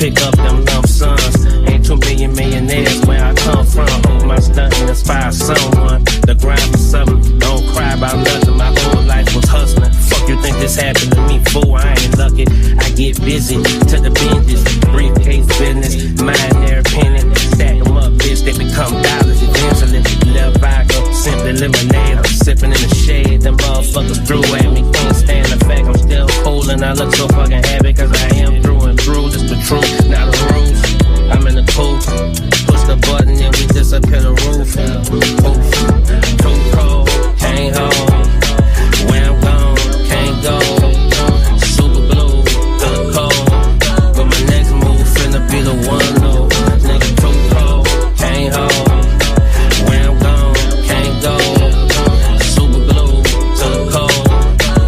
pick up them lump sums. Ain't 2 million millionaires where I come from. Hope my stunting inspire someone to grind for something. Don't cry about nothing, my whole life was hustling. Fuck you think this happened to me, fool? I ain't lucky. I get busy to the binges, briefcase business, mind their opinion. Stack them up, bitch, they become dollars eventually. Left vodka, simply lemonade. I'm sipping in the shade, them motherfuckers through at me. Can't stand the fact I'm still cool and I look so fucking happy, cause I am through and through. Just the truth, not the rules. I'm in the coupe, push the button and we disappear the roof. Oof, too cold, can't hold. Where I'm gone, can't go. Super blue to the cold, but my next move finna be the one though. Nigga too cold, can't hold. Where I'm gone, can't go. Super blue to the cold,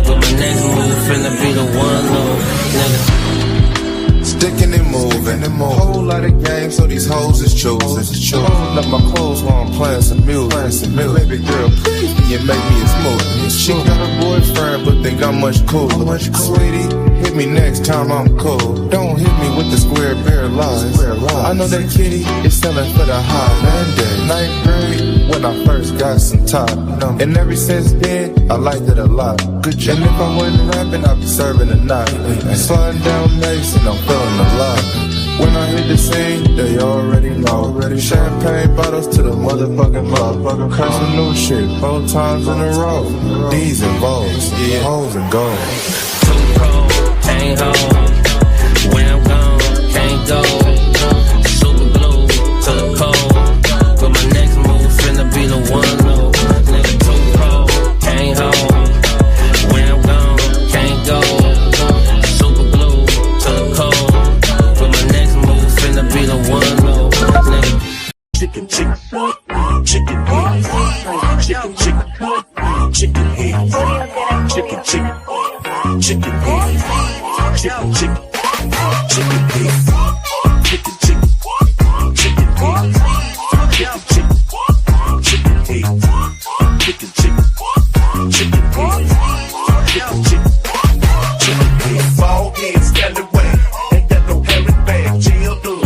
but my next move finna be the one though. Nigga. Sticking and moving, whole lot of games, so these hoes is choosing. Holding up my clothes while I'm playing some music. Baby girl, please be and make me a smooth. She got a boyfriend, but think I'm much cooler. Sweetie, hit me next time I'm cool. Don't hit me with the square bear lies. I know that kitty is selling for the high. Ninth grade, when I first got some top. And ever since then, I liked it a lot. Good job. And if I wasn't rapping, I'd be serving a night. Sliding down Mace and I'm feeling alive. When I hit the scene, they already know. Champagne bottles to the motherfucking mouth. Cursing new shit 4 times in a row. D's and Vo's, yeah, hoes and gold. Too cold, can't hold. Where I'm gone, can't go. Super blue to the cold, but my next move finna be the one though. Nigga too cold, can't hold. Where I'm gone, can't go. Super blue to the cold, but my next move finna be the one though. Nigga. Chicken, chicken, chicken head, chicken, chicken, chicken head, chicken, chicken, chicken head, chicken, chicken, chicken head, chicken, chicken, chicken head, chicken, chicken, chicken head, chicken, chicken, chicken head, chicken, chicken head. Ball head, scallywag, ain't got no hair in bag, jail done.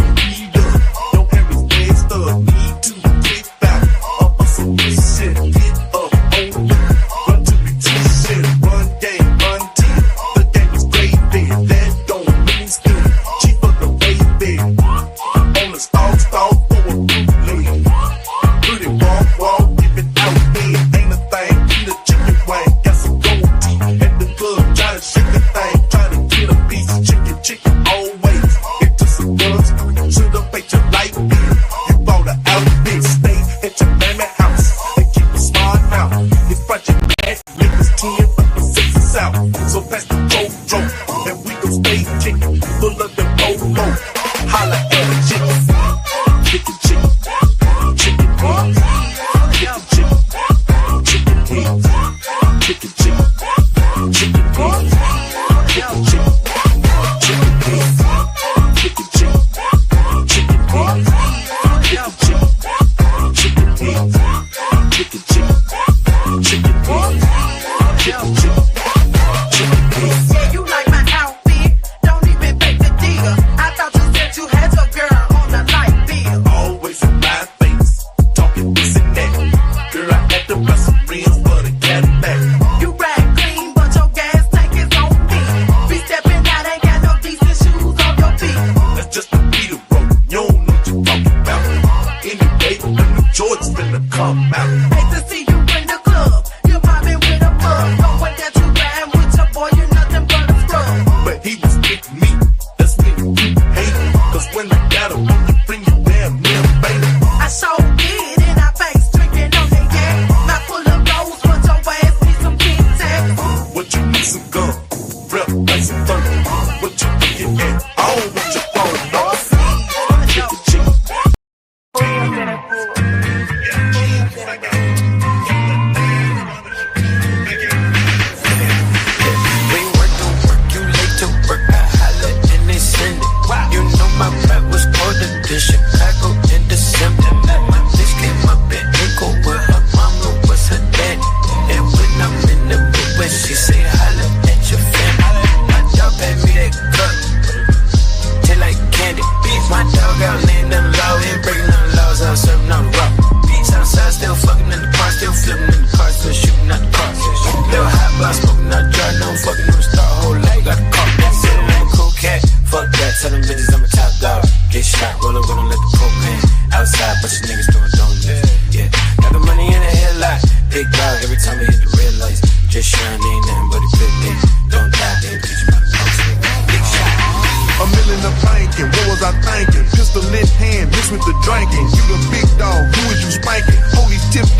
Yeah, you like my outfit, don't even beg the dealer. I thought you said you had to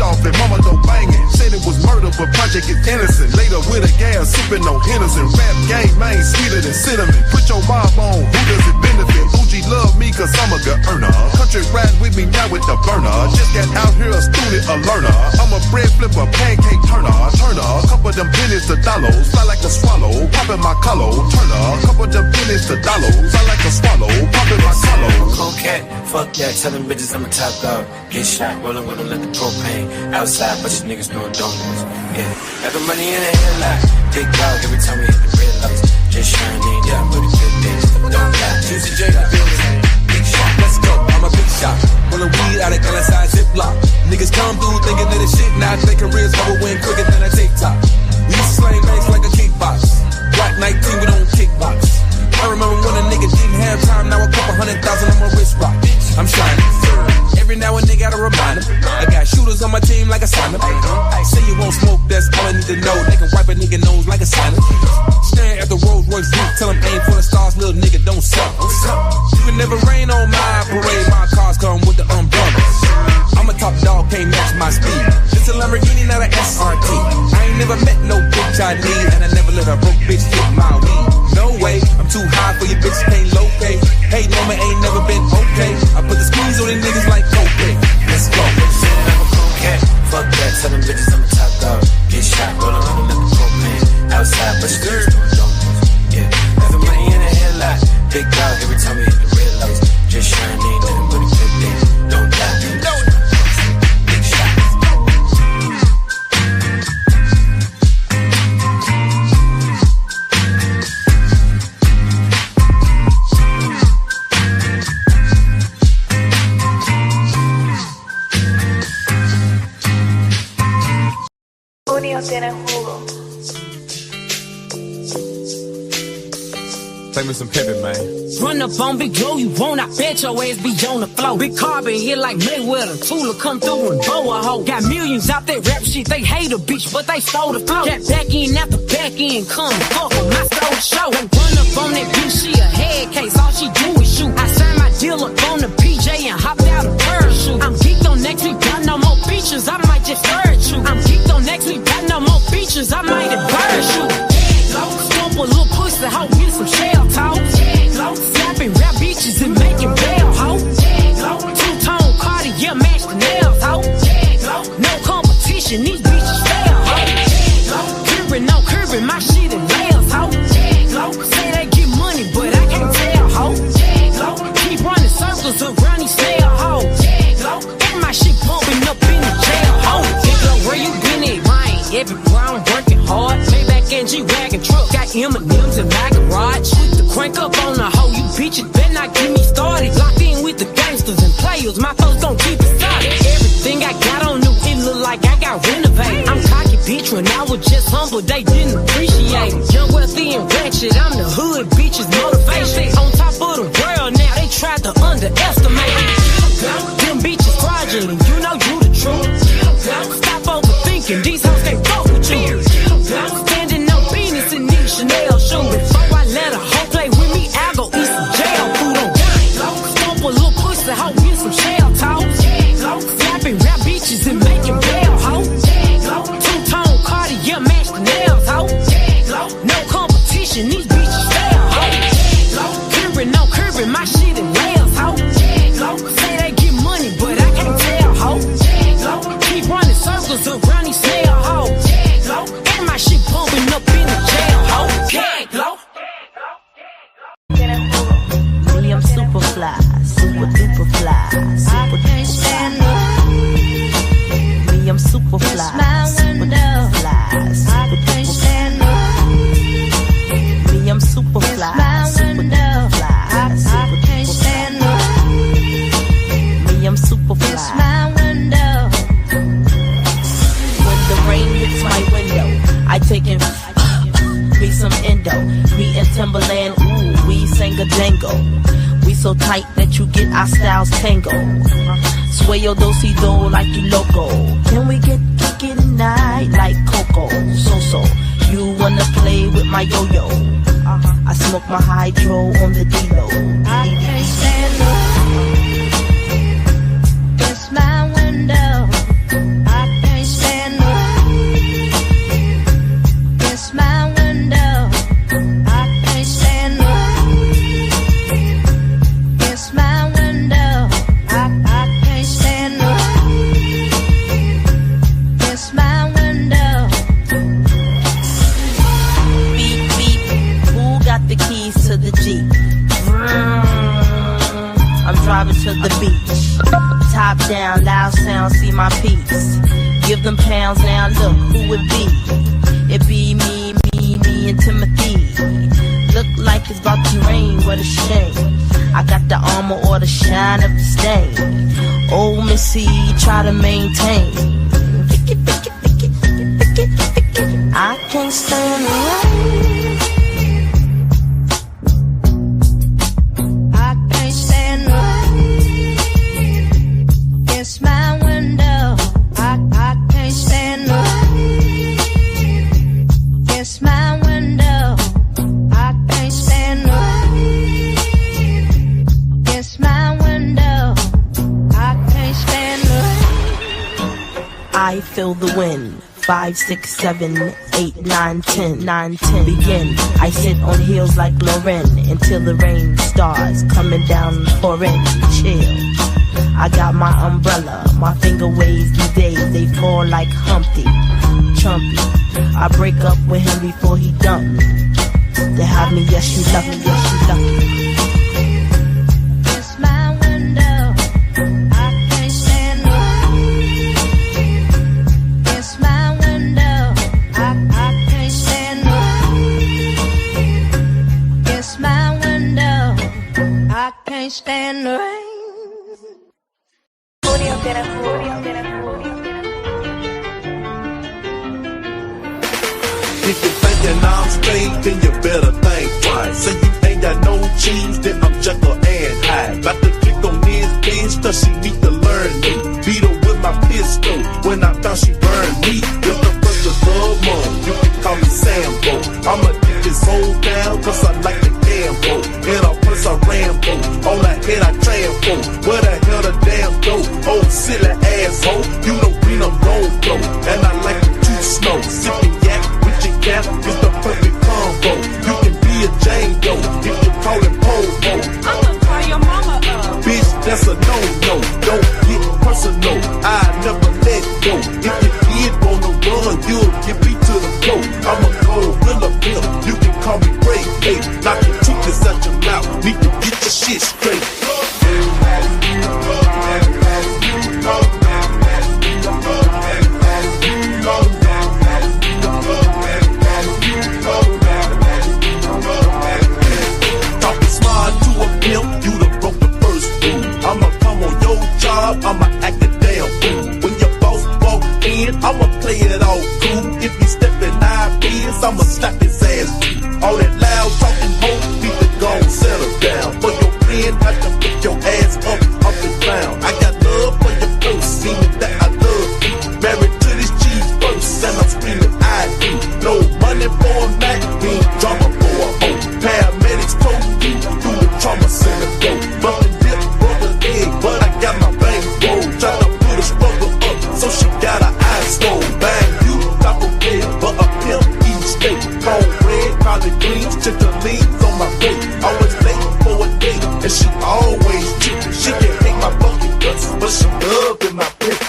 off and mama don't bangin'. Said it was murder, but project is innocent. Later with a gal sippin' on Henderson. Rap game, man, sweeter than cinnamon. Put your mob on, who does it benefit? Uji love me cause I'm a good earner. Country ride with me now with the burner. Just got out here a student, a learner. I'm a bread flipper, pancake turner. Couple them pennies to dollars. Fly like a swallow, poppin' my collar. Turner, couple them pennies to dollars. Fly like a swallow, poppin' my collar. Cool cat, fuck that, tell them bitches I'm a top dog. Get shot, rollin' with them, let the propane outside, but you niggas doing donuts. Yeah, got the money in the headlock. Big dog every time we hit the red lights. Just shining, yeah, I'm with a good bitch. Don't lie, Shiesty Avengers. Big shot, let's go, I'm a big shot. Rollin' weed out of LSI Ziploc. Niggas come through thinking that it's shit. Now they careers never win quicker than a TikTok. We used to slang banks like a kickbox. Black 19, we don't kickbox. I remember when a nigga didn't have time. Now a couple 100,000 on my wrist rock. I'm shining. Every now and then gotta remind them. I got shooters on my team like a signer. Say you won't smoke, that's all I need to know. They can wipe a nigga nose like a signer. Stand at the Rolls Royce roof, tell them aim for the stars, little nigga, don't suck. You can never rain on my parade. My cars come with the umbrellas. I'm a top dog, can't match my speed. It's a Lamborghini, not a SRT. I ain't never met no bitch I need, and I never let a broke bitch hit my weed. No way, I'm too high for your bitch, can't locate. Hey, mama ain't never been okay. I put the squeeze on these niggas like cocaine. Let's go. Said I'm a cool cat, fuck that, tell them bitches I'm a top dog. Get shot, rollin' with them, let the propane outside, but you niggas doing donuts. Yeah, got the money in the headlock. Big dog every time we hit the red lights. Just shining, nothing but a good day. Don't die, big shot. Tienen jugo. Play me some pimpin', man. Run up on Big Joe, you won't, I bet your ass be on the floor. Big Carbon here like Mayweather, Tula come through and bow a hoe. Got millions out there rap shit, they hate a bitch, but they stole the flow. Got back in after back in, come fuck with my stole show. Don't run up on that bitch, she a head case, all she do is shoot. I signed my deal up on the PJ and hopped out a parachute. I'm geeked on next week, got no more features, I might just hurt you. I'm geeked on next week, got no more features, I might embarrass you. Stomp a little pussy, hoe, get some shell talk. Slapping rap bitches and making bail, ho. Two-tone Cartier, match the nails, ho. No competition, these bitches fail, ho. Curbing, no curbing, my shit in rails, ho. Say they get money, but I can't tell, ho. Keep running circles around these snail, ho. And my shit pumping up in the jail, ho. Nigga, where you been at, Ryan? Everywhere I'm working hard. Maybach and G-Wagon truck, got M&M's in my garage. With the crank up on the hoe, you bitches better not get me started. Locked in with the gangsters and players, my folks don't keep it solid. Everything I got on new, it look like I got renovated. I'm cocky bitch when I was just humble, they didn't appreciate it. Young, wealthy, and ratchet, I'm the hood bitches motivation. On top of the world now, they tried to underestimate it. Them bitches fraudulent, you know you the truth. Stop overthinking, these hoes can't fuck with you. Standing on business in these Chanel shoes. Before I let a hoe play with me, I go eat some jail food on gang. Stomp a little pussy, hoe, get some shell talk. Slapping rap bitches and making bail, ho. Two-tone Cartier, match the nails, ho. No competition, these bitches fail, ho. Curbing, no curbing, my shit in rails, ho. Say they get money, but I can't tell, ho. Keep running circles around these snail, ho. And my shit pumping up in the jail, ho. Really, I'm super fly, super duper fly, super duper fly. Me, I'm super fly, super duper fly, super duper fly. Me, I'm super fly, super duper fly, super duper fly. Me, I'm super fly. When the rain hits my window, I take in me some endo. Me and Timberland, ooh, we sang a jango. We so tight that you get our styles tango. Sway your do-si-do like you loco. Can we get kicky tonight like Coco? So, you wanna play with my yo-yo? I smoke my hydro on the D-Lo. I can't stand up. It's my window. I driving to the beach. Top down, loud sound, see my peeps. Give them pounds now, look who it be. It be me and Timothy. Look like it's about to rain, what a shame. I got the armor or the shine of the stain. Old Missy, try to maintain. I can't stand the rain. I can't stand the rain. It's my window. I can't stand the rain. It's my window. I can't stand the rain. It's my window. I can't stand the rain. I feel the wind. 5, 6, 7, 8, 9, 10, 9, 10. Begin. I sit on heels like Lauren until the rain starts coming down pouring. Chill. I got my umbrella. My finger waves these days. They fall like Humpty, Trumpy. I break up with him before he dump me. They have me, yes you love me, yes you love me. It's my window. I can't stand the rain. It's my window. I can't stand the rain. It's my window. I can't stand the rain. If you're thinking I'm straight, then you better think twice. Say you ain't got no cheese, then I'm Jekyll and Hyde. About to click on this bitch, cause she need to learn me. Beat her with my pistol, when I thought she burned me. If the first of the month, you can call me Sambo. I'ma get this whole down, cause I like the gamble. In a place I Rambo, on the head I trample. Where the hell the damn go? Oh, silly asshole, you know we done gon' go. And I like the juice snow, sipping yak with your cap, it's the perfect combo. You can be a Django, if you call it Pogo. I'ma call your mama up. Bitch, that's a no-no, don't get personal, I never let go. If you did wanna run, you'll get beat to the floor. I'm a gorilla pimp, you can call me Ray. Hey, knock your toothpaste out your mouth, need to get your shit straight. Talking smart to a pimp, you done broke the first rule. I'ma come on your job, I'ma act a damn fool. When your boss walk in, I'ma play it all cool. If he steppin' IBs, I'ma slap his ass too. All that loud talking hoes need to go and settle down. For your friend, I can put your ass up off the ground. I got love for your first, see me that I love you. Married to this cheese first, and I'm screaming I do. No money for a Mac, need drama for a hoe. Paramedics told you through the trauma center go. Bumpin' dip, broke a leg, but I got my bank roll. Tryna put a struggle up, so she got her eyes rolled. Bang, you top of bed, but a pimp eat steak. Cold red, collard greens, chicken leaves on my plate. Always late for a date, and she always cheap. She can hate my fucking guts, but she love in my pit.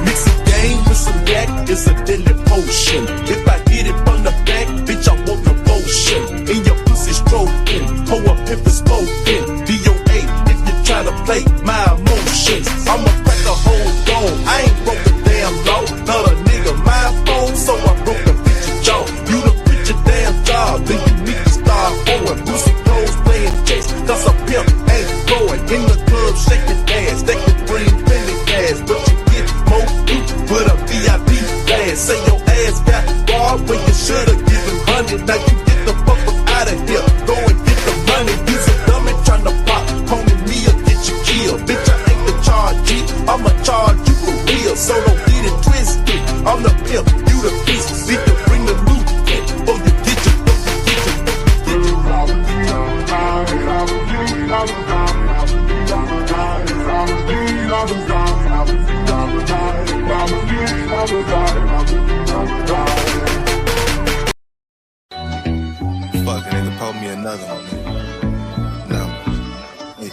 Mix a game with some yak, it's a deadly potion. If I hit it from the back, bitch, I want the motion. In your pussy stroking, hoe a pimp is smoking. DOA, if you try to play my emotions, I'ma crack a whole dome. I ain't broke a damn law. Not a nigga my phone, so I broke the bitch's jaw. You done quit your damn job, then you need to start going. Lucy clothes playing chase, cause a pimp ain't going. In the club shaking ass, they can bring plenty gas, but you get more loot with a VIP pass. Say your ass got barred when you should've given 100. Now you get the fuck up out of here, go and get the money. Use a dummy tryna pop, homie me or get you killed. Bitch, I ain't the charge G, I'ma charge you for real. So don't get it twisted, I'm the pimp, you the beast. Need to bring the loot in, or you get your fucking, get your fucking, get your Fucking nigga, pull me another one. No. Hey.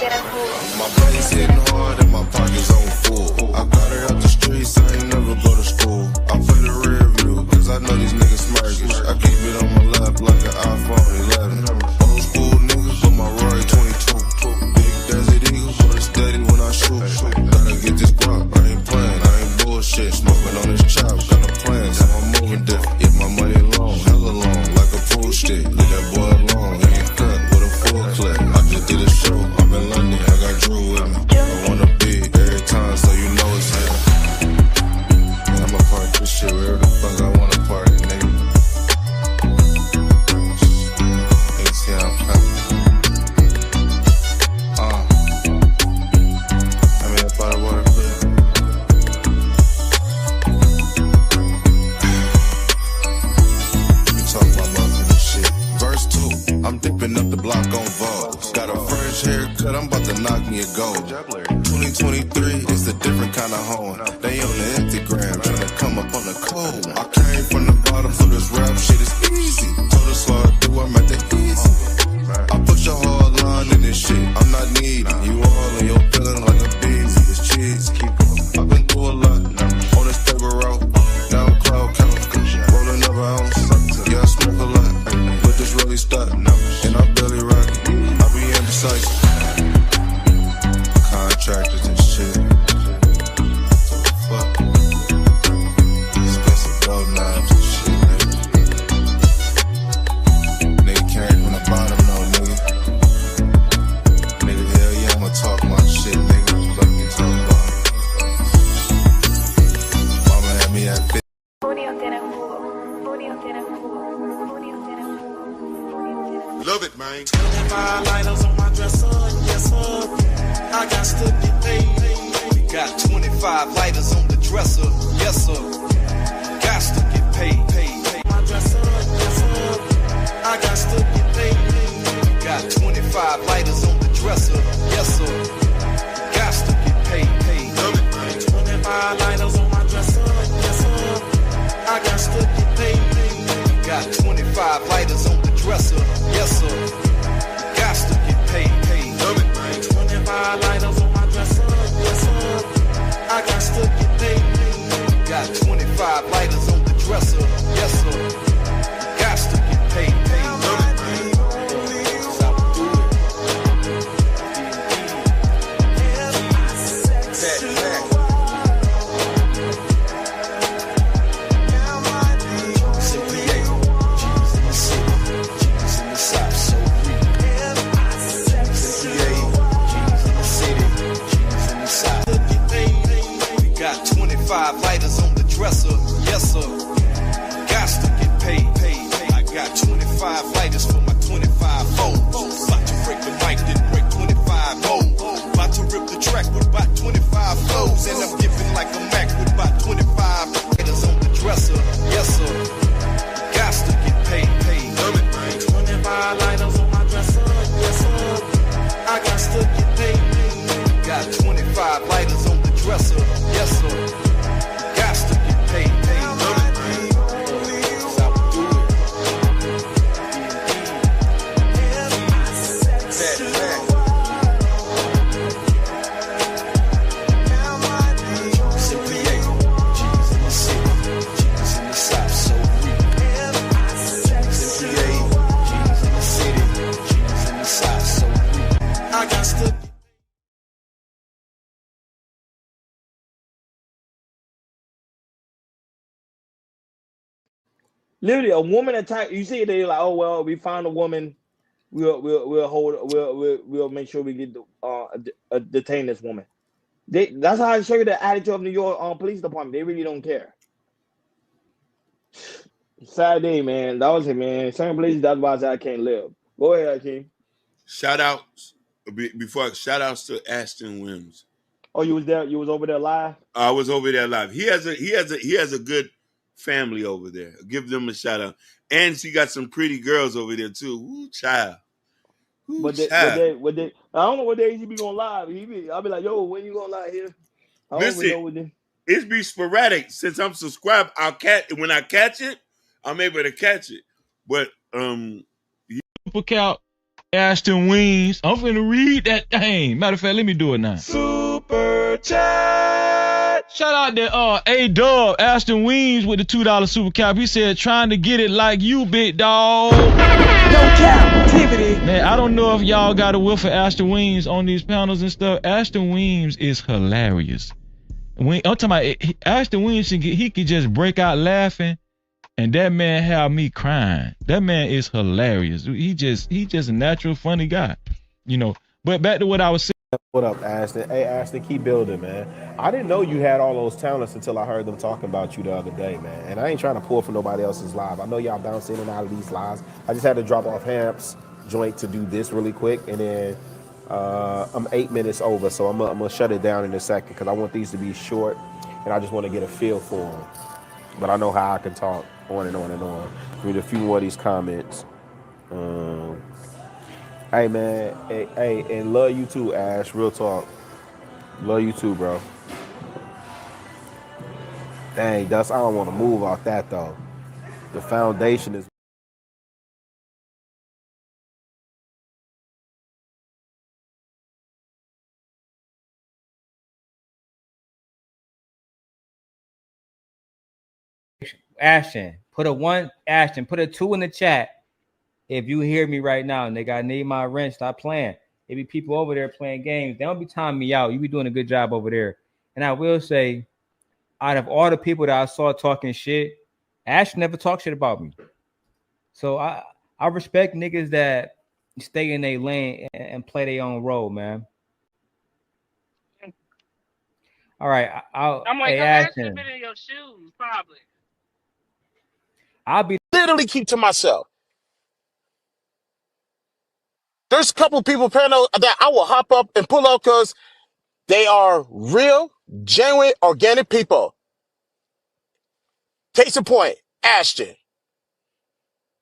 My brain's hitting hard and my pockets on full. I got it out the streets, I ain't never go to school. I play the rear view, cause I know these niggas smirkish. I keep it on my lap like an iPhone 11. Old school niggas, but my Roy 22. Big Desert Eagle, but it's steady when I shoot. Gotta get this guap, I ain't playing, I ain't bullshit. Smoking on this chop, got a plan, so I'm moving different. Yeah, my money long, hella long, like a pool stick. Leave that boy alone, he ain't cut with a full clip. I just did a show, I'm in London, I got Drew with me. I wanna be every time, so you know it's here. And I'ma park this shit wherever the fuck I wanna park it, nigga. Nigga see how I'm coming. I mean, that bottle water, please. You talk about motherfucking shit. Verse 2, I'm dipping up the block on Vogue. Got a French haircut, I'm about to knock me a gold. 2023, it's a different kind of home. They on the Instagram, tryna come up on the code. I came from the bottom, so this rap shit is easy. Told us all to do, I'm at the easy. I push a hard line in this shit, I'm not needy. You all in your feeling like a beezy, it's cheesy. I've been through a lot, on this paper route. Now I'm cloud count, rolling up an ounce. Yeah, I smoke a lot, but this really stuck. And I barely rock it, I be indecisive. Contractors and shit. So fuck. Expensive gold knives and shit, nigga. Nigga came from the bottom, no nigga. Nigga, hell yeah, I'ma talk my shit, nigga. Fuck you talk about. Mama had me at 50. Love it, man. 25 lighters on my dresser, yes sir. I got to get paid. We got 25 lighters on the dresser, yes sir. Got to get paid. My dresser, yes sir. I got to get paid. We got 25 lighters on the dresser, yes sir. Got to get paid. Love it, man. 25 lighters on my dresser, yes sir. I got to get paid. We got 25 lighters on the dresser, yes sir. Got to get paid. Love it, man. 25 lighters on my dresser, yes sir. I got to get paid. Got 25 lighters on the dresser, yes sir. Got to get paid. Love it, man. That's how we do it. Fat Mac. Simply A. G's in the city. G's in the south, so free. Simply A. G's in the city. G's in the south. We got 25 lighters on the dresser, yes sir. Got to get paid. I got 25 lighters for my 25 foes. About to break the mic, then break 25 more. About to rip the track with about 25 flows. And I'm giving like a Mac with about 25 lighters on the dresser, yes sir. Got to get paid. Love it, man. 25 lighters on my dresser, yes sir. I got to get paid. Got 25 lighters on the dresser, yes sir. Got to get paid. Love it, man. That's how we do it. Fat Mac. Simply A. G's in the city. G's in the south, so free. Simply A. G's in the city. G's in the south, so free. I got to. Literally, a woman attack. You see, they like, oh well, we found a woman. We'll make sure we get detain this woman. That's how I show you the attitude of New York police department. They really don't care. Sad day, man. That was it, man. Certain places, that's why I said I can't live. Go ahead, Hakeem. Shout outs to Ashton Williams. Oh, you was there? You was over there live? I was over there live. He has a good family over there. Give them a shout out. And she got some pretty girls over there too. Ooh, child. Ooh, But child. I don't know what days he be going live. I'll be like, yo, when you going live here? I don't even know what Listen, it's be sporadic. Since I'm subscribed, when I catch it, I'm able to catch it. But Super Cal, Ashton Wings. I'm finna read that thing. Matter of fact, let me do it now. Super chat. Shout out to A-Dub, Ashton Wings with the $2 super cap. He said, trying to get it like you, big dog. No captivity. Man, I don't know if y'all got a whiff of Ashton Wings on these panels and stuff. Ashton Wings is hilarious. I'm talking about Ashton Wings, he could just break out laughing, and that man have me crying. That man is hilarious. He just a natural funny guy, you know. But back to what I was saying. What up, Ashton? Hey, Ashton, keep building, man. I didn't know you had all those talents until I heard them talking about you the other day, man. And I ain't trying to pull for nobody else's live. I know y'all bounce in and out of these lives. I just had to drop off Hamp's joint to do this really quick, and then I'm 8 minutes over, so I'm gonna shut it down in a second because I want these to be short, and I just want to get a feel for them. But I know how I can talk on and on and on. Read a few more of these comments. Hey man, hey, and love you too, Ash. Real talk. Love you too, bro. Dang, Dust, I don't want to move off that though. The foundation is. Ashton, put a 2 in the chat. If you hear me right now, nigga, I need my rent. Stop playing. There be people over there playing games. They don't be timing me out. You be doing a good job over there. And I will say, out of all the people that I saw talking shit, Ash never talked shit about me. So I respect niggas that stay in their lane and play their own role, man. All right. I'm like, hey, Ashton been in your shoes, probably. I'll be literally keep to myself. There's a couple people panel that I will hop up and pull up because they are real, genuine, organic people. Case in point, Ashton,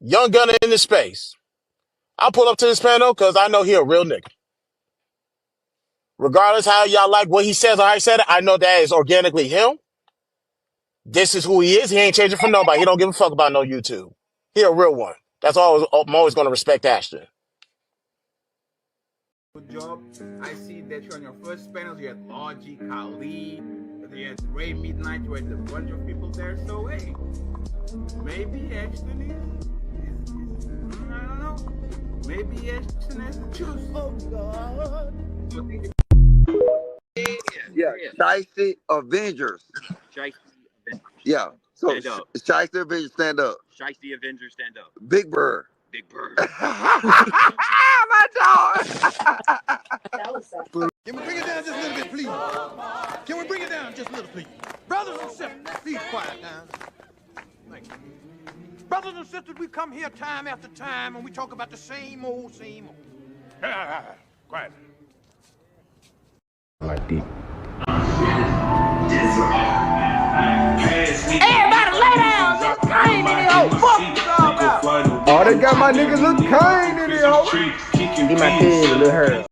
young gunner in the space. I'll pull up to this panel because I know he a real nigga. Regardless how y'all like what he says or how he said it, I know that is organically him. This is who he is. He ain't changing for nobody. He don't give a fuck about no YouTube. He a real one. That's all. I'm always going to respect Ashton. Good job. I see that you're on your first panels. You had Logic, Kali, you had Ray Midnight, you had a bunch of people there. So hey, maybe Ashton is I don't know. Maybe Ashton has to choose. Oh God. Yeah, Shiesty Avengers. Shiesty Avengers. Yeah. So Stand up. Shiesty Avengers, stand up. Shiesty Avengers, stand up. Big Bird. Big Bird. My dog. Can we bring it down just a little bit, please? Can we bring it down just a little, please? Brothers and sisters, please quiet down. Thank you. Brothers and sisters, we come here time after time and we talk about the same old. Quiet. Like deep. Everybody lay down! Just Kane in the old fuck you all about. Oh, they got my nigga Lil Kane in there, ho. He my kid, Lil Herb.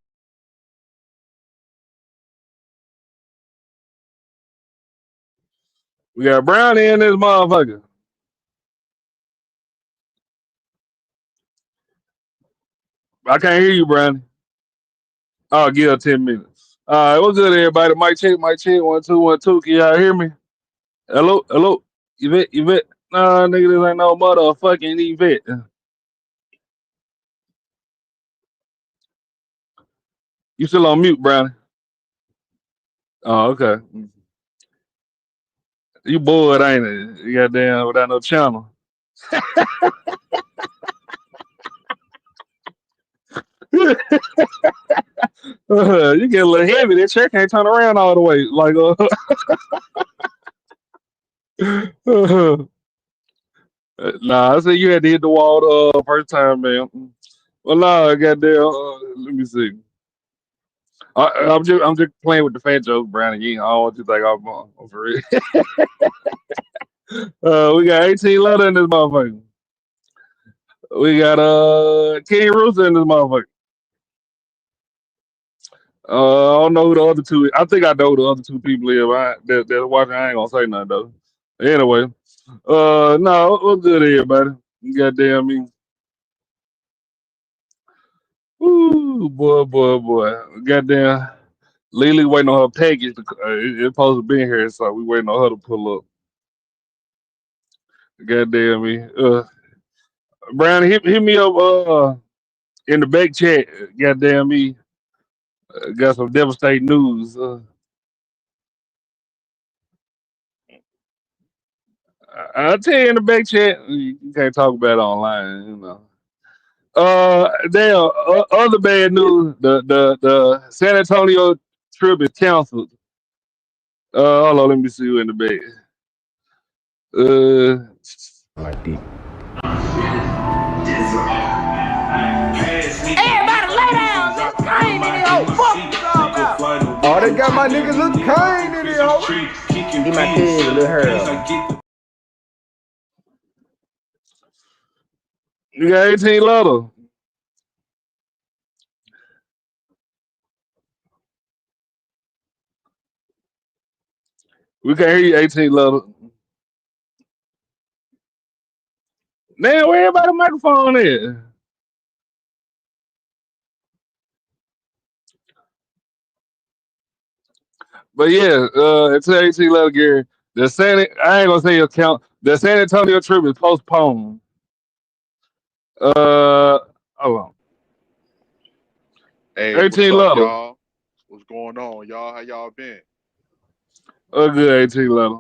We got Brownie in this motherfucker. I can't hear you, Brownie. I'll give her 10 minutes. All right, what's good, everybody? Mic check, 1 2 1 2. Can y'all hear me? Hello, Yvette. Nah, nigga, this ain't no motherfucking Yvette. You still on mute, Brownie? Oh, okay. You bored, ain't it? You goddamn without no channel. You get a little heavy. That chair can't turn around all the way. Like, nah, I said you had to hit the wall the first time, man. Well, nah, goddamn. Let me see. I'm just playing with the fat joke, Brownie. I don't want you to think I'm for real. We got 18 letter in this motherfucker. We got King Rooster in this motherfucker. I don't know who the other two. I think I know who the other two people is. They're watching. I ain't gonna say nothing though. Anyway, no, what's good, everybody? You goddamn me. Ooh, boy. Goddamn. Lily waiting on her package. It's supposed to be in here, so we waiting on her to pull up. Goddamn me. Brown, hit me up in the back chat. Goddamn me. Got some devastating news. I'll tell you in the back chat. You can't talk about it online, you know. Damn. Other bad news. The San Antonio trip is canceled. Hold on. Let me see you in the back. Like deep. Everybody lay down, nigga. Kane in here, oh, fuck you talking about. Oh, they got my niggas Lil Kane in here, ho. He my kid, Lil Harold. You got 18 letter. We can't hear you, 18 letter. Damn, where everybody microphone at? But yeah, it's 18 letter, Gary. I ain't gonna say your count. The San Antonio trip is postponed. Hold on. Hey, what's 18 up, letter. y'all? What's going on, y'all? How y'all been? Good 18 letter.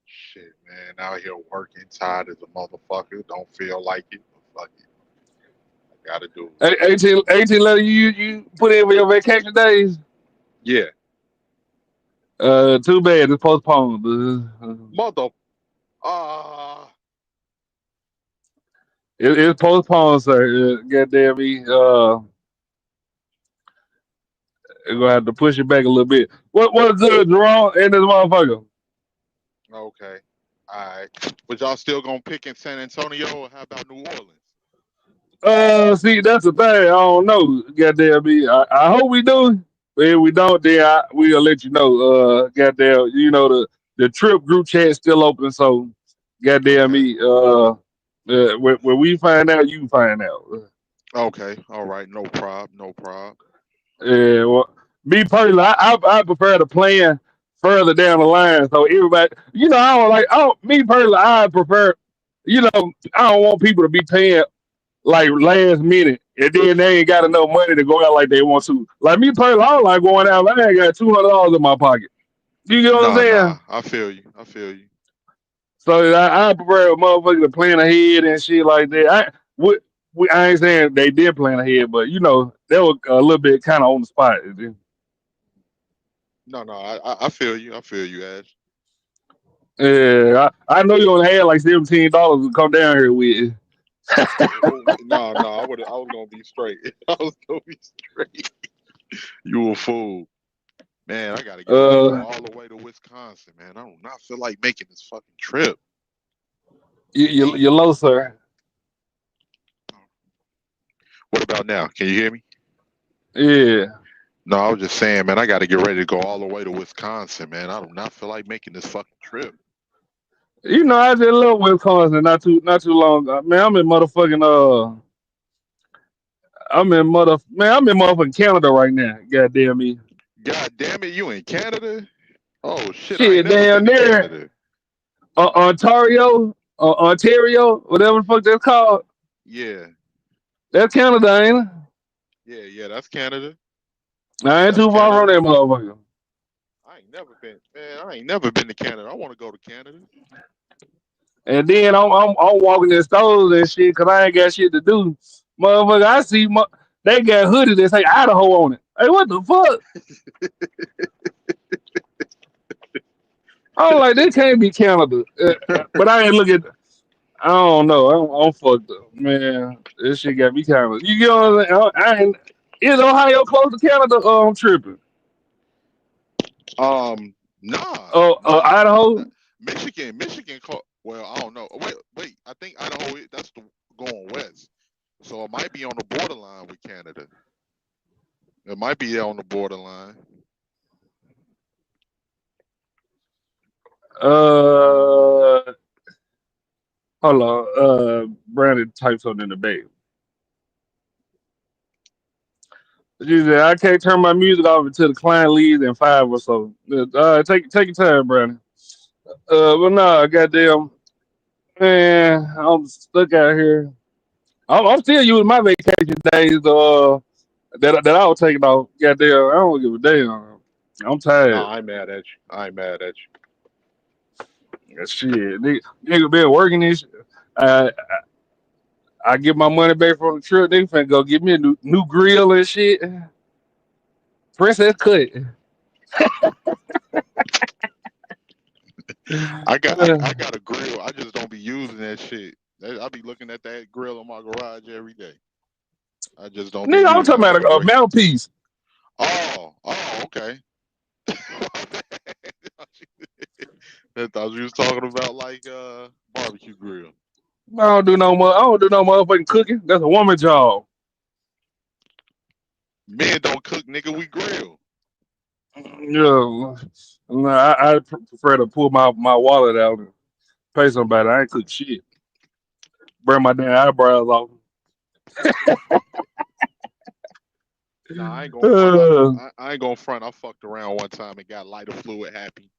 Shit, man, out here working, tired as a motherfucker. Don't feel like it, but fuck it. I gotta do it. 18 letter, you put in for your vacation days? Yeah, Too bad, it's postponed. mother. Ah, It's postponed, sir. Goddamn me. We're gonna have to push it back a little bit. What's good, Jerome, and this motherfucker? okay. All right. But y'all still gonna pick in San Antonio, or how about New Orleans? See, that's the thing. I don't know. Goddamn me. I hope we do. But if we don't, then we'll let you know. Goddamn, you know the trip group chat's still open, so goddamn Okay. me. When we find out, you find out. Okay. All right. No prob. No prob. Yeah, well, me personally, I prefer to plan further down the line. So everybody, you know, me personally, I prefer, you know, I don't want people to be paying like last minute and then they ain't got enough money to go out like they want to. Like me personally, I don't like going out. I ain't got $200 in my pocket. You get what I'm Nah. saying? I feel you. I feel you. So I prefer a motherfucker to plan ahead and shit like that. I ain't saying they did plan ahead, but you know, they were a little bit kind of on the spot. No. I feel you. I feel you, Ash. Yeah, I know you only had like $17 to come down here with. No. I was gonna be straight. I was gonna be straight. You a fool. Man, I gotta get ready to go all the way to Wisconsin, man. I do not feel like making this fucking trip. You're low, sir. What about now? Can you hear me? Yeah. No, I was just saying, man, I gotta get ready to go all the way to Wisconsin, man. I do not feel like making this fucking trip. You know, I just love Wisconsin not too long ago. Man, I'm in motherfucking Canada right now. Goddamn me. God damn it, you in Canada? Oh shit, I ain't Shit, never down been to there, Canada. Ontario, whatever the fuck that's called. Yeah, That's Canada, ain't yeah, that's Canada. it? I ain't That's too far from Canada. that motherfucker. I ain't never been to Canada. I want to go to Canada. And then I'm walking in stores and shit because I ain't got shit to do. Motherfucker, they got hoodies that say Idaho on it. Hey, what the fuck? I'm like, this can't be Canada. But I ain't looking. I don't know. I'm fucked up, man. This shit got me kind of. You get what I'm saying? I ain't. Is Ohio close to Canada? I'm tripping. Nah. Idaho. Michigan. Well, I don't know. Wait. I think Idaho. That's going west, so it might be on the borderline with Canada. It might be on the borderline. Uh, Hold on. Brandon types something in the back. She said, I can't turn my music off until the client leaves in 5 or so. Take your time, Brandon. But nah, goddamn, man, I'm stuck out here. I'm still using my vacation days that I was taking off. Goddamn, I don't give a damn. I'm Nah, tired. I ain't mad at you. I ain't mad at Shit, nigga been working this. Uh, I get my money back from the trip. They finna go get me a new grill and shit. Princess cut. you. I got a grill. I just don't be using that shit. I be looking at that grill in my garage every day. I just don't be Nigga, I'm talking using about that a grill. mouthpiece. Oh, okay. I thought you was talking about like barbecue grill. I don't do no motherfucking cooking. That's a woman job. Men don't cook, nigga. We grill. Yeah, no, I prefer to pull my wallet out and pay somebody. I ain't cook shit. Burn my damn eyebrows off. Nah, I ain't gonna front. Uh, I ain't gonna front. I fucked around one time and got lighter fluid happy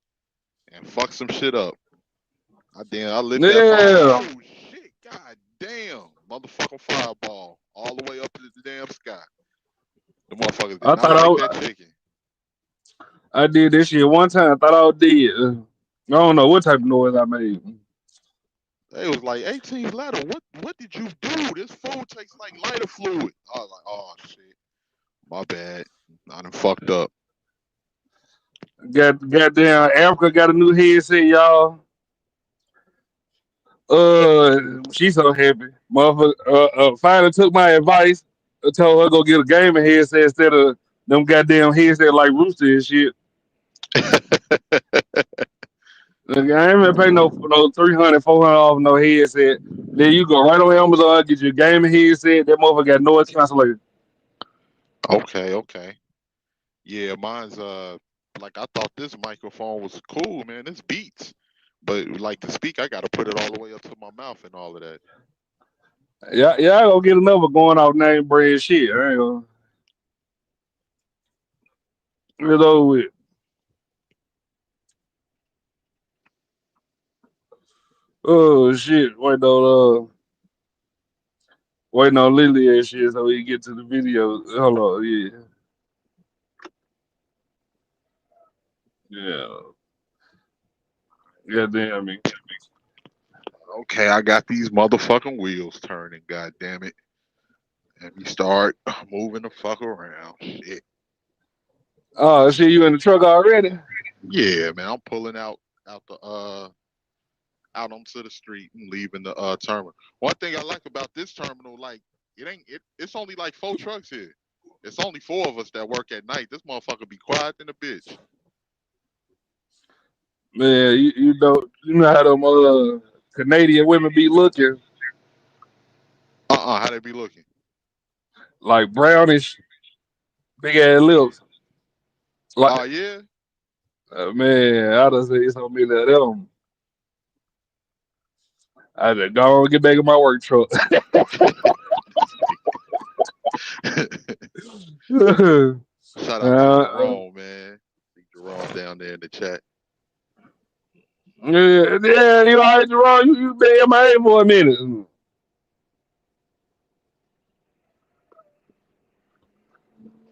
and fucked some shit up. I lit that fire. yeah, Oh shit! God damn! Motherfucking fireball all the way up to the damn sky. The motherfuckers did I not thought like that chicken. I did this shit one time. Thought I was dead. I don't know what type of noise I made. They was like 18 letter. What did you do? This food tastes like lighter fluid. I was like, oh shit, my bad. I done fucked up. Goddamn, Africa got a new headset, y'all. She's so happy. Motherfucker, finally took my advice. I told her go get a gaming headset instead of them goddamn headset like Rooster and shit. Like, I ain't even pay no 300, 400 off no headset. Then you go right on Amazon, get your gaming headset. That motherfucker got noise cancellation. Okay. Yeah, mine's like I thought this microphone was cool, man. This beats. But like to speak, I gotta put it all the way up to my mouth and all of that. Yeah, I go get another going off name brand shit. I ain't gonna get it over with. Oh shit. Waiting on Lily and shit so we can get to the video. Hold on, yeah. Yeah. Goddamn me. Okay, I got these motherfucking wheels turning, god damn it. And we start moving the fuck around. Shit. Oh shit, you in the truck already? Yeah, man, I'm pulling out the out onto the street and leaving the terminal. One thing I like about this terminal, like it's only like 4 trucks here. It's only 4 of us that work at night. This motherfucker be quiet than a bitch. Man, you know how them Canadian women be looking How they be looking? like brownish, big ass lips. Like Oh yeah? man, I done seen so many of them. I just go and get back in my work truck. Shout out to uh, Jerome, man. See Jerome down there in the chat. yeah, you all right, Jerome? You been in my head for a minute.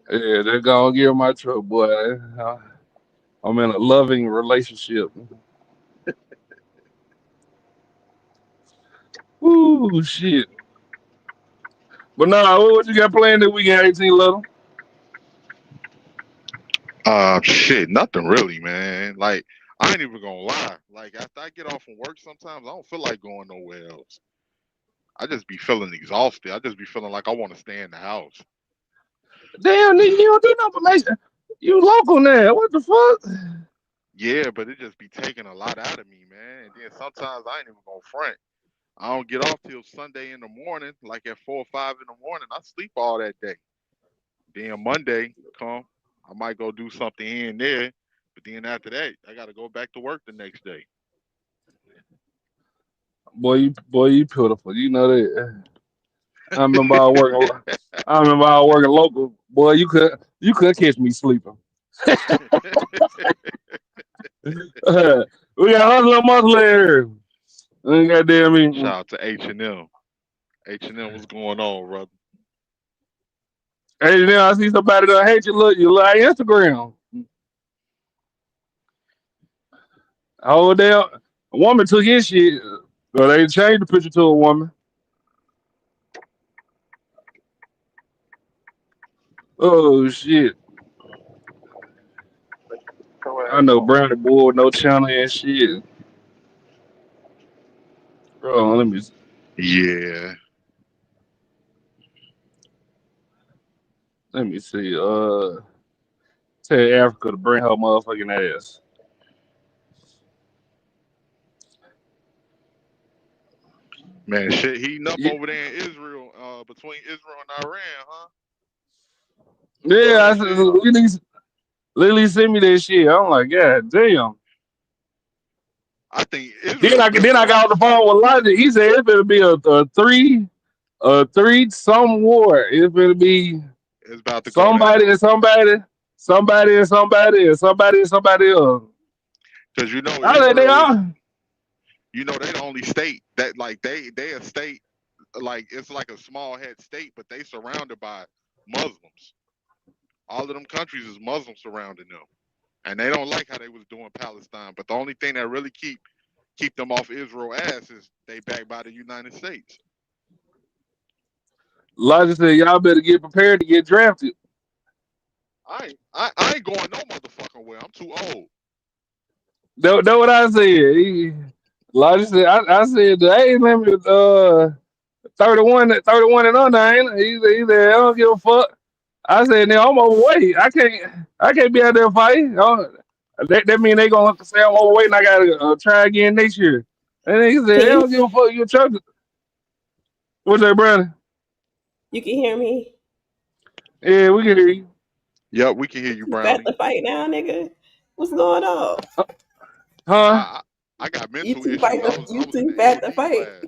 Yeah, they're gonna give my truck, boy. I'm in a loving relationship. Ooh, shit. But nah, what you got planned this weekend, 18 little? Shit, nothing really, man. Like, I ain't even gonna lie. Like, after I get off from work sometimes, I don't feel like going nowhere else. I just be feeling exhausted. I just be feeling like I want to stay in the house. Damn, nigga, you don't do no relation. You local now. What the fuck? Yeah, but it just be taking a lot out of me, man. And then sometimes I ain't even gonna front. I don't get off till Sunday in the morning, like at 4 or 5 in the morning. I sleep all that day. Then Monday come, I might go do something here and there. But then after that, I gotta go back to work the next day. Boy, you beautiful. You know that. I remember I was working. I remember I was working local. Boy, you could catch me sleeping. We got hustle and muscle here. Goddamn me. Shout out to H&M. H&M, what's going on, brother? Hey, now I see somebody that hate you like Instagram. Oh damn, a woman took his shit. Well, they changed the picture to a woman. Oh shit. I know Brownie Boy, no channel and shit. Bro, Yeah. let me see. Tell Africa to bring her motherfucking ass. Man, shit heating up Yeah, over there in Israel, between Israel and Iran, huh? yeah, I That said, shit. Lily sent me that shit. I'm like, God damn. I think Israel Then built I got on the phone with Logic. He said it's gonna be a three some war. It's gonna be it's about to go somebody down. and somebody, somebody and somebody and somebody and somebody else. Cause you know I said, they Israel is, are. you know, they the only state that like they a state like it's like a small head state, but they surrounded by Muslims. All of them countries is Muslims surrounding them, and they don't like how they was doing Palestine. But the only thing that really keep them off Israel ass is they backed by the United States. Logic said, y'all better get prepared to get drafted. I ain't going no motherfucking way. I'm too old. That what I said. Logic said, I said the age limit 31 and under, ain't it? He said, I don't give a fuck. I said, now I'm overweight. I can't be out there fighting. That mean they gonna say I'm overweight and I gotta try again next year. And he said, Can they you don't give a fuck. You chuck it. What's that, brother? you can hear me? Yeah, we can hear you. Yep, we can hear you, You fat Brownie. to fight now, nigga? What's going on? Huh? I got You mental too issues. fight to, I you was in too the fat to LD fight. class.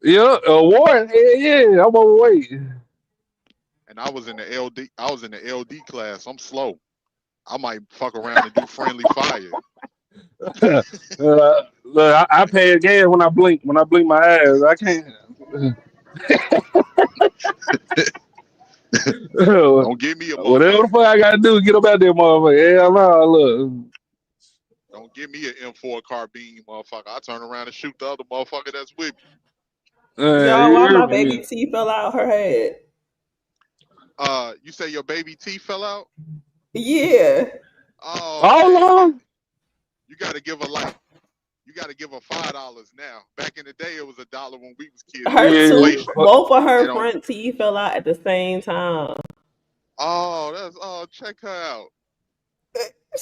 Yeah, Warren. Yeah, I'm overweight. And I was in the LD. I was in the LD class. I'm slow. I might fuck around and do friendly fire. Look, I pay again when I blink. When I blink my eyes, I can't. Don't give me a Whatever the motherfucking. fuck I gotta do, get up out there, motherfucker. Yeah, no, look. Don't give me an M4 carbine, motherfucker. I turn around and shoot the other motherfucker that's with me. Y'all, You why hear my me? baby T fell out her head? You say your baby teeth fell out? Yeah. Oh How man, long? you gotta give her like. You gotta give her $5 now. Back in the day, it was $1 when we was kids. With Her two, inflation, both of it her don't. front teeth fell out at the same time. Check her out.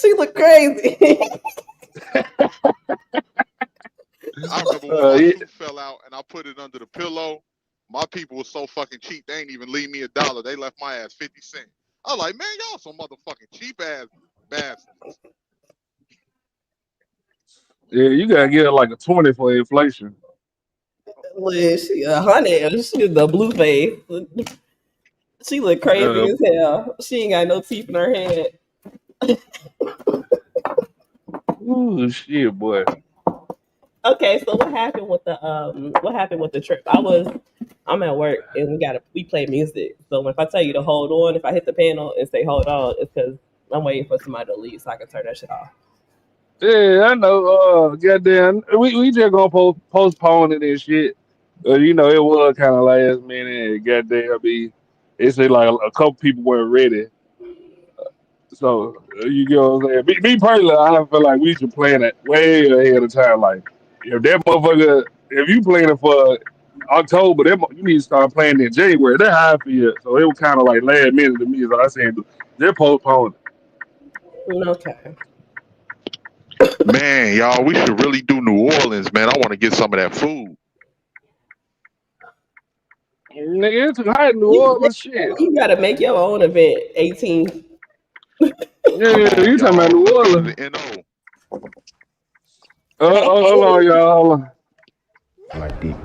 She look crazy. I remember when my Yeah. tooth fell out and I put it under the pillow. My people were so fucking cheap, they ain't even leave me $1. They left my ass 50 cents. I was like, man, y'all some motherfucking cheap ass bastards. Yeah, you gotta get like a 20 for inflation. Look, she 100. She the blue face. She look crazy Uh, as hell. She ain't got no teeth in her head. ooh, shit, boy. Okay, so what happened with the trip? I'm at work and we play music. So if I tell you to hold on, if I hit the panel and say hold on, it's because I'm waiting for somebody to leave so I can turn that shit off. Yeah, I know. Goddamn, we just gonna postpone it and shit. You know, it was kind of last minute. Goddamn, it said like a couple people weren't ready. So you get what I'm saying. Me personally, I feel like we should plan it way ahead of time. Like if that motherfucker, if you planning for October, you need to start planning in January. That's how I feel. So it was kind of like last minute to me. So I said, just postpone it. Okay. Man, y'all, we should really do New Orleans, man. I want to get some of that food. Nigga, it's too hot in New Orleans. Shit. You gotta make your own event. 18. Yeah, Come on, you talking about y'all. New Let's go to Orleans? the NO. Hold on, y'all. Hold on. Like deep.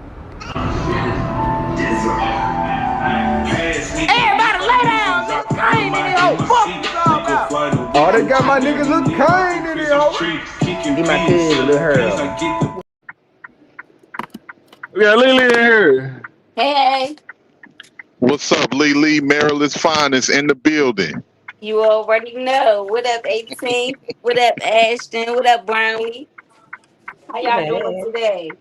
I got my niggas Lil Kane in here. Get my cousin, Lil Harold. We got Lily in here. Hey, What's up, Lee? Maryland's finest in the building. you already know. What up, 18? What up, Ashton? What up, Brownlee? How y'all doing Hey. today?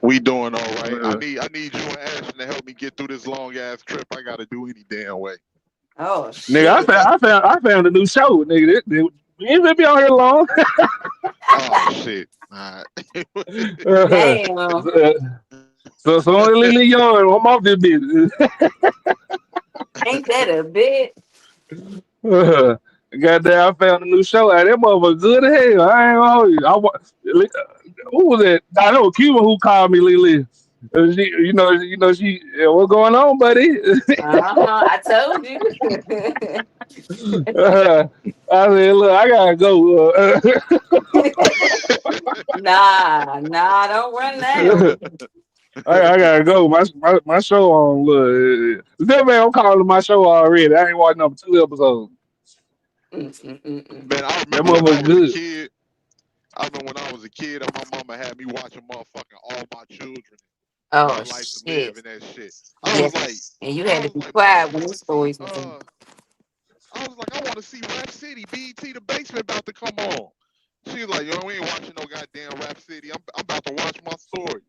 We doing all right. I need you and Ashton to help me get through this long ass trip. I gotta do any damn way. Oh, Nigga, shit. I found a new show, nigga. We ain't gonna be on here long. Oh shit. All Uh, Damn. so only Lily Young, I'm off this bitch. Ain't that a bit? Goddamn, I found a new show out. That motherfucker good as hell. I ain't gonna hold you. Who was that? I know Cuba who called me Lily. She. What's going on, buddy? I told you. I said, look, I gotta go. Nah, don't run now. I gotta go. My show on. Look, that man, I'm calling my show already. I ain't watching number 2 episodes. Man, That I remember when I motherfucker was a good. kid. I remember when I was a kid and my mama had me watching motherfucking All My Children. Oh, One Life to Live shit. and that shit. Yes. And you had to be quiet when these stories was in. I was like, I want to see Rap City, BET The Basement about to come on. She was like, yo, we ain't watching no goddamn Rap City. I'm about to watch my story.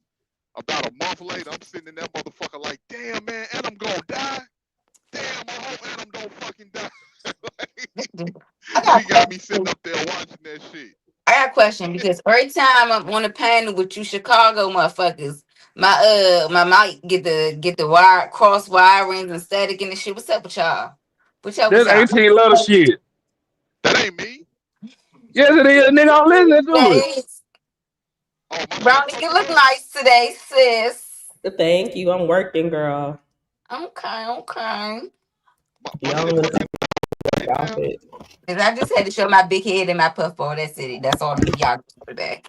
About a month later, I'm sitting in that motherfucker like, damn, man, Adam gonna die? Damn, I hope Adam don't fucking die. She got me sitting up there watching that shit. I got a question because every time I'm on a panel with you Chicago motherfuckers, my mic get the wire cross wirings and static and the shit. What's up with y'all? What's up with That y'all? 18 letter shit. That ain't me. Yes, it is. Nigga, I'm listening to it. That is. Brownie, you look nice today, sis. Thank you. I'm working, girl. Okay. Y'all want to see outfit? Cause I just had to show my big head and my puffball. That's it. That's all y'all get today.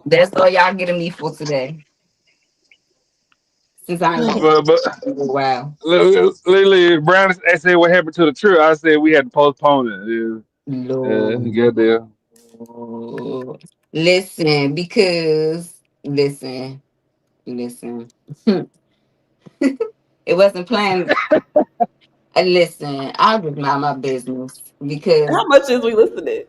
That's all y'all getting me for today. Since I ain't But wow. Lily Brown said what happened to the trip. I said we had to postpone it. Lord. Goddamn. Listen, because listen. It wasn't planned. Listen, I'll just mind my business because How much is we listening?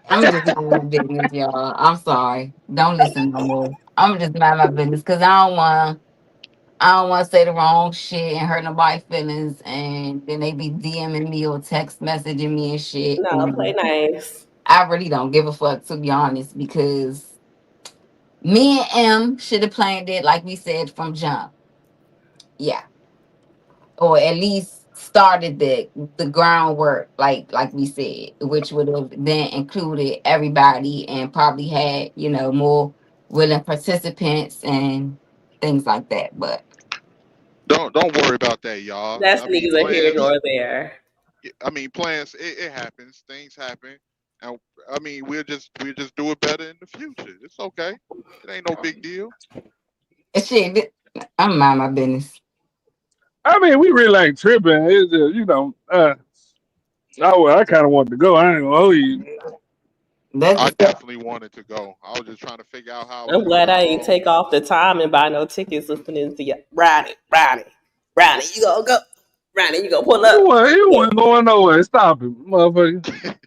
I'm just mind my business, y'all. I'm sorry. Don't listen no more. I'm just mind my business because I don't want to say the wrong shit and hurt nobody's feelings, and then they be DMing me or text messaging me and shit. No, play nice. I really don't give a fuck, to be honest, because me and M should have planned it like we said from jump. Yeah, or at least started the groundwork like we said, which would have then included everybody and probably had more willing participants and things like that. But Don't worry about that, y'all. That's I mean, neither here plans. nor there. I mean, plans. It happens. Things happen, and I mean, we'll just do it better in the future. It's okay. It ain't no big deal. shit, I'm mind my business. I mean, we really ain't tripping. It's just, I kind of wanted to go. I ain't gonna hold you. I definitely wanted to go. I was just trying to figure out how I was I'm glad gonna I ain't take off the time and buy no tickets listening to you. Ronnie, you gonna go. Ronnie, you gonna pull up. It wasn't going nowhere. Stop it, motherfucker.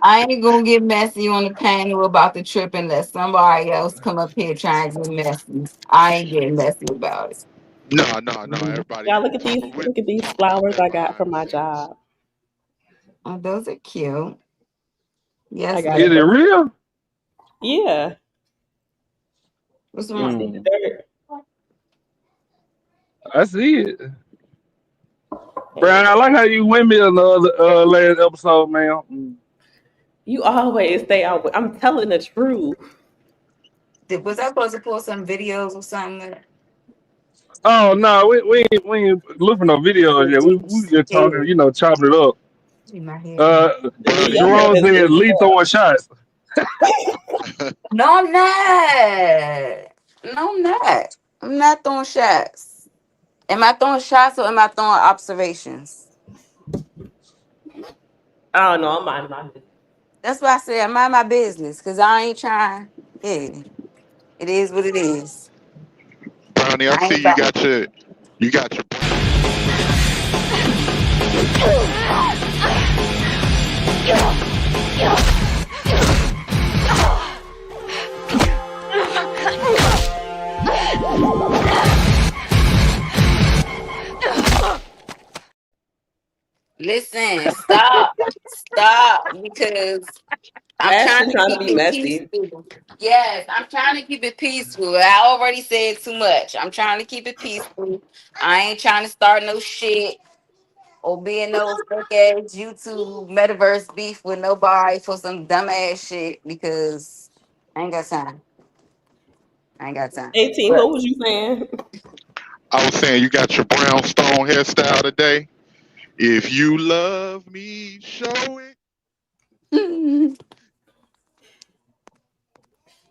I ain't gonna get messy on the panel about the trip unless somebody else come up here trying to get messy. I ain't getting messy about it. No. Everybody Y'all look at these flowers I got from my job. Oh, those are cute. Yes, Is it real? Yeah. What's You see wrong? the dirt? I see it. Brian, I like how you went me on the other last episode, man. You always stay out. I'm telling the truth. Was I supposed to pull some videos or something? Oh no, we ain't looking for no videos yet. We just talking, chopping it up. My hair. Jerome said Lee throwing shots. No, I'm not. No, I'm not. I'm not throwing shots. Am I throwing shots or am I throwing observations? I don't know. I'm minding my business. That's why I said I mind my business because I ain't trying. Yeah, it is what it is. Brownie, I I see ain't about. you got your Listen, stop, because I'm trying Ashley to trying to keep be it messy. peaceful. Yes, I'm trying to keep it peaceful. I already said too much. I'm trying to keep it peaceful. I ain't trying to start no shit or be in no fake ass YouTube metaverse beef with nobody for some dumb ass shit because I ain't got time. I ain't got time. 18. But What was you saying? I was saying you got your brownstone hairstyle today. If you love me, show it.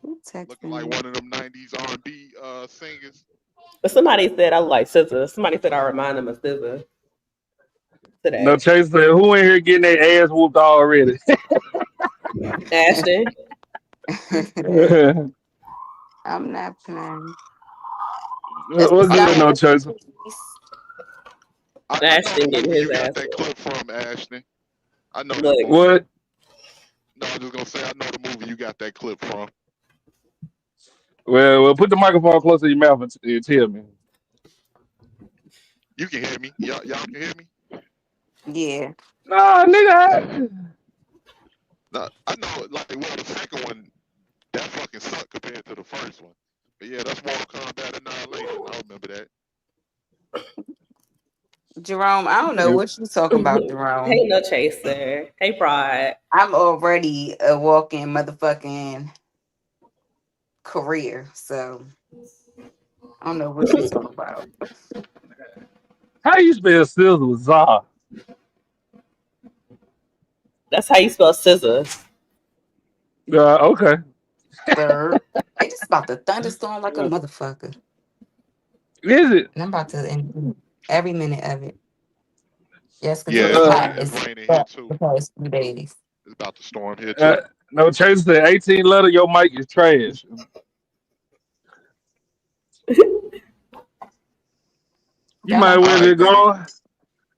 who Looking texting like me? one of them '90s R&B singers. But somebody said I look like Scissor. Somebody said I remind them of Scissor No, today. Chase said, who in here getting their ass whooped already? Ashton. I'm not playing. That's the What's I good, know, no sound. Chase? I know Ashton the getting movie his you got ass that whooped. clip from, Ashton. I know that Look, movie. What? No, I'm just gonna say I know the movie you got that clip from. Well, put the microphone close to your mouth and tell me. You can hear me. Y'all can hear me. Yeah. Nah, nigga. No, I know. Like, well, the second one that fucking sucked compared to the first one. But yeah, that's Mortal Kombat Annihilation. I remember that. Jerome, I don't know what you talking about, hey, Jerome. no chaser. Hey, Pride. I'm already a walking motherfucking career, so I don't know what you talking about. How you spell scissors with Zah? That's how you spell Scissor. Okay. Third, it just about to thunderstorm like a motherfucker, Is it? and I'm about to end every minute of it. Yes, because it Yeah, was hot it's as raining here fuck too. the past few days. It's about to storm here Uh, too. no, Chase said 18 letter, your mic is trash. You Got might my well All mic. right, just nigga. go.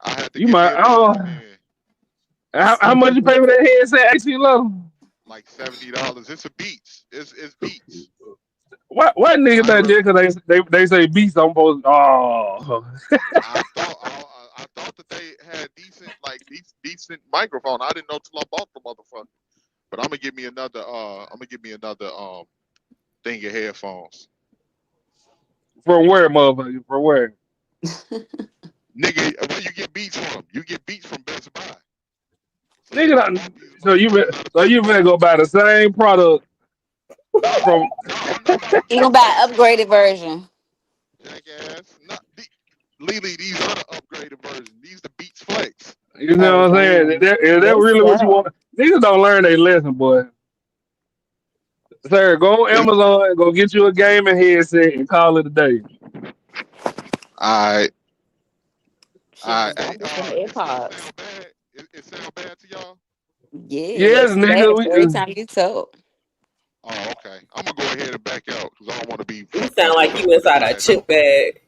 I had to You give me might. a big Oh, one then. how much you pay for that headset? 18 letter. Like $70. It's a Beats. It's Beats. What nigga I that re- just because they say beats, I'm supposed. Oh, I thought that they had decent microphone. I didn't know till I bought the motherfucker. But I'm gonna give me another thing of headphones. from where, motherfucker? From where? Nigga, where you get Beats from? You get Beats from Best Buy. So Nigga, I bought these so motherfuckers out of so Best you better Buy. go buy the same product No, from. no, I'm not about to You buy gonna the buy an same upgraded product, version? jackass. Not Lily, these are the upgraded versions. These the Beats Flex. You Oh know what I'm saying? damn, Is that they really what you suck. want? Niggas don't learn their lesson, boy. Sir, go on It's Amazon and go get you a gaming headset and call it a day. I Shit, just hey, got me some it still AirPods. sound bad. It sound bad to y'all? Yeah, it Yes, makes you nigga. laugh every time you talk. Oh, okay. I'm gonna go ahead and back out because I don't want to be You fucked sound up the like show you with a inside a trash chip mic. bag.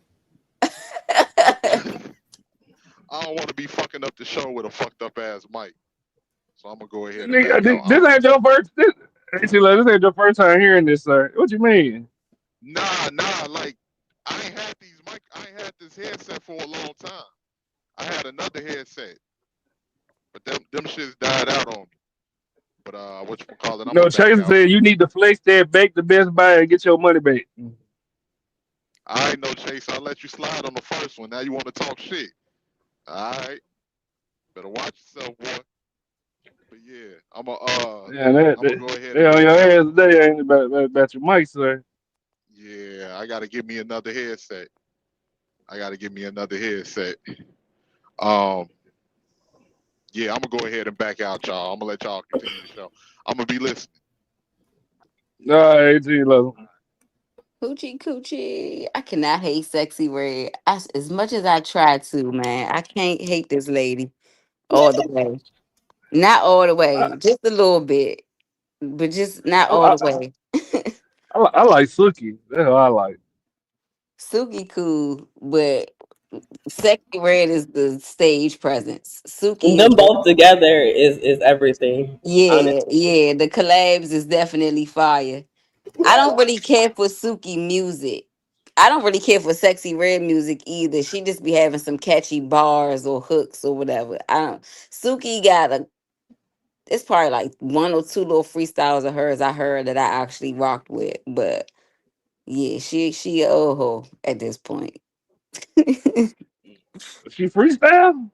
I don't want to be fucking up the show with a fucked up ass mic. So I'm gonna go ahead and Nigga, back out. this ain't your first. Actually, this ain't your first time hearing this, sir. What you mean? Nah. Like I ain't had this headset for a long time. I had another headset, but them shits died out on me. But what you call it? I'm gonna No, back Chase out. said you need to flex that back to Best Buy and get your money back. I ain't no Chase. I let you slide on the first one. Now you want to talk shit? All right, better watch yourself, boy. But yeah, Yeah, I'm gonna go ahead they and on your back out. ass today ain't about your mic, sir. Yeah, I gotta give me another headset. I gotta give me another headset. Um, yeah, I'm gonna go ahead and back out, y'all. I'm gonna let y'all continue the show. I'm gonna be listening. All right, 18 level. Hoochie coochie. I cannot hate Sexy Red. As much as I try to, man, I can't hate this lady all the way. Not all the I, way, just a little bit, but just not I, all the I, way. I like Suki. That's what I like. Suki cool, but Sexy Red is the stage presence. Suki is Them both together is everything. yeah, Honestly. yeah. The collabs is definitely fire. I don't really care for Suki music. I don't really care for Sexy Red music either. She just be having some catchy bars or hooks or whatever. I don't. Suki got a. It's probably like one or two little freestyles of hers I heard that I actually rocked with, but yeah, she a old hoe at this point. She freestyle?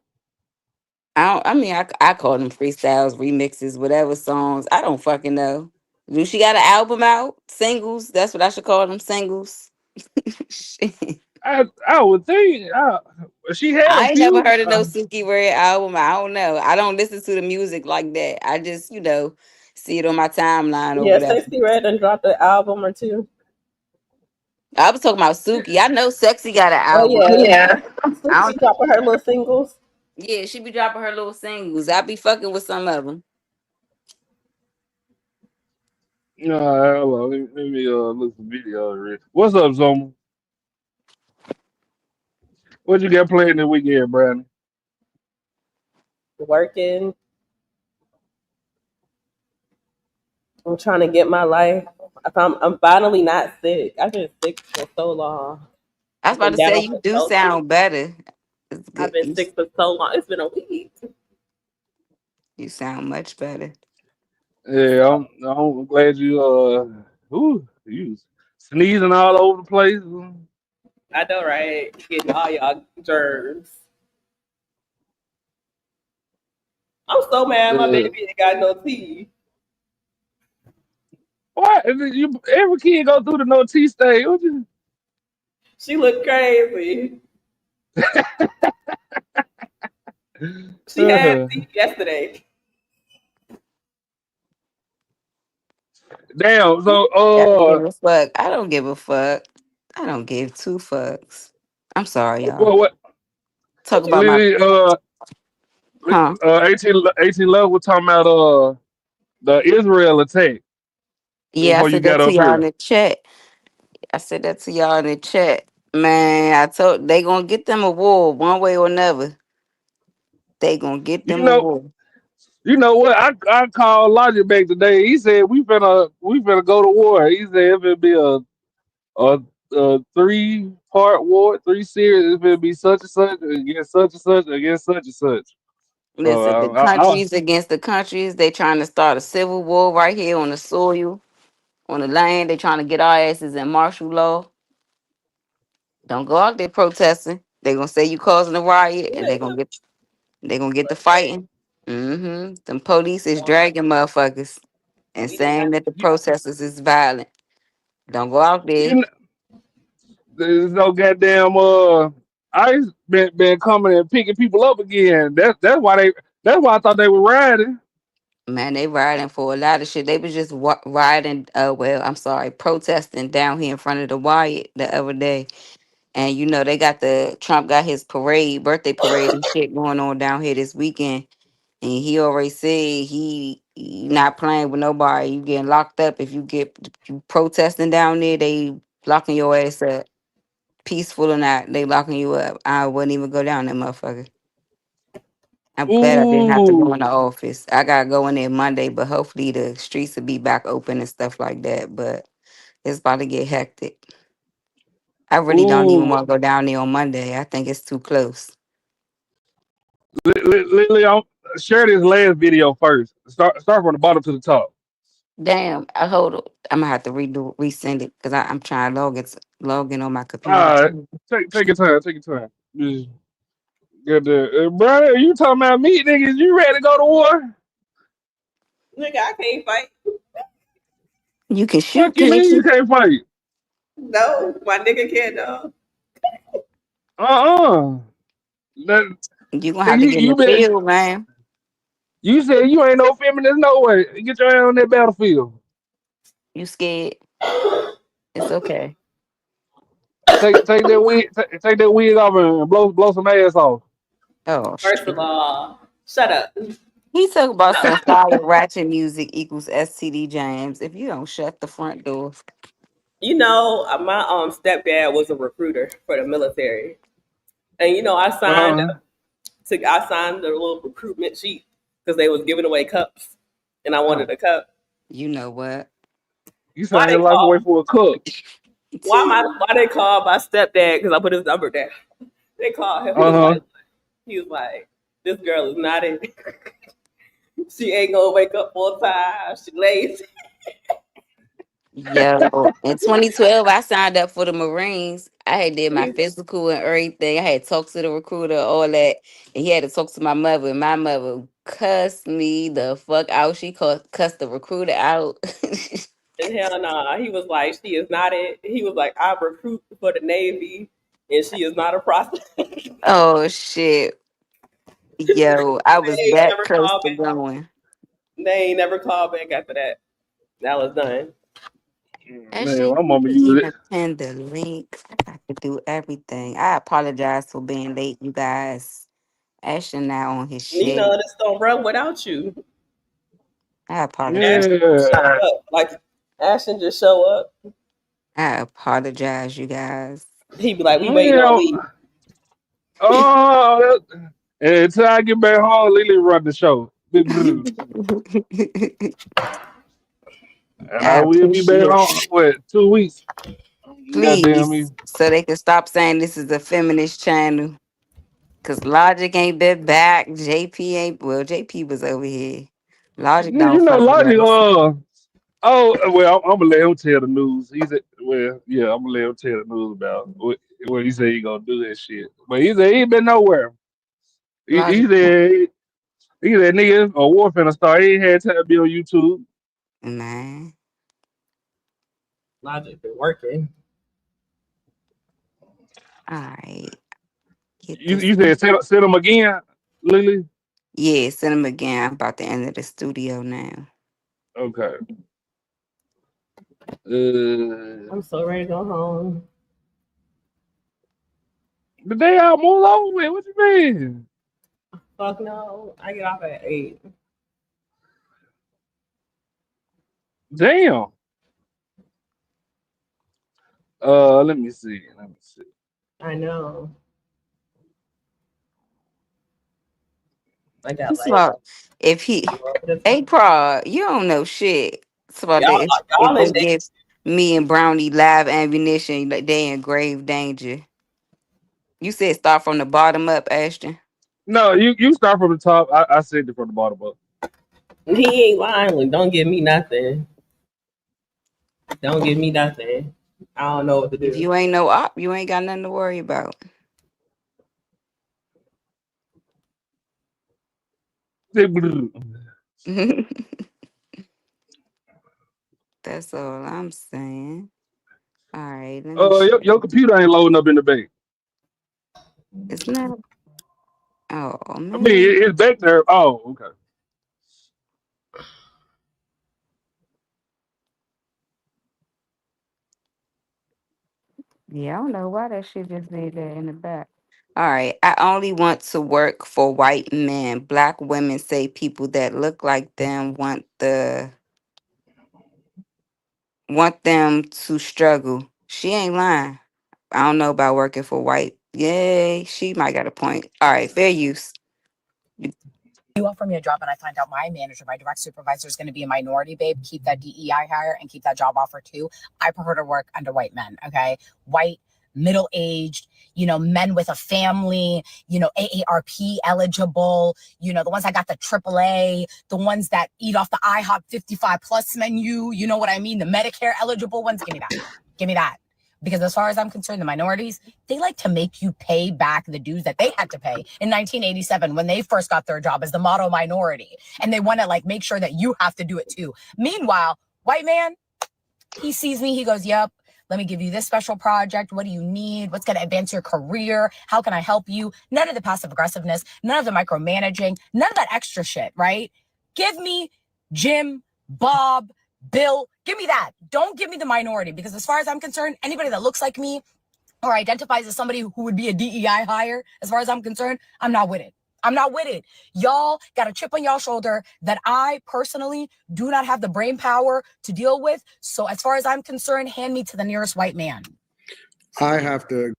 I mean I call them freestyles, remixes, whatever songs. I don't fucking know. Do she got an album out? Singles? That's what I should call them, singles. Shit. I would think she had a I ain't never few. heard of no Suki Red album. I don't know. I don't listen to the music like that. I just, see it on my timeline or Yeah, whatever. Sexy Red done dropped an album or two. I was talking about Suki. I know Sexy got an Oh album. yeah. I Suki be don't. dropping her little singles. Yeah, she be dropping her little singles. I be fucking with some of them. Hold on. Let me look some video. Real. What's up, Zoma? What you got playing this weekend, Brandon? Working. I'm trying to get my life. I'm finally not sick. I've been sick for so long. I was I've about been to say down you for do so long. sound better. It's I've good. been You, sick for so long. It's been a week. you sound much better. Yeah, I'm glad you sneezing all over the place. I know, right? Getting all y'all germs. I'm so mad my Yeah. baby ain't got no teeth. What? Every kid go through the no T stage. What you? She looked crazy. She had teeth yesterday. Damn. So I don't give a fuck. I don't give a fuck. I don't give two fucks. I'm sorry, y'all. what? Talk about my Lily, huh? 18 level was talking about the Israel attack Yeah, I before you said that got to up y'all in here. the chat. I said that to y'all in the chat. Man, I told they gonna get them a war one way or another. They gonna get You them a know, war. you know what? I called Logic back today. He said we finna go to war. He said it'll be a 3-part war, 3 series. It'll be such and such against such and such against such and such. So Listen, the countries against the countries, they trying to start a civil war right here on the soil, on the land. They trying to get our asses in martial law. Don't go out there protesting. They gonna say you causing a riot, and they gonna get the fighting. Them police is dragging motherfuckers and saying that the protesters is violent. Don't go out you there. know, there's no goddamn ICE been coming and picking people up again. That's why I thought they were riding. Man, they riding for a lot of shit. They was just riding. Well, I'm sorry, protesting down here in front of the Wyatt the other day. And they got Trump got his birthday parade and shit going on down here this weekend. And he already said he not playing with nobody. You getting locked up if you protesting down there. They locking your ass up, peaceful or not. They locking you up. I wouldn't even go down there, motherfucker. I'm glad I didn't have to go in Ooh, the office. I gotta go in there Monday, but hopefully the streets will be back open and stuff like that. But it's about to get hectic. I really don't even ooh. want to go down there on Monday. I think it's too close. Literally, share this last video first. Start from the bottom to the top. Damn, I hold it. I'm gonna have to resend it because I'm trying to log in on my computer All right, too. take your time. Take your time. Just get the bro. You talking about me, niggas? You ready to go to war? Nigga, I can't fight. You can shoot, Fuck you, can't mean you you? can't fight? No, my nigga can't though. Uh. That You gonna have to you get in you the been field, man. you said you ain't no feminist, no way. Get your ass on that battlefield. You scared? It's okay. take that wig, take that wig off and blow some ass off. Oh First shit. of all, shut up. He talk about some fire ratchet music equals STD James. If you don't shut the front door. You know, my stepdad was a recruiter for the military, and you know, Uh-huh. I signed the little recruitment sheet because they was giving away cups, and I wanted Oh, a cup. you know what? You Why sign they your life away call? for a cook. Why they call my stepdad? Because I put his number down. They called him. Uh-huh. He was like, this girl is not it. She ain't gonna wake up full time. She lazy. Yo, in 2012, I signed up for the Marines. I had did my physical and everything. I had talked to the recruiter, all that, and he had to talk to my mother. And my mother cussed me the fuck out. She cussed the recruiter out. And hell nah. He was like, she is not it. He was like, I recruit for the Navy, and she is not a prostitute. Oh shit, yo, I was They ain't that never close called to back. going. They ain't never called back after that. That was done. Man, Actually, my you mama didn't used it. even pin the link. I got to do everything. I apologize for being late, you guys. Ashton now on his You shit. know, this don't run without you. I apologize. Ashton just show Yeah. up. Like Ashton just show up. I apologize, you guys. He be like, we waiting on Well, Lee. oh, until I get back home, Lily run the show. And I I will be back appreciate home, what, 2 weeks? Goddamn me. please, so they can stop saying this is a feminist channel. Cause Logic ain't been back. JP ain't JP was over here. Logic don't You know, fuck with Logic, us. oh, well, I'm gonna let him tell the news. Yeah, I'm gonna let him tell the news about what he said he gonna do that shit. But he said he ain't been nowhere. He Logic, said, nigga, a war finna start. He ain't had time to be on YouTube. man. Logic been working. All right, get You, this. you said send him again, Lily? Yeah, send him again. I'm about to enter the studio now. Okay. I'm so ready to go home. The day I move over with. What you mean? Fuck no. I get off at 8. Damn. Let me see. I know. I got It's like about if he, hey, you don't know shit. It's about y'all that if y'all they in danger. give me and Brownie live ammunition, like they in grave danger. You said start from the bottom up, Ashton. No, you start from the top. I said it from the bottom up. He ain't lying. Don't give me nothing. Don't give me nothing. I don't know what to If do. you ain't no op, you ain't got nothing to worry about. That's all I'm saying. All right, let me. Your computer ain't loading up in the bank. It's not. Oh I mean, man. it's back there. Oh, okay. Yeah, I don't know why that shit just did that in the back. All right. I only want to work for white men. Black women say people that look like them want them to struggle. She ain't lying. I don't know about working for white. Yay, she might got a point. All right, fair use. You offer me a job and I find out my manager, my direct supervisor is going to be a minority, babe, keep that DEI hire and keep that job offer too. I prefer to work under white men, okay? White, middle-aged, men with a family, AARP eligible, the ones that got the AAA, the ones that eat off the IHOP 55 plus menu, you know what I mean? The Medicare eligible ones, give me that. Give me that. Because as far as I'm concerned, the minorities, they like to make you pay back the dues that they had to pay in 1987 when they first got their job as the model minority. And they want to make sure that you have to do it too. Meanwhile, white man, he sees me, he goes, yep, let me give you this special project. What do you need? What's going to advance your career? How can I help you? None of the passive aggressiveness, none of the micromanaging, none of that extra shit, right? Give me Jim, Bob, Bill, give me that. Don't give me the minority because as far as I'm concerned, anybody that looks like me or identifies as somebody who would be a DEI hire, as far as I'm concerned, I'm not with it. I'm not with it. Y'all got a chip on y'all shoulder that I personally do not have the brain power to deal with. So as far as I'm concerned, hand me to the nearest white man. I have to.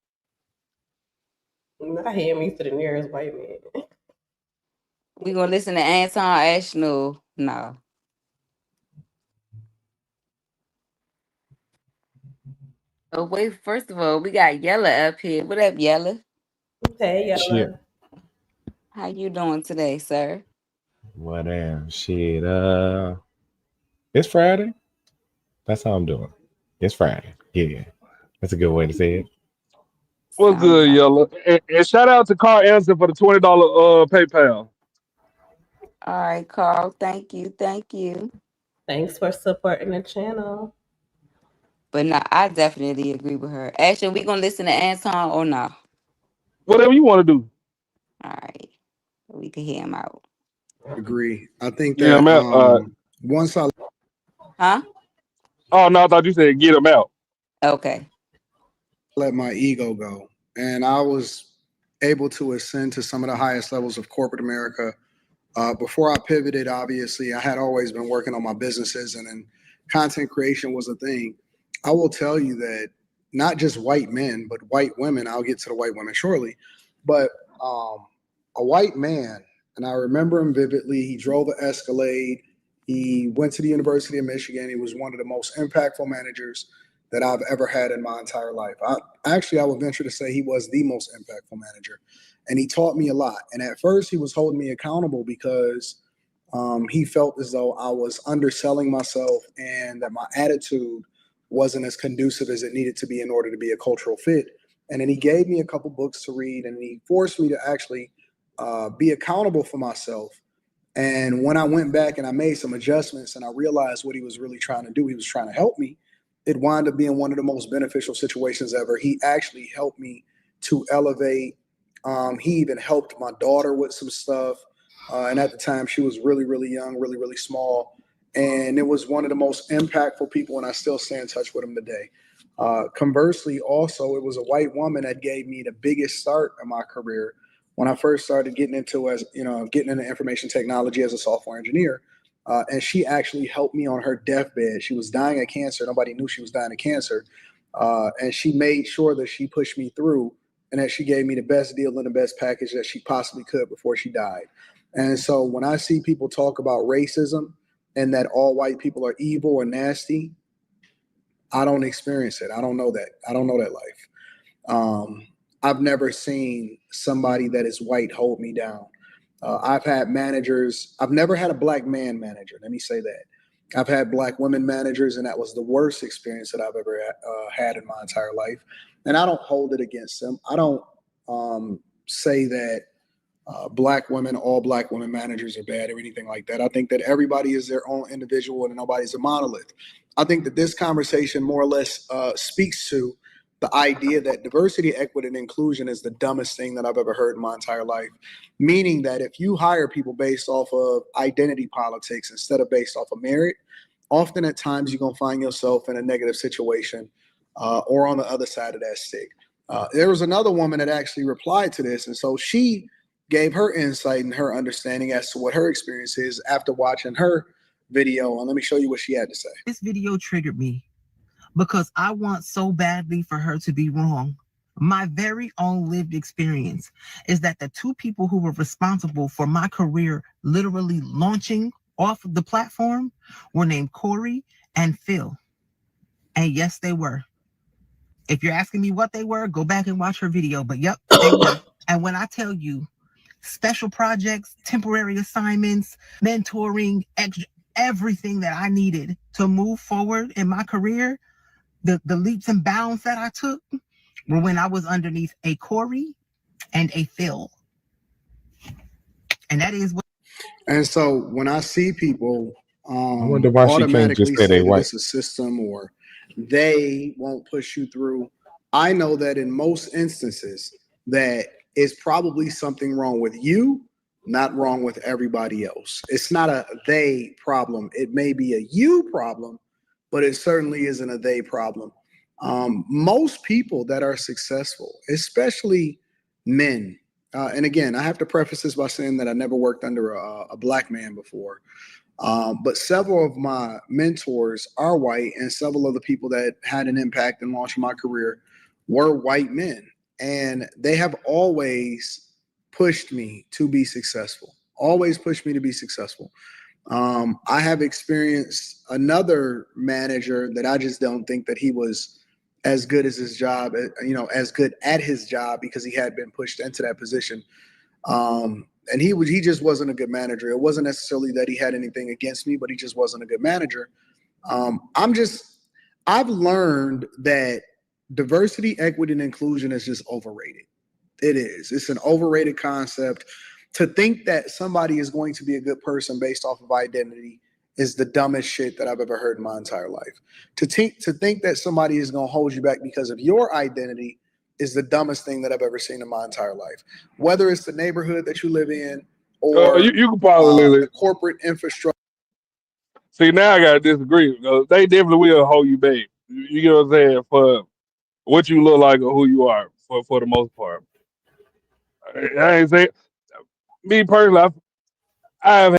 Not hand me to the nearest white man. We gonna listen to Anton Ashno. No. Oh wait, first of all, we got Yella up here. What up, Yella? Hey, Yella. Shit. How you doing today, sir? What damn shit. It's Friday. That's how I'm doing. It's Friday. Yeah. That's a good way to say it. What's good, Yellow? And shout out to Carl Anderson for the $20 PayPal. All right, Carl. Thank you. Thank you. Thanks for supporting the channel. But no, I definitely agree with her. Actually, we gonna listen to Anton or no? Whatever you want to do. All right. We can hear him out. Agree. I think Get that him out. once I Huh? Oh no, I thought you said get him out. Okay. let my ego go, and I was able to ascend to some of the highest levels of corporate America. Before I pivoted, obviously, I had always been working on my businesses, and then content creation was a thing. I will tell you that not just white men, but white women, I'll get to the white women shortly, but a white man, and I remember him vividly, he drove an Escalade, he went to the University of Michigan, he was one of the most impactful managers that I've ever had in my entire life. I would venture to say he was the most impactful manager. And he taught me a lot. And at first, he was holding me accountable because he felt as though I was underselling myself and that my attitude wasn't as conducive as it needed to be in order to be a cultural fit. And then he gave me a couple books to read, and he forced me to actually be accountable for myself. And when I went back and I made some adjustments and I realized what he was really trying to do, he was trying to help me. It wound up being one of the most beneficial situations ever. He actually helped me to elevate. He even helped my daughter with some stuff. And at the time, she was really, really young, really, really small. And it was one of the most impactful people, and I still stay in touch with him today. Conversely, also, it was a white woman that gave me the biggest start in my career when I first started getting into information technology as a software engineer. And she actually helped me on her deathbed. She was dying of cancer. Nobody knew she was dying of cancer. And she made sure that she pushed me through and that she gave me the best deal and the best package that she possibly could before she died. And so when I see people talk about racism and that all white people are evil and nasty, I don't experience it. I don't know that. I don't know that life. I've never seen somebody that is white hold me down. I've had managers. I've never had a black man manager. Let me say that. I've had black women managers, and that was the worst experience that I've ever had in my entire life. And I don't hold it against them. I don't say that all black women managers are bad or anything like that. I think that everybody is their own individual and nobody's a monolith. I think that this conversation more or less speaks to the idea that diversity, equity, and inclusion is the dumbest thing that I've ever heard in my entire life. Meaning that if you hire people based off of identity politics instead of based off of merit, often at times you're going to find yourself in a negative situation or on the other side of that stick. There was another woman that actually replied to this. And so she gave her insight and her understanding as to what her experience is after watching her video. And let me show you what she had to say. This video triggered me because I want so badly for her to be wrong. My very own lived experience is that the two people who were responsible for my career literally launching off of the platform were named Corey and Phil. And yes, they were. If you're asking me what they were, go back and watch her video. But yep, they were. And when I tell you special projects, temporary assignments, mentoring, everything that I needed to move forward in my career, the leaps and bounds that I took were when I was underneath a Corey and a Phil. And that is what. And so when I see people I wonder why she can't just automatically say they say that white. it's a system or they won't push you through, I know that in most instances that it's probably something wrong with you, not wrong with everybody else. It's not a they problem. It may be a you problem, but it certainly isn't a they problem. Most people that are successful, especially men, and again, I have to preface this by saying that I never worked under a black man before. But several of my mentors are white, and several of the people that had an impact in launching my career were white men. And they have always pushed me to be successful, always pushed me to be successful. I have experienced another manager that I just don't think that he was as good as his job, as good at his job because he had been pushed into that position. And he just wasn't a good manager. It wasn't necessarily that he had anything against me, but he just wasn't a good manager. I've learned that diversity, equity, and inclusion is just overrated. It is. It's an overrated concept. To think that somebody is going to be a good person based off of identity is the dumbest shit that I've ever heard in my entire life. To think that somebody is going to hold you back because of your identity is the dumbest thing that I've ever seen in my entire life. Whether it's the neighborhood that you live in or You can probably the corporate infrastructure. see now. I gotta disagree. They definitely will hold you back. You get what I'm saying for what you look like or who you are for the most part. I ain't saying me personally. I've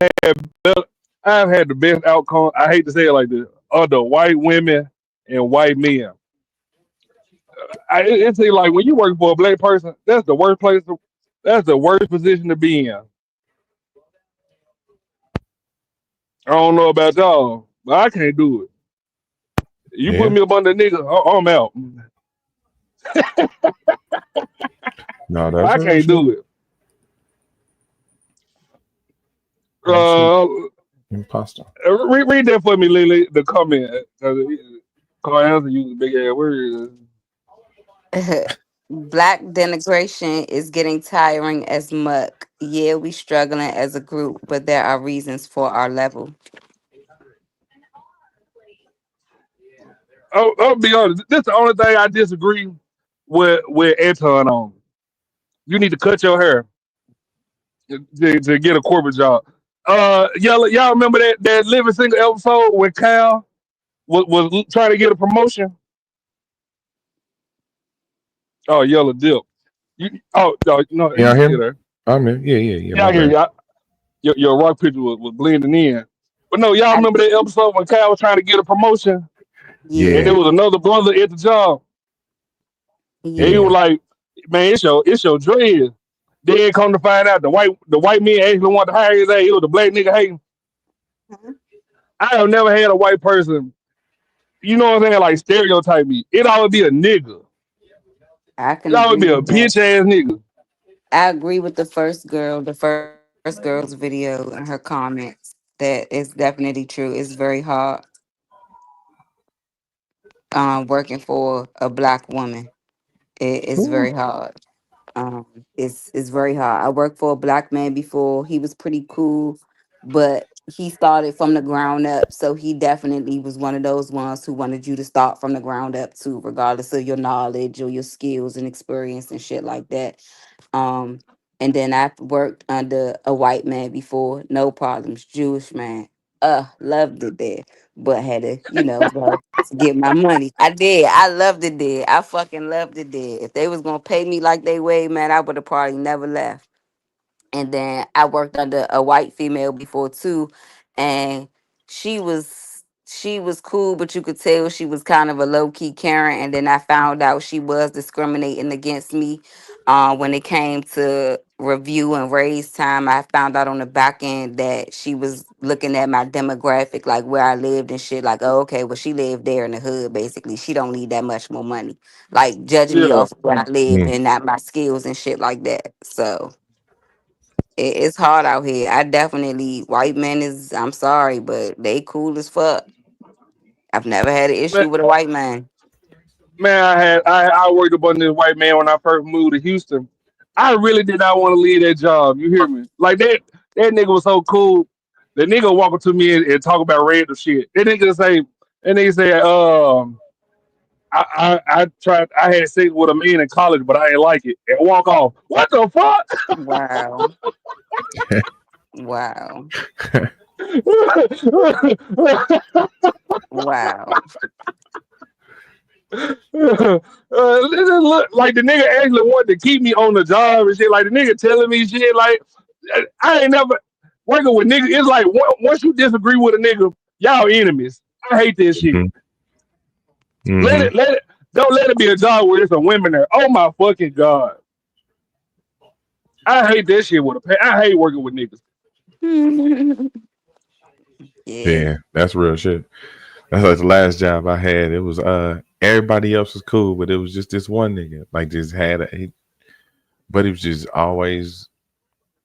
I've had the best outcome. I hate to say it like this. Of the white women and white men. It seems like when you work for a black person, that's the worst place. That's the worst position to be in. I don't know about y'all, but I can't do it. You put Yeah. me up under nigga, I'm out. No, that's I real can't shit. do it. Absolute Uh, imposter. read that for me, Lily. The comment. Cause answer use a big ass word. Black denigration is getting tiring as muck. Yeah, we struggling as a group, but there are reasons for our level. I'll be honest. This is the only thing I disagree with Anton on. You need to cut your hair to get a corporate job. Y'all remember that Living Single episode when Kyle was trying to get a promotion? Oh, yellow dip. No, Y'all he's hear still me? there. I'm in. Yeah. Yeah, My I hear bad. y'all. Your rock picture was blending in. But no, y'all I, remember that episode when Kyle was trying to get a promotion and yeah, there Yeah, was another brother at the job and he was yeah. yeah. like, "Man, it's your dread." Then come to find out the white man actually wanted to hire his ass. It was the black nigga hating. I have never had a white person, you know what I'm saying, like stereotype me. It always be a nigga. I can It always agree be a with that. bitch ass nigga. I agree with the first girl's video and her comments. That is definitely true. It's very hard working for a black woman. It's Ooh. very hard. Um, it's very hard. I worked for a black man before. He was pretty cool, but he started from the ground up. So he definitely was one of those ones who wanted you to start from the ground up too, regardless of your knowledge or your skills and experience and shit like that. Um, and then I've worked under a white man before, no problems. Jewish man, loved it there, but had to, go to get my money. I did. I loved it there. I fucking loved it there. If they was gonna pay me like they weighed, man, I would have probably never left. And then I worked under a white female before too, and she was cool, but you could tell she was kind of a low key Karen. And then I found out she was discriminating against me when it came to review and raise time. I found out on the back end that she was looking at my demographic, like where I lived and shit. Like, oh, okay, well she lived there in the hood. Basically, she don't need that much more money. Like judging me Yeah. off of where I live Mm. and not my skills and shit like that. So it's hard out here. I definitely white men is. I'm sorry, but they cool as fuck. I've never had an Man, issue with a white man. man, I worked up on this white man when I first moved to Houston. I really did not want to leave that job. You hear me? Like that nigga was so cool. The nigga walk up to me and talk about random shit. That nigga say, I tried. I had sex with a man in college, but I didn't like it, and walk off. What the fuck? Wow, wow, wow. This just look like the nigga actually wanted to keep me on the job and shit. Like the nigga telling me shit. Like I ain't never working with niggas. It's like once you disagree with a nigga, y'all enemies. I hate this shit. Mm-hmm. Let it. Don't let it be a job where there's some women there. Oh my fucking god. I hate that shit with a I hate working with niggas. Yeah. Yeah, that's real shit. That's like the last job I had. It was everybody else was cool, but it was just this one nigga. Like just but it was just always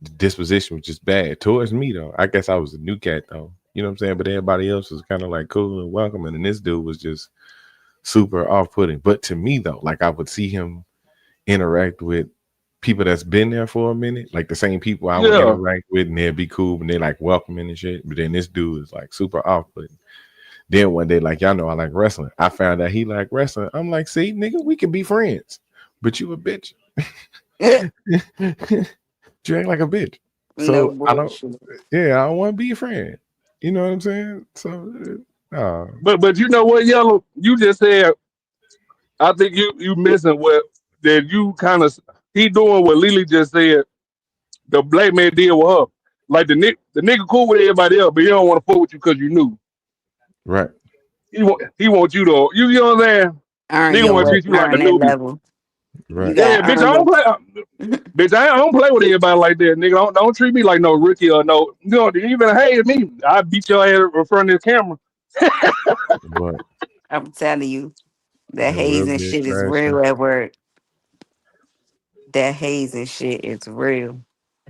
the disposition was just bad towards me though. I guess I was a new cat though. You know what I'm saying? But everybody else was kind of like cool and welcoming, and this dude was just super off-putting. But to me though, like I would see him interact with people that's been there for a minute, like the same people I would Yeah. interact with, and they'd be cool and they like welcoming and shit. But then this dude is like super off-putting. Then one day, like y'all know, I like wrestling. I found out he like wrestling. I'm like, see, nigga, we can be friends, but you a bitch. You act like a bitch. No So I don't. bullshit. Yeah, I don't want to be your friend. You know what I'm saying? So, But you know what, Yellow? You just said I think you missing what that you kind of he doing what Lily just said. The black man did with her. Like the nigga cool with everybody else, but he don't want to fuck with you because you knew. right. He want you to you know what I'm saying? Earn Nigga your want to way, treat you like a earn that newbie. level. You Right. Yeah, gotta bitch, earn I don't them. play. Bitch, I don't play with everybody like that, nigga. Don't treat me like no rookie or no. You know, you better hate me. I beat your ass in front of this camera. But I'm telling you, that it will hazing be a shit is crashing. real at work. That hazing shit is real.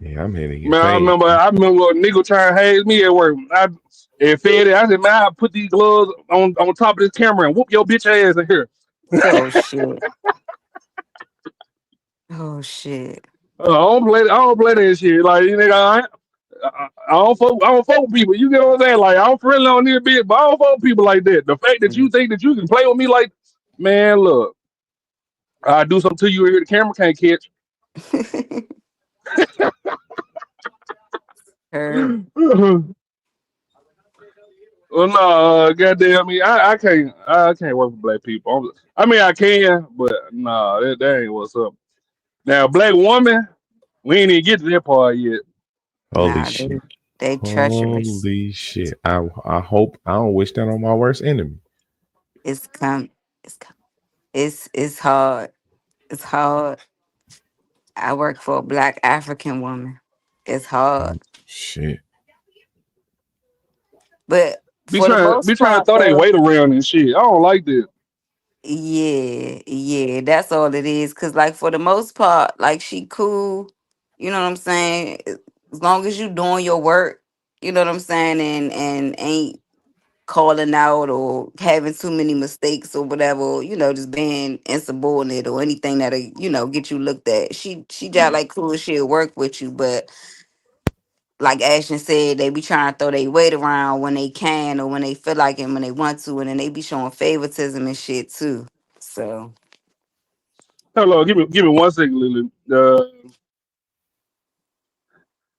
Yeah, I'm here to get Man, I paid. remember a nigga trying to haze me at work. And fed it. I said, man, I put these gloves on top of this camera and whoop your bitch ass in here. Oh shit. Oh shit. I don't play that shit. Like nigga, I don't fuck with people. You get what I'm saying? Like I'm friendly on this bitch, but I don't fuck with people like that. The fact that you think that you can play with me like, man, look, I do something to you here the camera can't catch. Her. Well, no, goddamn me, I can't work with black people. I mean, I can, but nah, that ain't what's up. Now, black woman, we ain't even get to that part yet. Holy Nah, shit. they treacherous. Holy shit. I hope I don't wish that on my worst enemy. It's come. It's hard. It's hard. I work for a black African woman. It's hard. Shit. But for the Be most trying to part throw their though, weight around and shit. I don't like that. yeah, that's all it is. Cause like for the most part, like she cool. You know what I'm saying? As long as you doing your work, you know what I'm saying, and ain't calling out or having too many mistakes or whatever, just being insubordinate or anything that'll, get you looked at. She just like cool, she'll work with you, but like Ashton said, they be trying to throw their weight around when they can or when they feel like it, when they want to, and then they be showing favoritism and shit too. So Hello, give me 1 second, Lily.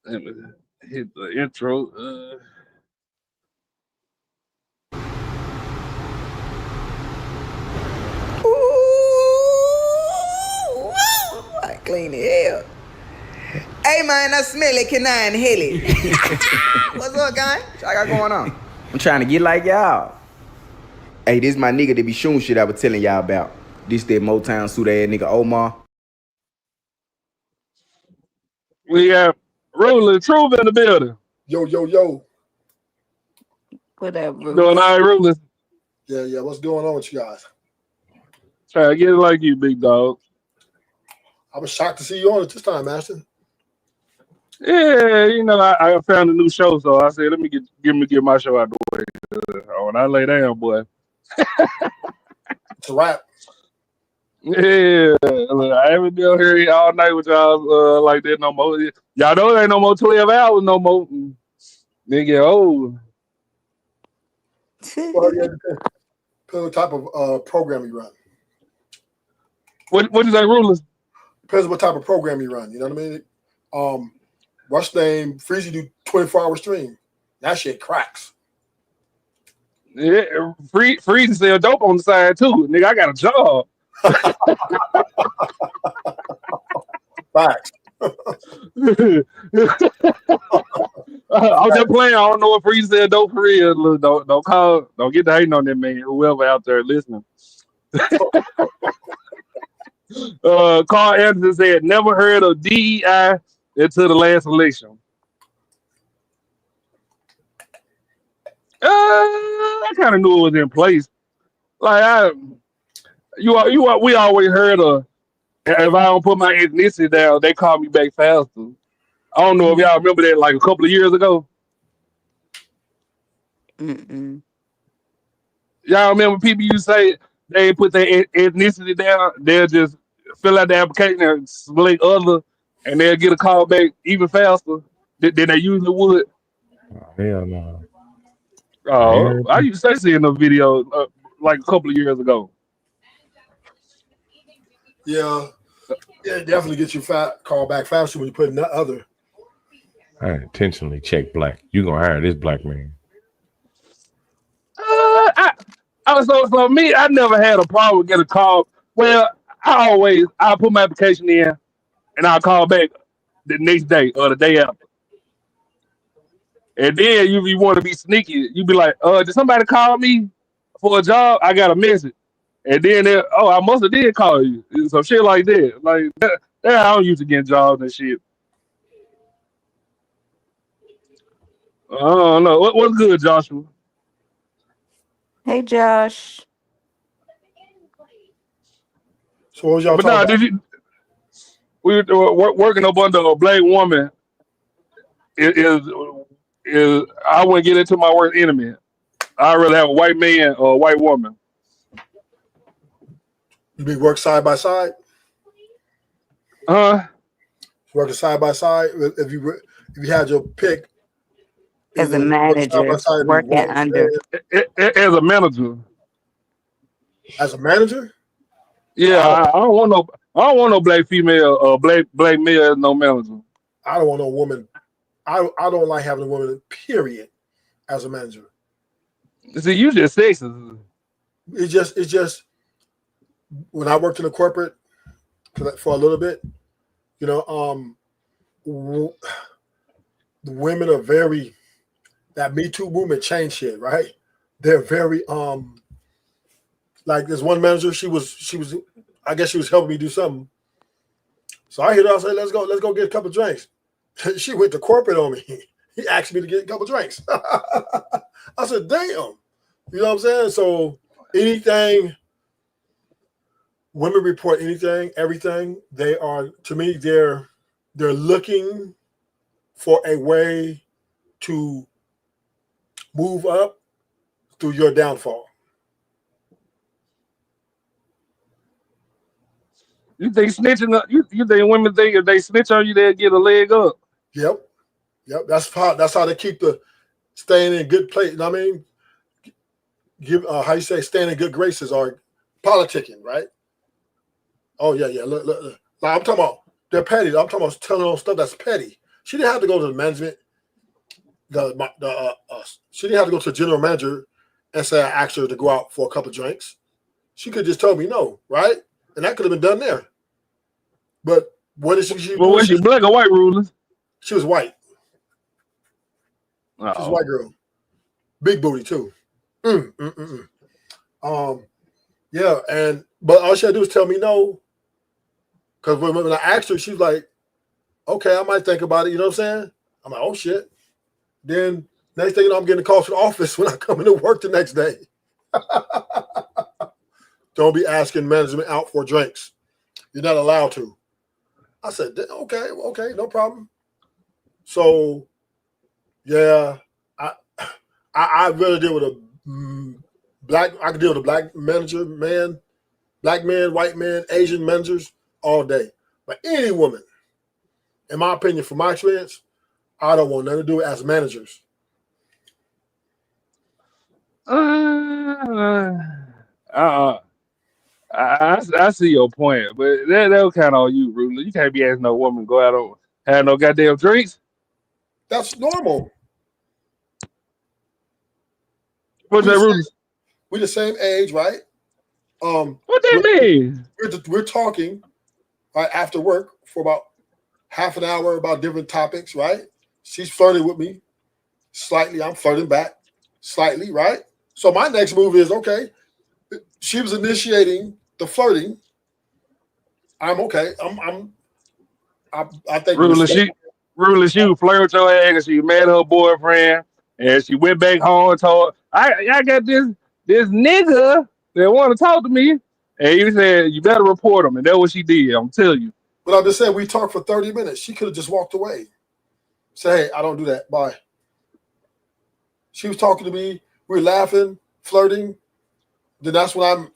Let me hit the intro. I clean the hell. Hey man, I smell it, can I inhale it? What's up, guy? What y'all got going on? I'm trying to get like y'all. Hey, this my nigga that be shooting shit I was telling y'all about. This that Motown suit ass nigga Omar. We got Ruler Truth in the building. Yo. what up, Doing all Roots? right, Ruler. Yeah. What's going on with you guys? Try to get it like you, big dog. I was shocked to see you on it this time, Ashton. Yeah, I found a new show, so I said, let me get my show out the way. When I lay down, boy. It's a wrap. Yeah, look, I haven't been on here all night with y'all like that no more. Y'all know it ain't no more 12 hours no more. Nigga, oh. Well, yeah, depends on what type of program you run. What is that, Rulers? Depends on what type of program you run. You know what I mean? What's the name? Freezy do 24-hour stream. That shit cracks. Yeah, free to sell dope on the side too. Nigga, I got a job. Facts. I'm just playing. I don't know if free to sell dope for real. Look, don't get the hating on that man. Whoever out there listening. Carl Anderson said, never heard of DEI until the last election. I kind of knew it was in place. Like we always heard of if I don't put my ethnicity down, they call me back faster. I don't know if y'all remember that like a couple of years ago. Mm-mm. Y'all remember people you say they ain't put their ethnicity down, they'll just fill out the application and select other, and they'll get a call back even faster than they usually would. Hell no. I ain't Oh, heard I that. used to see in the video like a couple of years ago. Yeah, it definitely gets you call back faster when you put in that other. I intentionally check black. You gonna hire this black man? So me, I never had a problem with getting a call. Well, I put my application in and I'll call back the next day or the day after. And then you want to be sneaky, you be like, did somebody call me for a job? I got a message. And then I must have did call you. So shit like that. Like that I don't used to get jobs and shit. I don't know. What's good, Joshua? Hey, Josh. So what was y'all But talking nah, about? we were working up under a black woman is I wouldn't get into my worst enemy. I'd rather have a white man or a white woman. You mean work side by side? Working side by side. If you had your pick, As a either work side by manager, side, be working white under. As a manager. as a manager. Yeah, I don't want no black female or black male as no manager. I don't want no woman. I don't like having a woman. Period. As a manager, See, you just sexist. it's just when I worked in the corporate for a little bit, you know, the women are very that Me Too movement changed shit, right? They're very like there's one manager, she was I guess she was helping me do something. So I hit her, I said, let's go get a couple drinks. She went to corporate on me. He asked me to get a couple drinks. I said, damn. You know what I'm saying? So anything, women report anything, everything. They are, to me, they're looking for a way to move up through your downfall. You think snitching up, you think women think if they snitch on you they'll get a leg up? Yep. That's how they keep the staying in good place. You know what I mean? Give how you say staying in good graces or politicking, right? Oh yeah. Look. Like, I'm talking about they're petty. I'm talking about telling on stuff that's petty. She didn't have to go to the management. She didn't have to go to the general manager and say I asked her to go out for a couple drinks. She could just tell me no, right? And that could have been done there. But what is she? Well, was she black or white, Rulers? She was white. Oh. She's a white girl, big booty too. Yeah, but all she had to do was tell me no. Because when I asked her, she was like, "Okay, I might think about it." You know what I'm saying? I'm like, "Oh shit." Then next thing you know, I'm getting a call to the office when I come into work the next day. Don't be asking management out for drinks. You're not allowed to. I said, okay, no problem. So, yeah, I really deal with a black. I can deal with a black manager, black man, white man, Asian managers all day. But any woman, in my opinion, from my experience, I don't want nothing to do with as managers. I see your point, but that was kind of on you, Ruler. You can't be asking no woman to go out and have no goddamn drinks. That's normal. What's that, Rudy? We the same age, right? What that mean? We're talking right after work for about half an hour about different topics, right? She's flirting with me slightly. I'm flirting back slightly, right? So my next move is okay. She was initiating the flirting. I'm okay. I think Ruthless, respect. she would flirt with your ass and she met her boyfriend and she went back home and told I got this nigga that want to talk to me. And you said you better report him, and that's what she did. I'm telling you. But I'm just saying we talked for 30 minutes. She could have just walked away. Say, hey, I don't do that. Bye. She was talking to me. We were laughing, flirting. Then that's when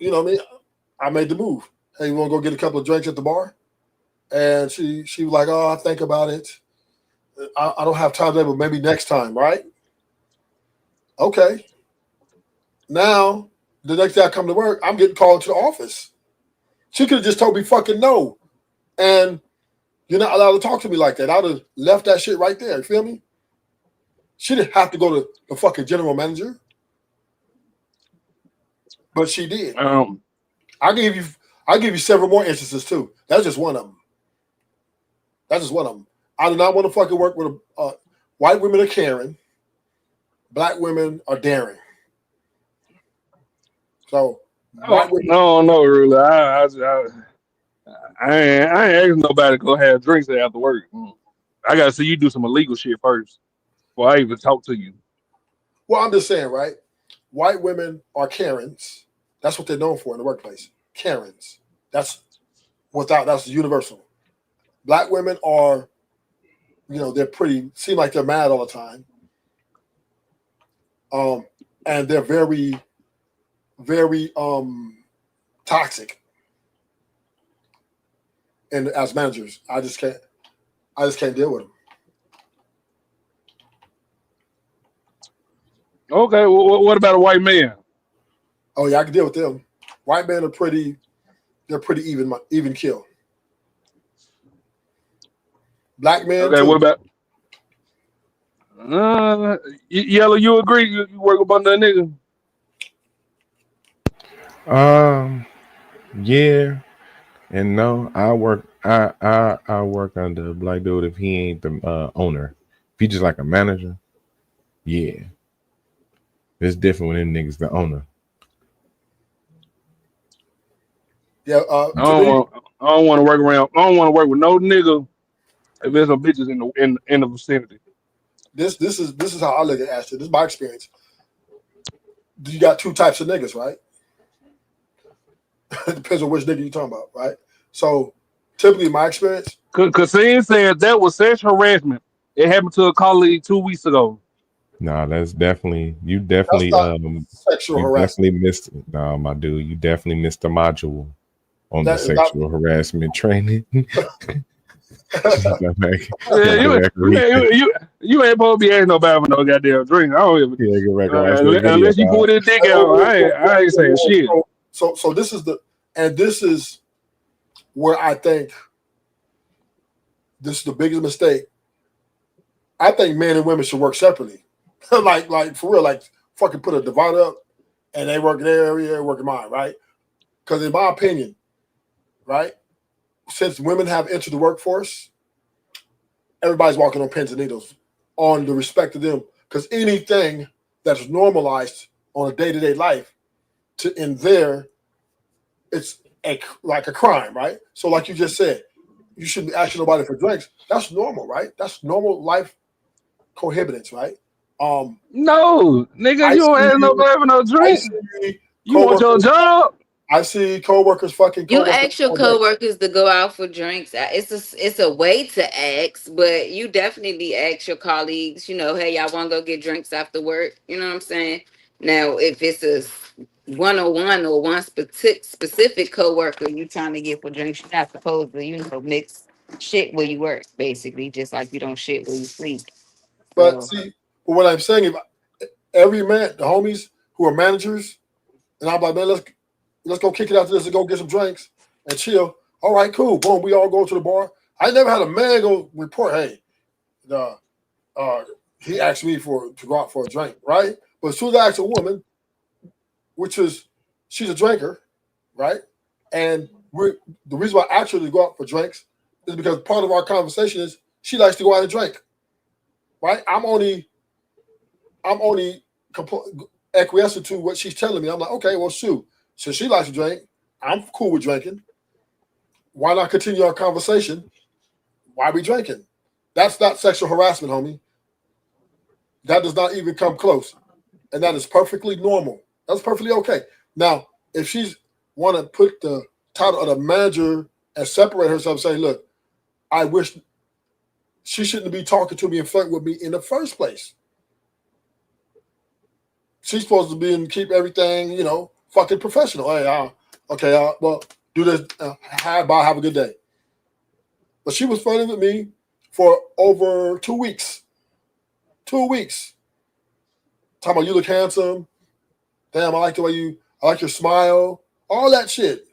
I made the move. Hey, you want to go get a couple of drinks at the bar? And she was like, oh, I'll think about it. I don't have time today, but maybe next time, right? Okay. Now, the next day I come to work, I'm getting called to the office. She could have just told me fucking no. And you're not allowed to talk to me like that. I would have left that shit right there. You feel me? She didn't have to go to the fucking general manager. But she did. I'll give you several more instances too. That's just one of them. I do not want to fucking work with white women are caring, black women are daring. So white women. No, really. I ain't asking nobody to go have drinks after work. I gotta see you do some illegal shit first before I even talk to you. Well, I'm just saying, right? White women are Karens. That's what they're known for in the workplace. Karens. That's universal. Black women are, they're seem like they're mad all the time. And they're very, very toxic. And as managers, I just can't deal with them. Okay, well, what about a white man? Oh yeah, I can deal with them. White men are pretty even kill. Black men. Okay, too. what about Yellow? You agree? You work up under a nigga? Yeah and no. I work under a black dude if he ain't the owner. If he just like a manager, yeah. It's different when them niggas the owner. Yeah, I don't want to work around. I don't want to work with no nigga if there's no bitches in the vicinity. This is how I look at Ashton. This is my experience. You got two types of niggas, right? It depends on which nigga you're talking about, right? So typically, my experience. Cassine said that was sexual harassment. It happened to a colleague 2 weeks ago. Nah, that's definitely sexual harassment. Definitely missed. Nah, my dude, you definitely missed the module on the sexual harassment training. You ain't supposed to be asking nobody for no goddamn drink. I don't even. Unless you pull that dick out, I ain't saying shit. So this is where I think this is the biggest mistake. I think men and women should work separately. like for real, like fucking put a divider up and they work in their area, they work in mine, right? Because in my opinion, right, since women have entered the workforce, everybody's walking on pins and needles on the respect of them. Because anything that's normalized on a day-to-day life in there, it's like a crime, right? So like you just said, you shouldn't be asking nobody for drinks. That's normal, right? That's normal life cohabitance, right? No, nigga, you don't ask nobody for no drink. You want your job? I see coworkers fucking. You ask your coworkers to go out for drinks. It's a way to ask, but you definitely ask your colleagues. Hey, y'all want to go get drinks after work? You know what I'm saying? Now, if it's a one-on-one or one specific coworker you trying to get for drinks, you're not supposed to mix shit where you work. Basically, just like you don't shit where you sleep. But see, what I'm saying is, every man, the homies who are managers, and I'm like, man, let's go kick it after this and go get some drinks and chill. All right, cool. Boom, we all go to the bar. I never had a man go report, hey, he asked me to go out for a drink, right? But as soon as I ask a woman, which is she's a drinker, right? And the reason why I asked her to go out for drinks is because part of our conversation is she likes to go out and drink, right? I'm only acquiescing to what she's telling me. I'm like, okay, well, shoot. So she likes to drink. I'm cool with drinking. Why not continue our conversation? Why we drinking? That's not sexual harassment, homie. That does not even come close. And that is perfectly normal. That's perfectly okay. Now, if she's want to put the title of the manager and separate herself, saying, look, I wish she shouldn't be talking to me and flirting with me in the first place. She's supposed to be and keep everything, fucking professional. Hey, well, do this. Hi, bye, have a good day. But she was flirting with me for over 2 weeks. 2 weeks. Talking about you look handsome. Damn, I like your smile. All that shit.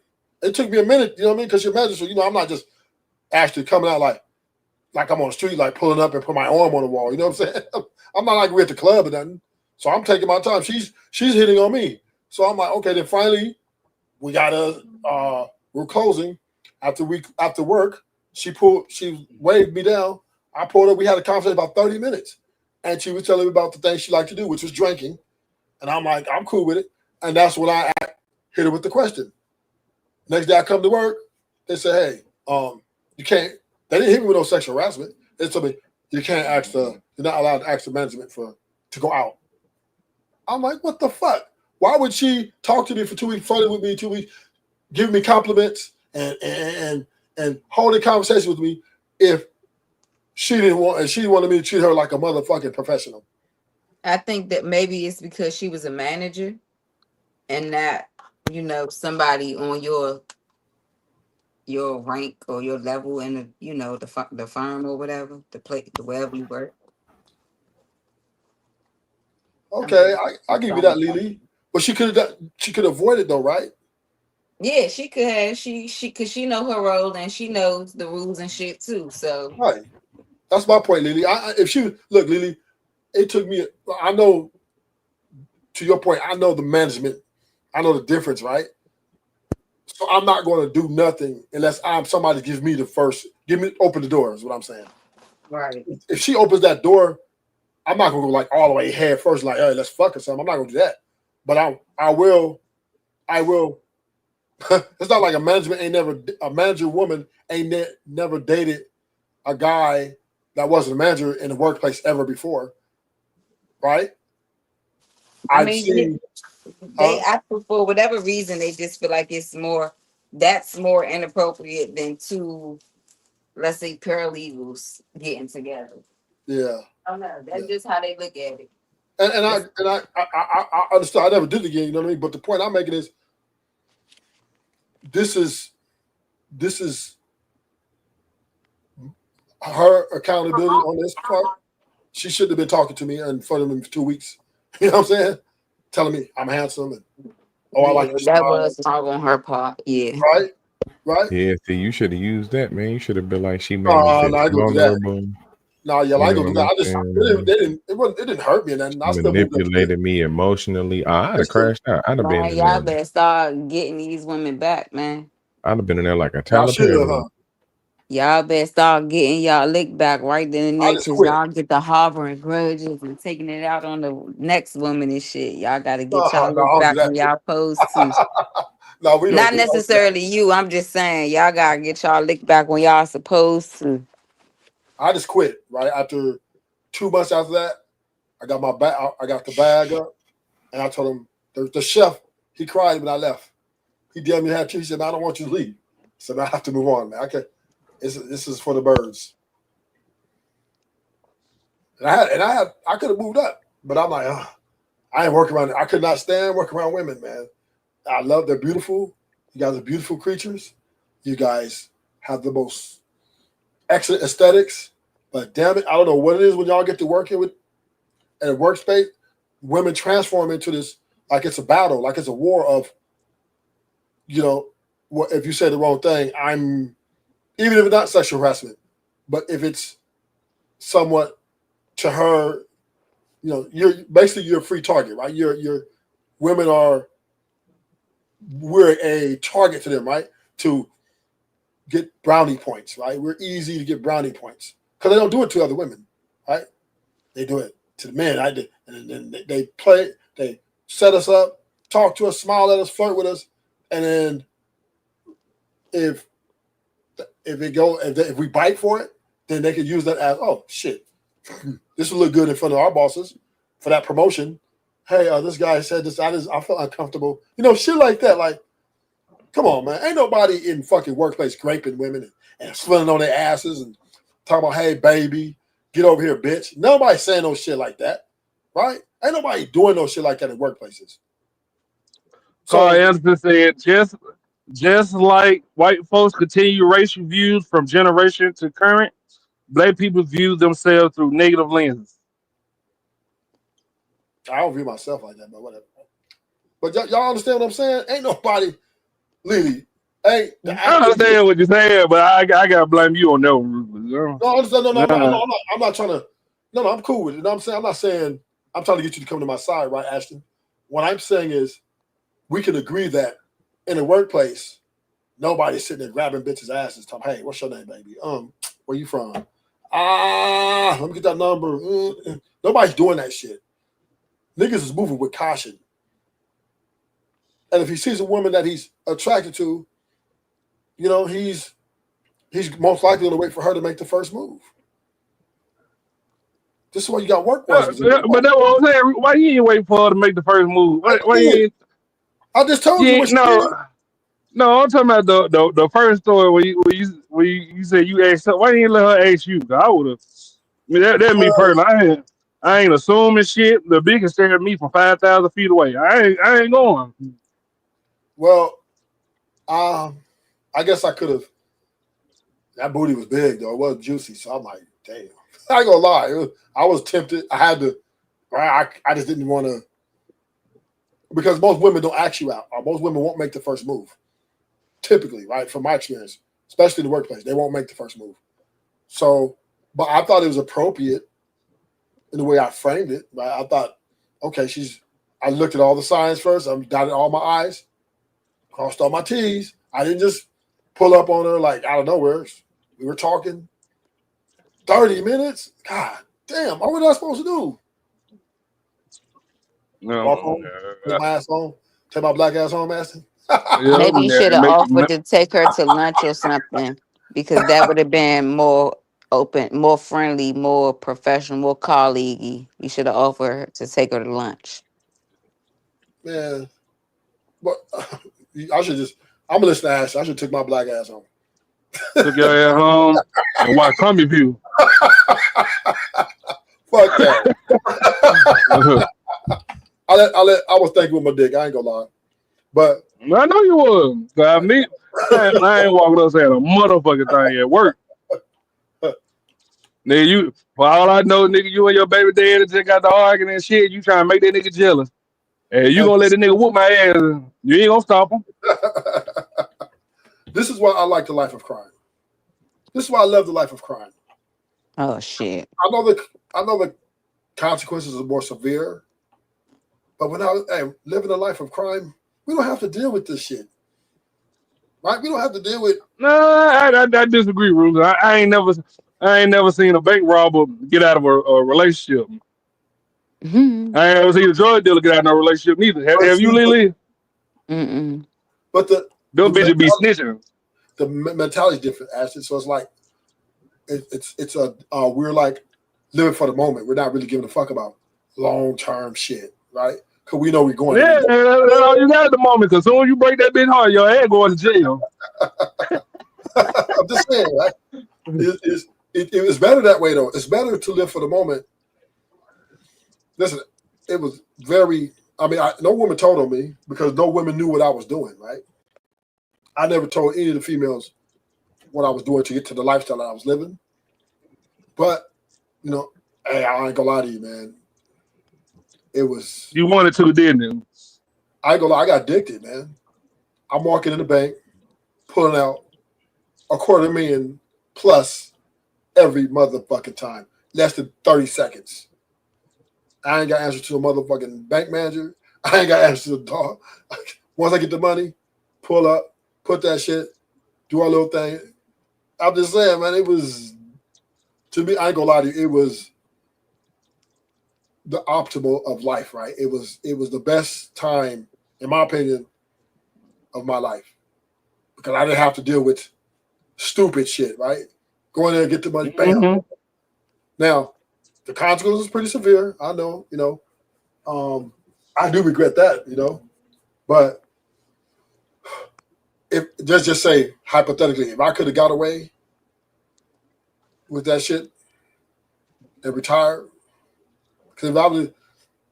It took me a minute, you know what I mean? Because you're manager, so I'm not just actually coming out like I'm on the street, like pulling up and put my arm on the wall. You know what I'm saying? I'm not like we're at the club or nothing. So I'm taking my time. She's hitting on me. So I'm like, okay, then finally we're closing. After work, she waved me down. I pulled up, we had a conversation about 30 minutes. And she was telling me about the things she liked to do, which was drinking. And I'm like, I'm cool with it. And that's when I hit her with the question. Next day I come to work, they say, hey, you can't, they didn't hit me with no sexual harassment. They told me, you're not allowed to ask the management to go out. I'm like, what the fuck? Why would she talk to me for 2 weeks, flirting with me 2 weeks, giving me compliments and holding conversation with me if she wanted me to treat her like a motherfucking professional? I think that maybe it's because she was a manager and not, somebody on your rank or your level in the firm or whatever, wherever you work. Okay, I give you that, Lily. But she could avoid it though, right? Yeah, she could have. Cause she know her role and she knows the rules and shit too. So Right. That's my point, Lily. Look, Lily, it took me. I know. To your point, I know the management. I know the difference, right? So I'm not going to do nothing unless somebody gives me open the door. Is what I'm saying. Right. If she opens that door, I'm not going to go like all the way head first, like, hey, let's fuck or something. I'm not going to do that. But I will. It's not like a manager woman ain't never dated a guy that wasn't a manager in the workplace ever before, right? I mean, for whatever reason, they just feel like that's more inappropriate than two, let's say, paralegals getting together. Yeah. I don't know. That's just how they look at it. And I understand. I never did it again. You know what I mean? But the point I'm making is, this is her accountability on this part. She shouldn't have been talking to me in front of him for 2 weeks. You know what I'm saying? Telling me I'm handsome and I like your that smile. was wrong on her part. Yeah. Right. Yeah, see, you should have used that, man. You should have been like, she made No, me I feel ain't gonna do that. vulnerable. No, yeah, I ain't gonna do that. I just it didn't hurt me, and then I still moved up. Manipulated me emotionally. I'd have crashed out. I'd have been Man, in y'all there. better start getting these women back, man. I'd have been in there like a I Tyler should have, Perry. Y'all better start getting y'all lick back right then and I there, just cause quit. y'all get the harboring grudges and taking it out on the next woman and shit. Y'all gotta get y'all No, lick I don't do back that. when y'all supposed to. No, we don't Not do necessarily you. I'm just saying y'all gotta get y'all lick back when y'all supposed to. I just quit right after 2 months after that. I got my bag. I got the bag up, and I told him the chef. He cried when I left. He damn near had to. He said, "I don't want you to leave." So I have to move on, man. Okay, this is for the birds. And I could have moved up, but I'm like, I ain't working around. I could not stand working around women, man. They're beautiful. You guys are beautiful creatures. You guys have the most excellent aesthetics. But damn it, I don't know what it is when y'all get to working with at a workspace. Women transform into this like it's a battle, like it's a war of, if you say the wrong thing, even if it's not sexual harassment, but if it's somewhat to her, you're basically a free target, right? Women are we're a target to them, right? To get brownie points, right? We're easy to get brownie points because they don't do it to other women, right? They do it to the men. And then they play, they set us up, talk to us, smile at us, flirt with us, and then if we bite for it, then they could use that as, oh shit, this will look good in front of our bosses for that promotion. Hey, this guy said this. I felt uncomfortable. Shit like that. Like, come on, man. Ain't nobody in fucking workplace graping women and swilling on their asses and talking about, hey, baby, get over here, bitch. Nobody's saying no shit like that, right? Ain't nobody doing no shit like that in workplaces. Carl Anderson said, just like white folks continue racial views from generation to current, black people view themselves through negative lenses. I don't view myself like that, but whatever. But y'all understand what I'm saying? Ain't nobody, Lily, I understand what you're saying, but I gotta blame you on that one. No, I understand. No, I'm not trying to. No, I'm cool with it. You know what I'm saying? I'm not saying I'm trying to get you to come to my side, right, Ashton? What I'm saying is we can agree that in the workplace, nobody's sitting there grabbing bitches' asses, talking, hey, what's your name, baby? Where you from? Let me get that number. Nobody's doing that shit. Niggas is moving with caution. And if he sees a woman that he's attracted to, he's most likely going to wait for her to make the first move. This is why you got work wives. But that's what I'm saying. Why you ain't waiting for her to make the first move? Why you ain't? I just told you. No, I'm talking about the first story where you said you asked her. Why you ain't let her ask you? I would have. I mean, that's me personally. I ain't assuming shit. The bitch can stare at me from 5,000 feet away. I ain't going. Well, I guess I could have. That booty was big though. It was juicy, so I'm like, damn. I ain't gonna lie. I was tempted. I had to. I just didn't want to, because most women don't ask you out, or most women won't make the first move. Typically, right, from my experience, especially in the workplace, they won't make the first move. So, but I thought it was appropriate in the way I framed it. Right? I thought, okay, I looked at all the signs first. I dotted all my I's, crossed all my T's. I didn't just pull up on her like out of nowhere. We were talking 30 minutes. God damn, what was I supposed to do? Walk home, put my ass on, take my black ass home, Aston. Maybe you should have offered to take her to lunch or something, because that would have been more open, more friendly, more professional, more colleague-y. You should have offered to take her to lunch. Man, but I should just. I'm gonna listen to Ash. I should take my black ass home. Took your ass home and watch Comic View. Fuck that. I was thinking with my dick. I ain't gonna lie, but I know you was. I ain't walking up saying a motherfucking thing at work. Nigga, for all I know, nigga, you and your baby daddy just got to arguing and shit. You trying to make that nigga jealous, and you gonna let the nigga whoop my ass? You ain't gonna stop him. This is why I like the life of crime. This is why I love the life of crime. Oh shit! I know the consequences are more severe, but when I living a life of crime, we don't have to deal with this shit, right? We don't have to deal with. No, I disagree, Ruth. I ain't never seen a bank robber get out of a relationship. Mm-hmm. I ain't never seen a drug dealer get out of no relationship neither. Have you, Lily? Mm-mm. But them bitches be snitching. The mentality is different, Ashton. So it's like we're like living for the moment. We're not really giving a fuck about long-term shit, right? Because we know we're going. Yeah, that's all you got at the moment. Because soon as you break that bitch heart, your ass going to jail. I'm just saying, right? It's better that way, though. It's better to live for the moment. Listen, it was very. I mean, no woman told on me because no women knew what I was doing, right? I never told any of the females what I was doing to get to the lifestyle that I was living. But, hey, I ain't gonna lie to you, man. It was. You wanted to, didn't you? I ain't gonna lie, I got addicted, man. I'm walking in the bank, pulling out $250,000 plus every motherfucking time. Less than 30 seconds. I ain't got answer to a motherfucking bank manager. I ain't got answer to the dog. Once I get the money, pull up, put that shit, do our little thing. I'm just saying, man, it was, to me, I ain't gonna lie to you, it was the optimal of life, right? It was the best time, in my opinion, of my life. Because I didn't have to deal with stupid shit, right? Go in there and get the money, bam. Mm-hmm. Now, the consequences is pretty severe. I know, I do regret that, but if just say hypothetically, if I could have got away with that shit and retired, because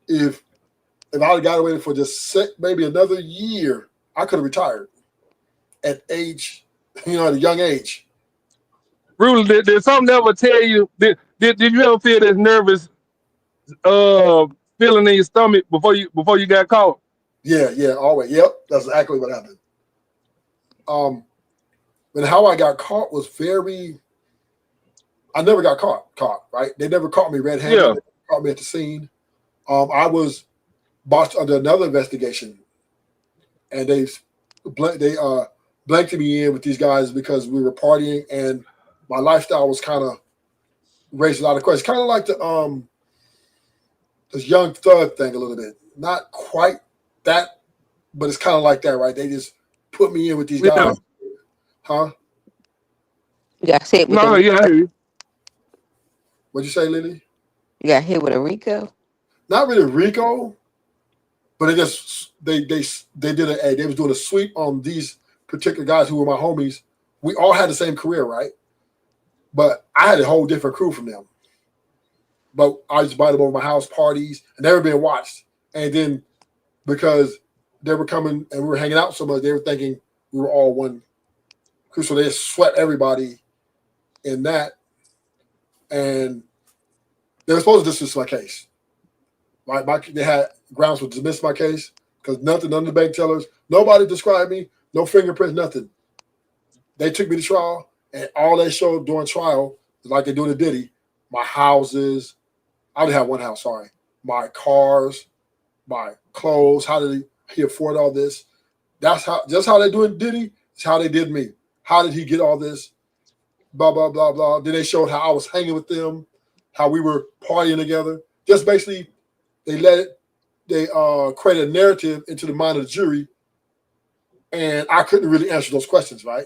if I would got away for just maybe another year, I could have retired at age, at a young age. Ruler, did something ever tell you? Did you ever feel this nervous feeling in your stomach before you got caught? Yeah, always. Yep, that's exactly what happened. And how I got caught was I never got caught, right? They never caught me red-handed. Yeah. They never caught me at the scene. I was bossed under another investigation, and they blanked me in with these guys because we were partying, and my lifestyle was kind of raised a lot of questions. Kind of like the this Young Thug thing a little bit. Not quite that, but it's kind of like that, right? They just put me in with these guys. Yeah. Huh? You got hit with No, a yeah. I hear you. What'd you say, Lily? You got hit with a Rico? Not really Rico, but they just they was doing a sweep on these particular guys who were my homies. We all had the same career, right? But I had a whole different crew from them. But I just invited them over my house parties, and they were being watched. And then because they were coming and we were hanging out so much, they were thinking we were all one crew. So they just swept everybody in that. And they were supposed to dismiss my case. Right? They had grounds to dismiss my case because none of the bank tellers, nobody described me, no fingerprints, nothing. They took me to trial, and all they showed during trial is like they do the Diddy, my houses. I only have one house, sorry. My cars, my clothes. How did he afford all this? Just how they do it Diddy, is how they did me. How did he get all this? Blah, blah, blah, blah. Then they showed how I was hanging with them, how we were partying together. Just basically, they created a narrative into the mind of the jury, and I couldn't really answer those questions, right?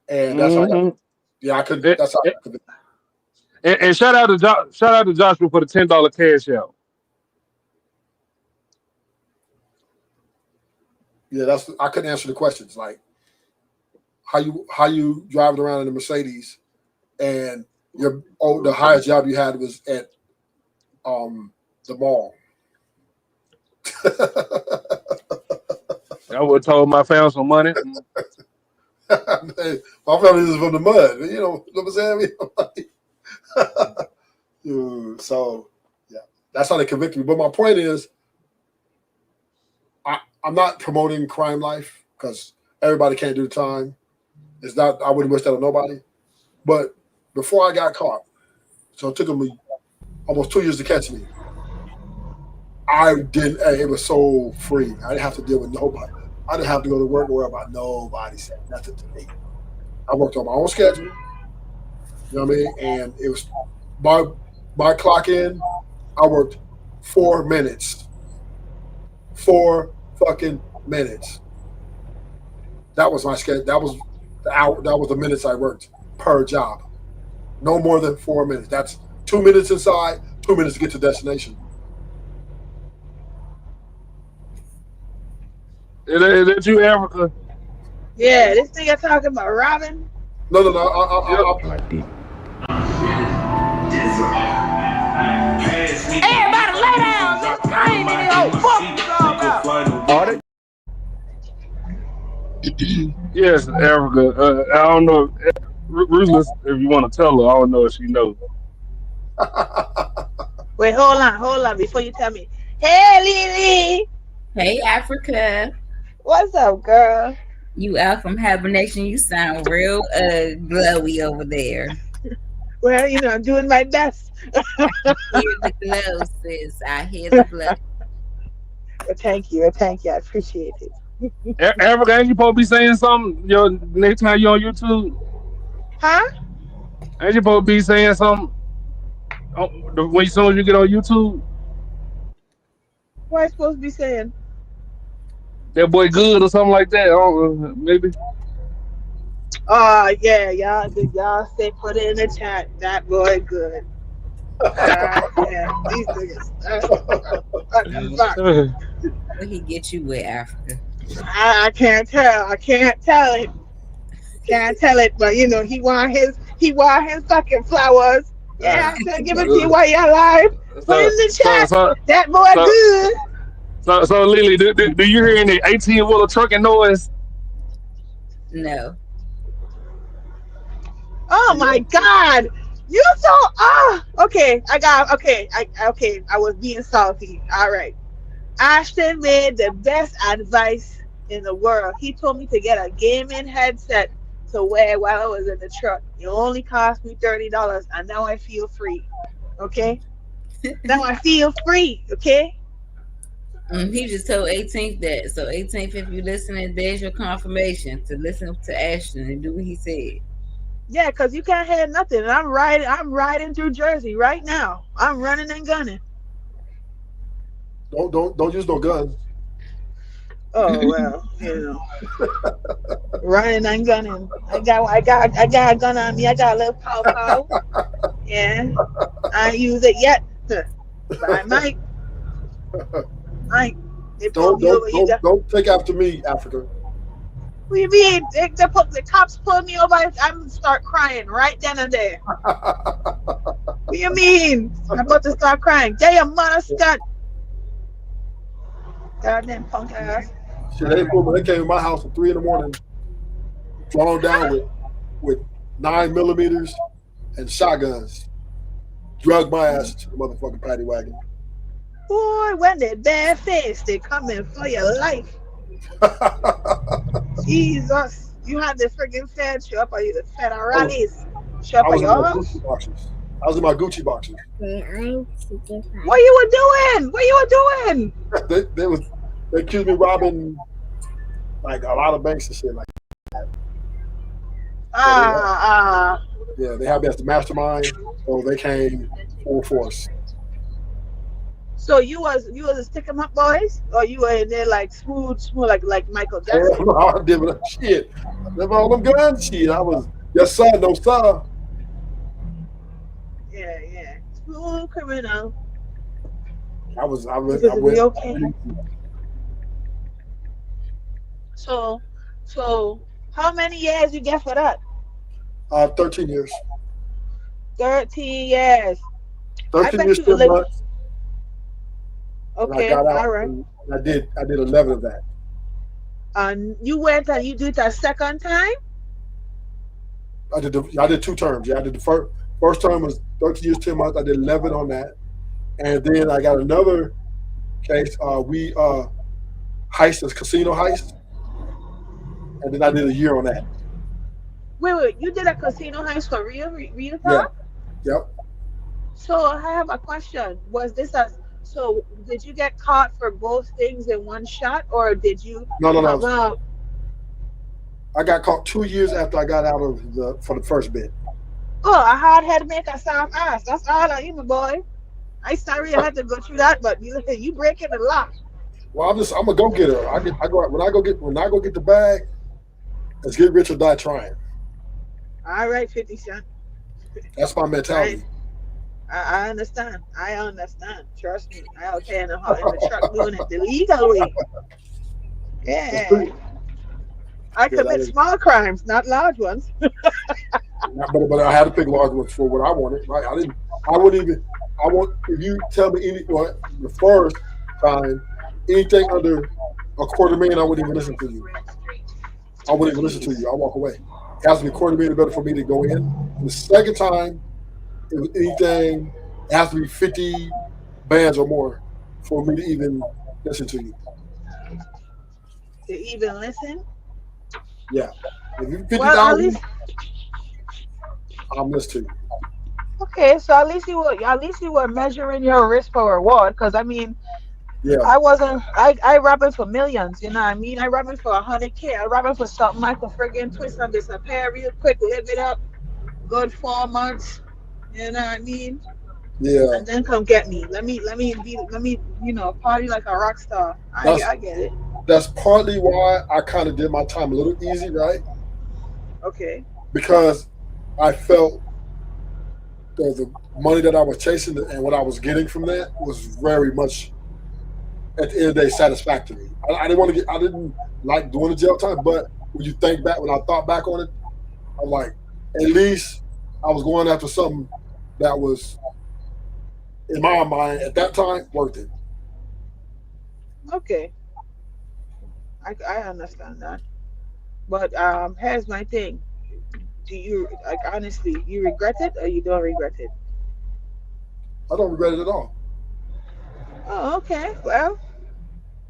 And that's how I couldn't. That's how I could. And shout out to Joshua for the $10 cash out. Yeah, I couldn't answer the questions like how you driving around in a Mercedes, and the highest job you had was at the mall. I would have told my found some money. My family is from the mud. You know what I'm saying? So, yeah, that's how they convicted me. But my point is, I'm not promoting crime life because everybody can't do the time. It's not. I wouldn't wish that on nobody. But before I got caught, so it took me almost 2 years to catch me. I didn't. It was so free. I didn't have to deal with nobody. I didn't have to go to work or worry about nobody saying nothing to me. I worked on my own schedule. You know what I mean? And it was my clock in. I worked 4 minutes. 4 fucking minutes. That was my schedule. That was the hour. That was the minutes I worked per job. No more than 4 minutes. That's 2 minutes inside, 2 minutes to get to destination. Is that you, Africa? Yeah, this nigga talking about Robin. No. Everybody lay down. I ain't in the old fuck you about. Yes, Africa. I don't know. Ruthless, if you want to tell her, I don't know if she knows. Wait, hold on. Before you tell me. Hey, Lily. Hey, Africa. What's up, girl? You out from hibernation. You sound real glowy over there. Well, I'm doing my best. I hear the glow, sis. I hear the glow. Thank you. Thank you. I appreciate it. Africa, ain't you supposed to be saying something? Your next time you on YouTube, Huh? ain't you supposed to be saying something when as soon as you get on YouTube? What am I supposed to be saying? That boy good or something like that. I don't know, maybe. Yeah, y'all say put it in the chat. That boy good. Yeah, these niggas. What the fuck? What he get you with Africa? I can't tell. I can't tell it. Can't tell it, but you know he want his fucking flowers. Yeah, I'm gonna give it to you while you're alive. Put it So, in the so, chat. so, That boy so, good. so, Lily, do you hear any 18-wheeler trucking noise? No. Oh my God. You so okay. I was being salty. All right. Ashton made the best advice in the world. He told me to get a gaming headset to wear while I was in the truck. It only cost me $30, and now I feel free. Okay? Now I feel free. Okay? He just told 18th that. So 18th, if you listening, there's your confirmation to listen to Ashton and do what he said. Yeah, because you can't have nothing. And I'm riding through Jersey right now. I'm running and gunning. Don't use no guns. Oh well, running and gunning. I got a gun on me. I got a little pow. Yeah. I ain't use it yet. But I might. They pulled me over. Don't take after me, Africa. What do you mean? The cops pulled me over. I'm gonna start crying right then and there. What do you mean? I'm about to start crying. Damn, mother Scott. Goddamn punk ass. Shit, they came to my house at 3 a.m, drawn down with 9mm and shotguns. Drug my ass to the motherfucking paddy wagon. Boy, when they bare face, they coming for your life. Jesus, you had the freaking Fed show up, or you the federales show up I at was in my your house? Gucci boxes. I was in my Gucci boxes. What you were doing? What you were doing? They accused me of robbing like a lot of banks and shit like that. Yeah, they had me as the mastermind, so they came full force. So you was a stick 'em up boys, or you were in there like smooth like Michael Jackson? I did with that shit. Never all them guns shit. I was yes sir, no sir. Yeah. Smooth criminal. I went. Okay. So how many years you get for that? 13 years. 13 years. 13 years, 10 months. Okay, I got out. all right. And I did 11 of that. You went and you did it a second time? I did 2 terms. Yeah, I did the first term was 13 years, 10 months. I did 11 on that, and then I got another case. We casino heist, and then I did a year on that. Wait, you did a casino heist for real talk? Yeah. Yep. So I have a question. So did you get caught for both things in one shot, or did you come out? I got caught 2 years after I got out of for the first bit. Oh, a hard head make a soft ass. That's all I am, my boy. I sorry I had to go through that, but you breaking the law. Well, I'm a go getter. When I go get the bag, let's get rich or die trying. All right, 50 Cent. That's my mentality. I understand. Trust me. I out there in the truck doing it the legal way. Yeah. I commit small crimes, not large ones. but I had to pick large ones for what I wanted. Right? If you tell me the first time anything under $250,000, I wouldn't even listen to you. I walk away. It has to be $250,000 better for me to go in. And the second time, if anything, it has to be 50 bands or more for me to even listen to you. To even listen? Yeah. If you 50,000, I'm listening to you. Okay, so at least you were measuring your risk for reward, because I mean, Yeah. I wasn't. I rapping for millions. You know what I mean? I rapping for 100K. I rapping for something I can friggin' twist and disappear real quick, live it up, good 4 months. You know what I mean? Yeah. And then come get me. Let me party like a rock star. That's I get it. that's partly why I kind of did my time a little easy, right? Okay. Because I felt the money that I was chasing and what I was getting from that was very much at the end of the day satisfactory. I didn't want to get. I didn't like doing the jail time, but when you think back, when I thought back on it, I'm like, at least I was going after something that was, in my mind, at that time, worth it. Okay. I understand that. But here's my thing. Do you like honestly? You regret it or you don't regret it? I don't regret it at all. Oh, okay. Well,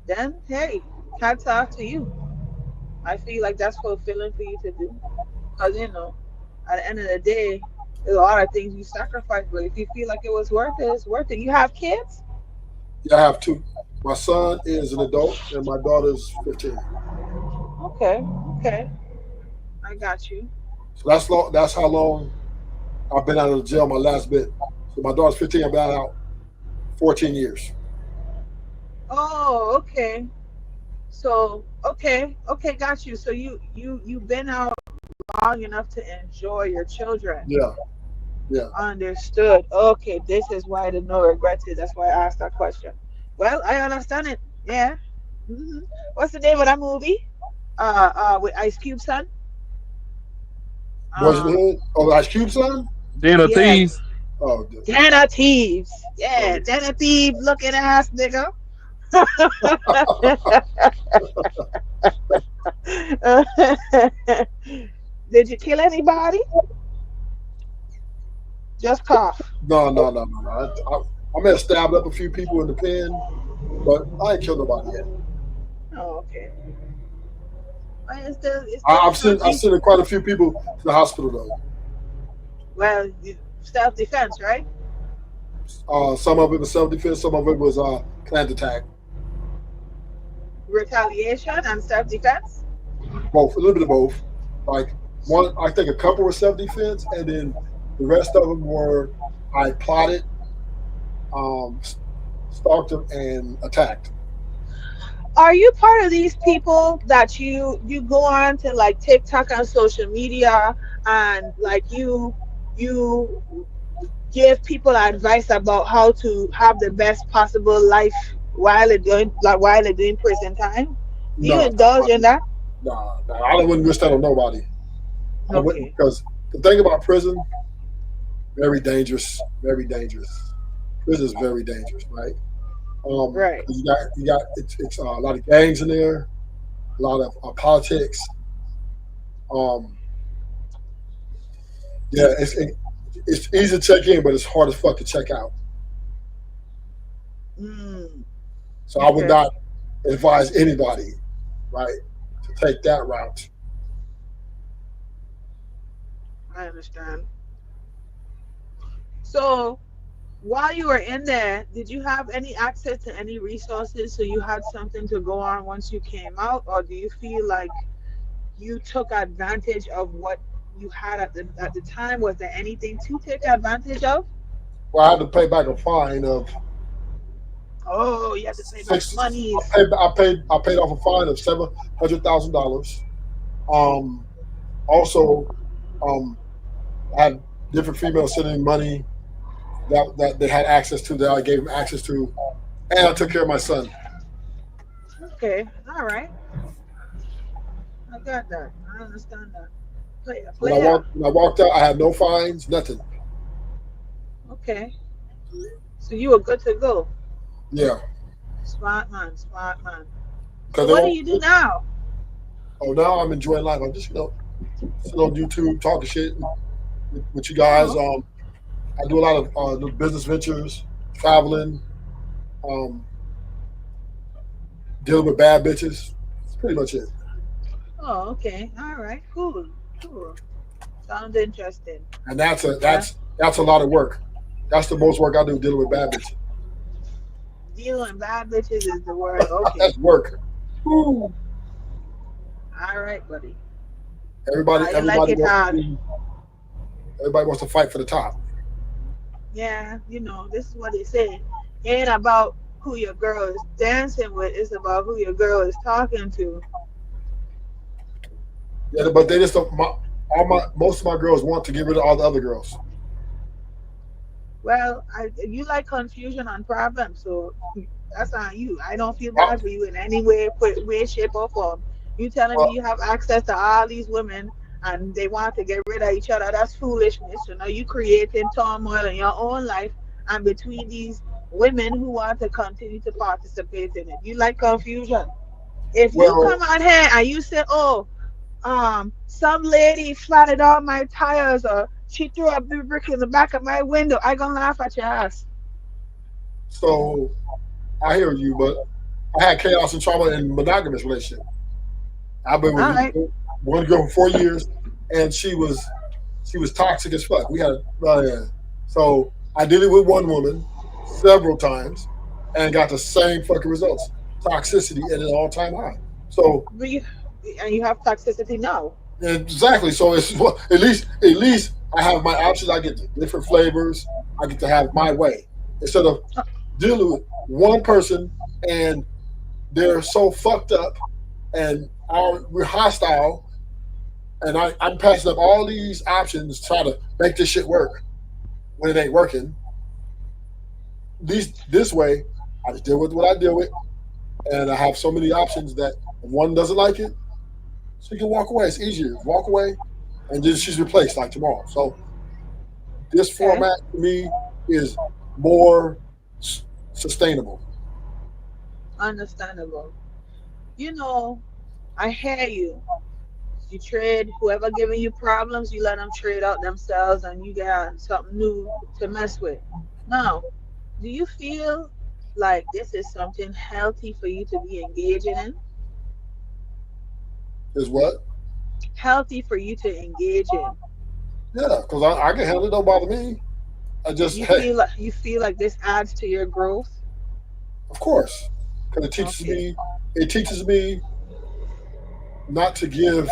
then hey, hats off to you. I feel like that's fulfilling for you to do. Cause at the end of the day, there's a lot of things you sacrifice, but if you feel like it was worth it, it's worth it. You have kids? Yeah, I have two. My son is an adult, and my daughter's 15. Okay, okay, I got you. So that's long. That's how long I've been out of the jail. My last bit. So my daughter's 15. I've been out 14 years. Oh, okay. So okay, got you. So you've been out long enough to enjoy your children. Yeah, yeah. Understood. Okay, this is why the no regrets is. That's why I asked that question. Well, I understand it. Yeah. hmm What's the name of that movie? With Ice Cube son. Boys in the Um, Hood. Oh, Ice Cube son. Den of yeah, Thieves. Oh, Den of Thieves. oh Yeah, Den of Thieves looking ass nigga. Did you kill anybody? Just cough. no, no, no, no, no. I may have stabbed up a few people in the pen, but I ain't killed nobody yet. Oh, okay. Well, it's I, still I've sent I've something. sent quite a few people to the hospital though. Well, self defense, right? Some of it was self defense, some of it was planned attack. Retaliation and self defense. Both, a little bit of both. Like one, I think a couple were self defense, and then the rest of them were I plotted, um, stalked them, and attacked. Are you part of these people that you go on to like TikTok and social media and like you give people advice about how to have the best possible life while they're doing prison time? Do you No, indulge in that? no, I don't wouldn't wish that on nobody. I wouldn't Okay. because the thing about prison, very dangerous, very dangerous. Prison is very dangerous, right? Right. You got it's a lot of gangs in there, a lot of politics. Um, yeah, it's easy to check in, but it's hard as fuck to check out. Mm, So I would okay. not advise anybody, right, to take that route. I understand. So while you were in there, did you have any access to any resources so you had something to go on once you came out, or do you feel like you took advantage of what you had at the time? Was there anything to take advantage of? Well, I had to pay back a fine of Oh, you had to pay back six. monies. I paid off a fine of $700,000. Um, also, um, I had different females sending me money that they had access to that I gave them access to, and I took care of my son. Okay, all right, I got that. I understand that. Player, When I player. walked out, I had no fines, nothing. Okay, so you were good to go. Yeah, Smart man, smart man. So because they what do won't. you do now? Oh, now I'm enjoying life. I'm just sitting on YouTube talking shit with you guys. Oh, I do a lot of business ventures, traveling, um, dealing with bad bitches. That's pretty much it. oh, okay, all right, cool, cool. Sounds interesting. And that's a Yeah. that's that's a lot of work. That's the most work I do dealing with bad bitches. Dealing bad bitches is the word. Okay. That's work. All right, buddy. Everybody, You like everybody it wants hard. to. Everybody wants to fight for the top. Yeah, this is what they say. It ain't about who your girl is dancing with, it's about who your girl is talking to. Yeah, but they just don't. Most of my girls want to get rid of all the other girls. Well, you like confusion and problems, so that's on you. I don't feel Uh, bad for you in any way, shape, or form. You telling me Well, you have access to all these women and they want to get rid of each other? That's foolishness. So now you creating turmoil in your own life and between these women who want to continue to participate in it. You like confusion. If you well, come on here and you say, "Oh, some lady flattened all my tires or she threw a big brick in the back of my window," I gonna laugh at your ass. so I hear you, but I had chaos and trauma in monogamous relationship. I've been All with right. one girl for 4 years, and she was toxic as fuck. We had so I did it with one woman several times, and got the same fucking results: toxicity at an all-time high. So But and you have toxicity now. exactly. So it's at least I have my options. I get the different flavors. I get to have my way instead of dealing with one person and they're so fucked up and we're hostile. And I'm passing up all these options to try to make this shit work when it ain't working. This way, I just deal with what I deal with, and I have so many options that if one doesn't like it, she can walk away. It's easier. Walk away, and then she's replaced like tomorrow. So this Okay. format to me is more sustainable. Understandable. You know, I hear you. You trade whoever giving you problems, you let them trade out themselves and you got something new to mess with. Now, do you feel like this is something healthy for you to be engaging in? Is what? Healthy for you to engage in? Yeah, because I can handle it. Don't bother me. I just hey, You feel like this adds to your growth? of course, because Okay. it teaches me not to give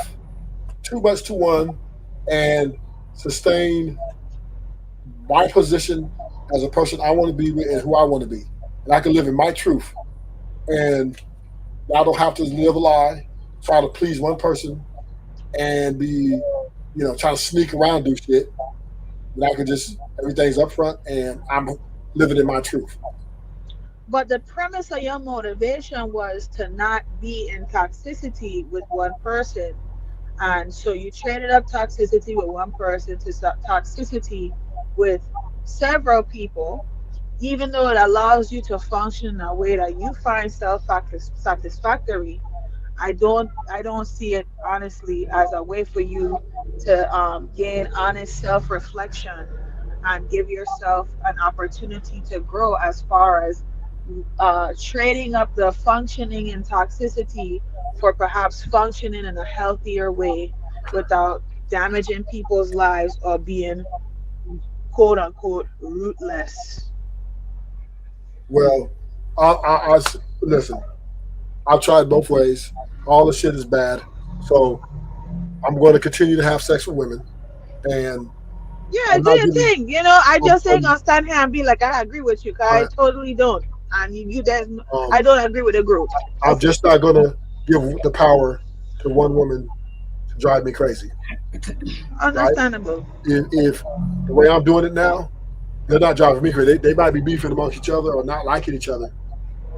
too much to one and sustain my position as a person I want to be with and who I want to be. And I can live in my truth. And I don't have to live a lie, try to please one person and be, trying to sneak around, do shit. And I can just, everything's up front and I'm living in my truth. But the premise of your motivation was to not be in toxicity with one person. And so you traded up toxicity with one person to toxicity with several people, even though it allows you to function in a way that you find satisfactory. I don't see it honestly as a way for you to gain honest self-reflection and give yourself an opportunity to grow as far as trading up the functioning and toxicity for perhaps functioning in a healthier way without damaging people's lives or being quote unquote rootless. Well, listen, I've tried both ways. All the shit is bad. So I'm going to continue to have sex with women. And Yeah, I'm do not your getting, thing. I just ain't gonna stand here and be like, I agree with you, 'cause I I, totally don't. And I um, don't agree with the group. I'm That's it. just not going to give the power to one woman to drive me crazy, right? Understandable. If the way I'm doing it now, they're not driving me crazy. They might be beefing amongst each other or not liking each other,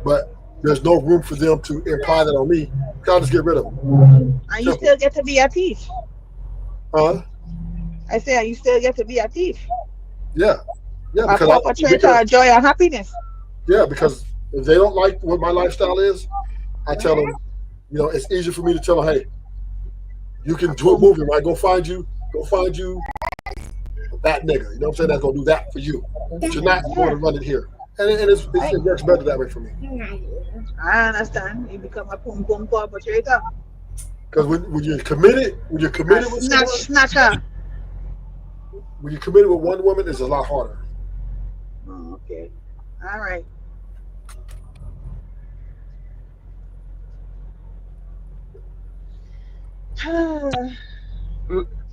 but there's no room for them to imply that on me. I'll just get rid of them. And you Simple. still get to be a thief. Huh? I say, and you still get to be a thief. Yeah. Yeah, A perpetrator of joy and happiness. because if they don't like what my lifestyle is, I tell them, it's easier for me to tell them, hey, you can do a movie, right? Go find you that nigga. You know what I'm saying? That's gonna do that for you. But you're not going to run it here. And it works better that way for me. I understand. You become a pum pum perpetrator. Because when you're committed, A with someone, snatcher. when you're committed with one woman, it's a lot harder. Oh, okay. All right.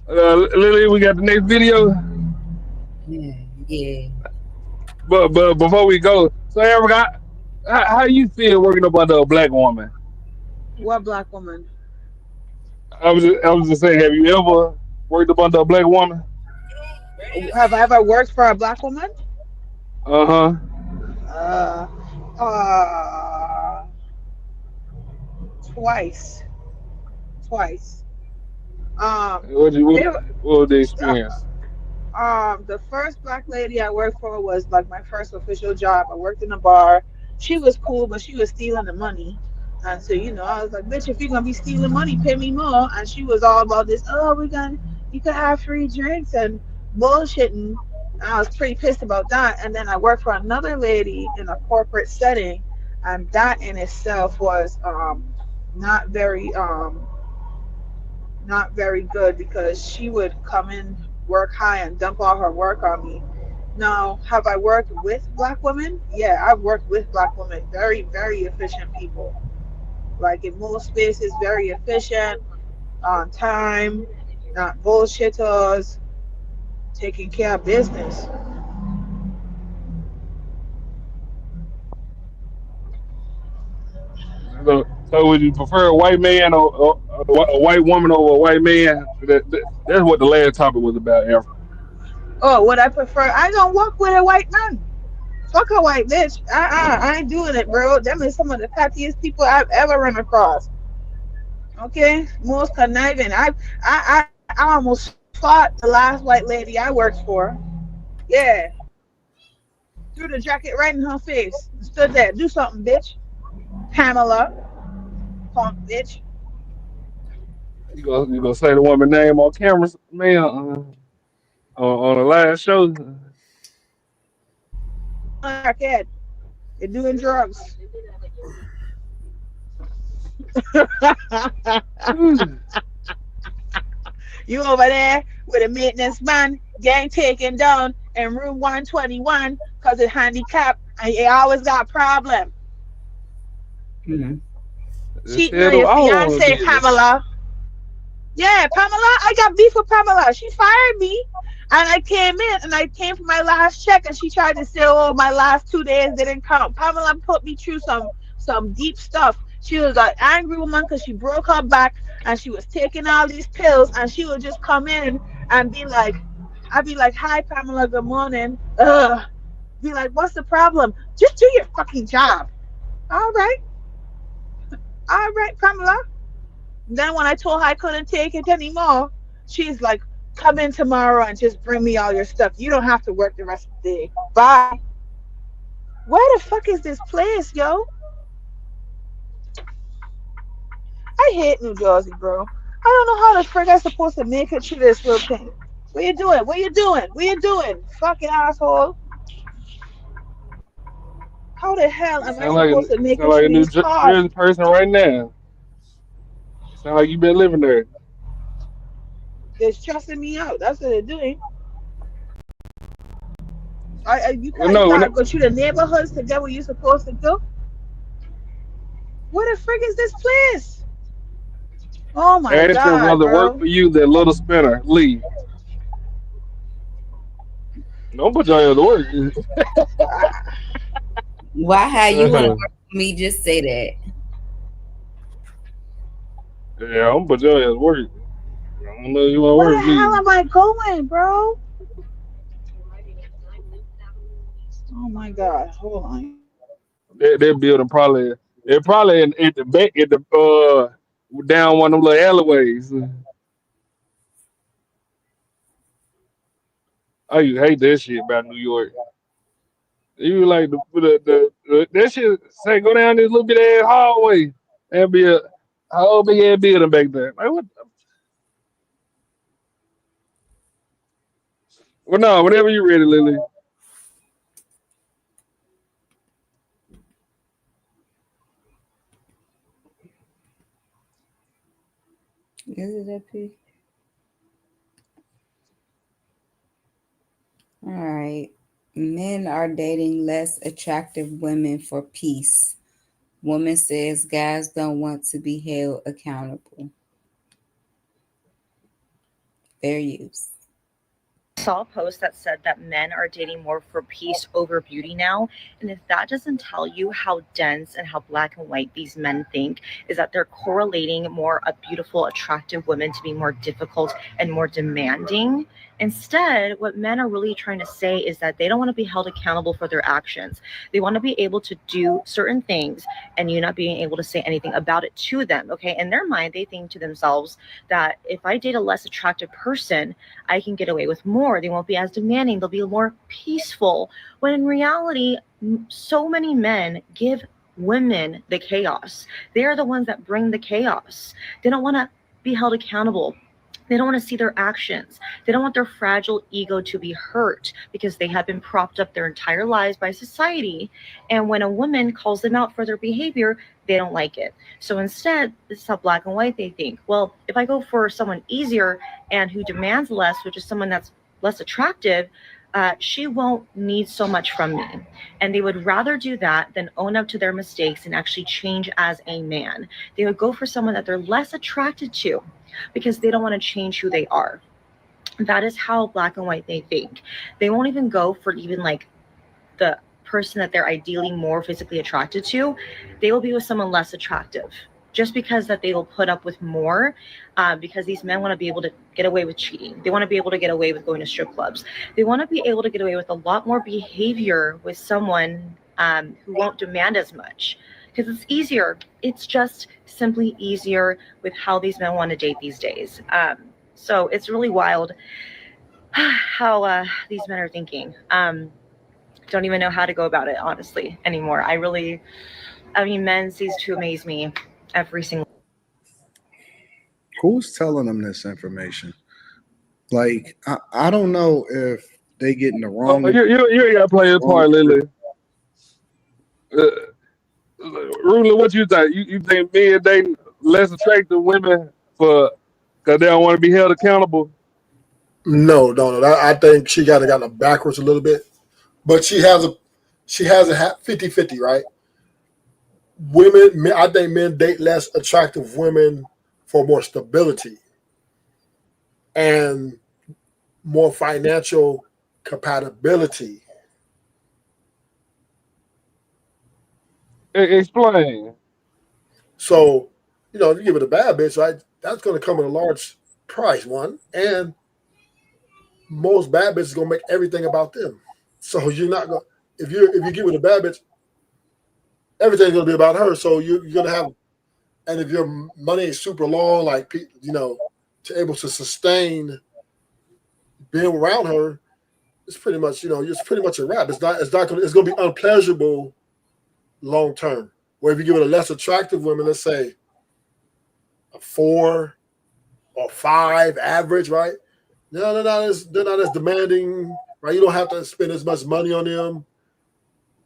Lily, we got the next video. Yeah. But before we go, so Erica, how you feel working up under a black woman? What black woman? I was just saying, have you ever worked up under a black woman? Have I ever worked for a black woman? Uh huh. Uh, uh, twice, twice. Um, What there, was the experience? the first black lady I worked for was like my first official job. I worked in a bar. She was cool, but she was stealing the money. And so, I was like, bitch, if you're gonna be stealing money, pay me more. And she was all about this, oh, you could have free drinks and bullshitting. And I was pretty pissed about that. And then I worked for another lady in a corporate setting, and that in itself was not very not very good because she would come in, work high, and dump all her work on me. Now, have I worked with black women? Yeah, I've worked with black women. Very, very efficient people. Like in most spaces, very efficient, on time, not bullshitters, taking care of business. So would you prefer a white man or a white woman over a white man? That's what the last topic was about, Africa. Oh, what I prefer? I don't work with a white man. Fuck a white bitch. I ain't doing it, bro. Them is some of the pettiest people I've ever run across. Okay, most conniving. I almost fought the last white lady I worked for. Yeah, threw the jacket right in her face. Stood there. Do something, bitch. Pamela, punk bitch. You gonna say the woman name on camera, man? On the last show. Crackhead. You're doing drugs. You over there with a maintenance man getting taken down in room 121 because it's handicapped and you always got a problem. Just Cheating tell on them your all on the fiance, business. Pamela. Yeah, Pamela, I got beef with Pamela. She fired me. And I came in and I came for my last check and she tried to say, oh, my last 2 days didn't count. Pamela put me through some deep stuff. She was an angry woman because she broke her back and she was taking all these pills and she would just come in and be like, I'd be like, hi Pamela, good morning. Be like, what's the problem? Just do your fucking job. All right, all right, Pamela. Then when I told her I couldn't take it anymore, she's like, come in tomorrow and just bring me all your stuff. You don't have to work the rest of the day. Bye. Where the fuck is this place, yo? I hate New Jersey, bro. I don't know how the frick I'm supposed to make it through this little thing. What you doing? What you doing? What you doing? Fucking asshole. How the hell You am I sound like supposed to make it a through New these cars? Jersey person right now. Sound like you been living there. They're stressing me out. That's what they're doing. Well, You no, gotta go through the neighborhoods to get where you're supposed to go. Where the frick is this place? Oh my ask them god, whether work bro. for you that little spinner leave. Don't put your ass to work. Why? How you want to Uh, work for me? Just say that. yeah, I'm put your ass to work. I don't know if you want to Where work the with hell me. am I going, bro? Oh my god. Hold on. That building probably it probably at the back at the down one of them little alleyways. I used to hate that shit about New York. You like the that shit say go down this little bit ass hallway and be a whole big ass building back there. Like what? Well, no, whenever you ready, Lily. Is it up here? All right. Men are dating less attractive women for peace. Woman says guys don't want to be held accountable. Fair use. Saw a post that said that men are dating more for peace over beauty now. And if that doesn't tell you how dense and how black and white these men think, is that they're correlating more a beautiful, attractive women to be more difficult and more demanding. Instead, what men are really trying to say is that they don't want to be held accountable for their actions. They want to be able to do certain things and you not being able to say anything about it to them. Okay. In their mind, they think to themselves that if I date a less attractive person, I can get away with more. They won't be as demanding. They'll be more peaceful. When in reality, so many men give women the chaos. They are the ones that bring the chaos. They don't want to be held accountable. They don't want to see their actions. They don't want their fragile ego to be hurt because they have been propped up their entire lives by society. And when a woman calls them out for their behavior, they don't like it. So instead, this is how black and white they think. Well, if I go for someone easier and who demands less, which is someone that's less attractive, she won't need so much from me. And they would rather do that than own up to their mistakes and actually change as a man. They would go for someone that they're less attracted to because they don't want to change who they are. That is how black and white they think. They won't even go for even like the person that they're ideally more physically attracted to. They will be with someone less attractive just because that they will put up with more, because these men want to be able to get away with cheating. They want to be able to get away with going to strip clubs. They want to be able to get away with a lot more behavior with someone who won't demand as much because it's easier. It's just simply easier with how these men want to date these days. So it's really wild how these men are thinking. Don't even know how to go about it, honestly, anymore. I mean, men cease to amaze me every single. Who's telling them this information? Like, I don't know if they getting the wrong. You ain't got to play a part, Lily. Ruler, what you think? You think men dating less attractive women for because they don't want to be held accountable? No. I think she got it backwards a little bit, but she has a 50-50, right? I think men date less attractive women for more stability and more financial compatibility. Explain. So, you give it a bad bitch, right? That's going to come at a large price, one, and most bad bitches gonna make everything about them. So you're not gonna if you give it a bad bitch, everything's gonna be about her. So you're gonna have, and if your money is super long, like to able to sustain being around her, it's pretty much it's pretty much a wrap. It's gonna be unpleasurable long term. Where if you give it a less attractive woman, let's say a 4 or 5 average, right? No, they're not as demanding, right? You don't have to spend as much money on them.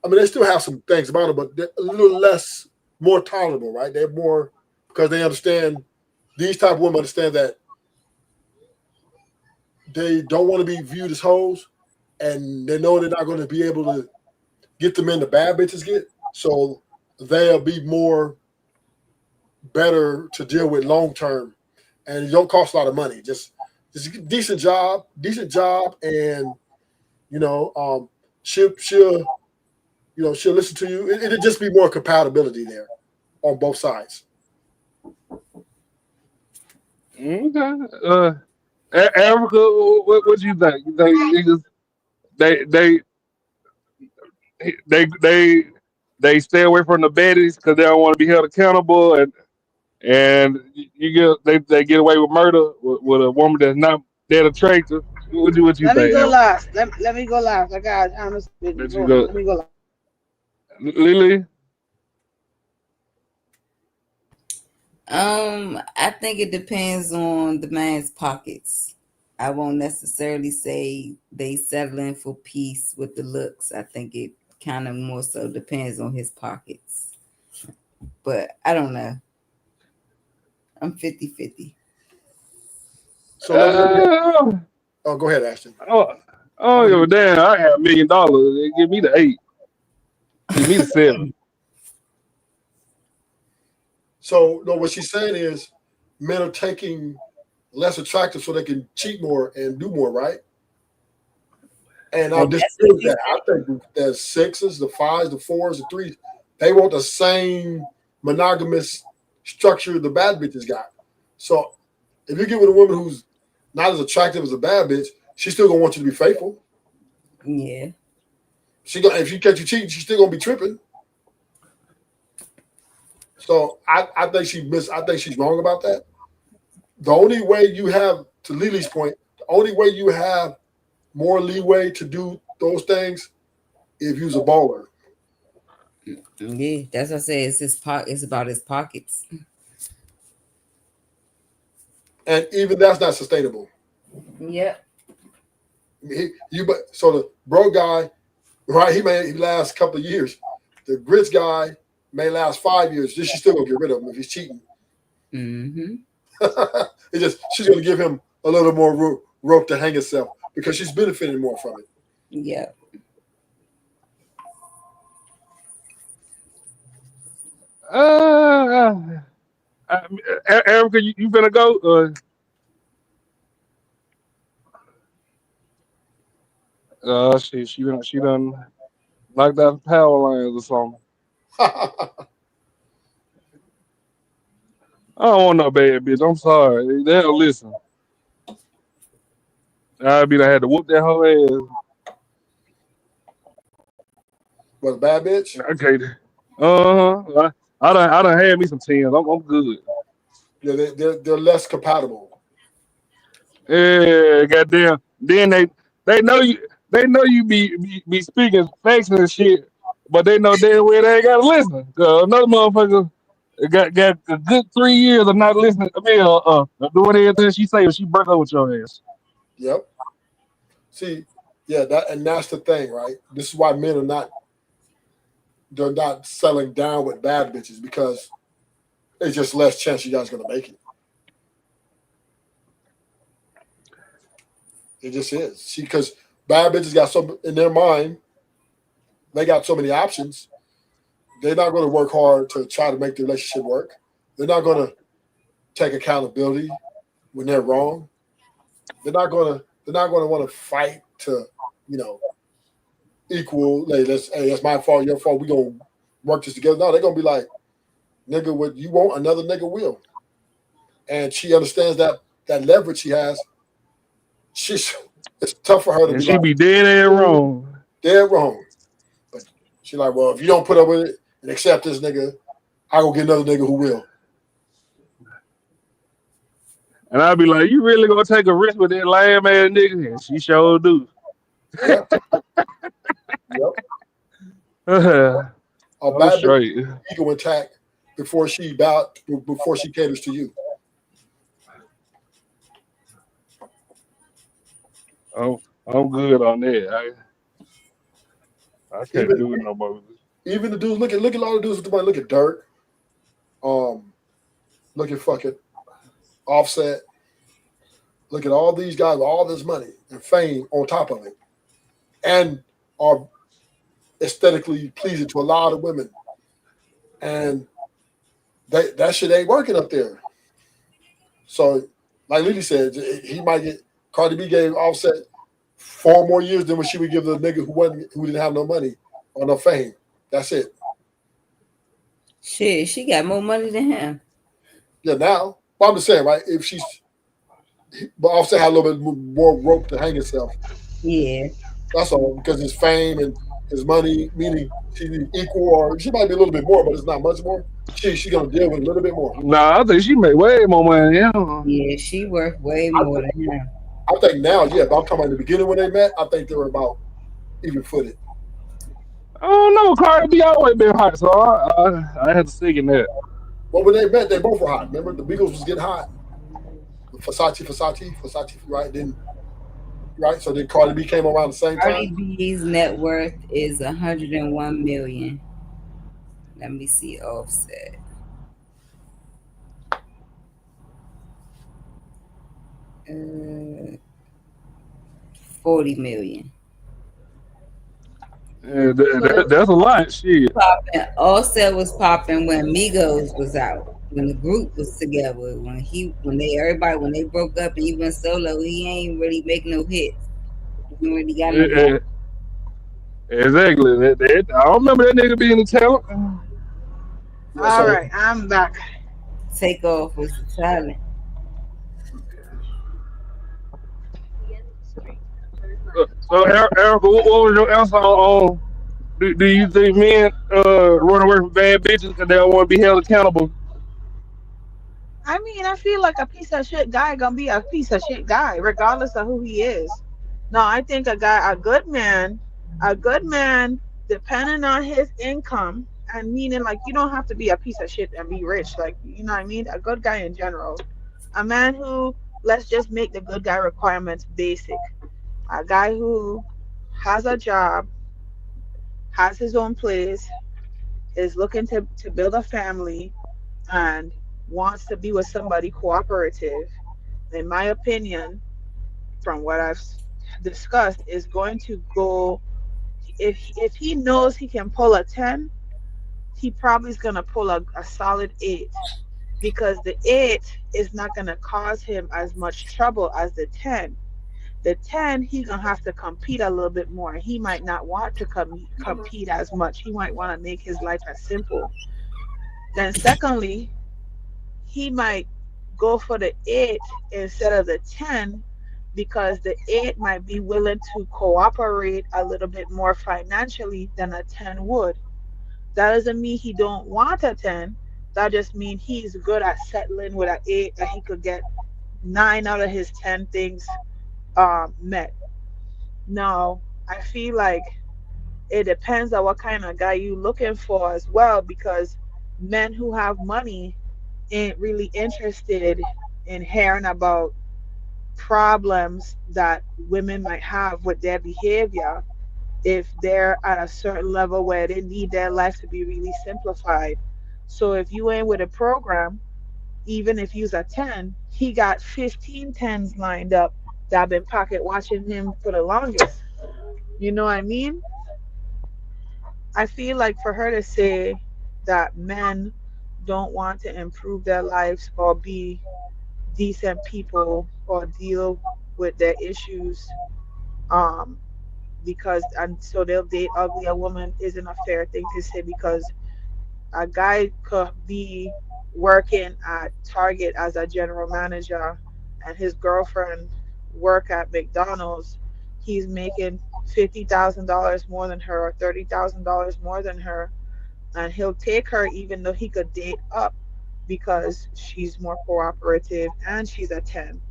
I mean, they still have some things about them, but they're a little less, more tolerable, right? They're more because they understand. These type of women understand that they don't want to be viewed as hoes, and they know they're not going to be able to get them in the bad bitches get. So they'll be more better to deal with long term, and it don't cost a lot of money. Just a decent job, and she'll listen to you. It'll just be more compatibility there on both sides. Okay. Africa, what you think? You think niggas they stay away from the baddies because they don't want to be held accountable, and they get away with murder with a woman that's not that attractive. What you Let me think, go Africa? last. Let me go last. I got honest business. Let you Go on. go, Let me go last. Lily. I think it depends on the man's pockets. I won't necessarily say they settling for peace with the looks. I think it kind of more so depends on his pockets. But I don't know. I'm 50-50. So go ahead, Ashton. Oh, yo, damn! I have $1 million. They give me the 8. Give me the 7. So no, what she's saying is men are taking less attractive so they can cheat more and do more, right? And I Well, that's disagree what with you that. I think the sixes, the fives, the fours, the threes, they want the same monogamous structure the bad bitches got. So if you get with a woman who's not as attractive as a bad bitch, she's still gonna want you to be faithful. Yeah. If she catch you cheating, she's still gonna be tripping. So I think she's wrong about that. The only way you have, to Lily's point, the only way you have more leeway to do those things if you're a baller. Yeah, that's what I say. It's about his pockets. And even that's not sustainable. Yep. So the bro guy, right? He last a couple of years. The grits guy may last 5 years. Just she's still gonna get rid of him if he's cheating. Mm-hmm. It's just she's gonna give him a little more rope to hang himself because she's benefiting more from it. Yeah. Erica, you better go. She done knocked out the power lines or something. I don't want no bad bitch. I'm sorry. They don't listen. I had to whoop that whole ass. Was a bad bitch? Okay. I done had me some tens. I'm good. Yeah, they're less compatible. Yeah, goddamn. Then they know you be speaking facts and shit, but they know damn well they ain't gotta listen. Another motherfucker got a good 3 years of not listening. I mean, doing everything she say, but she broke up with your ass. Yep. See, yeah, that's the thing, right? This is why men are not settling down with bad bitches because it's just less chance you guys are gonna make it. It just is. Because bad bitches got so in their mind, they got so many options. They're not going to work hard to try to make the relationship work. They're not going to take accountability when they're wrong. They're not going to want to fight to, equal. Hey, that's my fault, your fault. We gonna work this together. No, they're gonna be like, nigga, what you want, another nigga will. And she understands that leverage she has. It's tough for her to And be she like, be dead and wrong. dead wrong. But she like, well, if you don't put up with it and accept this nigga, I go get another nigga who will. And I'd be like, you really gonna take a risk with that lame ass nigga? And she sure do. Yep. Yep. A I'm bad straight. bitch ego intact before she caters to you. I'm good on that. I can't do it no more. Even the dudes, look at a lot of dudes with the money. Look at Dirk. Look at fucking Offset. Look at all these guys with all this money and fame on top of it, and are aesthetically pleasing to a lot of women. And that shit ain't working up there. So, like Lily said, he might get Cardi B gave Offset 4 more years than what she would give the nigga who didn't have no money or no fame. That's it. Shit, she got more money than him. Yeah, now. But I'm just saying, right? But Offset had a little bit more rope to hang himself. Yeah. That's all, because his fame and his money, meaning she's equal, or she might be a little bit more, but it's not much more. She's gonna deal with a little bit more. Nah, I think she made way more money than him. Yeah, she worth way more than him. I think now, yeah, but I'm talking about in the beginning when they met, I think they were about even footed. I don't know. Cardi B always been hot, so I had to stick in that. Well, when they met, they both were hot. Remember, the Beagles was getting hot. Versace, right? Right? So then Cardi B came around the same time. Cardi B's net worth is $101 million. Let me see Offset. $40 million. Yeah, that's a lot. Shit. Offset was popping when Migos was out. when the group was together. When they broke up and he went solo, he ain't really making no hits. He don't really got no hits. Eh, exactly. I don't remember that nigga being a talent. All right, I'm back. Takeoff was the talent. So, Erica, what was your answer on? Do you think men run away from bad bitches because they don't want to be held accountable? I mean, I feel like a piece of shit guy gonna be a piece of shit guy, regardless of who he is. No, I think a good man, depending on his income, and meaning like you don't have to be a piece of shit and be rich. Like you know what I mean? A good guy in general, a man who let's just make the good guy requirements basic. A guy who has a job, has his own place, is looking to build a family, and wants to be with somebody cooperative, in my opinion, from what I've discussed, is going to go. If he knows he can pull a 10, he probably is going to pull a solid 8, because the 8 is not going to cause him as much trouble as the 10. The 10, he's going to have to compete a little bit more. He might not want to compete as much. He might want to make his life as simple. Then, secondly, he might go for the 8 instead of the 10, because the 8 might be willing to cooperate a little bit more financially than a 10 would. That doesn't mean he don't want a 10. That just means he's good at settling with an 8, and he could get 9 out of his 10 things met. Now, I feel like it depends on what kind of guy you looking for as well, because men who have money ain't really interested in hearing about problems that women might have with their behavior if they're at a certain level where they need their life to be really simplified. So if you ain't with a program, even if you's a 10, he got 15 tens lined up that been pocket watching him for the longest. You know what I mean? I feel like for her to say that men don't want to improve their lives or be decent people or deal with their issues, um because and so they'll date ugly a woman isn't a fair thing to say, because a guy could be working at Target as a general manager and his girlfriend work at McDonald's. He's making $50,000 more than her or $30,000 more than her, and he'll take her even though he could date up because she's more cooperative and she's a 10,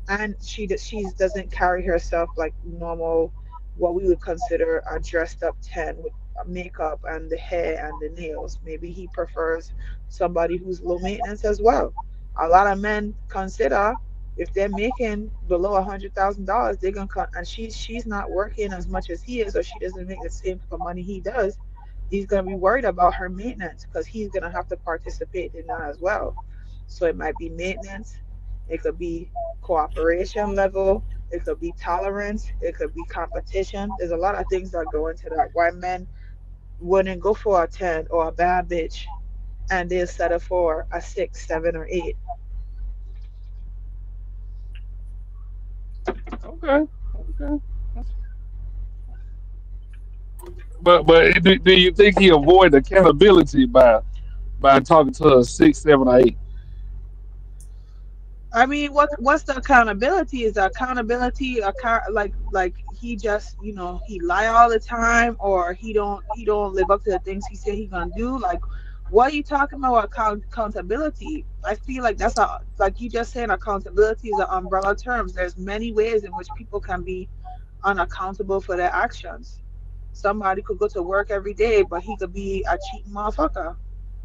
and she doesn't carry herself like normal, what we would consider a dressed up 10 with makeup and the hair and the nails. Maybe he prefers somebody who's low maintenance as well. A lot of men consider if they're making below $100,000, they're gonna come, and she's not working as much as he is, or she doesn't make the same type of money he does. He's gonna be worried about her maintenance because he's gonna have to participate in that as well. So it might be maintenance, it could be cooperation level, it could be tolerance, it could be competition. There's a lot of things that go into that. Why men wouldn't go for a 10 or a bad bitch and they'll settle for a 6, 7, or 8. Okay, okay. But do you think he avoid accountability by talking to a 6, 7, or 8? I mean, what's the accountability? Is the accountability like he just he lie all the time, or he don't live up to the things he said he gonna do? Like, what are you talking about? Accountability? I feel like that's a like you just saying accountability is an umbrella terms. There's many ways in which people can be unaccountable for their actions. Somebody could go to work every day, but he could be a cheating motherfucker,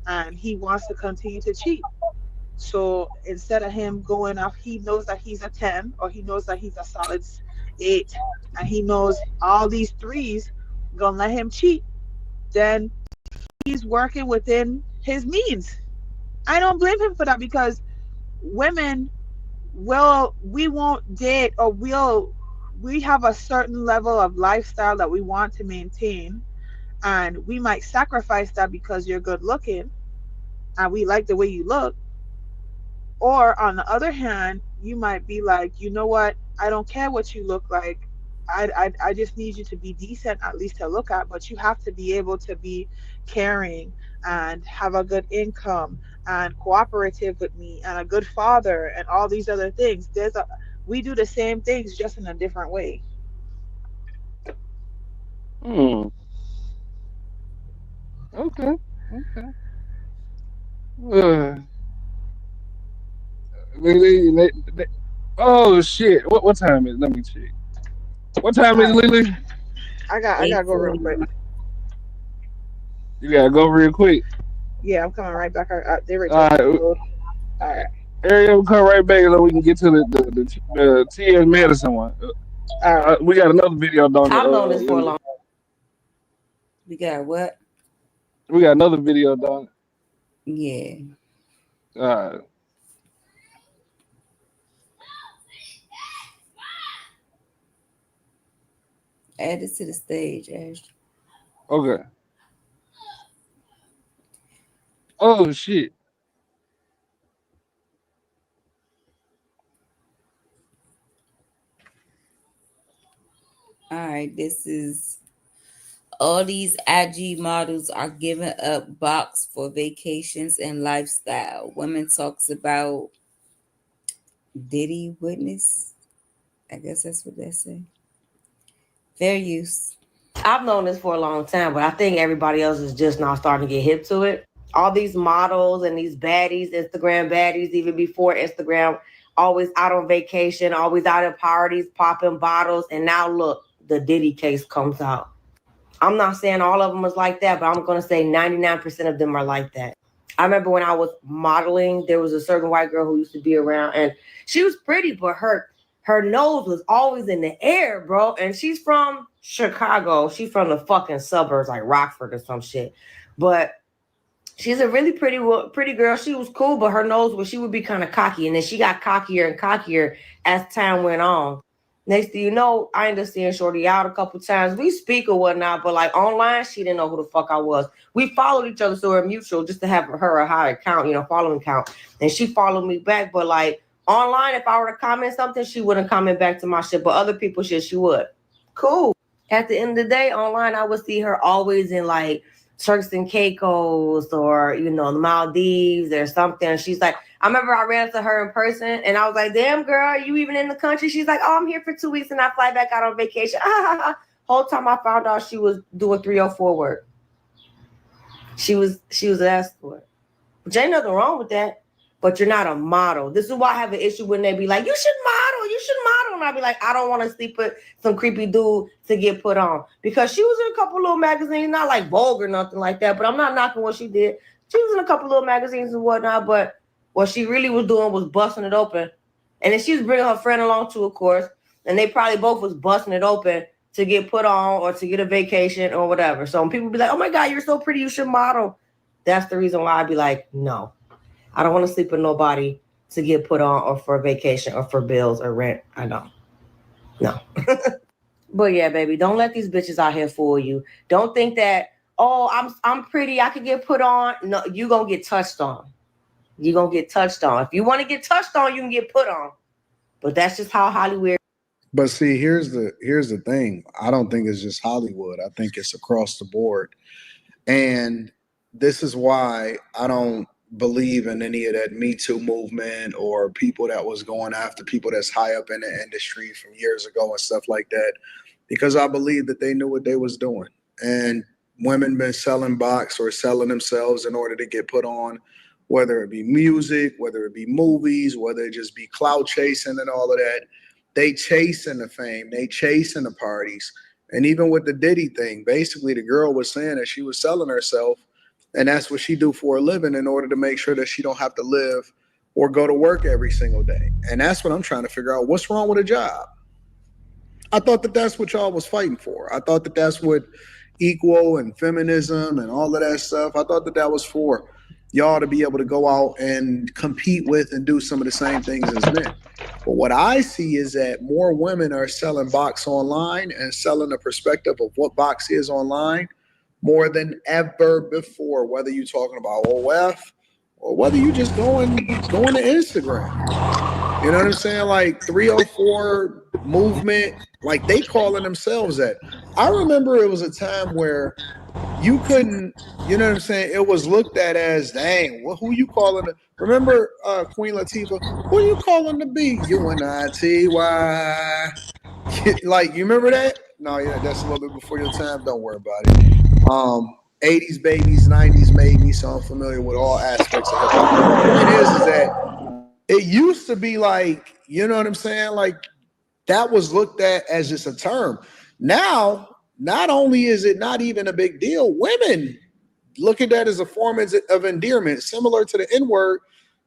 and he wants to continue to cheat. So instead of him going off, he knows that he's a 10, or he knows that he's a solid 8, and he knows all these threes gonna let him cheat, then he's working within his means. I don't blame him for that, because women we won't date, or we have a certain level of lifestyle that we want to maintain, and we might sacrifice that because you're good looking and we like the way you look. Or on the other hand, you might be like, you know what? I don't care what you look like. I just need you to be decent, at least to look at, but you have to be able to be caring and have a good income and cooperative with me and a good father and all these other things. We do the same things just in a different way. Hmm. Okay. Okay. Uh, oh shit! What time is it? Let me check. What time All is it, right. Lily? I gotta go real quick. 8:40. You gotta go real quick. Yeah, I'm coming right back. They already All told me to right, load. All right. Ariel, we'll come right back so we can get to the TS medicine one. All right. We got another video on it. I've known this for a Lily. long. We got what? We got another video on Yeah. it. All right. Add it to the stage, Ash. Okay. Oh shit. All right, this is all these IG models are giving up box for vacations and lifestyle. Women talks about Diddy witness. I guess that's what they say. Fair use. I've known this for a long time, but I think everybody else is just now starting to get hip to it. All these models and these baddies, Instagram baddies, even before Instagram, always out on vacation, always out at parties, popping bottles. And now look, the Diddy case comes out. I'm not saying all of them is like that, but I'm going to say 99% of them are like that. I remember when I was modeling, there was a certain white girl who used to be around, and she was pretty, but her nose was always in the air, bro. And she's from Chicago. She's from the fucking suburbs, like Rockford or some shit. But she's a really pretty girl. She was cool, but her nose she would be kind of cocky, and then she got cockier and cockier as time went on. Next thing you know, I ended up seeing Shorty out a couple times. We speak or whatnot, but like online, she didn't know who the fuck I was. We followed each other, so we're mutual, just to have her a high account, following count. And she followed me back, but like online, if I were to comment something, she wouldn't comment back to my shit, but other people shit, she would. Cool. At the end of the day, online, I would see her always in like Turks and Caicos or, the Maldives or something. She's like, I remember I ran into her in person and I was like, damn girl, you even in the country? She's like, oh, I'm here for 2 weeks and I fly back out on vacation. Whole time I found out she was doing 304 work. She was an escort. Which ain't nothing wrong with that, but you're not a model. This is why I have an issue when they be like, you should model. And I be like, I don't want to sleep with some creepy dude to get put on. Because she was in a couple little magazines, not like Vogue or nothing like that, but I'm not knocking what she did. She was in a couple little magazines and whatnot, but what she really was doing was busting it open. And then she was bringing her friend along too, of course, and they probably both was busting it open to get put on or to get a vacation or whatever. So when people be like, oh my God, you're so pretty, you should model. That's the reason why I'd be like, no. I don't want to sleep with nobody to get put on or for vacation or for bills or rent. I don't. No. But yeah, baby, don't let these bitches out here fool you. Don't think that, oh, I'm pretty, I could get put on. No, you gonna get touched on. You're gonna get touched on. If you want to get touched on, you can get put on. But that's just how Hollywood. But see, here's the thing. I don't think it's just Hollywood. I think it's across the board. And this is why I don't believe in any of that Me Too movement or people that was going after people that's high up in the industry from years ago and stuff like that, because I believe that they knew what they was doing. And women been selling box or selling themselves in order to get put on, whether it be music, whether it be movies, whether it just be clout chasing and all of that. They chasing the fame, they chasing the parties. And even with the Diddy thing, basically the girl was saying that she was selling herself, and that's what she do for a living in order to make sure that she don't have to live or go to work every single day. And that's what I'm trying to figure out. What's wrong with a job? I thought that that's what y'all was fighting for. I thought that that's what equal and feminism and all of that stuff, I thought that that was for y'all to be able to go out and compete with and do some of the same things as men. But what I see is that more women are selling box online and selling the perspective of what box is online more than ever before, whether you're talking about OF or whether you just going to Instagram. You know what I'm saying? Like 304 movement, like they calling themselves that. I remember it was a time where you couldn't, you know what I'm saying? It was looked at as, dang, who you calling? Remember Queen Latifah? Who you calling to be? UNITY. Like, you remember that? No, yeah, that's a little bit before your time. Don't worry about it. 80s babies, 90s made me, so I'm familiar with all aspects of hip hop. But my point is that it used to be like, you know what I'm saying? Like that was looked at as just a term. Now, not only is it not even a big deal, women look at that as a form of endearment, similar to the N word.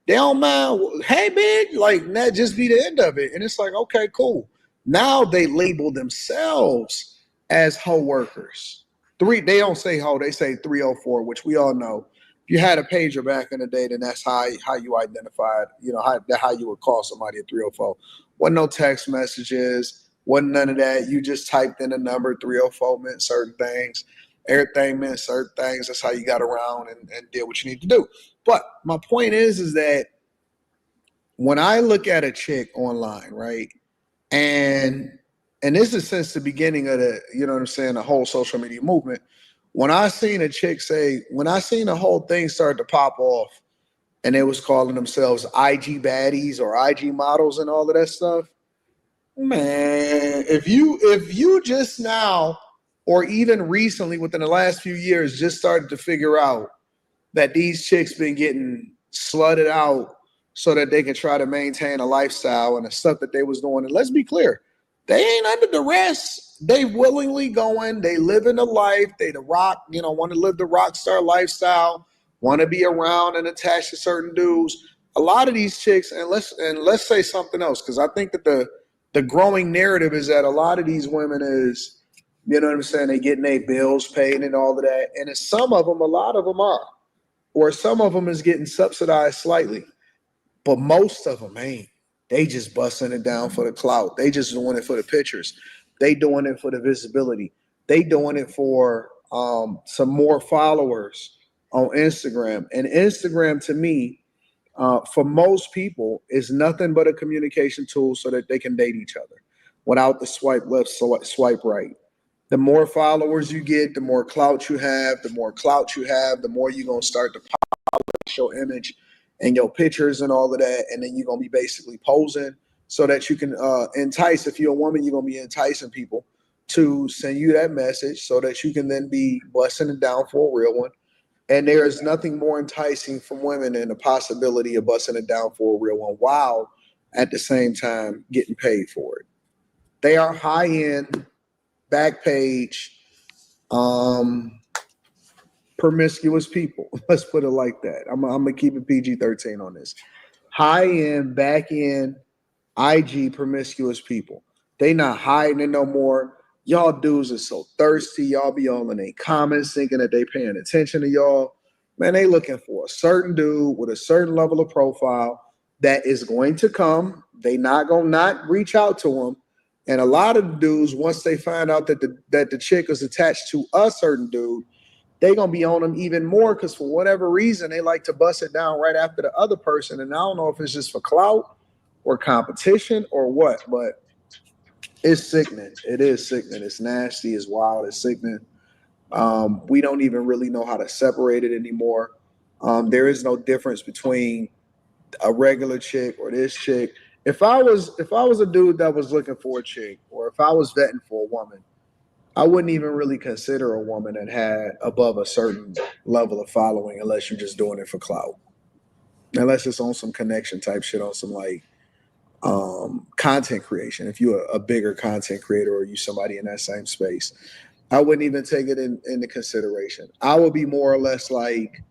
They don't mind, hey, big, like that just be the end of it. And it's like, okay, cool. Now they label themselves as hoe workers. They don't say hoe, they say 304, which we all know. If you had a pager back in the day, then that's how you identified, you know, how you would call somebody a 304. Wasn't no text messages, wasn't none of that. You just typed in a number, 304 meant certain things. Everything meant certain things. That's how you got around and did what you need to do. But my point is that when I look at a chick online, right, and this is since the beginning of the, you know what I'm saying, the whole social media movement. When I seen a chick when I seen the whole thing start to pop off, and they was calling themselves IG baddies or IG models and all of that stuff, man, if you just now or even recently within the last few years just started to figure out that these chicks been getting slutted out so that they can try to maintain a lifestyle and the stuff that they was doing. And let's be clear, they ain't under duress. They willingly going, they living a life, they the rock, you know, want to live the rock star lifestyle, want to be around and attached to certain dudes. A lot of these chicks, and let's say something else, because I think that the growing narrative is that a lot of these women is, you know what I'm saying, they getting their bills paid and all of that. And it's some of them, a lot of them are. Or some of them is getting subsidized slightly. But most of them ain't. They just busting it down for the clout. They just doing it for the pictures. They doing it for the visibility. They doing it for some more followers on Instagram. And Instagram, to me, for most people, is nothing but a communication tool so that they can date each other without the swipe left, swipe right. The more followers you get, the more clout you have. The more clout you have, the more you're gonna start to polish your image and your pictures and all of that, and then you're gonna be basically posing so that you can entice. If you're a woman, you're gonna be enticing people to send you that message so that you can then be busting it down for a real one. And there is nothing more enticing from women than the possibility of busting it down for a real one while at the same time getting paid for it. They are high end, back page, promiscuous people. Let's put it like that. I'm gonna keep it PG-13 on this. High end, back end, IG promiscuous people. They not hiding it no more. Y'all dudes are so thirsty. Y'all be all in their comments thinking that they paying attention to y'all. Man, they looking for a certain dude with a certain level of profile that is going to come. They not gonna not reach out to them. And a lot of the dudes, once they find out that the chick is attached to a certain dude, they gonna be on them even more because for whatever reason they like to bust it down right after the other person. And I don't know if it's just for clout or competition or what, but it's sickening. It is sickening. It's nasty. It's wild. It's sickening. We don't even really know how to separate it anymore. There is no difference between a regular chick or this chick. If I was a dude that was looking for a chick, or if I was vetting for a woman, I wouldn't even really consider a woman that had above a certain level of following unless you're just doing it for clout. Unless it's on some connection type shit, on some like content creation. If you're a bigger content creator or you somebody in that same space, I wouldn't even take it into consideration. I would be more or less like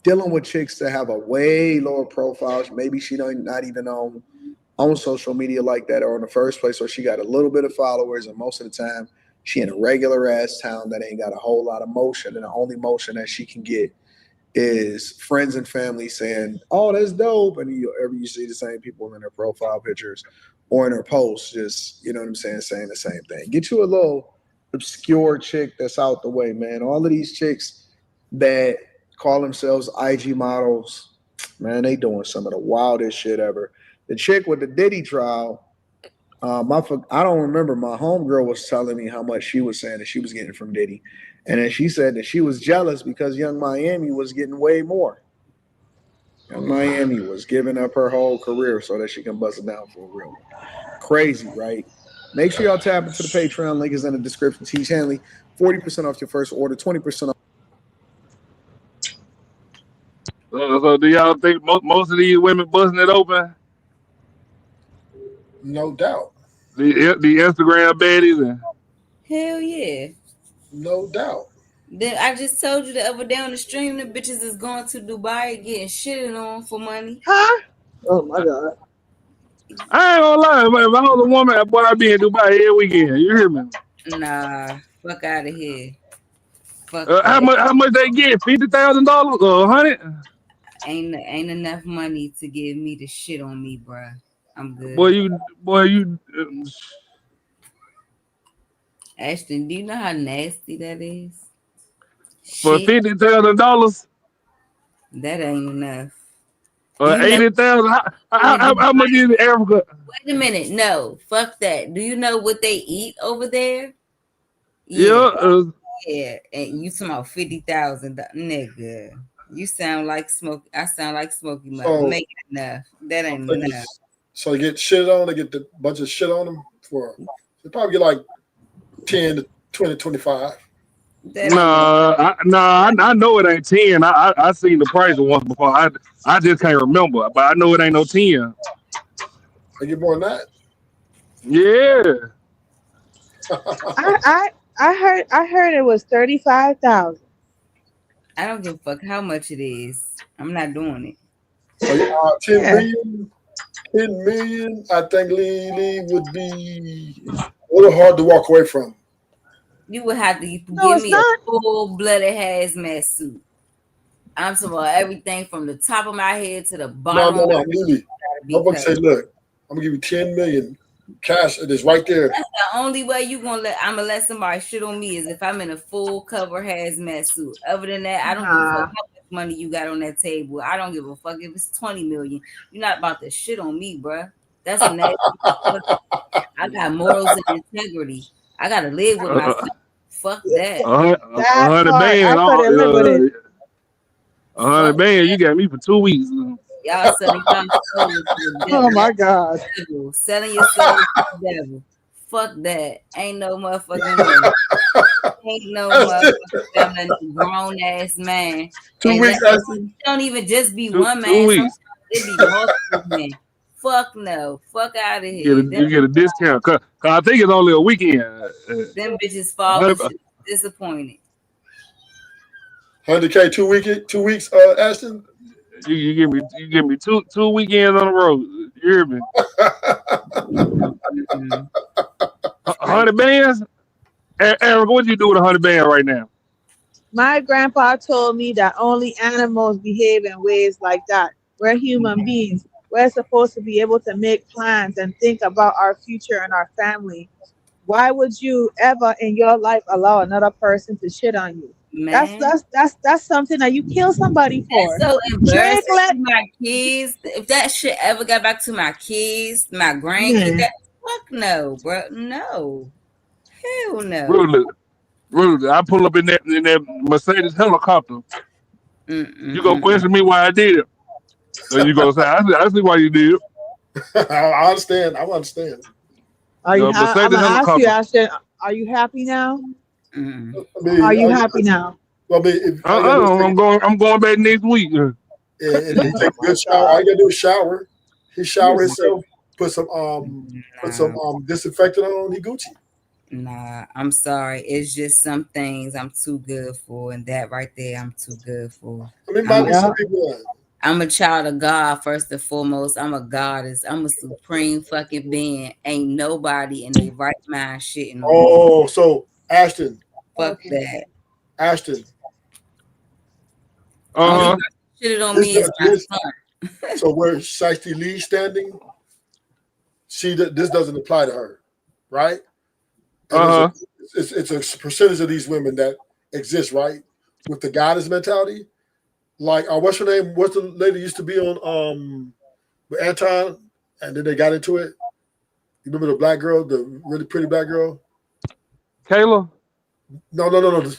dealing with chicks that have a way lower profile. Maybe she don't not even on social media like that or in the first place, or she got a little bit of followers, and most of the time she in a regular ass town that ain't got a whole lot of motion, and the only motion that she can get is friends and family saying, "Oh, that's dope," and you see the same people in their profile pictures or in her posts, just, you know what I'm saying the same thing. Get you a little obscure chick that's out the way, man. All of these chicks that call themselves IG models. Man, they doing some of the wildest shit ever. The chick with the Diddy trial, I don't remember. My homegirl was telling me how much she was saying that she was getting from Diddy, and then she said that she was jealous because Young Miami was getting way more. Young Miami was giving up her whole career so that she can bust it down for a real one. Crazy, right? Make sure y'all tap into the Patreon. Link is in the description. Teach Hanley, 40% off your first order, 20% off. So do y'all think most of these women busting it open? No doubt. The Instagram baddies and Hell yeah. No doubt. Then I just told you the other day on the stream, the bitches is going to Dubai getting shitted on for money. Huh? Oh my God. I ain't gonna lie, if I was a woman, boy, I'd be in Dubai every weekend. You hear me? Nah, fuck out of here. Fuck How that. much they get? $50,000 or $100? Ain't enough money to give me the shit on me, bruh. I'm Boy, good. you. Ashton, do you know how nasty that is? For Shit, $50,000 that ain't enough. Do or you know 80,000, in how much Dubai? is in Africa? Wait a minute. No, fuck that. Do you know what they eat over there? Yeah, Yeah, yeah. And you talking about 50,000, nigga? You sound like smoke. I sound like Smoky Mouth. So Make it enough. That I ain't think enough. so they get shit on, they get a bunch of shit on them for they probably get like 10 to 20, 25. That ain't enough. I know it ain't 10. I seen the price once before. I just can't remember, but I know it ain't no 10. They get more than that. Yeah. I heard it was 35,000. I don't give a fuck how much it is. I'm not doing it. So 10 Yeah. million, 10 million, I think Lee would be a little hard to walk away from. You would have to No, give it's me a not. full-blooded hazmat suit. I'm talking about everything from the top of my head to the No, bottom no, of my no, head. Lily. Be I'm gonna say, covered. look, I'm gonna give you 10 million cash. It is right there. That's the only way I'm gonna let somebody shit on me is if I'm in a full cover hazmat suit. Other than that, I don't give a fuck Nah. how much money you got on that table. I don't give a fuck if it's 20 million. You're not about to shit on me, bruh. That's nasty. I got morals and integrity. I gotta live with myself. Fuck that. A That hundred part. I band, couldn't live with it. 100 Fuck band. You that. got me for 2 weeks. Y'all selling y'all soul to the Oh devil. my God. Devil. Selling your soul to the devil. Fuck that. Ain't no motherfucking way. Ain't no motherfucking selling a grown ass man. 2 And weeks, that Ashton. don't even just be Two one two man. weeks. Sometimes it be multiple men. Fuck no. Fuck out of here. You get a discount. Cause I think it's only a weekend. Them bitches falling 100, disappointed. 100K 2 weeks, Ashton. you give me two weekends on the road. You hear me? Mm-mm. 100 bands. Eric, what do you do with 100 band right now? My grandpa told me that only animals behave in ways like that. We're human beings. We're supposed to be able to make plans and think about our future and our family. Why would you ever in your life allow another person to shit on you? That's Man. that's that's that's something that you kill somebody That's for. so Drake embarrassing let to my kids. If that shit ever got back to my kids, my grandkids, yeah. fuck no, bro. No. Hell no. Rudely, I pull up in that Mercedes helicopter. You gonna Mm-mm-mm. question me why I did it? So you gonna say I see why you did it. I understand. I understand. The I'm Mercedes gonna ask you, helicopter. Ashton, are you happy now? Mm. I mean, Are you happy now? I mean, if all you gotta do is take I'm going back next week. and he take a good shower. All you gotta do is shower. He shower himself, put some disinfectant on. He Gucci. Nah, I'm sorry. It's just some things I'm too good for, and that right there, I'm too good for. I mean, might be some people. I'm a child of God first and foremost. I'm a goddess. I'm a supreme fucking being. Ain't nobody in their right mind shitting on me. Oh, so Ashton. Fuck that. Ashton. Only person shitted on me is my son. So where Shiesty Lee standing, this doesn't apply to her, right? And it's a percentage of these women that exist, right, with the goddess mentality. Like, what's her name? What's the lady used to be on with Anton, and then they got into it? You remember the black girl, the really pretty black girl? Kayla? No.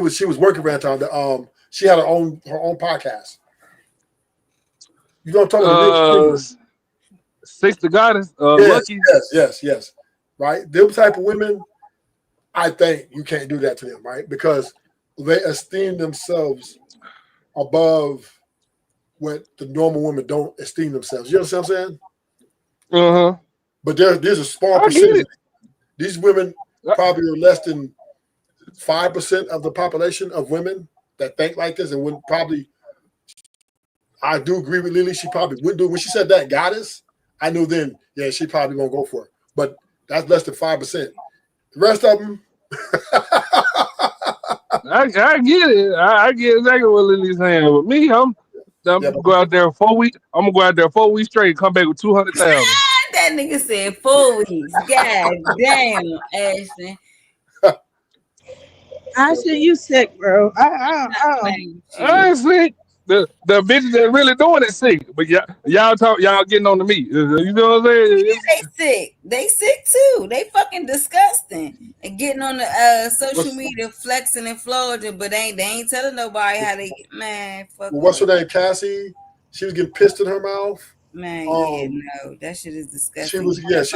She was working for Anton. She had her own podcast. You know what I'm talking about? Six the Goddess, Yes, Lucky. yes. Right? Them type of women, I think you can't do that to them, right? Because they esteem themselves above what the normal women don't esteem themselves. You understand what I'm saying? Uh-huh. But there's a small percentage. These women probably are less than 5% of the population of women that think like this, and would probably. I do agree with Lily. She probably wouldn't do it. When she said that goddess, I knew then, yeah, she probably won't go for it. But that's less than 5%. The rest of them, I get it. I get exactly what Lily's saying. But me, I'm gonna go out there 4 weeks. I'm gonna go out there 4 weeks straight, come back with 200,000. That nigga said 4 weeks. God damn, Ashton. Ashton, you sick, bro. I ain't sick. The bitches that really doing it sick, but y'all getting on to me. You know what I'm saying? Yeah, they sick. They sick too. They fucking disgusting. And getting on the social media flexing and flogging, but they ain't telling nobody how they get. Man, fuck. Well, what's her name? Cassie. She was getting pissed in her mouth. Man, no, that shit is disgusting. She was get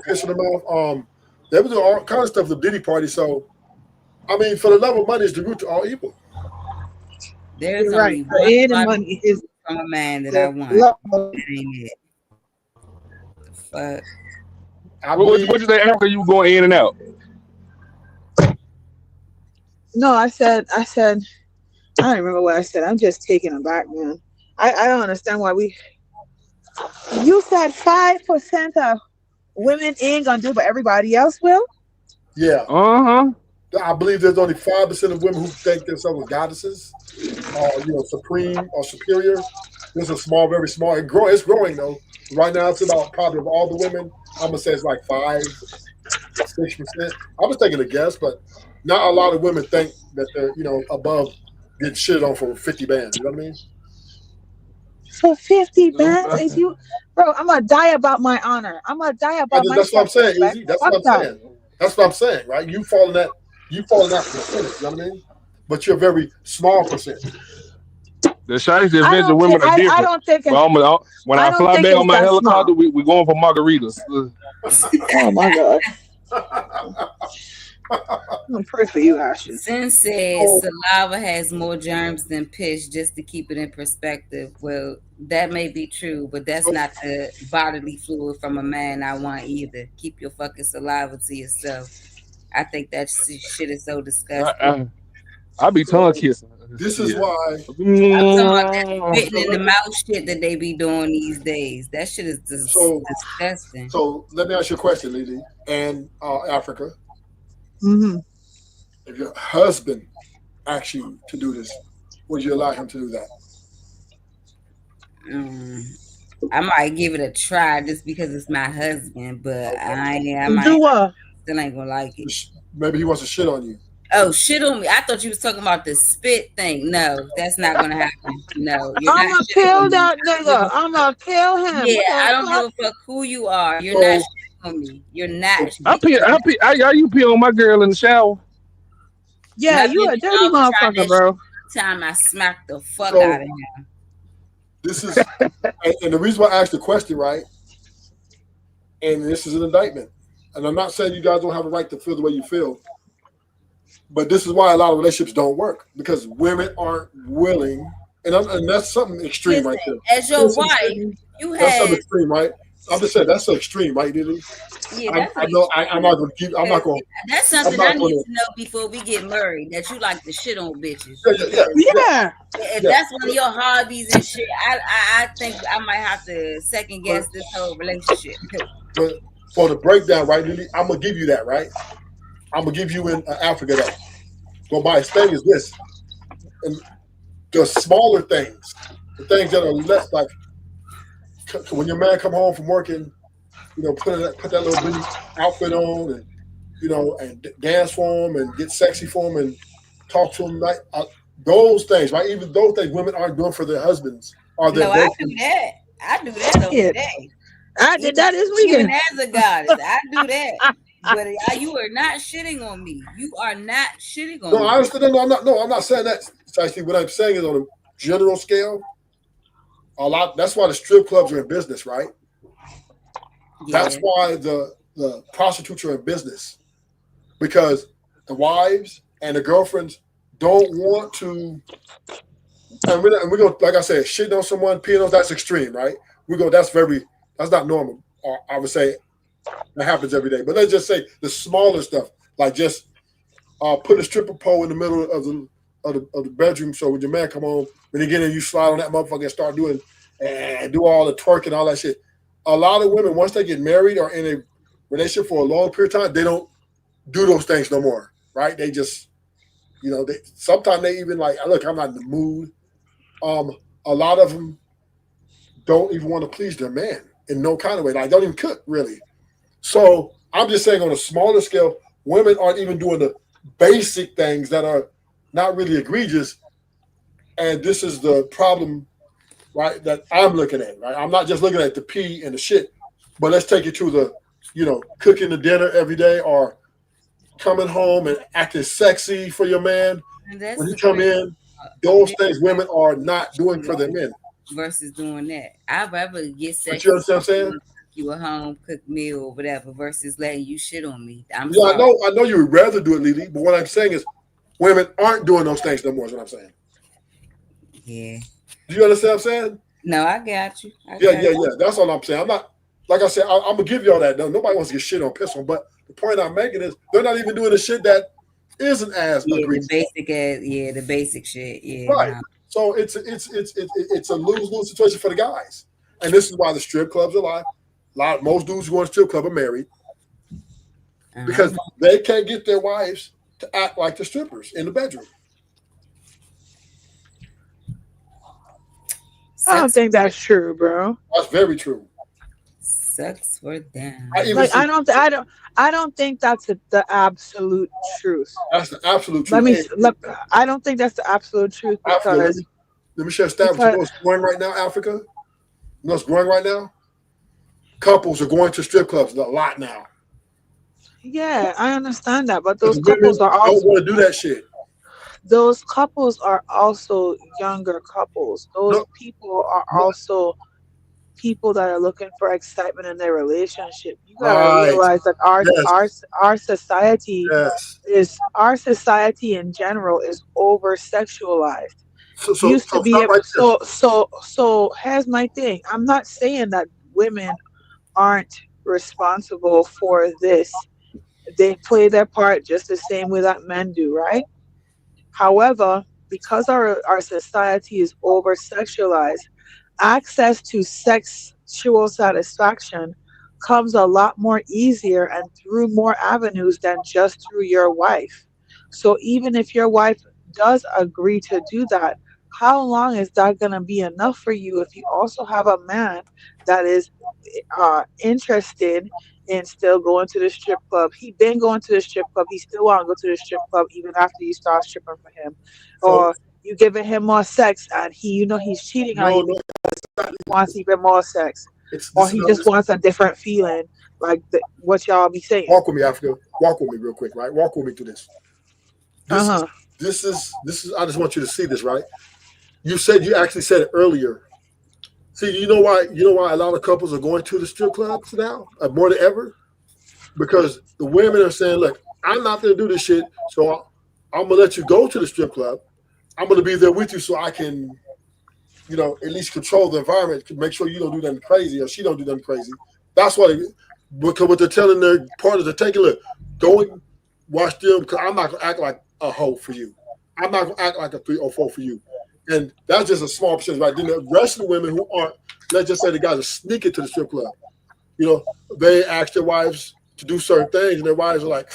pissed in her mouth. They was doing all kind of stuff at the Diddy party. So, I mean, for the love of money is the root to all evil. There's You're only right. one Money is from a man that I want. That ain't it. The fuck. What you say after you going in and out? No, I said, I don't remember what I said. I'm just taking it back, man. I don't understand why you said 5% of women ain't gonna do, but everybody else will? Yeah. Uh-huh. I believe there's only 5% of women who think themselves goddesses, supreme or superior. There's a small, very small. It's growing though. Right now, it's about probably of all the women. I'm gonna say it's like 5-6%. I was taking a guess, but not a lot of women think that they're above getting shit on for 50 bands. You know what I mean? For 50 bands, is you, bro? I'm gonna die about my honor. I'm gonna die about my. That's what I'm saying, Izzy. That's what I'm saying. That's what I'm saying, right? You fall in that percentage. You know what I mean? But you're a very small percentage. The Shiesty Avengers women are different. I don't think. When I fly back on my helicopter, we going for margaritas. Oh my god. I'm praying for you, Ashton. Sin said saliva has more germs than piss, just to keep it in perspective. Well, that may be true, but that's not the bodily fluid from a man I want either. Keep your fucking saliva to yourself. I think that shit is so disgusting. I be tongue kissing. This is why I'm talking about that spitting in the mouth shit that they be doing these days. That shit is disgusting. So let me ask you a question, Lily, and Africa. Mm-hmm. If your husband asks you to do this, would you allow him to do that? I might give it a try just because it's my husband, but I still ain't gonna like it. Maybe he wants to shit on you. Oh, shit on me. I thought you was talking about the spit thing. No, that's not gonna happen. No, I'm gonna kill that nigga. I'm gonna kill him. Yeah, I don't give a fuck who you are. You're not shitting on me. You're not. I you pee on my girl in the shower. Yeah, you a dirty motherfucker, bro. Time I smacked the fuck out of him. This is, and the reason why I asked the question, right? And this is an indictment. And I'm not saying you guys don't have a right to feel the way you feel, but this is why a lot of relationships don't work, because women aren't willing, and that's something extreme right there. As your wife, that's something extreme, right? I'm just saying that's so extreme, right, Lily? Yeah, I know. I'm not going to keep. I'm not going. That's something I need to know before we get married. That you like to shit on bitches. Yeah. If that's one of your hobbies and shit, I think I might have to second guess this whole relationship. But for the breakdown, right, Lily, I'm gonna give you that, right? I'm gonna give you in Africa that. But my thing is this, and the smaller things, the things that are less like when your man come home from working, put that little bitty outfit on, and and dance for him and get sexy for him and talk to him. those things, right? Even those things women aren't doing for their husbands or their No, I boyfriends. do that. I do that all Yeah, day. I did that this Even weekend. as a goddess, I do that. But you are not shitting on me. You are not shitting on No, me. I understand. No, I'm not saying that. Actually, what I'm saying is on a general scale, a lot. That's why the strip clubs are in business, right? That's Yeah. why the prostitutes are in business because the wives and the girlfriends don't want to. And we're going, like I said, shitting on someone, peeing on, that's extreme, right? That's not normal. Or I would say that happens every day. But let's just say the smaller stuff, like just put a stripper pole in the middle of the bedroom so when your man come home, when you get in, you slide on that motherfucker and start doing and do all the twerking, all that shit. A lot of women, once they get married or in a relationship for a long period of time, they don't do those things no more, right? They just, sometimes they even like, look, I'm not in the mood. A lot of them don't even want to please their man in no kind of way. Like, don't even cook, really. So I'm just saying on a smaller scale, women aren't even doing the basic things that are not really egregious. And this is the problem, right, that I'm looking at, right? I'm not just looking at the pee and the shit, but let's take it to the, cooking the dinner every day or coming home and acting sexy for your man. When you come in, those things women are not doing for their men. Versus doing that. I'd rather get But sexy. you understand what I'm saying? You a home cooked meal or whatever versus letting you shit on me. I'm Yeah, sorry. I know you would rather do it, Lily, but what I'm saying is women aren't doing those things no more is what I'm saying. Yeah. Do you understand what I'm saying? No, I got you. Yeah. That's all I'm saying. I'm not, like I said, I'm gonna give you all that. No, nobody wants to get shit on, piss on, but the point I'm making is they're not even doing the shit that isn't as egregious. The basic shit. Yeah. Right. No. So it's a lose-lose situation for the guys. And this is why the strip clubs are alive. Most dudes who go to strip club are married because they can't get their wives to act like the strippers in the bedroom. I don't think that's true, bro. That's very true. Sucks for them. I don't think that's the absolute truth. That's the absolute truth. Let me look. I don't think that's the absolute truth Africa, because let me share a stat with you. You know what's growing right now, Africa? You know what's growing right now? Couples are going to strip clubs a lot now. Yeah, I understand that, but those Women couples are don't also want to do that shit. those couples are also younger couples. Those people are also people that are looking for excitement in their relationship. You gotta realize that our society our society in general is over sexualized. Used to be able so here's my thing. I'm not saying that women aren't responsible for this. They play their part just the same way that men do, right? However, because our society is over sexualized, access to sexual satisfaction comes a lot more easier and through more avenues than just through your wife. So even if your wife does agree to do that, how long is that going to be enough for you if you also have a man that is interested in still going to the strip club? He been going to the strip club. He still want to go to the strip club even after you start stripping for him, or you giving him more sex and he's cheating on you because he wants even more sex, or he just wants a different feeling, like what y'all be saying. Walk with me, Africa. Walk with me real quick, right? Walk with me through this. This is. I just want you to see this, right? You actually said it earlier. See, you know why a lot of couples are going to the strip clubs now more than ever? Because the women are saying, look, I'm not going to do this shit, so I'm going to let you go to the strip club. I'm going to be there with you so I can, at least control the environment, to make sure you don't do nothing crazy or she don't do nothing crazy. That's why, because what they're telling their partners, they're taking, look, go and watch them, because I'm not going to act like a hoe for you. I'm not going to act like a 3 or 4 for you. And that's just a small percentage, right? Then the rest of the women who aren't, let's just say the guys are sneaking to the strip club. They ask their wives to do certain things, and their wives are like,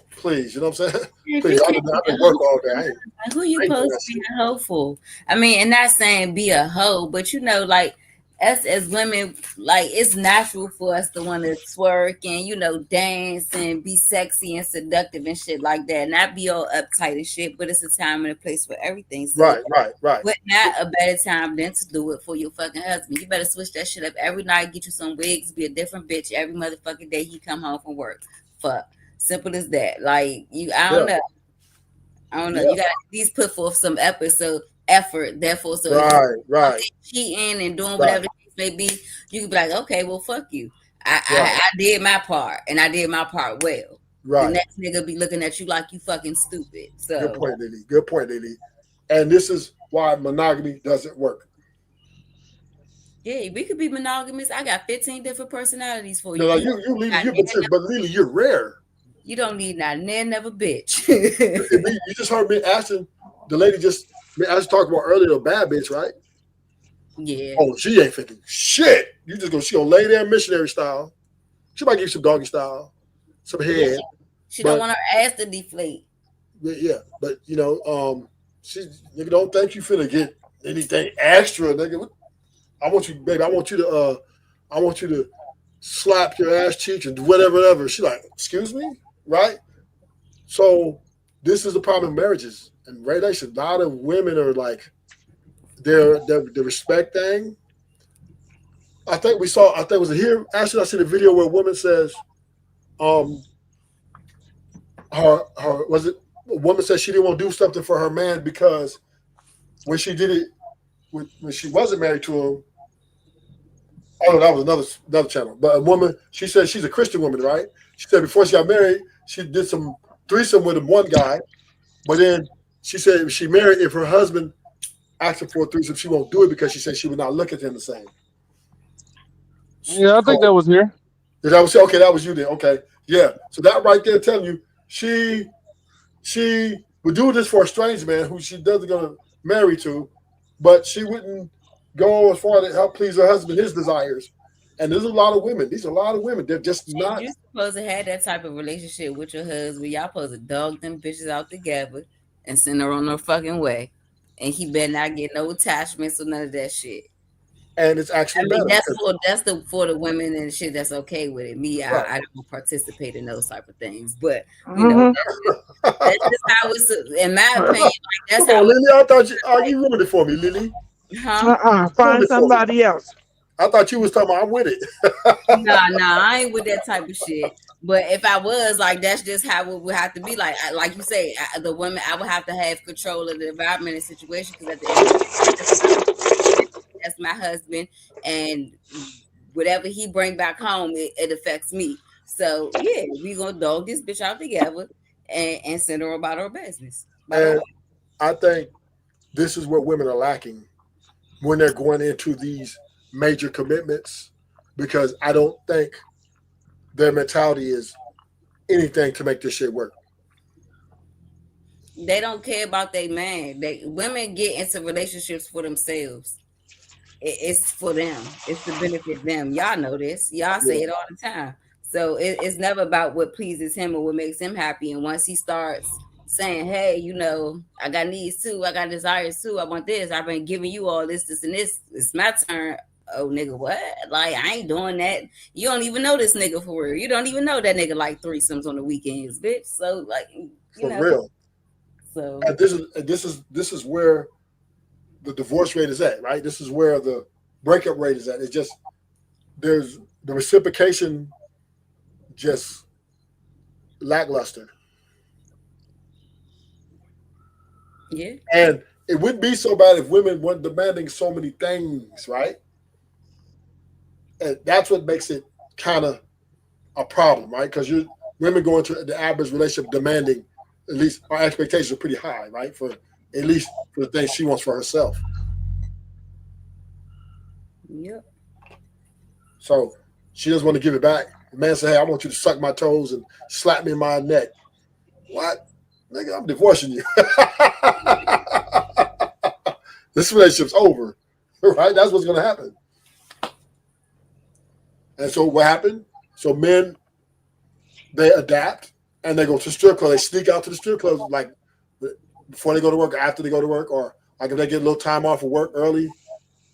please, you know what I'm saying? Please, I've been working all day. Who you supposed to be a hoe for? I mean, and not saying be a hoe, but like us as women, like it's natural for us to want to twerk and dance and be sexy and seductive and shit like that. Not be all uptight and shit, but it's a time and a place for everything. So Right. what not a better time than to do it for your fucking husband? You better switch that shit up every night. Get you some wigs. Be a different bitch every motherfucking day he come home from work. Fuck. Simple as that. Like I don't Yeah. know. I don't know. Yeah. You gotta at least put forth some effort. Therefore, so if Right. cheating and doing Right. whatever the case may be, you can be like, okay, well, fuck you. I did my part and I did my part well. Right. The next nigga be looking at you like you fucking stupid. So Good point, Lily. Good point, Lily. And this is why monogamy doesn't work. yeah, we could be monogamous. I got 15 different personalities for you. No, but Lily, you're rare. You don't need not never bitch. You just heard me asking the lady I was talking about earlier, a bad bitch, right? Yeah. Oh, she ain't thinking shit. She gonna lay there missionary style. She might give you some doggy style, some head. She don't want her ass to deflate. Yeah, but she nigga don't think you finna get anything extra, nigga. I want you, baby. I want you to slap your ass cheeks and do whatever. She like, excuse me, right? So this is the problem in marriages and relations. A lot of women are like, the respect thing. I think it was here. Actually, I seen a video where a woman says, a woman said she didn't want to do something for her man because when she did it, when she wasn't married to him. Oh, that was another channel. But a woman, she said she's a Christian woman, right? She said before she got married, she did some threesome with one guy, but then she said if she married, if her husband asked her for a threesome, she won't do it because she said she would not look at him the same. Yeah, I think that was here. Did I say okay? That was you then. Okay, yeah. So that right there telling you she would do this for a strange man who she doesn't gonna marry to, but she wouldn't go as far to help please her husband, his desires. And there's a lot of women. These are a lot of women. They're just not. You're supposed to have that type of relationship with your husband. Y'all supposed to dog them bitches out together and send her on her fucking way. And he better not get no attachments or none of that shit. And it's actually better. That's for the women and shit that's okay with it. Me, I don't participate in those type of things. But that's just how it's in my opinion. Like that's Come how on, Lily. I thought you ruined it for me, Lily. Find somebody else. I thought you was talking about I'm with it. Nah, I ain't with that type of shit. But if I was, like, that's just how it would have to be. Like you say, the women, I would have to have control of the environment and situation because at the end of the day, that's my husband, and whatever he bring back home, it affects me. So yeah, we gonna dog this bitch out together and send her about her business. And I think this is what women are lacking when they're going into these major commitments, because I don't think their mentality is anything to make this shit work. They don't care about their man. Women get into relationships for themselves. It's for them. It's to benefit them. Y'all know this. Y'all say it all the time. So it's never about what pleases him or what makes him happy. And once he starts saying, hey, I got needs too. I got desires too. I want this. I've been giving you all this, and this. It's my turn. Oh, nigga, what? Like, I ain't doing that. You don't even know this nigga for real. You don't even know that nigga like threesomes on the weekends, bitch. So, like, For real. So and this is where the divorce rate is at, right? This is where the breakup rate is at. It's just there's the reciprocation just lackluster. Yeah. And it wouldn't be so bad if women weren't demanding so many things, right? And that's what makes it kind of a problem, right? Because women go into the average relationship demanding, at least our expectations are pretty high, right? For at least for the things she wants for herself. Yep. So she doesn't want to give it back. The man said, hey, I want you to suck my toes and slap me in my neck. What? Nigga, I'm divorcing you. This relationship's over, right? That's what's going to happen. And so what happened? So men, they adapt and they go to strip club. They sneak out to the strip clubs like before they go to work, after they go to work, or like if they get a little time off of work early,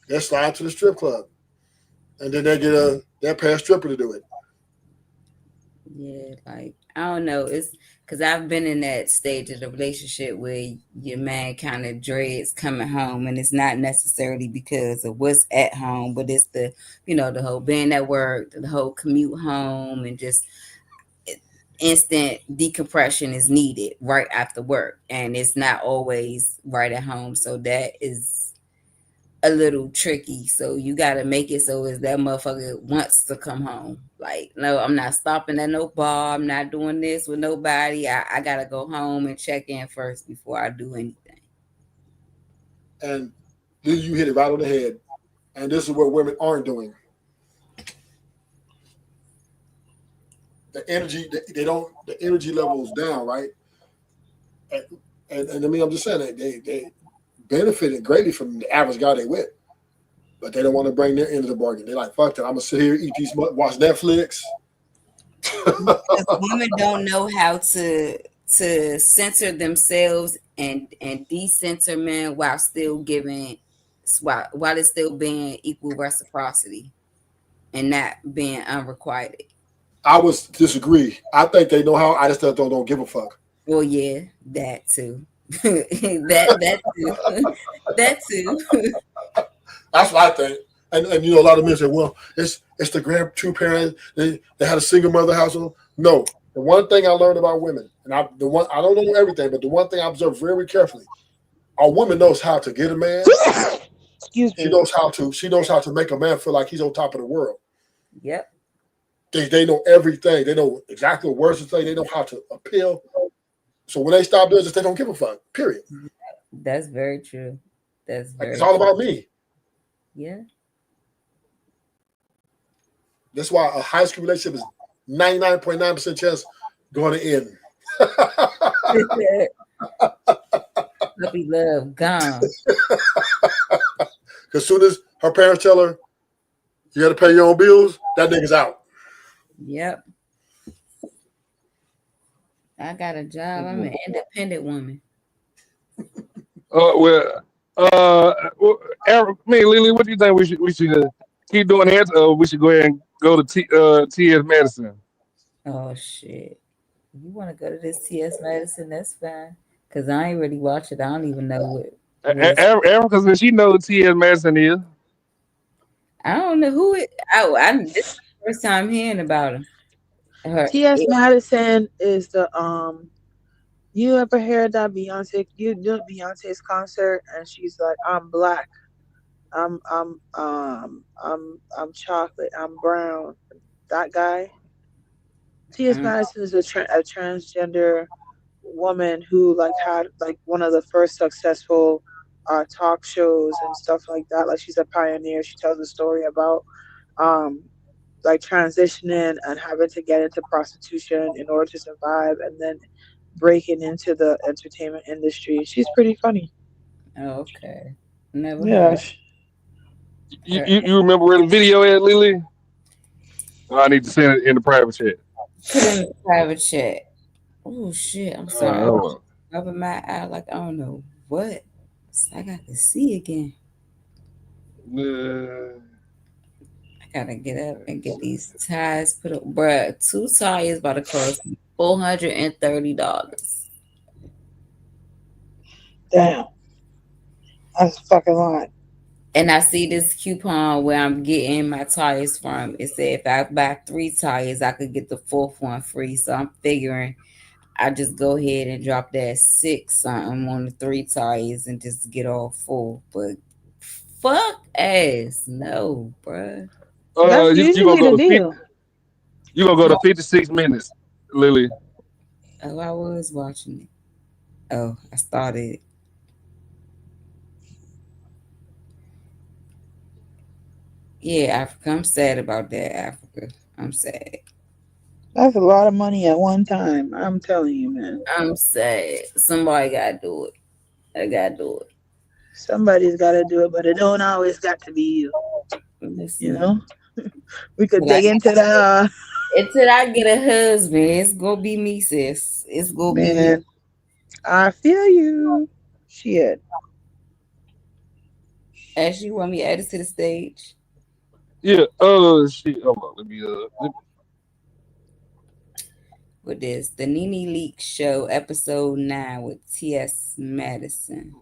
they slide to the strip club. and then they pay a stripper to do it. Yeah, like I don't know. It's because I've been in that stage of the relationship where your man kind of dreads coming home, and it's not necessarily because of what's at home, but it's the the whole being at work, the whole commute home, and just instant decompression is needed right after work, and it's not always right at home. So that is a little tricky. So you got to make it so as that motherfucker wants to come home. Like, no, I'm not stopping at no bar. I'm not doing this with nobody. I got to go home and check in first before I do anything. And then you hit it right on the head. And this is what women aren't doing. The energy, the energy level is down, right? And I mean, I'm just saying that they benefited greatly from the average guy they with. But they don't want to bring their end of the bargain. They're like, fuck that. I'm going to sit here, eat these, watch Netflix. Women don't know how to censor themselves and decenter men while still giving, while it's still being equal reciprocity and not being unrequited. I would disagree. I think they know how. I just don't give a fuck. Well, yeah, that too. that too. That too. That's what I think. And a lot of men say, well, it's the two parents. They had a single mother household. No. The one thing I learned about women, and I don't know everything, but the one thing I observe very carefully, a woman knows how to get a man. Excuse me. She knows how to make a man feel like he's on top of the world. Yep. They know everything. They know exactly what words to say. They know how to appeal. So when they stop doing this, they don't give a fuck. Period. That's very true. That's very. It's all about me. Yeah. That's why a high school relationship is 99.9% chance going to end. Puppy love gone. As soon as her parents tell her you got to pay your own bills, that nigga's out. Yep. I got a job. I'm an independent woman. Lily, what do you think we should keep doing that, or we should go ahead and go to TS Medicine? Oh shit! You want to go to this TS Medicine? That's fine. Cause I ain't really watch it. I don't even know what Erica said she knows TS Medicine is. I don't know who it. This is the first time hearing about her. T.S. Madison is the You ever heard that Beyonce? You do Beyonce's concert, and she's like, "I'm black, I'm chocolate, I'm brown." That guy. T.S. Madison is a transgender woman who had one of the first successful talk shows and stuff like that. Like, she's a pioneer. She tells a story about transitioning and having to get into prostitution in order to survive, and then breaking into the entertainment industry. She's pretty funny. Oh, okay. Never Yeah. heard. You remember where the video at, Lily? Oh, I need to send it in the private chat. Put it in the private chat. Oh shit! I'm sorry. Rubbing my eye like I don't know what. I got to see again. I gotta get up and get these ties put up. Bruh, 2 ties about to cost me $430. Damn. That's a fucking lot. And I see this coupon where I'm getting my tires from. It said if I buy 3 tires, I could get the 4th one free. So I'm figuring I just go ahead and drop that 6 something on the 3 tires and just get all full. But fuck ass, no, bruh. That's usually the deal. You gonna go to 56 minutes, Lily? Oh, I was watching it. Oh, I started. Yeah, Africa. I'm sad about that, Africa. I'm sad. That's a lot of money at one time. I'm telling you, man. I'm sad. Somebody gotta do it. I gotta do it. Somebody's gotta do it, but it don't always got to be you. Listen, you know? We could dig into that. Until I get a husband, it's gonna be me, sis. It's gonna be me. I feel you. Shit. As you want me added to the stage? Yeah. Shit. Hold on. Let me. With this, the Nene Leak Show, episode 9 with T.S. Madison.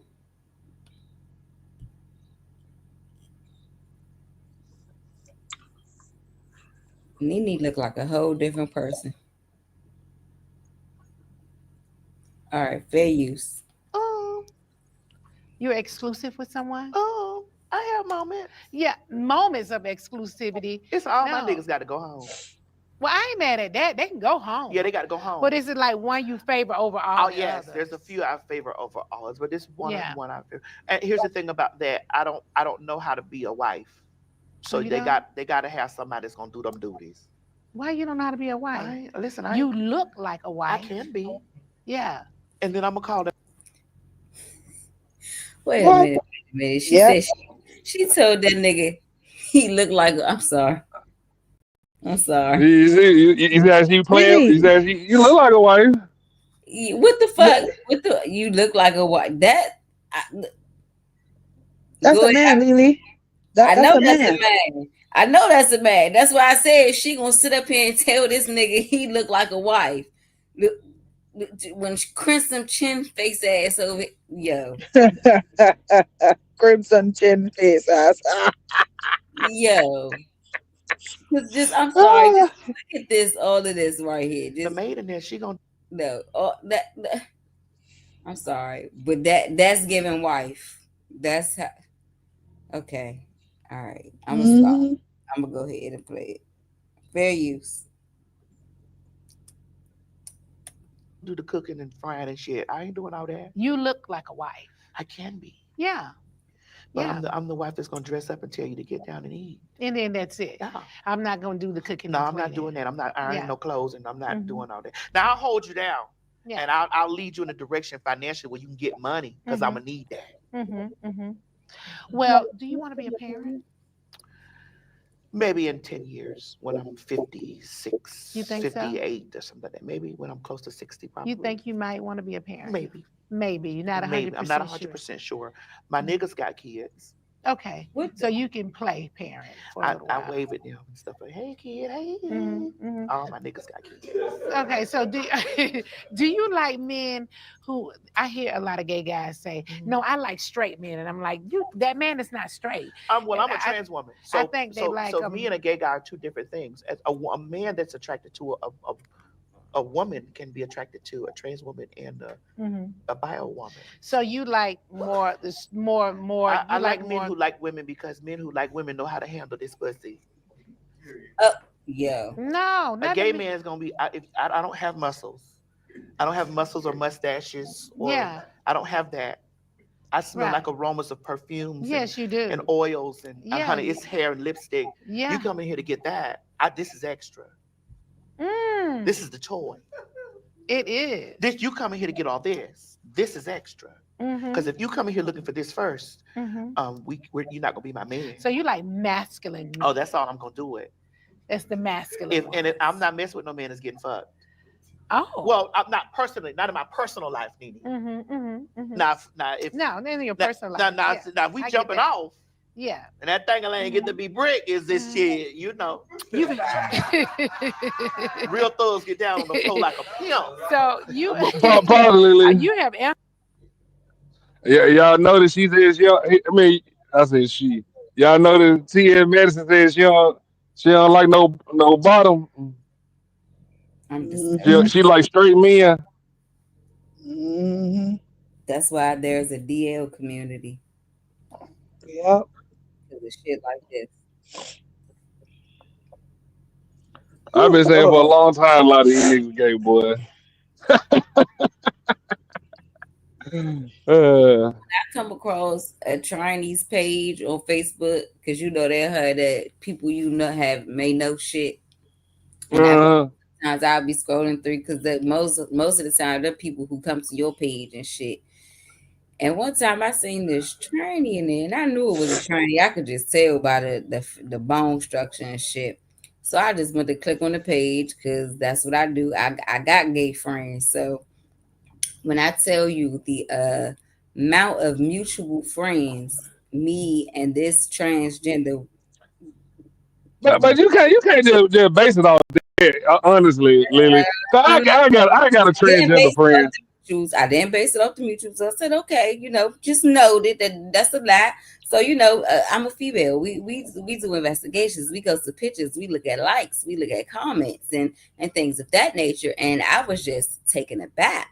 Nene looked like a whole different person. All right, fair use. You're exclusive with someone? I have moments. Yeah, moments of exclusivity. It's all my No. niggas got to go home. Well, I ain't mad at that. They can go home. Yeah, they got to go home. But is it like one you favor over all? Oh yes, others? there's a few I favor over others, but this one Yeah. one I favor. And here's the thing about that: I don't know how to be a wife, so You they don't? got to have somebody that's gonna do them duties. Why you don't know how to be a wife? Listen, You look like a wife. I can be. Yeah. And then I'm gonna call them. Wait What? a minute. She Yep. said she told that nigga he looked like. I'm sorry. You said she playing. You said you look like a wife. What the fuck? You look like a wife. That's Go a man, ahead. Lily. I That's know a that's man. a man. I know that's a man. That's why I said she gonna sit up here and tell this nigga he look like a wife. When Crimson Chin face ass over, yo, Crimson chin face ass. yo. I'm sorry. Just look at this, all of this right here. The maid in there, she gonna no. I'm sorry, but that's giving wife. That's how. Okay, all right. I'm gonna stop. I'm gonna go ahead and play it. Fair use. do the cooking and frying and shit. I ain't doing all that. You look like a wife. I can be. Yeah. But Yeah. I'm the wife that's gonna dress up and tell you to get down and eat. And then that's it. Yeah. I'm not gonna do the cooking. No, and I'm not cleaning. doing that. I'm not ironing Yeah. no clothes, and I'm not Mhm. doing all that. Now I'll hold you down, Yeah. and I'll lead you in a direction financially where you can get money because I'm gonna need that. Well, do you want to be a parent? Maybe in 10 years when I'm 56, You think so? 58 or something like that. Maybe when I'm close to 60, probably. You think you might want to be a parent? Maybe. Maybe. You're not 100% Maybe. I'm not sure. 100% sure. My niggas got kids. Okay. So you can play parent for a little I while. wave at them and stuff like, hey kid, hey. Mhm. All my niggas got kids. Okay, so do do you like men who I hear a lot of gay guys say, no, I like straight men, and I'm like, that man is not straight. I'm a And trans woman. So I think they like so me and a gay guy are two different things. As a man that's attracted to a woman can be attracted to a trans woman and a bio woman. So you like more more. I you like more, men who like women because men who like women know how to handle this pussy. Yeah. No, A gay man is gonna be. I don't have muscles. I don't have muscles or mustaches. Or Yeah. I don't have that. I smell Right. like aromas of perfumes. Yes, you do. And oils and Yeah. honey, it's hair and lipstick. Yeah. You come in here to get that. This is extra. This is the toy. It is. This you come in here to get all this. This is extra. Because if you come in here looking for this first, you're not gonna be my man. So you like masculine. Oh, that's all I'm gonna do it. That's the masculine. I'm not messing with no man that's getting fucked. Oh. Well, I'm not personally, not in my personal life, Nene. Now if No, in your personal life. now we I get jumping that. off. Yeah. And that thing ain't get to be brick is this shit, you know. Real thugs get down on the floor like a pimp. So you Probably. you have Yeah, y'all know that she says I mean, I said she. Y'all know that T.S. Madison says she don't like no bottom. She like straight men. That's why there's a DL community. Yep. Because of shit like this. I've been saying for a long time, a lot of these niggas gay, boy. I come across a Chinese page on Facebook because they'll have that people may know shit. And sometimes I'll be scrolling through because most of the time they're people who come to your page and shit. And one time I seen this tranny in there, and I knew it was a tranny. I could just tell by the bone structure and shit. So I just went to click on the page because that's what I do. I got gay friends, so when I tell you the amount of mutual friends me and this transgender But you can't just base it on that. Honestly, Lily, 'cause I got a Didn't transgender base it off friend. the mutuals. I didn't base it off the mutuals. I said, okay, just noted that that's a lie. So I'm a female. We do investigations. We go to pictures. We look at likes. We look at comments and things of that nature. And I was just taken aback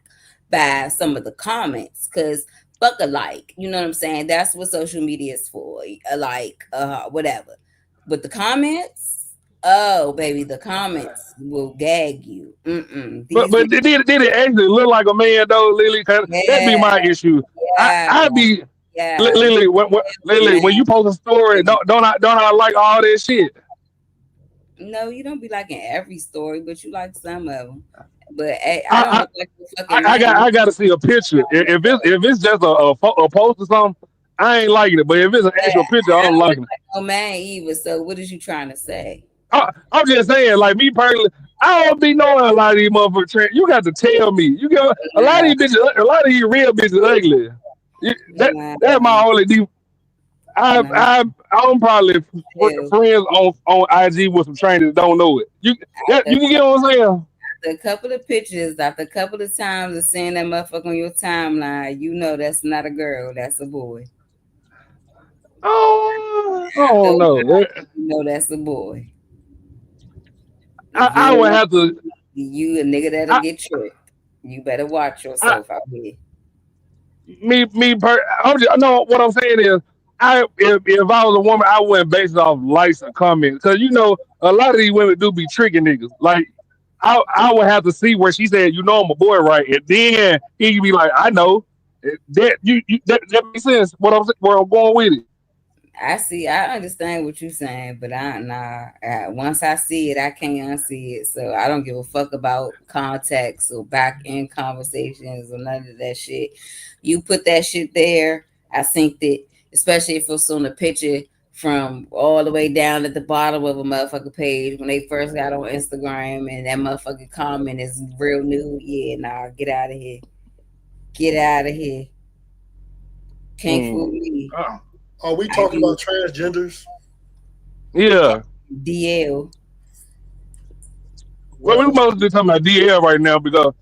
by some of the comments because fuck a like. You know what I'm saying? That's what social media is for. A like, whatever. But the comments, oh baby, the comments will gag you. But did it actually look like a man though, Lily? 'Cause that'd be Yeah, my issue. yeah, I'd be yeah. Lily. Lily, when you post a story, don't I like all that shit? No, you don't be liking every story, but you like some of them. But I don't I look like a fucking man. I got to see a picture. If it's just a post or something, I ain't liking it. But if it's an actual picture, I I'm don't look liking it. like no man either. So what is you trying to say? I'm just saying, like me personally, I don't be knowing a lot of these motherfuckers. You got to tell me. You got a lot of these bitches. A lot of these real bitches ugly. That's my only deep. I'm probably friends on IG with some trainers that don't know it. You can get what I'm saying? After a couple of pictures, after a couple of times of seeing that motherfucker on your timeline, you know that's not a girl, that's a boy. Oh, I don't know. You know that's a boy. I would have to. You a nigga that'll get tricked. You better watch yourself out here. No, what I'm saying is, if I was a woman, I wouldn't base it off likes and comments because a lot of these women do be tricking niggas. Like I would have to see where she said, I'm a boy, right? And then he could be like, I know that makes sense. Where I'm going with it. I understand what you're saying, but once I see it, I can't unsee it. So I don't give a fuck about context or back end conversations or none of that shit. You put that shit there, I think that, especially if it's on a picture from all the way down at the bottom of a motherfucker page when they first got on Instagram and that motherfucking comment is real new. Yeah, get out of here. Get out of here. Can't fool me. Are we talking about transgenders? Yeah. DL. Well, we must be talking about DL right now because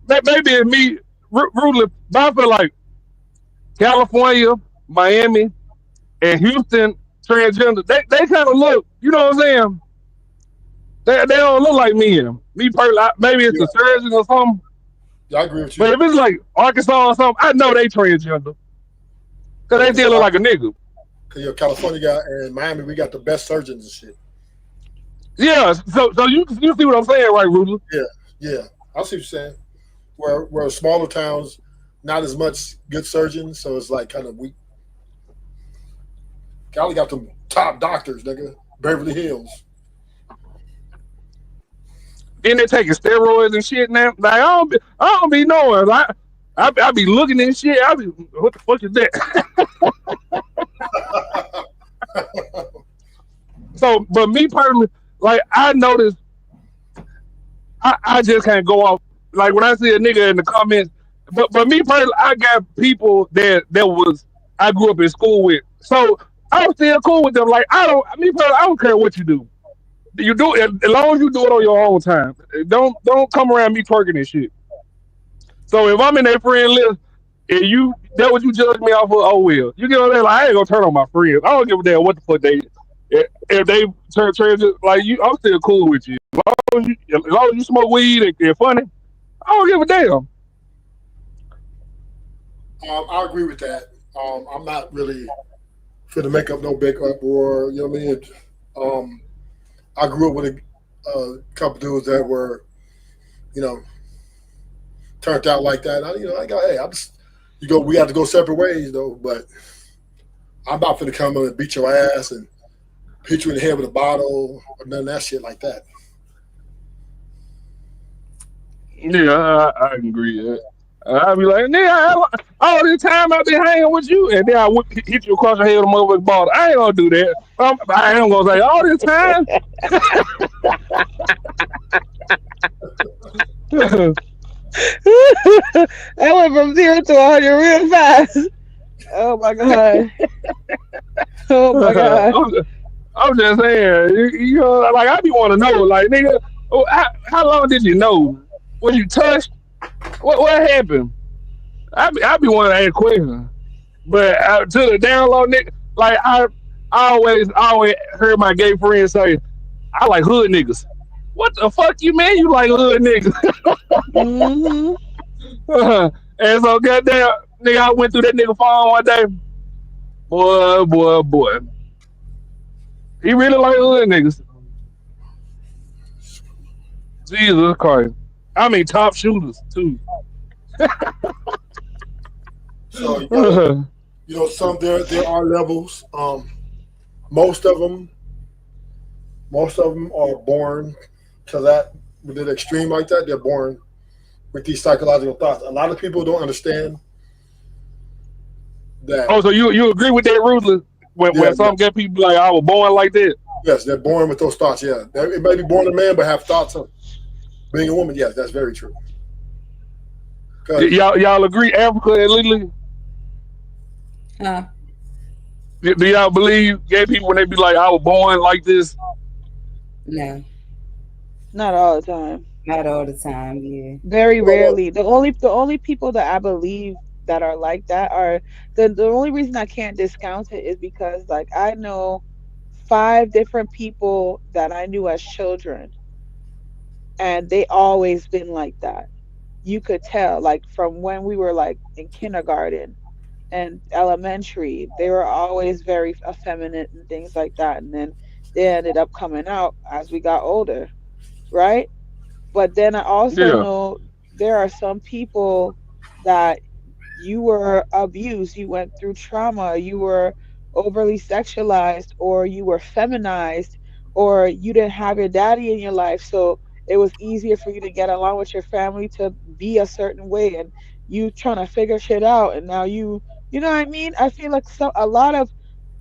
maybe it's me, ruthless, but I feel like California, Miami, and Houston transgender, they kind of look, you know what I'm saying? They don't look like men. Me personally, maybe it's the surgeon or something. Yeah, I agree with you. But if it's like Arkansas or something, I know they transgender. Because they still look like a nigga. Because California got and Miami, we got the best surgeons and shit. Yeah, so you see what I'm saying, right, Rudler? Yeah. I see what you're saying. Where smaller towns, not as much good surgeons, so it's like kind of weak. Cali got them top doctors, nigga. Beverly Hills. Then they taking steroids and shit now. Like I don't be knowing. I be looking at shit. I be, what the fuck is that? So, but me personally, like I noticed, I just can't go off. Like when I see a nigga in the comments, but me personally, I got people that I grew up in school with, so I'm still cool with them. Like I don't care what you do. You do it as long as you do it on your own time. Don't come around me twerking and shit. So if I'm in that friend list and that what you judge me off of, oh well. You get what I'm saying? Like I ain't gonna turn on my friends. I don't give a damn what the fuck if they turn like you. I'm still cool with you. As long as you smoke weed and funny, I don't give a damn. I agree with that. I'm not really finna make up no big uproar. You know what I mean? I grew up with a couple dudes that were, turned out like that. We have to go separate ways though. But I'm not finna come in and beat your ass and hit you in the head with a bottle or none of that shit like that. Yeah, I agree. I'd be like, nigga, all this time I've been hanging with you, and then I would hit you across the head with a motherfucking bottle. I ain't gonna do that. I ain't gonna say all this time. I went from 0 to 100 real fast. Oh my god. Oh my god. I'm just saying, you know, like I be want to know, like nigga, how long did you know? Was you touched? What happened? I be wanting to ask questions, but to the down low nigga, like I always heard my gay friends say, I like hood niggas. What the fuck you mean you like hood niggas? Mm-hmm. And so goddamn nigga, I went through that nigga phone one day. Boy. He really like hood niggas. Jesus Christ. I mean top shooters too. So you gotta, some there are levels. Most of them, most of them are born to that with an extreme like that. They're born with these psychological thoughts. A lot of people don't understand that. Oh, so you agree with that, Ruthless? When Yeah, some gay people like I was born like that? yes, they're born with those thoughts. Yeah, it may be born a man, but have thoughts of being a woman. Yes, that's very true. Because Y'all agree Africa and Lily? Huh? Do y'all believe gay people when they be like I was born like this? No, Not all the time. not all the time. Yeah. Very rarely. The only people that I believe that are like that are the only reason I can't discount it is because like I know five different people that I knew as children and they always been like that. You could tell like from when we were like in kindergarten and elementary, they were always very effeminate and things like that. And then they ended up coming out as we got older, right? But then I also Yeah. know there are some people that you were abused, you went through trauma, you were overly sexualized, or you were feminized, or you didn't have your daddy in your life. So it was easier for you to get along with your family to be a certain way and you trying to figure shit out. And now you know what I mean? I feel like a lot of,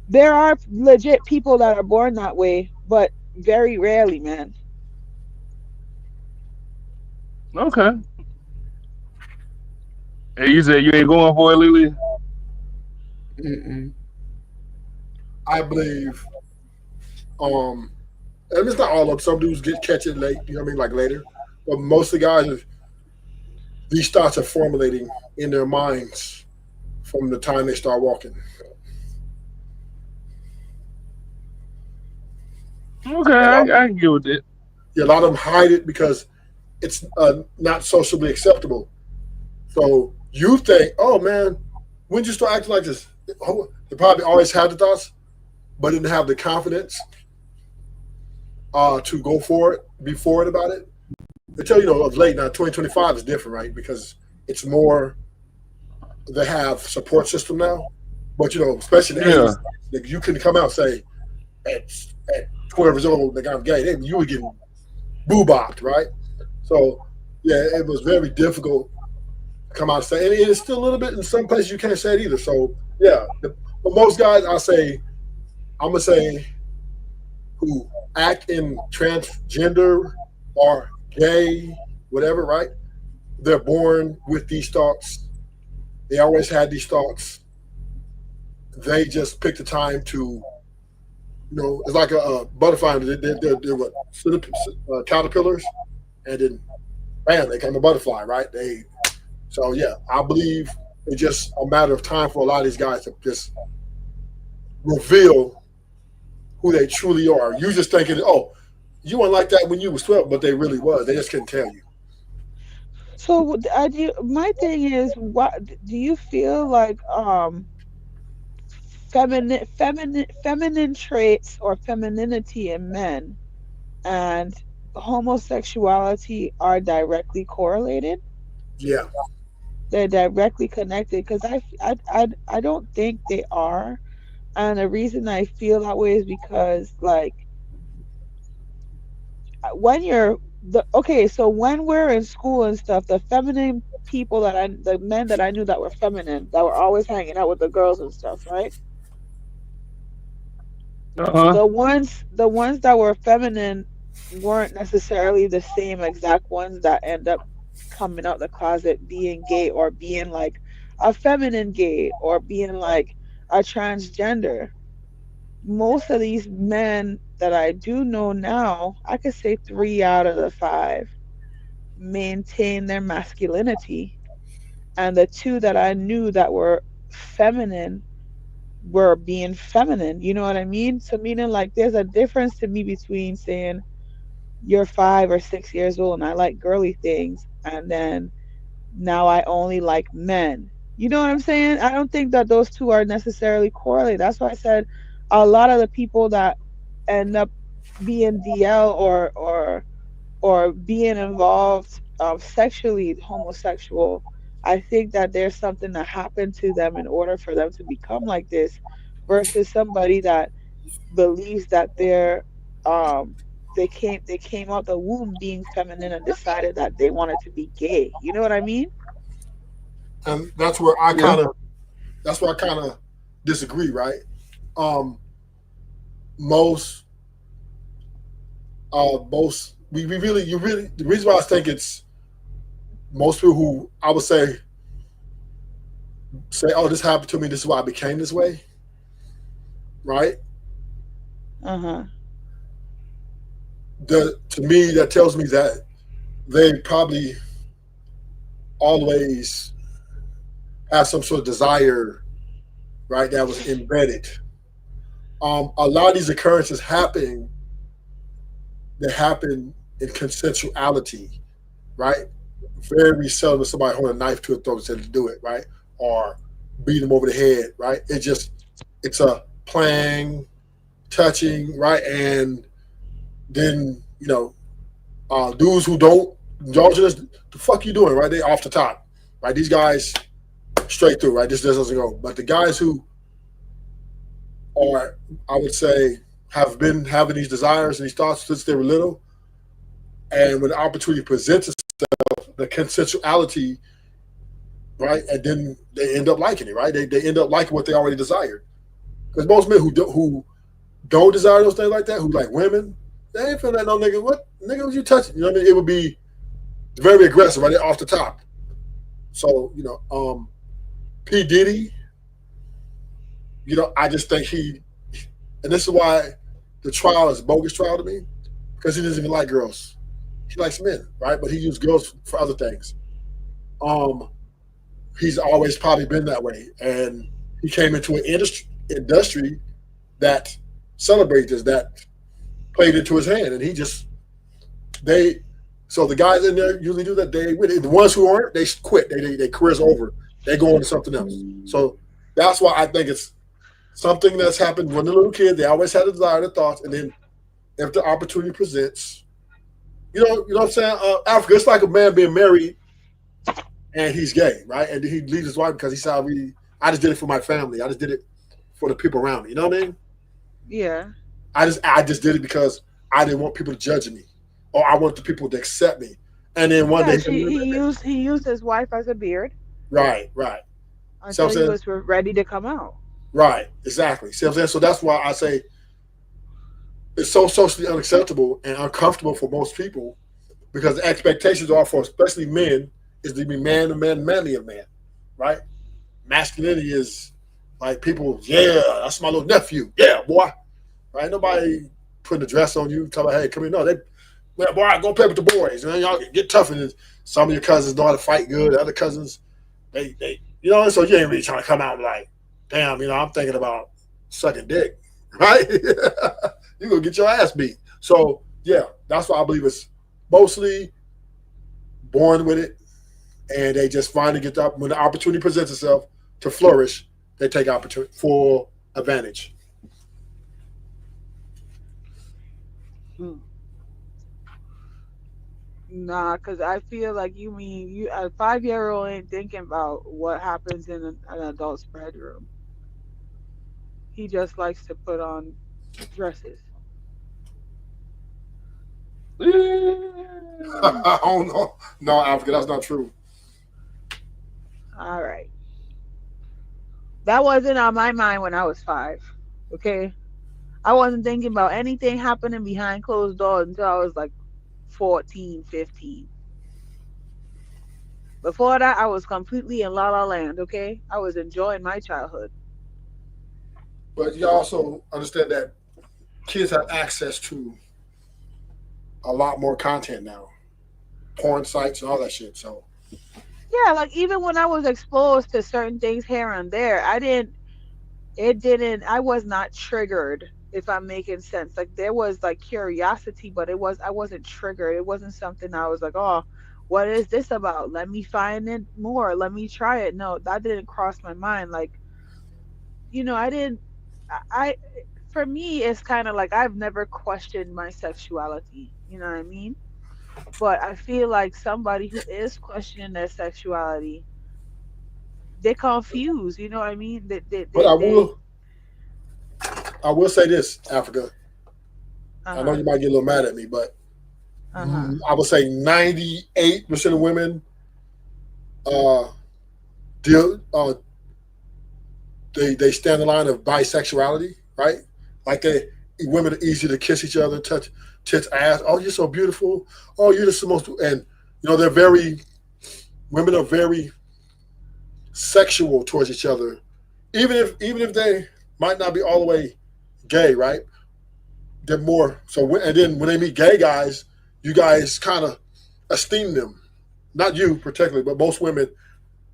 there are legit people that are born that way, but very rarely, man. Okay. And you said you ain't going for it, Lily? Mm-mm. I believe, um, and it's not all of them. Some dudes catch it late. You know what I mean, like later. But most of the guys, these thoughts are formulating in their minds from the time they start walking. Okay, And I can get with that. yeah, a lot of them hide it because it's not socially acceptable. So you think, oh man, when did you start acting like this? Oh, they probably always had the thoughts, but didn't have the confidence to go for it, be forward about it. Until of late now, 2025 is different, right? Because it's more they have support system now. But especially in the Yeah. 80s, like, you couldn't come out and say at, at 12 years old that I'm gay. You were getting boo bopped, right? So yeah, it was very difficult to come out and say, and it's still a little bit in some places you can't say it either. So yeah, but most guys, I'm gonna say who act in transgender or gay, whatever, right? They're born with these thoughts. They always had these thoughts. They just picked the time to, it's like a butterfly. They're what, caterpillars, and then bam, they become a butterfly, right? So yeah, I believe it's just a matter of time for a lot of these guys to just reveal who they truly are. You just thinking, oh, you weren't like that when you was 12, but they really was. They just couldn't tell you. So I do. My thing is, what do you feel like? Feminine traits or femininity in men and homosexuality are directly correlated. Yeah. They're directly connected because I don't think they are. And the reason I feel that way is because like when you're the okay, so when we're in school and stuff, the feminine people the men that I knew that were feminine, that were always hanging out with the girls and stuff, right? Uh-huh. The ones that were feminine weren't necessarily the same exact ones that end up coming out the closet being gay or being like a feminine gay or being like a transgender. most of these men that I do know now, I could say 3 out of the 5 maintain their masculinity. And the two that I knew that were feminine were being feminine. You know what I mean? So, meaning like there's a difference to me between saying you're 5 or 6 years old and I like girly things, and then now I only like men. You know what I'm saying? I don't think that those two are necessarily correlated. That's why I said a lot of the people that end up being DL or being involved sexually homosexual, I think that there's something that happened to them in order for them to become like this, versus somebody that believes that um they came out the womb being feminine and decided that they wanted to be gay. You know what I mean? And that's where I kind of disagree, right? Um, most most we really you really the reason why I think it's most people who I would say, oh, this happened to me, this is why I became this way, right? Uh-huh. To me that tells me that they probably always have some sort of desire, right, that was embedded. A lot of these occurrences happen in consensuality, right? Very seldom is somebody holding a knife to a throat and said to do it, right? Or beat them over the head, right? It's a playing, touching, right? And then, dudes who don't just the fuck you doing, right? They off the top, right? These guys straight through, right? This doesn't go. But the guys who are, I would say, have been having these desires and these thoughts since they were little, and when the opportunity presents itself, the consensuality, right, and then they end up liking it, right? They end up liking what they already desired. Because most men who don't desire those things like that, who like women, they ain't feeling that no nigga. What nigga was you touching? You know what I mean? It would be very aggressive right there off the top. So P Diddy, I just think and this is why the trial is a bogus trial to me, because he doesn't even like girls. He likes men, right? But he used girls for other things. Um, he's always probably been that way, and he came into an industry that celebrates this, that played into his hand, and he just they. So the guys in there usually do that. They win. The ones who aren't, they quit. They career's over. They go on to something else. So that's why I think it's something that's happened when they're little kid. They always had a desire, the thoughts, and then if the opportunity presents, you know what I'm saying? Africa, it's like a man being married and he's gay, right? And he leaves his wife because he said, I just did it for my family. I just did it for the people around me. You know what I mean? Yeah. I just did it because I didn't want people to judge me, or I want the people to accept me. And then one Yeah, day, he used his wife as a beard right. See what until I'm he saying? was ready to come out. Right, exactly. See what I'm saying? So that's why I say it's so socially unacceptable and uncomfortable for most people, because the expectations are for especially men is to be man to man, manly of man, right? Masculinity is like people, yeah, that's my little nephew, yeah, boy, right? Nobody putting a dress on you, telling, hey, come here. No, well, boy, go play with the boys, man. Y'all get tough. And some of your cousins know how to fight good. The other cousins, they, so you ain't really trying to come out like, damn, I'm thinking about sucking dick, right? You gonna get your ass beat. So yeah, that's why I believe it's mostly born with it, and they just finally get up when the opportunity presents itself to flourish. They take opportunity full advantage. Hmm. Nah, because I feel like you mean a 5 year old ain't thinking about what happens in an adult's bedroom. He just likes to put on dresses. Oh no, no, Africa, that's not true. All right. That wasn't on my mind when I was 5. Okay. I wasn't thinking about anything happening behind closed doors until I was like 14, 15. Before that, I was completely in la la land. Okay. I was enjoying my childhood. But you also understand that kids have access to a lot more content now, porn sites and all that shit. So Yeah, like even when I was exposed to certain things here and there, I was not triggered, if I'm making sense. Like there was like curiosity, but I wasn't triggered. It wasn't something I was like, oh, what is this about? Let me find it more. Let me try it. No, that didn't cross my mind. Like, I didn't, I for me, it's kind of like I've never questioned my sexuality. You know what I mean? But I feel like somebody who is questioning their sexuality, they're confused. You know what I mean? but I will say this, Africa. I know Uh-huh. you might get a little mad at me, but Uh-huh. I would say 98% of women uh deal they stand the line of bisexuality, right? Like women are easy to kiss each other, touch tits, ass. Oh, you're so beautiful. Oh, you're just the most, and they're women are very sexual towards each other, even if they might not be all the way gay, right? They're more so, and then when they meet gay guys, you guys kind of esteem them. Not you particularly, but most women.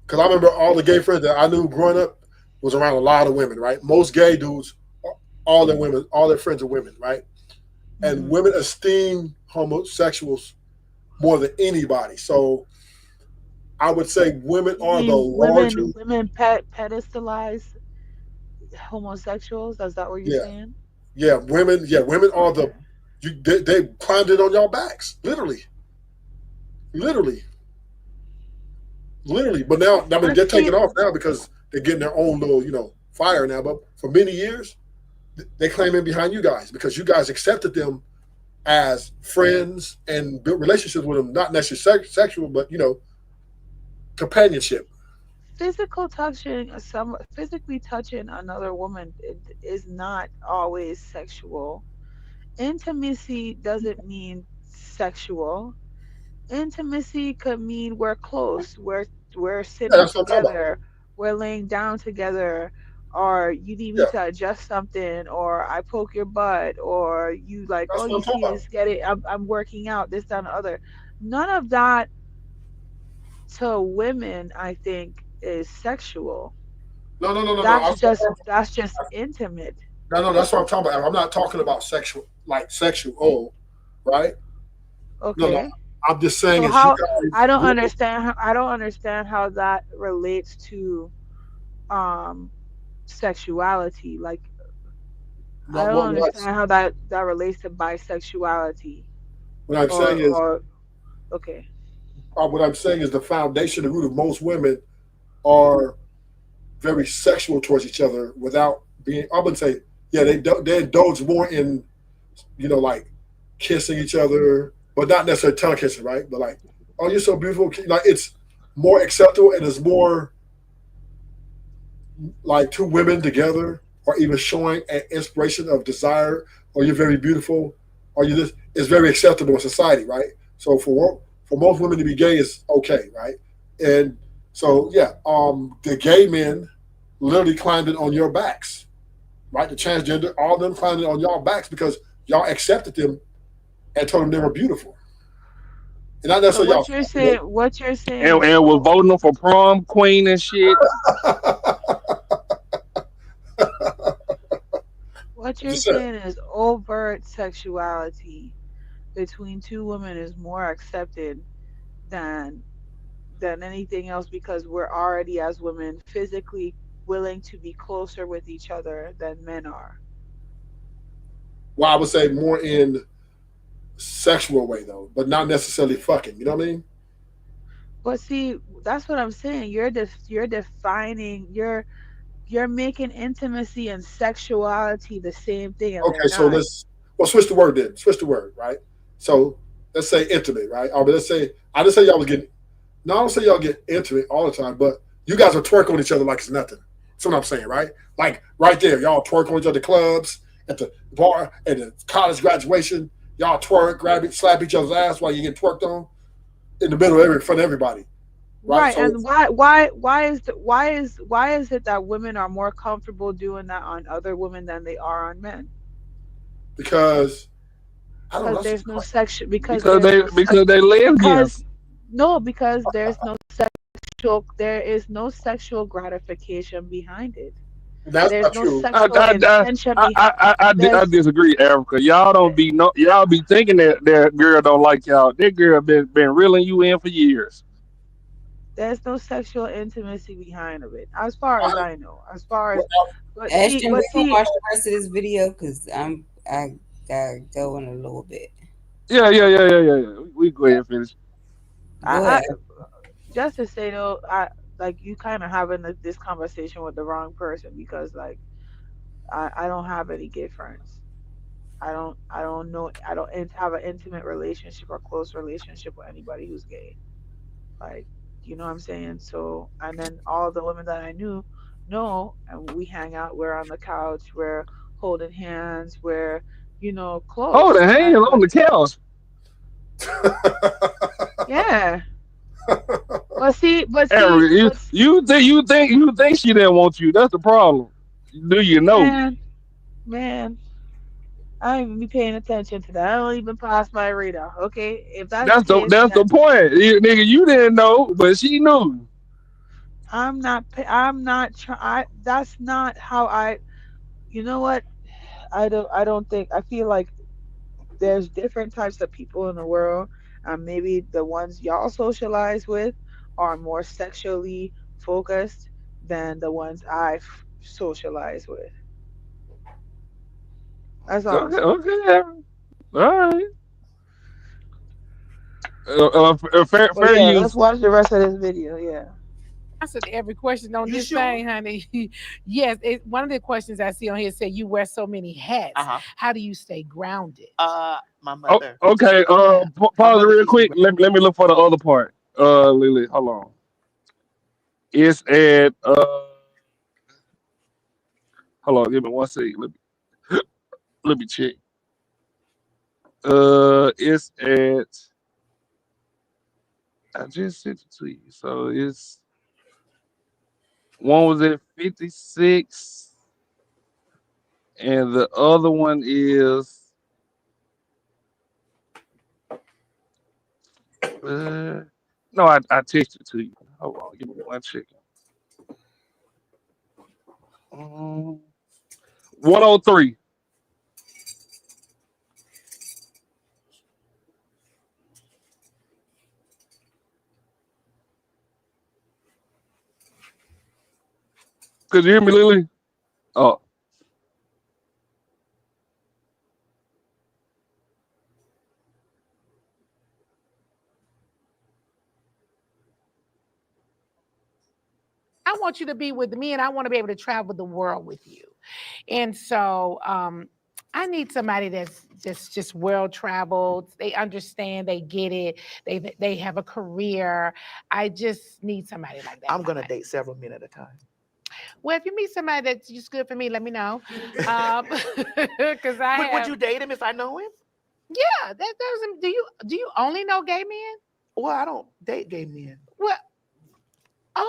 Because I remember all the gay friends that I knew growing up was around a lot of women, right? Most gay dudes, all their women, all their friends are women, right? And women esteem homosexuals more than anybody. So I would say women You are the mean larger, women pedestalize homosexuals? Is that what you're yeah, saying? women are they climbed it on y'all backs, literally, literally, literally. But now, I mean, I they're taking feel off now because they're getting their own little, fire now. But for many years, they claim in behind you guys because you guys accepted them as friends and built relationships with them, not necessarily sexual, but companionship. physically touching another woman is not always sexual. Intimacy doesn't mean sexual. Intimacy could mean we're close, we're Yeah, sitting that's what I'm talking about. together, we're laying down together, or you need me Yeah, to adjust something, or I poke your butt, or you like, oh, that's what you I'm talking see about. this, get it, I'm working out, this, that, and the other. None of that to women, I think, is sexual. No, no, no, no, no. That's just intimate. No, no, that's what I'm talking about. I'm not talking about sexual, like sexual, right? No, no. Okay. I'm just saying So is you how guys I don't women. understand how that relates to um sexuality. Like I No, don't understand how that relates to bisexuality what I'm saying is or okay. what I'm saying is the foundation, the root of most women are very sexual towards each other without being. I would say, yeah, they indulge more in like kissing each other, but not necessarily tongue kissing, right? But like, oh, you're so beautiful. Like it's more acceptable and it's more like two women together, or even showing an inspiration of desire, or you're very beautiful, or you this is very acceptable in society, right? So for most women to be gay is okay, right? And so yeah, the gay men literally climbed it on your backs, right? The transgender, all of them climbed it on y'all backs because y'all accepted them and told them they were beautiful. And not So necessarily y'all, what you're saying is And was voting them for prom queen and shit. what I'm you're just saying. saying is overt sexuality between two women is more accepted than anything else because we're already as women physically willing to be closer with each other than men are. Well, I would say more in sexual way though, but not necessarily fucking. You know what I mean? But see, that's what I'm saying. You're defining you're making intimacy and sexuality the same thing and they're Okay, so not. switch the word then. Switch the word, right? So let's say intimate, right? But let's say I didn't say y'all was getting. No, I don't say y'all get intimate all the time, but you guys are twerk on each other like it's nothing. That's what I'm saying, right? Like right there, y'all twerk on each other clubs, at the bar, at the college graduation. Y'all twerk, grab it, slap each other's ass while you get twerked on in the middle of in front of everybody. Right. So And why is it that women are more comfortable doing that on other women than they are on men? because I don't know. Because there's no sexual because they because lesbians. no, because there is no sexual gratification behind it. That's There's not no true. sexual intention I there's disagree, Africa. Y'all be thinking that girl don't like y'all. That girl been reeling you in for years. there's no sexual intimacy behind of it, as far as I know. As far as Ashton, we can watch the rest of this video because I gotta go in a little bit. Yeah. We go ahead and finish. Go I ahead. just to say though, I like you kind of having this conversation with the wrong person because like I don't have any gay friends. I don't know I don't have an intimate relationship or close relationship with anybody who's gay. Like, you know what I'm saying? So, and then all the women that I knew know, and we hang out, we're on the couch, we're holding hands, we're, Oh, the close. hands And on like, the couch. yeah. But see, Africa, you think she didn't want you? That's the problem. Do you know? man, I don't even be paying attention to that. I don't even pass my radar. Okay. If that's the That's the case, that's the then point, nigga. You didn't know, but she knew. I'm not trying. That's not how you know what? I don't think, I feel like there's different types of people in the world, and maybe the ones y'all socialize with are more sexually focused than the ones socialize with. That's all I'm Okay, saying. okay, all right. But Fair yeah, let's use. watch the rest of this video. Yeah. Answered every question on You this sure? thing, honey. Yes, one of the questions I see on here said you wear so many hats. How do you stay grounded? My Oh, mother. okay. My Pause it mother real keeps me quick. Let me look for the other part. Lily, hold on. It's at hold on. Give me one second. Let me check. It's at. I just sent it to you. So it's one was at 56, and the other one is. No, I texted it to you. Hold on, give me one second. 103. Could you hear me, Lily? Oh, I want you to be with me and I want to be able to travel the world with you. And so I need somebody that's just world traveled. They understand, they get it, they have a career. I just need somebody like that. I'm gonna date several men at a time. Well, if you meet somebody that's just good for me, let me know. Because Would you date him if I know him? Yeah, that doesn't. Do you only know gay men? Well, I don't date gay men. Well,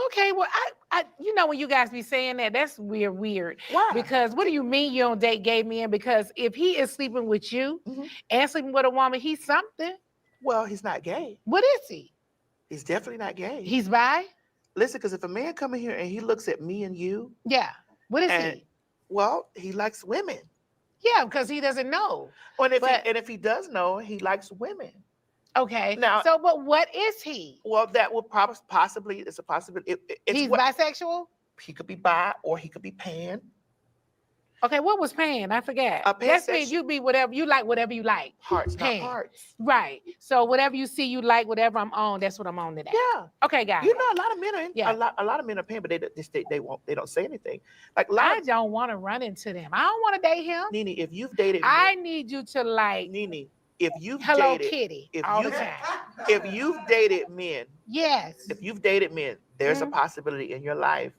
okay. Well, I when you guys be saying that, that's weird. Why? Because what do you mean you don't date gay men? Because if he is sleeping with you and sleeping with a woman, he's something. Well, he's not gay. What is he? He's definitely not gay. He's bi? Listen, because if a man come in here and he looks at me and you, yeah, what is he? Well, he likes women. Yeah, because he doesn't know. Well, and if he does know, he likes women. Okay. Now, so but what is he? Well, that would possibly it's a possibility. He's bisexual. He could be bi or he could be pan. Okay, what was pan? I forgot. That's mean you be whatever you like, whatever you like. Hearts, pan. not parts. Right. So whatever you see, you like, whatever I'm on, that's what I'm on today. Yeah. Okay, guys. You know, a lot of men are a lot of men are pan, but they don't say anything. Like I don't want to run into them. I don't want to date him. Nene, if you've dated, I need you to like Nene. If you've Hello dated, Kitty if you've dated men, yes. If you've dated men, there's a possibility in your life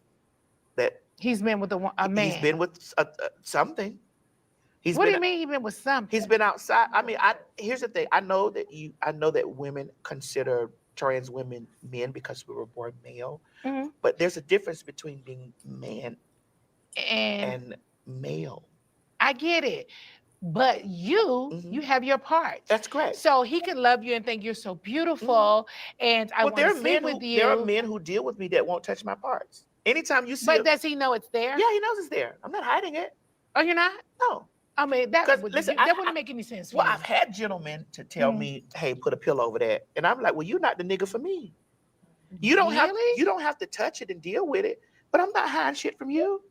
that he's been with a man. He's been with something. What do you mean he's been with something? He's been outside. I mean, here's the thing. I know that women consider trans women men because we were born male. Mhm. But there's a difference between being man And and male. I get it. But you have your parts. That's correct. So he could love you and think you're so beautiful, and I Well, want to sleep with you. there are men who deal with me that won't touch my parts. Anytime you see, But does he know it's there? Yeah, he knows it's there. I'm not hiding it. Oh, you're not? No. I mean, that Listen, wouldn't make any sense. Well, I've had gentlemen to tell me, "Hey, put a pillow over that," and I'm like, "Well, you're not the nigga for me. You don't have to touch it and deal with it, but I'm not hiding shit from you."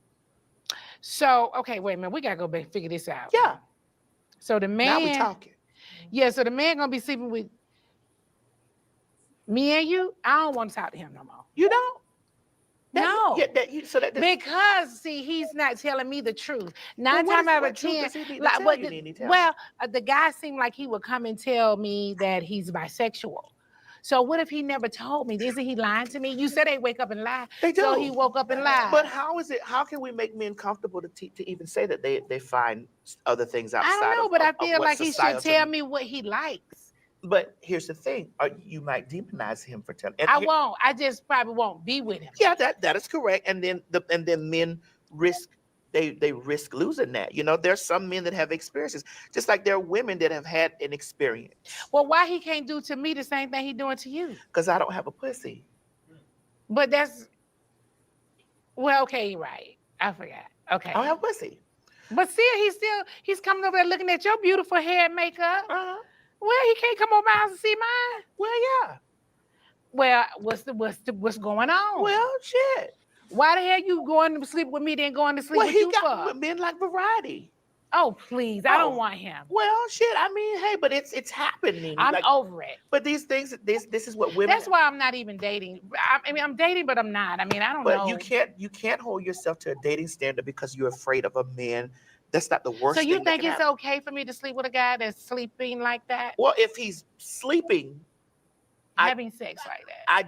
So, okay, wait a minute. We gotta go back figure this out. Yeah. So the man. Now we talking. Yeah. So the man gonna be sleeping with me and you. I don't want to talk to him no more. You don't. No. Because see, he's not telling me the truth. 9 times out of 10, the guy seemed like he would come and tell me that he's bisexual. So what if he never told me? Isn't he lying to me? You said they wake up and lie. They do. So he woke up and lied. But how is it? How can we make men comfortable to even say that they find other things outside? I don't know, but I feel like he should societal- tell me what he likes. But here's the thing: you might demonize him for telling. I won't. I just probably won't be with him. Yeah, that is correct. And then men risk they risk losing that. You know, there's some men that have experiences, just like there are women that have had an experience. Well, why he can't do to me the same thing he doing to you? Because I don't have a pussy. But that's okay, right? I forgot. Okay, I don't have a pussy. But he's coming over there looking at your beautiful hair and makeup. Well, he can't come over my house and see mine. Well, yeah. Well, what's going on? Well, shit. Why the hell you going to sleep with me then going to sleep with you for? Men like variety. Oh, please. I don't want him. Well, shit. I mean, hey, but it's happening. I'm over it. But these things, this is what women. That's why I'm not even dating. I mean, I'm dating, but I'm not. I mean, I don't know. But you can't hold yourself to a dating standard because you're afraid of a man. That's not the worst. So you thing think that it's can happen. okay for me to sleep with a guy that's sleeping like that? Well, if he's sleeping, having sex like that, I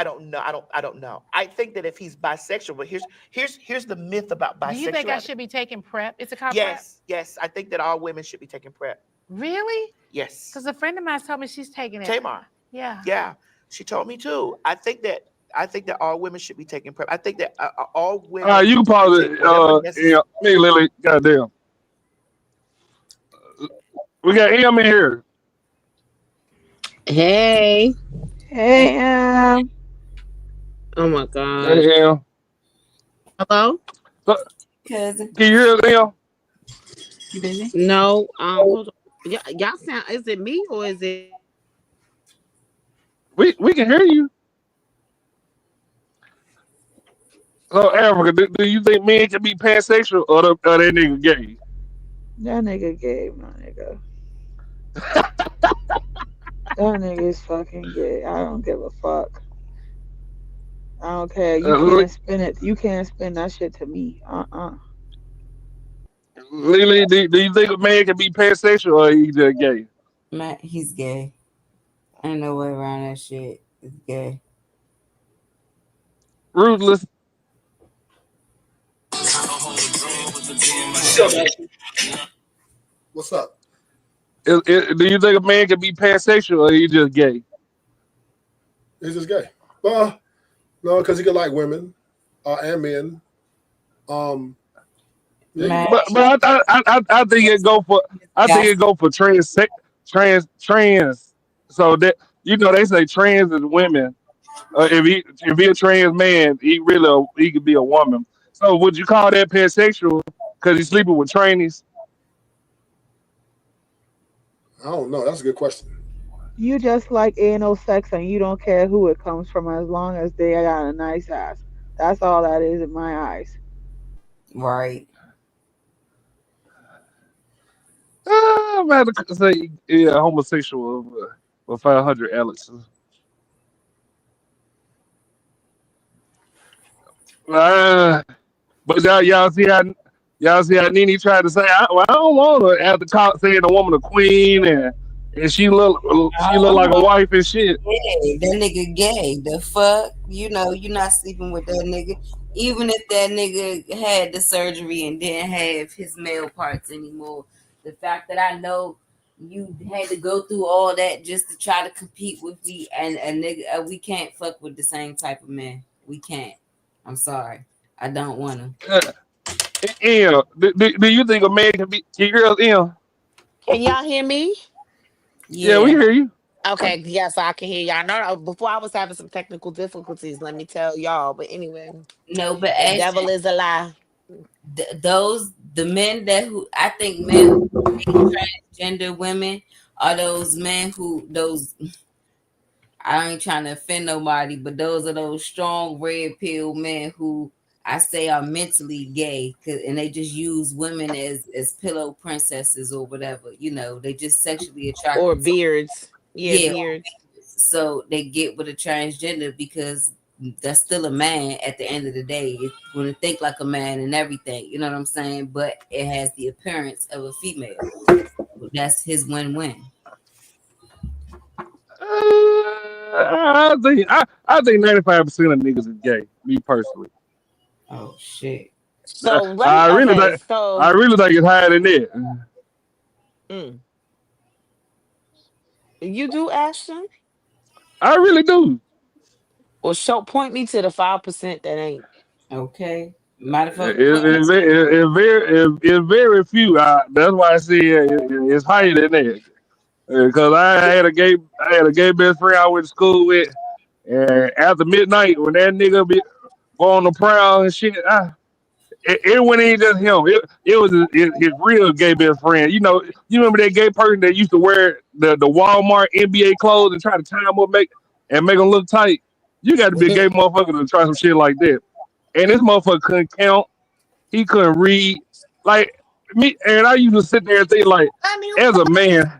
don't know. I don't know. I think that if he's bisexual, but here's the myth about bisexuality. Do you think I should be taking PrEP? It's a called Yes, yes. I think that all women should be taking PrEP. Really? Yes. Because a friend of mine told me she's taking it. Tamar. Yeah. Yeah. She told me too. I think that all women should be taking PrEP. I think that all women. You can pause it. Yeah, me, Lily. Goddamn. We got M in here. Hey. Hey, Oh my God. Hey, M. Hello? Cousin. Can you hear them? You busy? No. Hold on. Y'all sound. Is it me or is it? We can hear you. So, Africa, do you think men can be pansexual or that nigga gay? that nigga gay, my nigga. That nigga is fucking gay. I don't give a fuck. I don't care. You can't spin it. You can't spin that shit to me. Lily, do you think a man can be pansexual or he just gay? Man, he's gay. Ain't no way around that shit. It's gay. Ruthless. What's up? Do you think a man can be pansexual or he just gay? He's just gay. Well, no, because he can like women and men. Yeah. But I think it go for trans. So that they say trans is women. If he a trans man, he could be a woman. So would you call that pansexual because he's sleeping with trannies? I don't know. That's a good question. You just like anal sex and you don't care who it comes from as long as they got a nice ass. That's all that is in my eyes. Right. I'm about to say homosexual with 500 Alexes. But y'all see how Nene tried to say, I don't want her after saying the woman a queen and she look like a wife and shit. Gay. That nigga gay. The fuck? You're not sleeping with that nigga. Even if that nigga had the surgery and didn't have his male parts anymore. The fact that I know You had to go through all that just to try to compete with me and a nigga. We can't fuck with the same type of man. We can't. I'm sorry. I don't want to. Do you think a man can be girls in? Can y'all hear me? Yeah, we Yeah. hear you. Okay, yes, I can hear y'all. No, before I was having some technical difficulties, let me tell y'all. But anyway, No, but the Ashton, devil is a lie. the men that who I think men who hate transgender women are those men who those. I ain't trying to offend nobody, but those are those strong red pill men who I say are mentally gay, and they just use women as pillow princesses or whatever. You know, they just sexually Or attracted to. beards. Yeah, Yeah, beards. so they get with a transgender because that's still a man at the end of the day. It's going to think like a man and everything. You know what I'm saying? But it has the appearance of a female. That's his win-win. I think 95% of niggas is gay. Me personally, Oh shit. So let me. I really Okay, think so it's higher than that. mm, you do, Ashton? I really do. Well, show point me to the 5% that ain't. Okay. Motherfucker, point me. It's very few. That's why I say it's higher than that. Because I had a gay best friend I went to school with, and after midnight when that nigga be on the prowl and shit, it wasn't even just him. It was his real gay best friend. You remember that gay person that used to wear the Walmart NBA clothes and try to tie them up, make them look tight. You got to be a gay motherfucker to try some shit like that. And this motherfucker couldn't count. He couldn't read. Like me, and I used to sit there and think, like, as a man,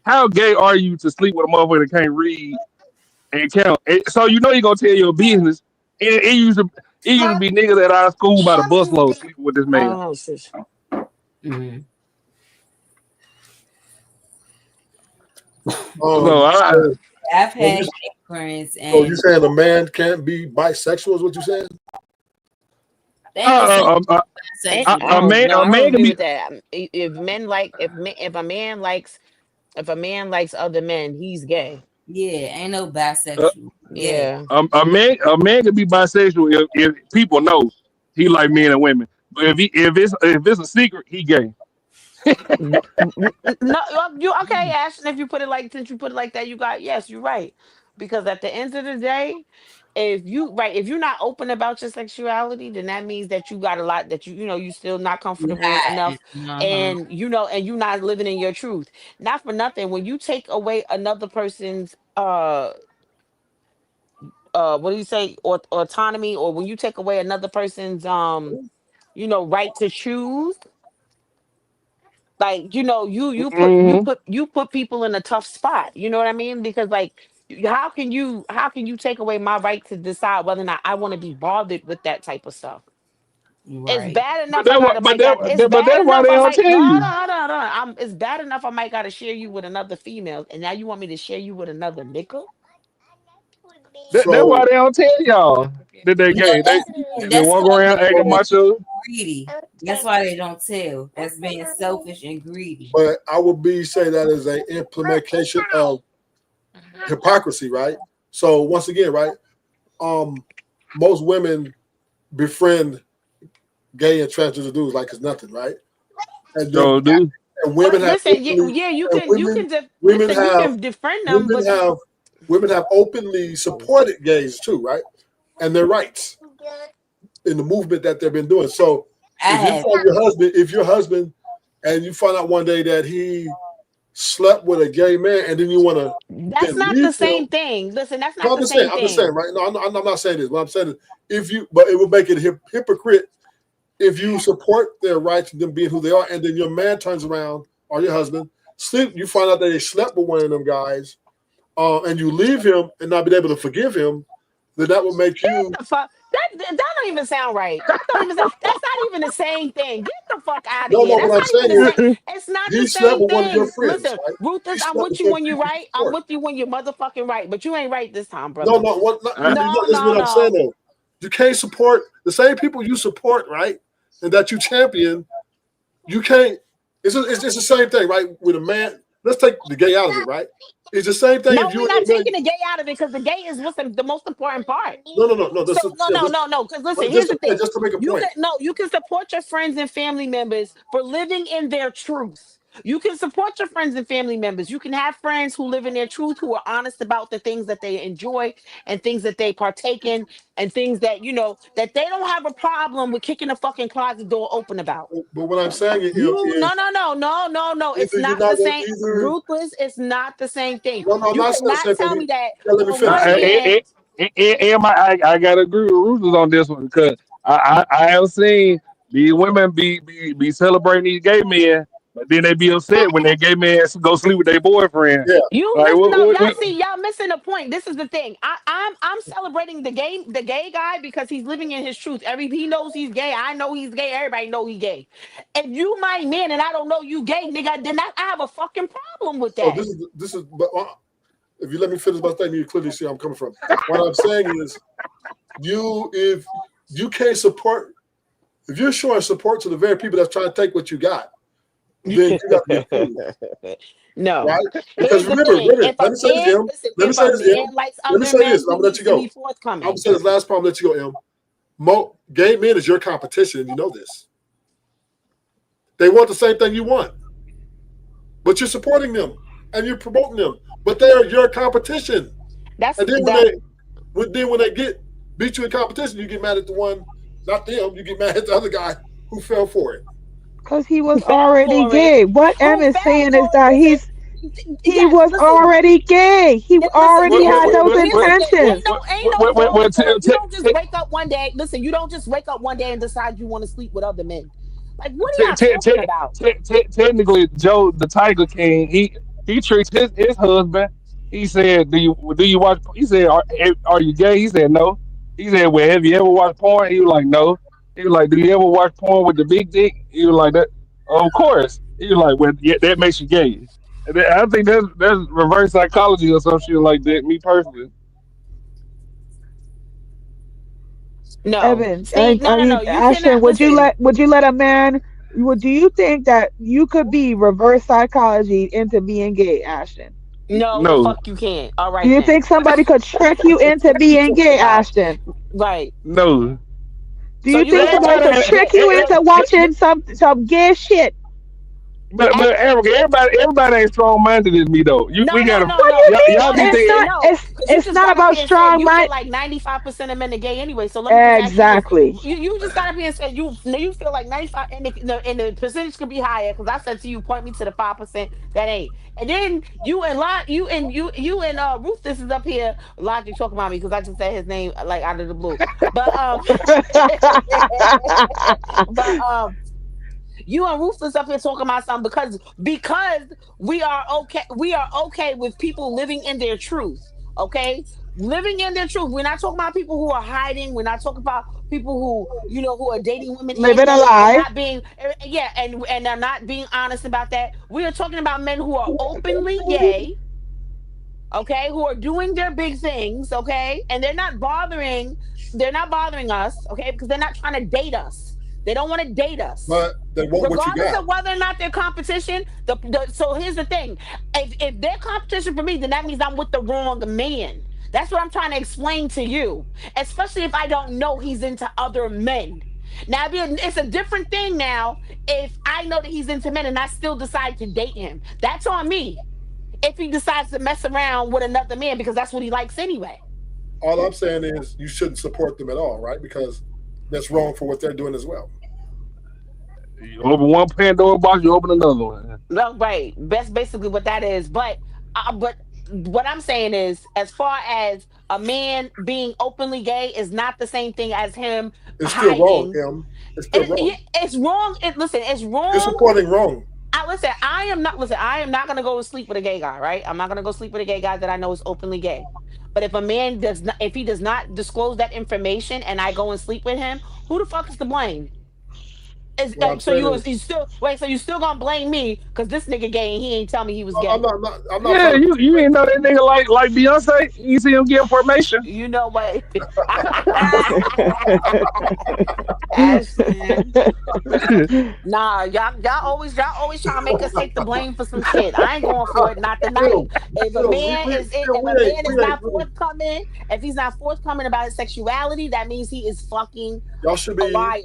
how gay are you to sleep with a motherfucker that can't read and count? So you're gonna tell your business. And it used to be niggas at our school by the busload sleeping with this man. Oh, sis. Mm-hmm. So So, I've so had you, gay friends, so you and saying a man can't be bisexual? Is what you saying? they ain't the same uh, uh, I bisexual. don't a know. I don't man can agree be. with that. If men like, if a man likes other men, he's gay. Yeah, ain't no Uh, bisexual. Gay. Yeah. a man can be bisexual if people know he like men and women. But if it's a secret, he gay. No, you okay, Ashton? If you put it like, since you put it like that, you got, yes, you're right. Because at the end of the day, if you're not open about your sexuality, then that means that you got a lot that you still not You comfortable hiding. enough, Uh-huh. and you're not living in your truth. Not for nothing. When you take away another person's what do you say, autonomy, or when you take away another person's right to choose, like Hmm. you put people in a tough spot, you know what I mean? Because like, how can you take away my right to decide whether or not I want to be bothered with that type of stuff? It's Right. bad But enough I gotta might got it's bad that's why enough they I don't might tell no, hold you. on, hold on, hold on. It's bad enough I might gotta share you with another female, and now you want me to share you with another nigga? That's So, why they don't tell y'all that they No, gay. They that's walk called around acting being macho. greedy. That's why they don't tell. That's being selfish and greedy. but I would say that is a implementation of hypocrisy, right? So once again, right? Most women befriend gay and transgender dudes like it's nothing, right? And then So do. and women have Listen, yeah, openly yeah, you and can women listen, you have can defriend them, women but you have women have openly supported gays too, right? And their rights in the movement that they've been doing. So I have. if your husband and you find out one day that he slept with a gay man and then you want to that's then not the leave him. same thing. Listen, that's No, not the same I'm just saying, thing. right? No, I'm not saying this. What I'm saying is but it would make it hypocrite if you support their rights to them being who they are, and then your man turns around or your husband you find out that they slept with one of them guys, and you leave him and not be able to forgive him, then that would make you. The fuck? That don't even sound right. That don't even sound, that's not even the same thing. Get the fuck out of No, here. no. That's What I'm not even saying the same. is It's not the he slept same with one of your thing. friends, Listen, right? He Ruthless, I'm slept with with you your when you're people you right. I'm support. with you when you're motherfucking right. But you ain't right this time, No, brother. no. No, Listen no, what I'm saying no. though. You can't support the same people you support, right? And that you champion. You can't. It's the same thing, right? With a man. let's take the gay out of it, right? It's the same thing No, if you we're not and a man. taking the gay out of it because the gay is what's the most important part. No. So This is no, yeah, no, this, no, no. Because listen, here's just the thing. just to make a You point. can no, you can support your friends and family members for living in their truth. You can support your friends and family members. You can have friends who live in their truth, who are honest about the things that they enjoy and things that they partake in and things that that they don't have a problem with kicking the fucking closet door open about. But what I'm saying You is no. It's either you're not not the gonna same. either. Ruthless. It's not the same thing. No, I'm You not saying the cannot same tell thing. me that Yeah, let me for finish. one man. I gotta agree with Rufus on this one because I have seen these women be celebrating these gay men, but then they be upset when their gay men go sleep with their boyfriend. Yeah. You Like listen, no, y'all what? see, y'all missing the point. This is the thing. I'm celebrating the gay guy because he's living in his truth. He knows he's gay. I know he's gay. Everybody know he's gay. If you my man and I don't know you gay, nigga, then I have a fucking problem with So that. this is. But if you let me finish my statement, you clearly see where I'm coming from. What I'm saying is, if you can't support, if you're showing support to the very people that's trying to take what you got, then you got to be a fool, No. right? Because Here's the remember, thing. If let a me say this, man, Em. listen, Let me if say a this, Em. man likes Let me other say men, this. he I'm gonna let needs you to be go. I'm gonna forthcoming. say this last part. I'm gonna let you go, Em. Gay men is your competition, and you know this. They want the same thing you want, but you're supporting them and you're promoting them. But they are your competition. That's And then that. when they get beat you in competition, you get mad at the one, not them. You get mad at the other guy who fell for it. Because he Who was fell already for it? gay. What M Who is fell saying is for that it? he Yes, was listen. already gay. He Listen, already here's had the those here's the thing. intentions. Ain't no wrong for it. You don't just wake up one day. Listen, you don't just wake up one day and decide you want to sleep with other men. Like, what are y'all talking about? Technically, Joe the Tiger King, he treats his husband. He said, "Do you watch?" He said, "Are you gay?" He said, "No." He said, "Well, have you ever watched porn?" He was like, "No." He was like, "Do you ever watch porn with the big dick?" He was like, "That, of course." He was like, "Well, yeah, that makes you gay." And I think that's reverse psychology or some shit like that. Me personally, No. Evan, See, I no. mean You Ashton, cannot listen. would you let a man do you think that you could be reverse psychology into being gay, Ashton? No, the no, fuck you can't. All Do right you then. think somebody could trick you into What you being talking gay, about? Ashton? Right. no. Do So you you think gonna somebody tell could me trick you into watching some gay shit? But Eric, everybody ain't strong minded as me though. We gotta What do you y'all think? need It's to not No, it's because you it's just not got up about here and said strong you feel mind. like 95% of men are gay anyway. So let me just ask you this: Exactly. you just got up here and said you feel like 95, and the percentage could be higher. Because I said to you, point me to the 5% that ain't. And then you and Ruth, this is up here. Logic talking about me because I just said his name like out of the blue. But but you and Ruthless up here talking about something because we are okay with people living in their truth. Okay, living in their truth. We're not talking about people who are hiding. We're not talking about people who are dating women Living a and lie. not being yeah and are not being honest about that. We are talking about men who are openly gay, okay, who are doing their big things, okay, and they're not bothering us, okay, because they're not trying to date us. They don't want to date us. But they want what you Regardless got. of whether or not they're competition, so here's the thing. If they're competition for me, then that means I'm with the wrong man. That's what I'm trying to explain to you. Especially if I don't know he's into other men. Now, it's a different thing now if I know that he's into men and I still decide to date him. That's on me if he decides to mess around with another man because that's what he likes anyway. All I'm saying is you shouldn't support them at all, right? Because that's wrong for what they're doing as well. you open one Pandora box, you open another one. Well, right. That's basically what that is. But what I'm saying is, as far as a man being openly gay is not the same thing as him It's still wrong, hiding. Em. It's still Yeah, wrong. it's wrong. Listen, it's You're wrong. supporting wrong. Listen, I am not. Listen, I am not gonna go sleep with a gay guy. Right? I'm not gonna go sleep with a gay guy that I know is openly gay. But if a man does not, if he does not disclose that information, and I go and sleep with him, who the fuck is to blame? What I'm So saying is, you still wait? So you still gonna blame me because this nigga gay and he ain't tell me he was I'm gay? not, I'm not, I'm not Yeah, trying to. you ain't know that nigga like Beyonce. You see him get formation. You know what? Ashton. Nah, y'all always trying to make us take the blame for some shit. I ain't going for it, not tonight. If a man is if we a ain't, man we is ain't not really. forthcoming, if he's not forthcoming about his sexuality, that means he is fucking Y'all should a be. liar.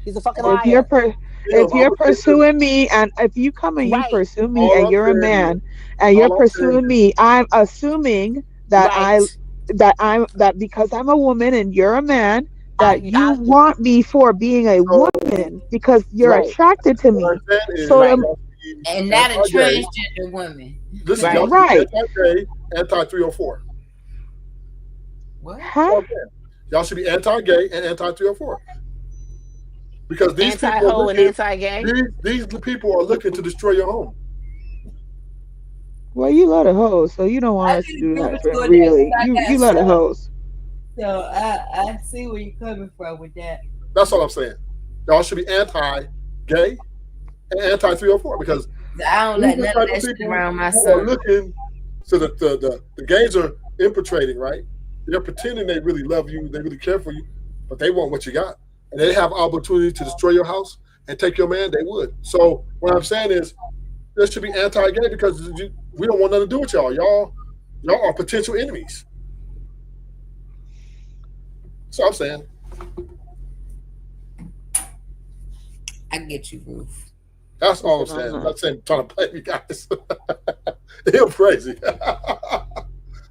He's a fucking If you're liar. per- I'm if you're gonna say this. pursuing me, and if you come and you Right, pursue me All and I'm you're a saying is, man and you're all I'm saying pursuing is, me, I'm assuming that right. that because I'm a woman and you're a man, that you I want me for being a so woman because you're right, attracted to what I'm me. saying So is, right, the, y'all should be And not a anti-gay. transgender woman. Listen, y'all right. should be right, anti-gay, anti-304. What? huh? That's what I'm saying. Y'all should be anti-gay and anti-304 because these Anti people are ho and looking. anti gay. These people are looking to destroy your home. Well, you love a hose, so you don't want I us to can do agree that. with you But on that really, because I you got love a some. hose. So I see where you're coming from with that. That's all I'm saying. Y'all should be anti-gay and anti-304 because I don't these let are the none of type of that shit people around my who are son. looking. So the gays are infiltrating, right? They're pretending they really love you, they really care for you, but they want what you got, and they have opportunity to destroy your house and take your man. They would. So what I'm saying is, there should be anti-gay because we don't want nothing to do with y'all. Y'all are potential enemies. So I'm saying, I get you, Ruth. that's all I'm Listen, saying. I'm not saying trying to play you guys. Him crazy.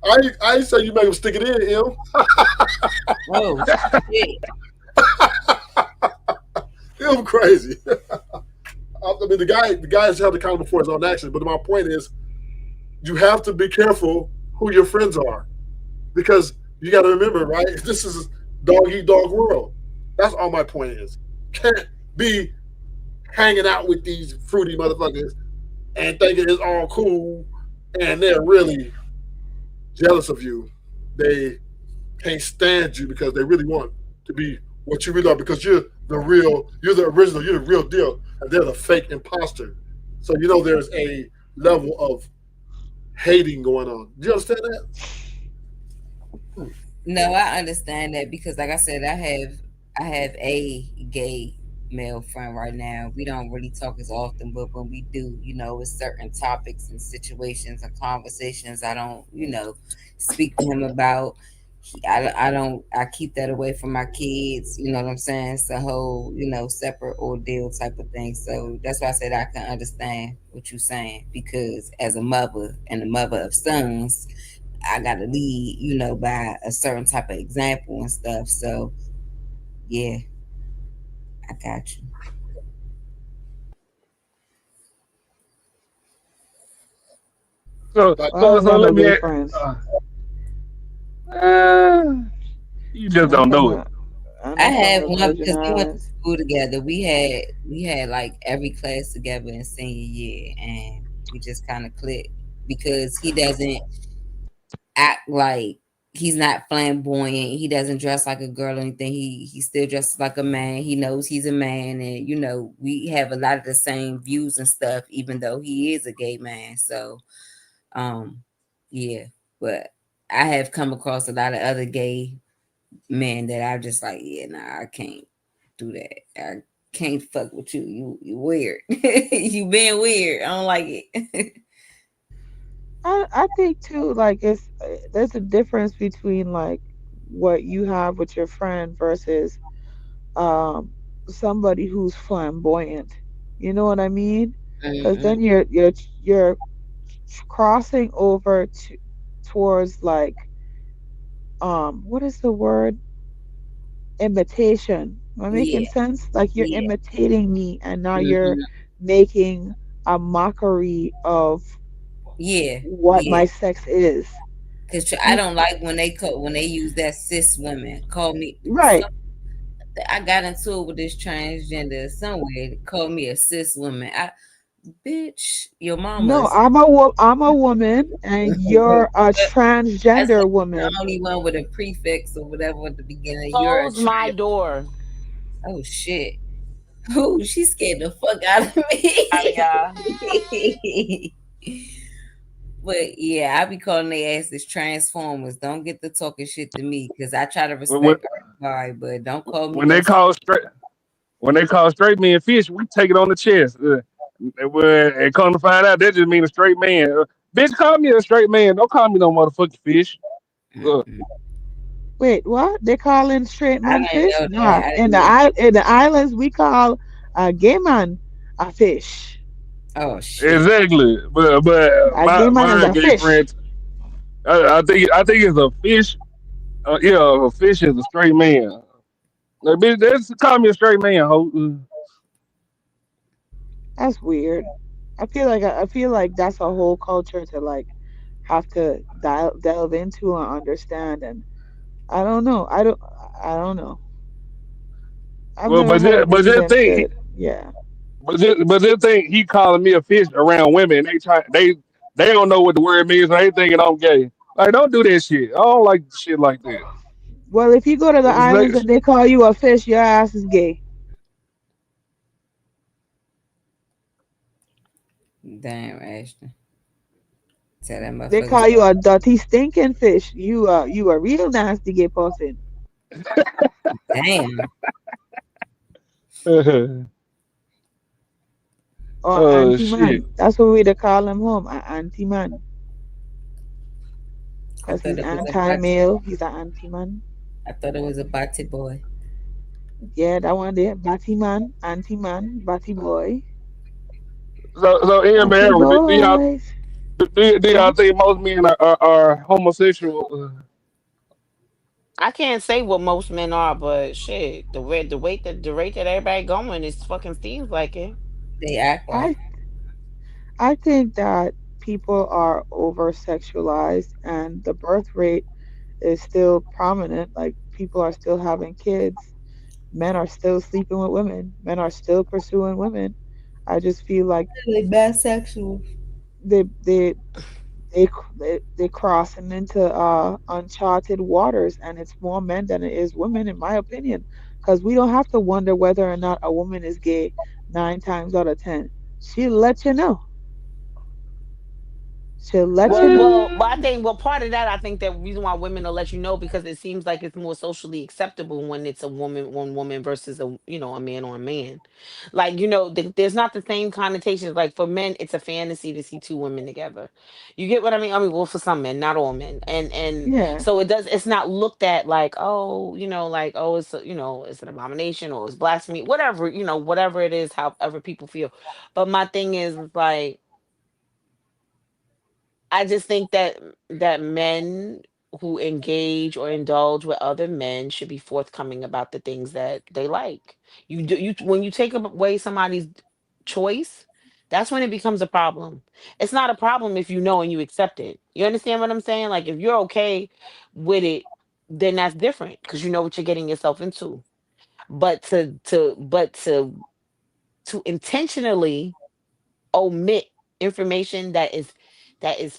I ain't say you make him stick it in him. Oh shit. Him crazy. I mean, the guy is held accountable for his own actions. But my point is, you have to be careful who your friends are because you got to remember, right? This is dog eat dog world. That's all my point is. Can't be hanging out with these fruity motherfuckers and thinking it's all cool, and they're really jealous of you. They can't stand you because they really want to be what you really are because you're the original, you're the real deal, and they're the fake imposter. So there's a level of hating going on. Do you understand that? No, I understand that because, like I said, I have a gay male friend right now. We don't really talk as often, but when we do, it's certain topics and situations and conversations I don't, speak to him about. I don't. I keep that away from my kids. You know what I'm saying? It's a whole, separate ordeal type of thing. So that's why I said I can understand what you're saying because as a mother and a mother of sons, I gotta lead, by a certain type of example and stuff. So yeah, I got you. So Like, I so don't so got let no me. gay friends. Uh, you just I'm don't from know it. a I'm I not from had the one Virgin because we went to Islands. school together. We had like every class together in senior year, and we just kind of clicked because he doesn't act like he's not flamboyant. He doesn't dress like a girl or anything. He still dresses like a man. He knows he's a man, and we have a lot of the same views and stuff, even though he is a gay man. So, yeah. But I have come across a lot of other gay men that I'm just like, yeah, nah, I can't do that. I can't fuck with you. You weird. You being weird. I don't like it. I think too, like there's a difference between like what you have with your friend versus um somebody who's flamboyant. You know what I mean? Because Mm-mm. then you're crossing over towards like what is the word? Imitation. Am I making Yeah, sense? Like you're yeah. imitating me, and now you're Hmm. making a mockery of Yeah, what yeah. my sex is. Cause I You don't like when they use that cis women. Call me right? I got into it with this transgender somewhere. Call me a cis woman. Bitch, your No, mama's. I'm a woman, and you're a That's transgender the woman. only one with a prefix or whatever at the beginning. You're a Close my trans. door. Oh shit. Ooh, she scared the fuck out of y'all. me. But yeah, I be calling their asses transformers. Don't get the talking shit to me because I try to When, respect everybody, but don't call me when no. they call straight when they call straight men fish, we take it on the chest. And come to find out, that just mean a straight man. Bitch, call me a straight man. Don't call me no motherfucking fish. Uh, Wait, what? They calling straight I man didn't fish? know that. Nah, I in didn't know. in the islands we call a gay man a fish. Oh shit. exactly. But A gay man is my a gay fish. friends, I think it's a fish. Yeah, a fish is a straight man. Like, bitch, that's call me a straight man, ho. That's weird. I feel like that's a whole culture to like have to delve into and understand. And I don't know. I don't know. I've Well, never but heard a just, but nigga just get think, said, yeah. but just think he calling me a fish around women, and they don't know what the word means, so they thinking I'm gay. Like, don't do that shit. I don't like shit like that. Well, if you go to the It's like, islands and they call you a fish, your ass is gay. Damn, Ashton. Tell that They motherfucker call you stop. a dirty stinking fish. You a real nasty gay person. Damn. Or oh anti shit. man. That's what we to call him home, an anti man. I Because thought he's it was a anti male. He's an anti man. I thought it was a batty boy. Yeah, that one there. Batty man, batty boy. So in Batty America, boys. do y'all Yeah. think most men are homosexual? I can't say what most men are, but shit, the rate that everybody going is fucking seems like it. They act like. I I think that people are over sexualized and the birth rate is still prominent. Like people are still having kids. Men are still sleeping with women. Men are still pursuing women. I just feel like They bisexual. they they they crossing into uncharted waters, and it's more men than it is women, in my opinion. Because we don't have to wonder whether or not a woman is gay 9 times out of 10. She'll let you know. She'll let you Well, know. well, well, I think part of that, I think that reason why women will let you know because it seems like it's more socially acceptable when it's a woman, one woman versus a man on a man. Like there's not the same connotations. Like for men, it's a fantasy to see two women together. You get what I mean? I mean, well, for some men, not all men, and Yeah. so it does. It's not looked at like like it's an abomination or it's blasphemy, whatever whatever it is, however people feel. But my thing is like I just think that men who engage or indulge with other men should be forthcoming about the things that they like. You when you take away somebody's choice, that's when it becomes a problem. It's not a problem if you know and you accept it. You understand what I'm saying? Like if you're okay with it, then that's different because you know what you're getting yourself into. But to intentionally omit information that is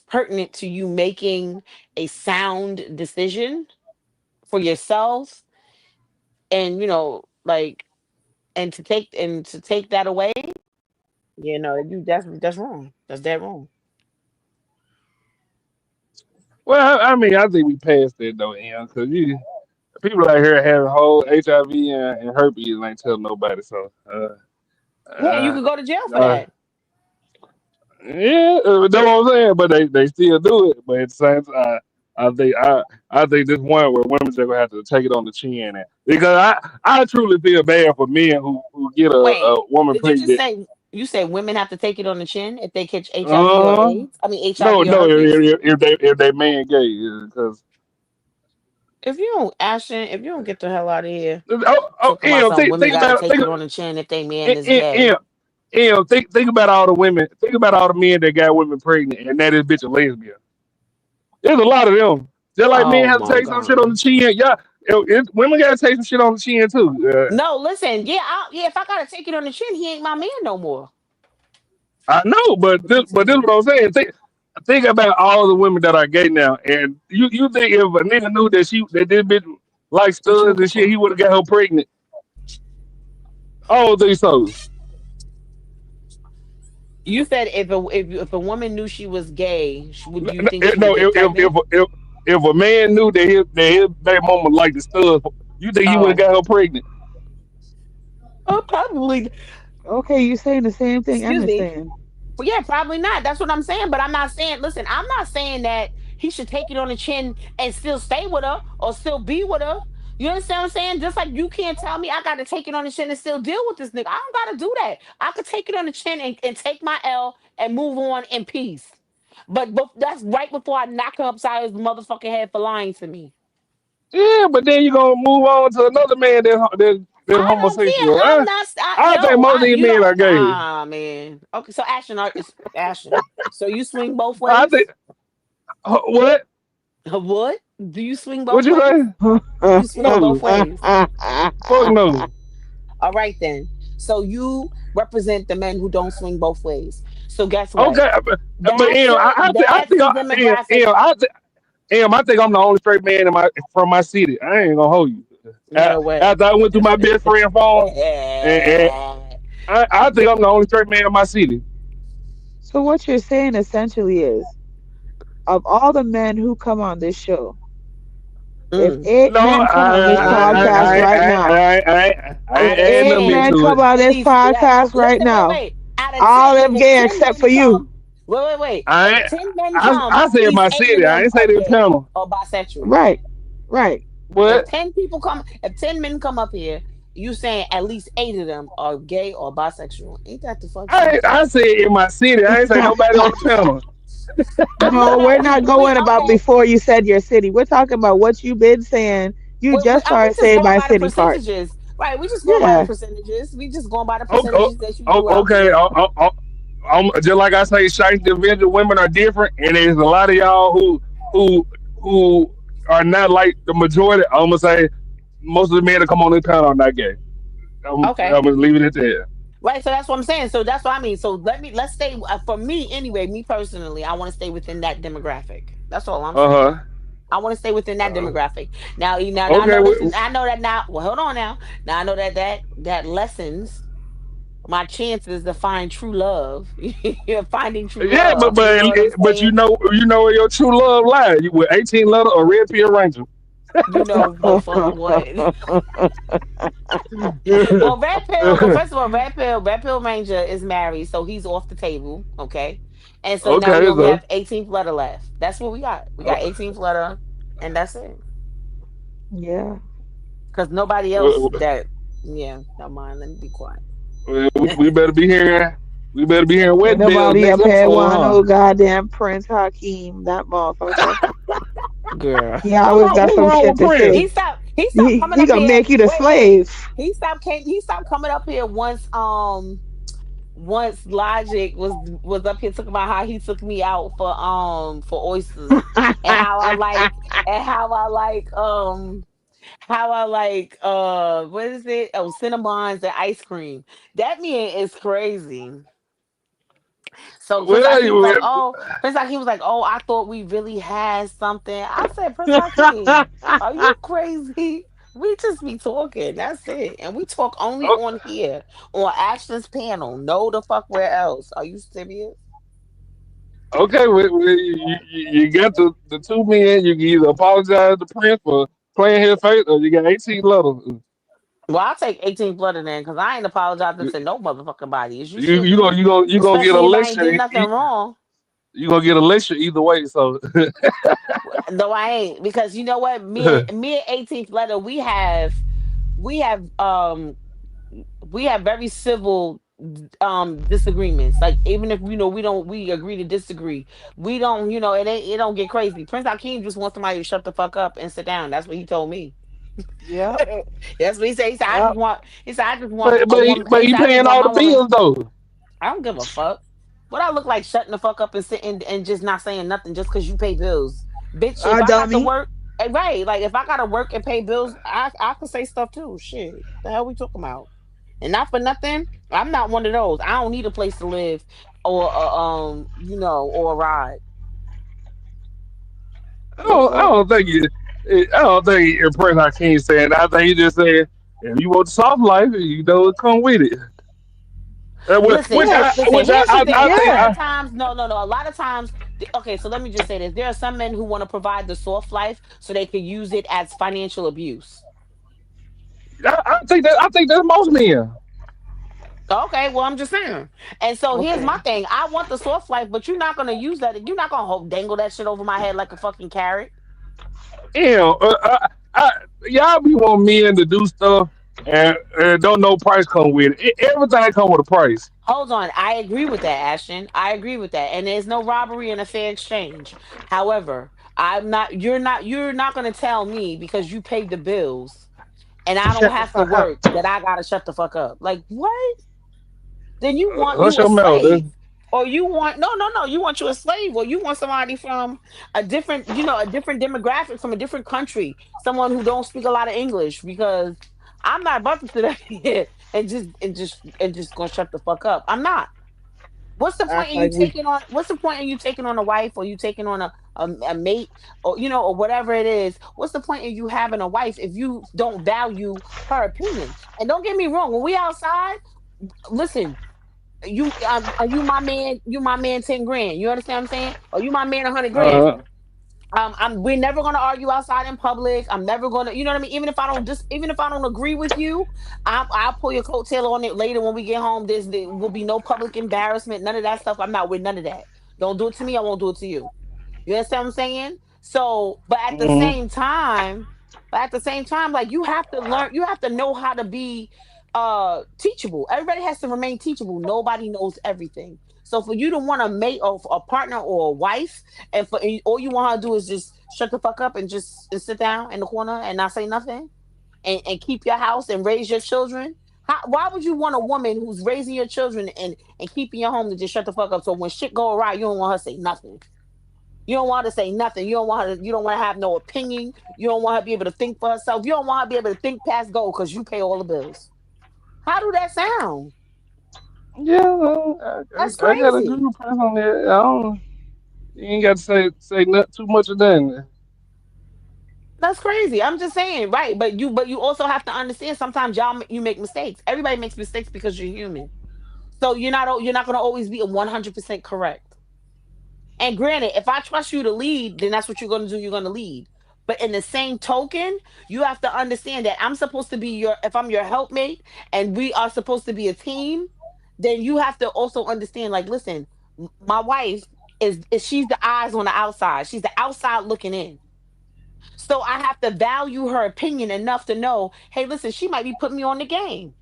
pertinent to you making a sound decision for yourselves and like and to take that away you that's wrong, that's dead wrong. Well, I mean, I think we passed that though, Ian, because people out here having whole HIV and herpes and ain't telling nobody. So, Yeah, you uh, could go to jail for uh, that. yeah, that's what I'm saying. But they still do it. But at the same time, I think I think this one where women just gonna have to take it on the chin, because I truly feel bad for men who get Wait, a woman did you just pregnant. say you say women have to take it on the chin if they catch HIV or Uh, AIDS? I mean HIV no, or no, herpes? if they man gay, because If you don't get the hell out of here talking about Ian, some think women got to about take it on the chin if they man is gay. Ian, Ian, think about all the women. Think about all the men that got women pregnant, and that is bitch a lesbian. There's a lot of them. Just like men Oh have to my take some shit on the god. chin. Yeah, women gotta take some shit on the chin too. No, listen. Yeah, if I gotta take it on the chin, he ain't my man no more. I know, but this is what I'm saying. Think about all the women that are gay now, and you think if a nigga knew that this bitch like What you studs looking and shit, for? he would have got her pregnant. I don't think so. You said if a woman knew she was gay, would you think she would No, get pregnant? if a man knew that his baby mama liked the stuff, you think he would have Oh, got her pregnant? probably. Okay, you're saying the same thing Excuse Emma's me. saying. Well, yeah, probably not. That's what I'm saying. But I'm not saying. Listen, I'm not saying that he should take it on the chin and still stay with her or still be with her. You understand what I'm saying? Just like you can't tell me I got to take it on the chin and still deal with this nigga. I don't got to do that. I could take it on the chin and take my L and move on in peace. But that's right before I knock him upside his motherfucking head for lying to me. Yeah, but then you gonna move on to another man that's I don't care. homosexual. I'm not. I think Yo, most of these you men don't. are gay. Ah, man. Okay, so Ashton, it's Ashton. So you swing both I ways? think what? What? Do you swing What both you ways? say? You swing both No, ways. fuck no. All right then. So you represent the men who don't swing both ways. So guess what? Okay, but I That's think the demographic. I think I'm the only straight man from my city. I ain't gonna hold you. No way. After I went through my best friend phone, and I think I'm the only straight man in my city. So what you're saying essentially is, of all the men who come on this show, if Mm. 8 men come on this podcast right now, I if ain't adding eight them men into come it. on At this least, podcast right listen, now, wait. Out of all 10, them if gay 10 except men for you. come, wait. If I 10 men I come, I at said least my 8 of city. I them ain't say are the gay panel. or bisexual. Right, right. If What? 10 people come, if 10 men come up here, you saying at least 8 of them are gay or bisexual. Ain't that the fuck something? I said in my city. I ain't say nobody on the panel. No, we're not We going about okay. before you said your city. We're talking about what you've been saying. You just We started just saying going my by the city part. percentages. Right. We just going by the Yeah. percentages. We just going by the Oh, oh, percentages that you threw out okay. there. Just like I say, Shiesty Avengers women are different, and there's a lot of y'all who who are not like the majority. I'm gonna say most of the men that come on this panel are not gay. Okay. I'm gonna leave it at that. Right, so that's what I'm saying. So that's what I mean. So let's stay for me anyway. Me personally, I want to stay within that demographic. That's all I'm Uh saying. huh. I want to stay within that demographic. Now I Okay. know this is. I know that now. Well, hold on now. Now I know that lessens my chances to find true love. You're finding true Yeah, love. You know what I'm but saying? you know where your true love lies. You with 18 letter or red pill ranger. You know the fuck what. Well, Red Pill. Well, first of all, Red Pill Ranger is married, so he's off the table. Okay, and so now we Okay, only so have 18th letter left. That's what we got. We got 18th letter, and that's it. Yeah. Because nobody else that. Yeah, never mind. Let me be quiet. we better be hearing Ain't wet bills nobody next up here episode, want huh? no goddamn Prince Hakeem, that motherfucker. Girl, He always got What's some wrong shit with to Prince? say. He stopped coming He up gonna here. make you the Wait. slave. He stopped coming up here once Logic was up here talking about how he took me out for oysters and how I like what is it? Oh, cinnamons and ice cream. That man is crazy. So Prince Well, Hakeem was like, oh, Prince Hakeem was like, oh, I thought we really had something. I said, Prince Hakeem, are you crazy? We just be talking. That's it. And we talk only on here, on Ashton's panel. No the fuck where else. Are you serious? okay, you got the two men. You can either apologize to Prince for playing his face, or you got 18 letters. Well, I'll take 18 blood in there because I ain't apologizing to no motherfucking body. Is you You serious? you gonna get a Especially if I ain't did lecture. nothing wrong. You gonna get a lecture either way. So No, I ain't. Because you know what? Me and 18th letter, we have we have very civil disagreements. Like even if we agree to disagree. We don't, it don't get crazy. Prince Hakeem just wants somebody to shut the fuck up and sit down. That's what he told me. Yep. That's what he said. Yep. He said I just want a but woman. He he said I just paying want all my the woman. bills though. I don't give a fuck. What I look like shutting the fuck up and sitting and just not saying nothing just because you pay bills. Bitch, if I got to Dummy. work, right, like if I gotta work and pay bills, I can say stuff too. Shit. The hell we talking about? And not for nothing, I'm not one of those. I don't need a place to live or or a ride. I don't think I don't think Prince Hakeem saying that. I think he just saying If you want the soft life, you know it come with it. Listen, Which Yes, listen. Here's the thing. I A think lot yes. of times, no. A lot of times, okay. So let me just say this: there are some men who want to provide the soft life so they can use it as financial abuse. I think that's most men. Okay, well, I'm just saying. And so here's my Okay. thing: I want the soft life, but you're not gonna use that. You're not gonna dangle that shit over my head like a fucking carrot. Yeah, y'all be want men to do stuff and don't know price come with it. Everything come with a price. Hold on, I agree with that, Ashton. I agree with that, and there's no robbery in a fair exchange. However, I'm not. You're not gonna tell me because you paid the bills and I don't Shut the have to fuck up. work that I gotta shut the fuck up. Like what? Then you want Hush you a your mouth. slave. Or you want no, you want you a slave, or you want somebody from a different, a different demographic from a different country, someone who don't speak a lot of English, because I'm not about to sit up here and just gonna shut the fuck up. I'm not. What's the point Act in you like we taking on? What's the point in you taking on a wife, or you taking on a mate, or or whatever it is? What's the point in you having a wife if you don't value her opinion? And don't get me wrong, when we outside, listen, you my man, 10 grand. You understand what I'm saying? Or you my man 100 grand. Uh, We're never gonna argue outside in public. I'm never gonna, you know what I mean. Even if I don't agree with you, I'll pull your coattail on it later when we get home. There will be no public embarrassment, none of that stuff. I'm not with none of that. Don't do it to me. I won't do it to you. You understand what I'm saying? So, mm, but at the same time, like you have to learn, you have to know how to be teachable. Everybody has to remain teachable. Nobody knows everything. So for you to want a mate or a partner or a wife, and all you want her to do is just shut the fuck up and just and sit down in the corner and not say nothing, and keep your house and raise your children. Why would you want a woman who's raising your children and keeping your home to just shut the fuck up? So when shit go awry, you don't want her to say nothing. You don't want her to say nothing. You don't want to have no opinion. You don't want her to be able to think for herself. You don't want her to be able to think past go because you pay all the bills. How do that sound? yeah, That's I got a crazy. good press on that. I don't. You ain't got to say not too much of that. That's crazy. I'm just saying, right? But you also have to understand. Sometimes you make mistakes. Everybody makes mistakes because you're human. So you're not going to always be 100% correct. And granted, if I trust you to lead, then that's what you're going to do. You're going to lead. But in the same token, you have to understand that I'm supposed to be if I'm your helpmate and we are supposed to be a team, then you have to also understand, like, listen, my wife is she's the eyes on the outside. She's the outside looking in. So I have to value her opinion enough to know, hey, listen, she might be putting me on the game.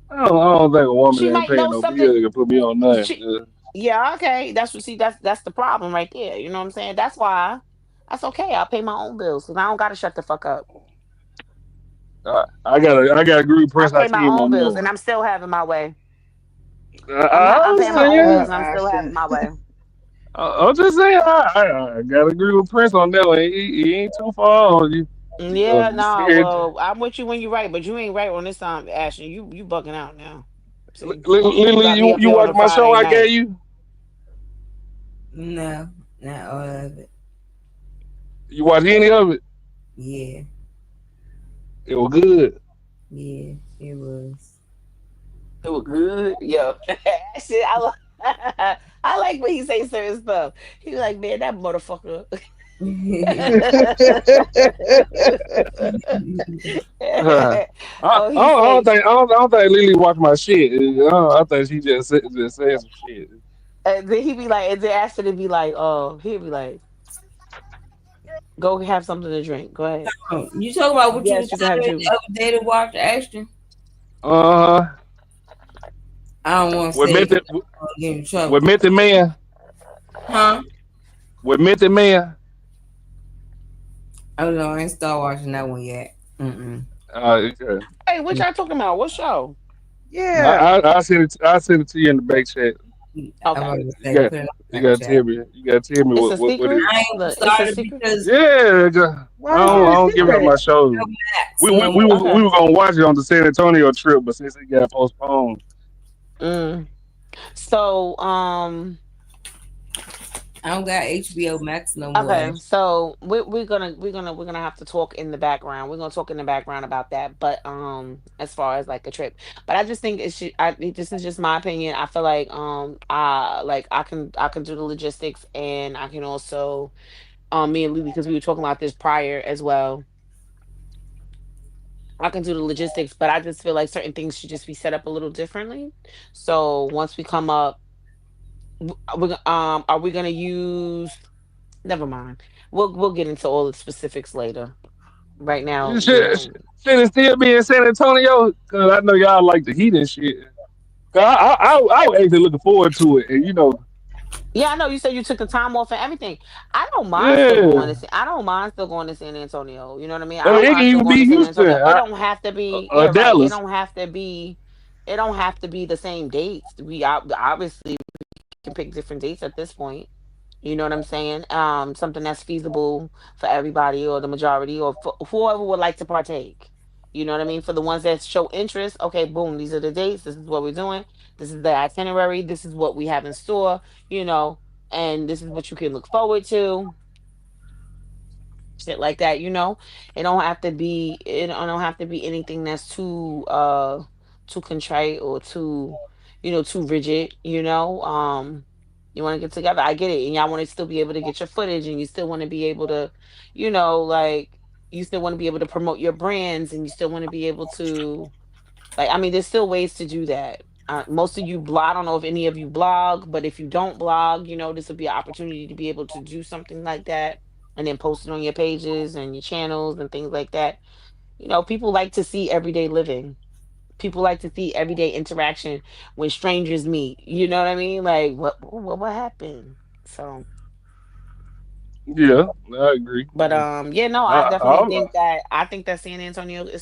I don't think a woman She ain't might paying know no something. bill that can put me on She, nothing. yeah, okay. That's the problem right there. You know what I'm saying? That's why that's okay. I'll pay my own bills because I don't gotta shut the fuck up. I got a group I press pay my Hakeem own on that bills and one. I'm still having my way. I'm I paying my say own yeah. bills and I'm still having Ashton. my way. I'm just saying I got to agree with Prince on that one. He ain't too far on you. Yeah, You no, scared. well, I'm with you when you're right, but you ain't right on this time, Ashton. You bugging out now. See, you Lily, got me up you here on watch a my show Friday I gave night. you? No, not all of it. You watch any of it? Yeah, It was good. yeah, it was. It was good, yo. Shit, I like when he say certain stuff. He was like, man, that motherfucker. Uh, Oh, he say, I don't think Lily watched my shit. I think she just said some shit. and then he be like, and then Ashton would be like, oh, he'd be like, go have something to drink. Go ahead. Oh, you talking about what you were Yes, you can have telling me the juice. other day to watch, Ashton? Uh, I don't want to with say it 'cause Method I don't want to get in with trouble. Method Man Huh? with Method Man. Oh no, I ain't start watching that one yet. Mm-mm. Okay. Hey, what y'all talking about? What show? Yeah. I send it to you in the back chat. I'm Okay. about to You say got put it on you the back got to chat. tell me. You got to tell me It's a what it secret. is. I ain't Look, it's a started secret. because Yeah, Why is it a I don't give out secret? my shows. no Max no We Okay. were gonna watch it on the San Antonio trip, but since it got postponed, Mm. So, I don't got HBO Max no more. Okay, so we're gonna have to talk in the background. We're gonna talk in the background about that. But as far as like a trip, but I just think it should. This is just my opinion. I feel like I can do the logistics, and I can also me and Lily, because we were talking about this prior as well. I can do the logistics, but I just feel like certain things should just be set up a little differently. So once we come up, are we gonna use? Never mind. We'll get into all the specifics later. Right now, Should it still be in San Antonio? Cause I know y'all like the heat and shit. 'Cause I was actually looking forward to it, and yeah, I know you said you took the time off and everything. I don't mind still going yeah. to. I don't mind still going to San Antonio. You know what I mean? I I mean, don't it can mind still even going be to San Houston, Antonio. It don't have to be. or Yeah, right. It Dallas. don't have to be. It don't have to be the same dates. Obviously can pick different dates at this point. You know what I'm saying? Something that's feasible for everybody or the majority or for whoever would like to partake. You know what I mean? For the ones that show interest, okay, boom, these are the dates. This is what we're doing. This is the itinerary. This is what we have in store, and this is what you can look forward to, shit like that. It don't have to be anything that's too contrite or too rigid. You want to get together, I get it, and y'all want to still be able to get your footage, and you still want to be able to, like, you still want to be able to promote your brands, and you still want to be able to, like, I mean, there's still ways to do that. Most of you blog. I don't know if any of you blog, but if you don't blog, this would be an opportunity to be able to do something like that, and then post it on your pages and your channels and things like that. People like to see everyday living. People like to see everyday interaction when strangers meet. You know what I mean? Like, what happened? So, Yeah, I agree. but yeah, no, I definitely I, think that San Antonio would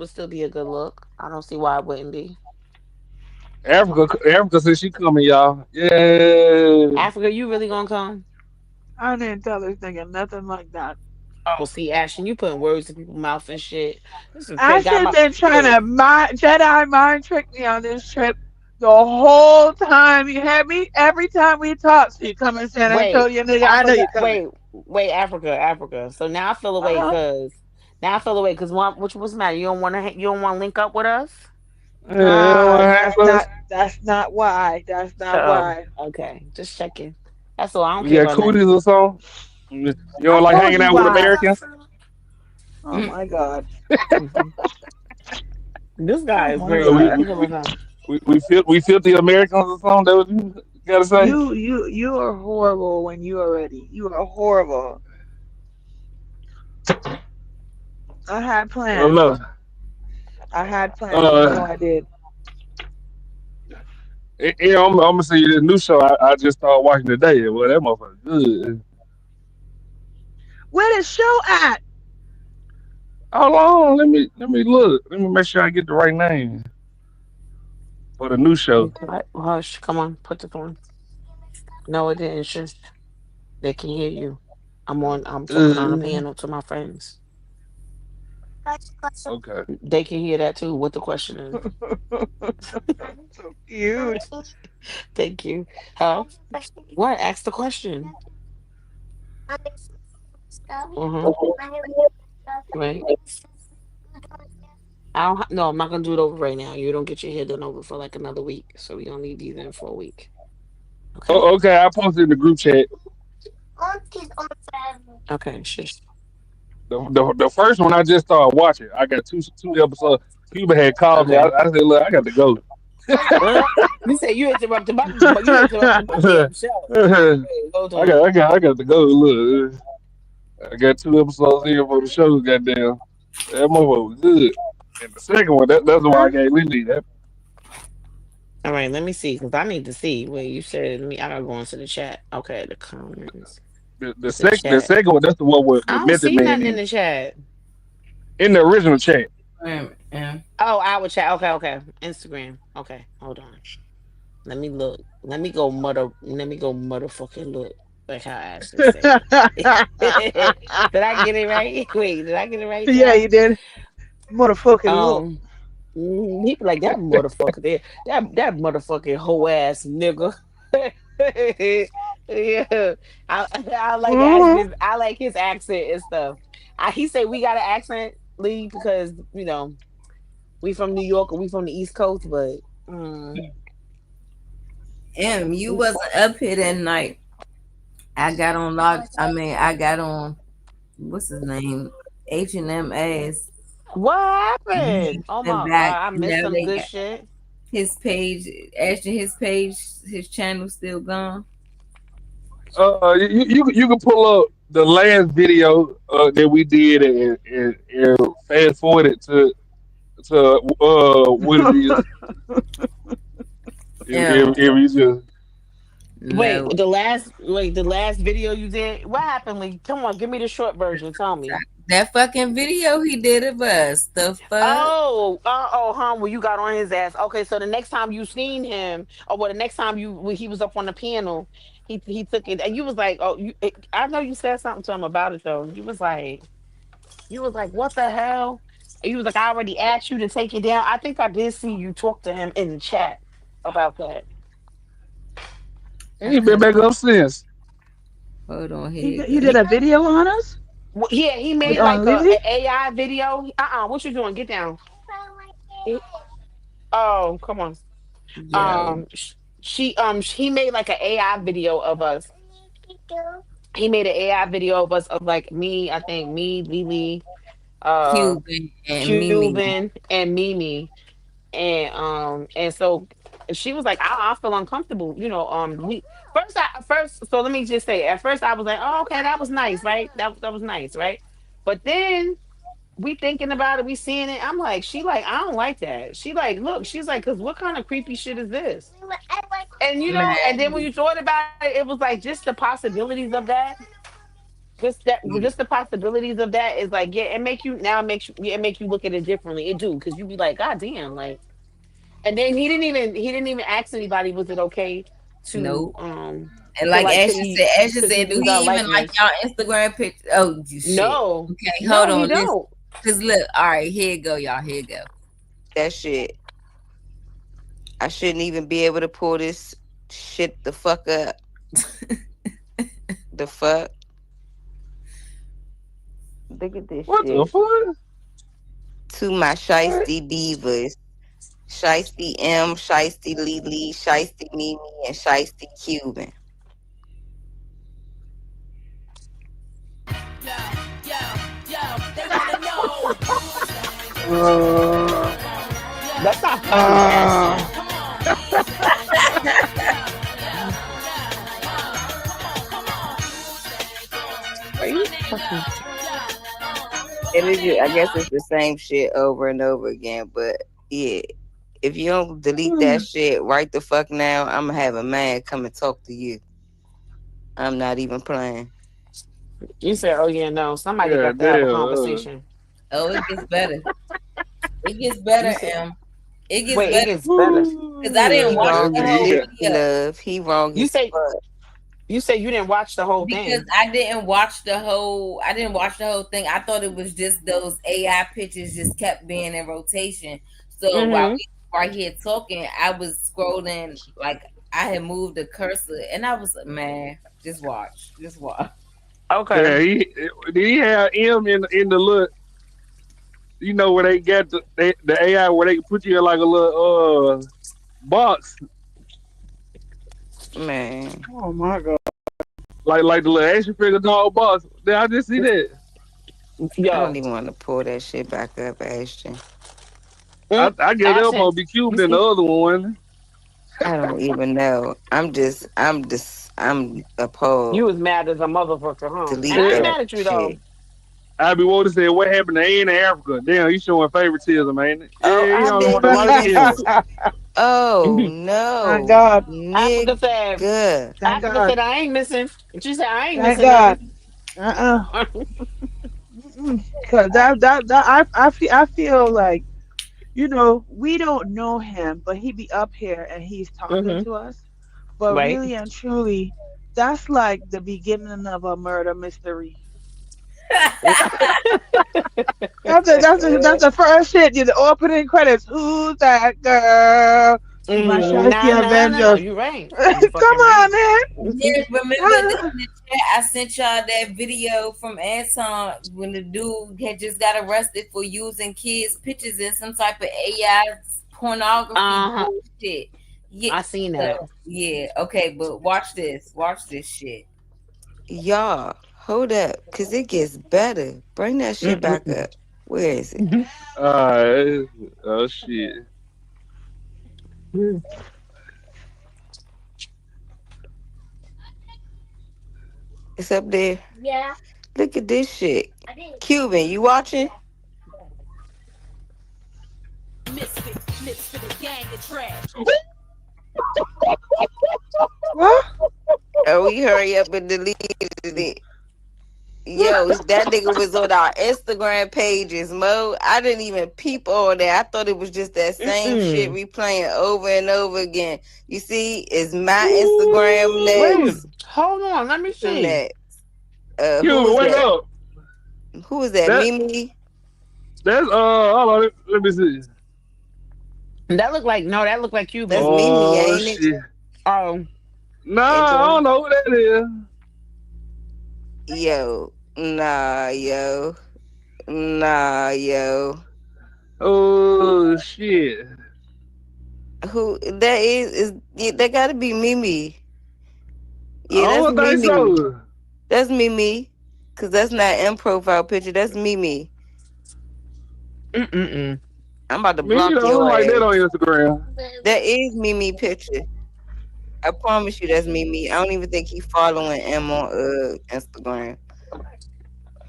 still be a good look. I don't see why it wouldn't be. Africa says she coming, y'all. Yeah. Africa, you really gonna come? I didn't tell this nigga nothing like that. Oh, see, Ashton, you putting words in people's mouth and shit. This is crazy. Got Ashton my been trying look. to Jedi mind trick me on this trip the whole time. You had me every time we talk. So you coming, San Wait, Antonio, nigga? I know Africa. you coming. Wait, Africa. So now I feel away Uh-huh. because what's the matter? You don't want to link up with us? Yeah, what Nah, happened? that's not why. That's not Oh, why. okay. Just checking. That's all. I don't We care got about nothing. cooties or something? You I don't like told hanging you out with why. Americans? Oh my god. Mhm. This Oh guy is my So crazy. god. Look at my we filthy Americans or something? That what you gotta say? You are horrible when you are ready. You are horrible. I had I don't plans. know. I had plans. You know Uh, I did. I'm gonna see you this new show I just started watching today. Well, that motherfucker good. Where the show at? Hold on, let me look. Let me make sure I get the right name for the new show. what? Hush. Come on. Put the phone. No, it didn't. Shush. They can hear you. I'm talking on a Uh, piano to my friends. okay. They can hear that too. What the question is? So cute. Thank you. Huh? What? Ask the question. Mm-hmm. Right. No, I'm not gonna do it over right now. You don't get your hair done over for like another week, so we don't need these in for a week. Okay. Okay, I posted in the group chat. Okay. Shush. The first one I just started watching. I got two episodes. People had called me. I, Okay. I said, look, I got to go. What? You say you interrupted my damn show. Wait, hold on. I got to go. Look, I got two episodes here for the show. Goddamn, that motherfucker was good. And the second one, that's why I gave Lily that. All right, let me see because I need to see. Wait, you said me. I gotta go into the chat. Okay, the comments, the The chat. second one, that's the one I with don't Method see Man nothing in in the chat. in the original chat. Oh, our chat. Okay. Instagram. Okay, hold on. Let me look. Let me go motherfucking look. Like how Ashley said. Did I get it right? Wait, did I get it right, Yeah, y'all? you did. Motherfucking look. Um, he be like that motherfucker there. That motherfucking hoe ass nigga. Yeah, I like Mhm. asking. I like his accent and stuff. He said we got an accent, Lee, because we from New York or we from the East Coast, but You wasn't up here that night. I got on log. I mean, I got on what's his name, H&M ass. what He happened? Oh went my back. god, I missed Now some they good got shit. his page. Actually, his channel still gone. You can pull up the last video that we did and fast forward it to what it is. Yeah. If you just Wait, No. the last video you did. What happened, Lee? Come on, give me the short version. Tell me. That fucking video he did of us. The fuck? Well, you got on his ass. Okay, so the next time you seen him, or well, the next time when he was up on the piano, he took it, and you was like, I know you said something to him about it though. You was like, what the hell? And you was like, I already asked you to take it down. I think I did see you talk to him in the chat about that. ain't been back up since. Hold on, He here you did, he go. did a video on us. Well, yeah, he made On like Lily. a AI video. What you doing? Get down. Oh, come on. Yo. He made like an AI video of us. He made an AI video of us of like me, I think me, Lily, uh, Cuban and Mimi. Cuban, and Mimi, and so she was like, I feel uncomfortable, we first. So let me just say, at first I was like, oh, okay, that was nice, right? That was nice, right? But then we thinking about it, we seeing it. I'm like, she like, I don't like that. She like, look, she's like, cause what kind of creepy shit is this? And and then when Man. you thought about it, it was like just the possibilities of that. Just the possibilities of that is like, yeah, it make you look at it differently. It do, because you be like, God damn, like. And then he didn't even ask anybody, was it okay to Nope. And like Ashley could he said, do use our he even like likeness? y'all Instagram picture? Oh, shit. No, Okay, hold no, he on. Listen. don't. Cause look, all right, here you go, y'all. Here you go. That shit. I shouldn't even be able to pull this shit the fuck up. The fuck? Look at this What the shit. fuck? To my Shiesty divas. Shiesty M, Shiesty Lily, Shiesty Mimi, and Shiesty Cuban. That's not funny, Ashley. Are you fucking? I guess it's the same shit over and over again. But yeah, if you don't delete that shit right the fuck now, I'm gonna have a man come and talk to you. I'm not even playing. You said, oh yeah, no. Somebody Yeah, got to have a damn. conversation. Oh, it gets better. It gets You better, said, It gets wait, it better gets better. because I didn't He watch wrong the as whole shit, video love. He wrong You as say fuck. you said you didn't watch the whole because thing. I didn't watch the whole. I didn't watch the whole thing. I thought it was just those AI pictures just kept being in rotation. So while Mm-hmm. we were right here talking, I was scrolling like I had moved the cursor, and I was like, man, just watch. Okay. Yeah, he had M in the look. You know where they got the AI where they can put you in like a little box, Man, Oh my god. like the little action figure dog box. Then I just see that. I don't Yo, even want to pull that shit back up, Ashton. I guess they'll Ashton, probably be cute you than the see, other one. I don't even know. I'm you appalled. was mad as a motherfucker, huh? And Delete I ain't Yeah. that mad at you though. shit. I be wanting to say what happened to Ann in Africa. Damn, you showing favoritism, ain't it? Oh, Yeah, you I only want didn't the light even. skin. Oh Thank no, God. Africa said, nigga. Thank Africa God. said, I ain't missing. And she said, I ain't Thank missing God. nothing. Uh-uh. Cause that I feel like, we don't know him, but he be up here and he's talking Mm-hmm. to us. But Right. really and truly, that's like the beginning of a murder mystery. That's the first shit. The opening credits. Who's that girl? My Nah, Shiesty nah, nah. Avengers. You're right. You Come fucking on, right. man. Yeah, remember in the chat I sent y'all that video from Anton when the dude had just got arrested for using kids' pictures in some type of AI pornography Uh huh. bullshit. Yeah, I seen that. so, yeah, okay, but watch this. Watch this shit. Y'all, hold up, cause it gets better. Bring that shit back Mm-mm-mm. up. Where is it? Alright. Oh shit. It's up there. Look at this shit. Cuban, you watching? What? Oh, we hurry up and deleted it. Yo, that nigga was on our Instagram pages, Mo. I didn't even peep all that. I thought it was just that same shit Mm-mm. replaying over and over again. You see, it's my Instagram Wait, next. hold on. Let me Who see. next? Who Cuban, is wake that? up. Who is that? That Mimi? that's hold on, let me see. That look like no. That look like That's Cuban. Mimi, Oh ain't it? shit. Oh, And Nah, I then, don't know who that is. yo, nah, yo, nah, yo. Oh shit. Who that is yeah, that gotta be Mimi. I Yeah, that's don't think Mimi. so. That's Mimi. Cause that's not in profile picture. That's Mimi. mm-mm-mm. I'm about to Me, you block don't look your like that on ass. Instagram. That is Mimi picture. I promise you that's Mimi. I don't even think he following M on Instagram.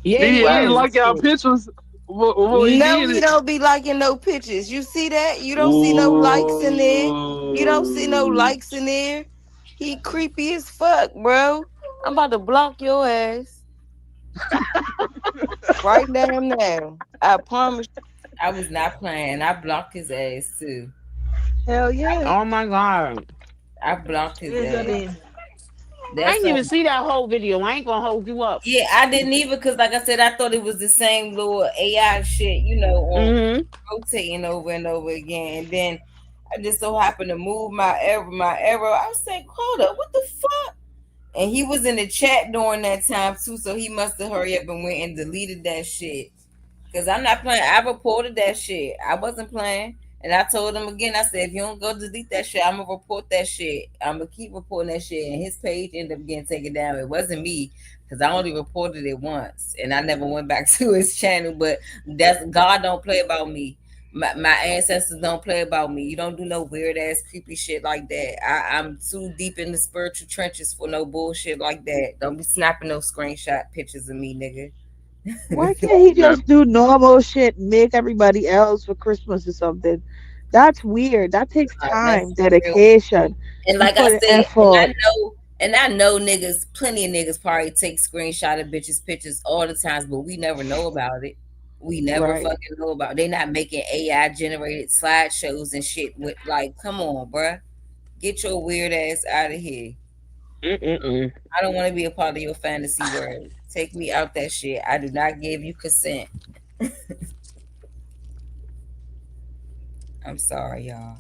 Yeah, He he ain't Wow. is. like our pictures before he No, did he it. don't be liking no pictures. You see that? You don't see no likes in there. You don't see no Ooh. likes in there. He creepy as fuck, bro. I'm about to block your ass right now. I promise. I was not playing. I blocked his ass too. Hell yeah. Oh my god. I blocked his Here's your ass. name. I That's didn't even on. see that whole video. I ain't gonna hold you up. Yeah, I didn't either because, like I said, I thought it was the same little AI shit, on Mm-hmm. rotating over and over again. And then I just so happened to move my arrow. I was like, hold up, what the fuck? And he was in the chat during that time too, so he must have hurried up and went and deleted that shit. Cause I'm not playing. I reported that shit. I wasn't playing. And I told him again, I said, if you don't go delete that shit, I'm gonna report that shit. I'm gonna keep reporting that shit. And his page ended up getting taken down. It wasn't me, because I only reported it once. And I never went back to his channel. But that's God don't play about me. My ancestors don't play about me. You don't do no weird ass creepy shit like that. I'm too deep in the spiritual trenches for no bullshit like that. Don't be snapping no screenshot pictures of me, nigga. Why can't he Yeah. just do normal shit, make everybody else for Christmas or something? That's weird. That takes That's time, real. dedication. And You like I put in said, effort. and I know niggas, plenty of niggas probably take screenshot of bitches pictures all the times, but we never know about it. We never Right. fucking know about it. They not making AI generated slideshows and shit with, like, come on, bruh. Get your weird ass out of here. Mm-mm-mm. I don't want to be a part of your fantasy world. Take me out that shit. I do not give you consent. I'm sorry, y'all.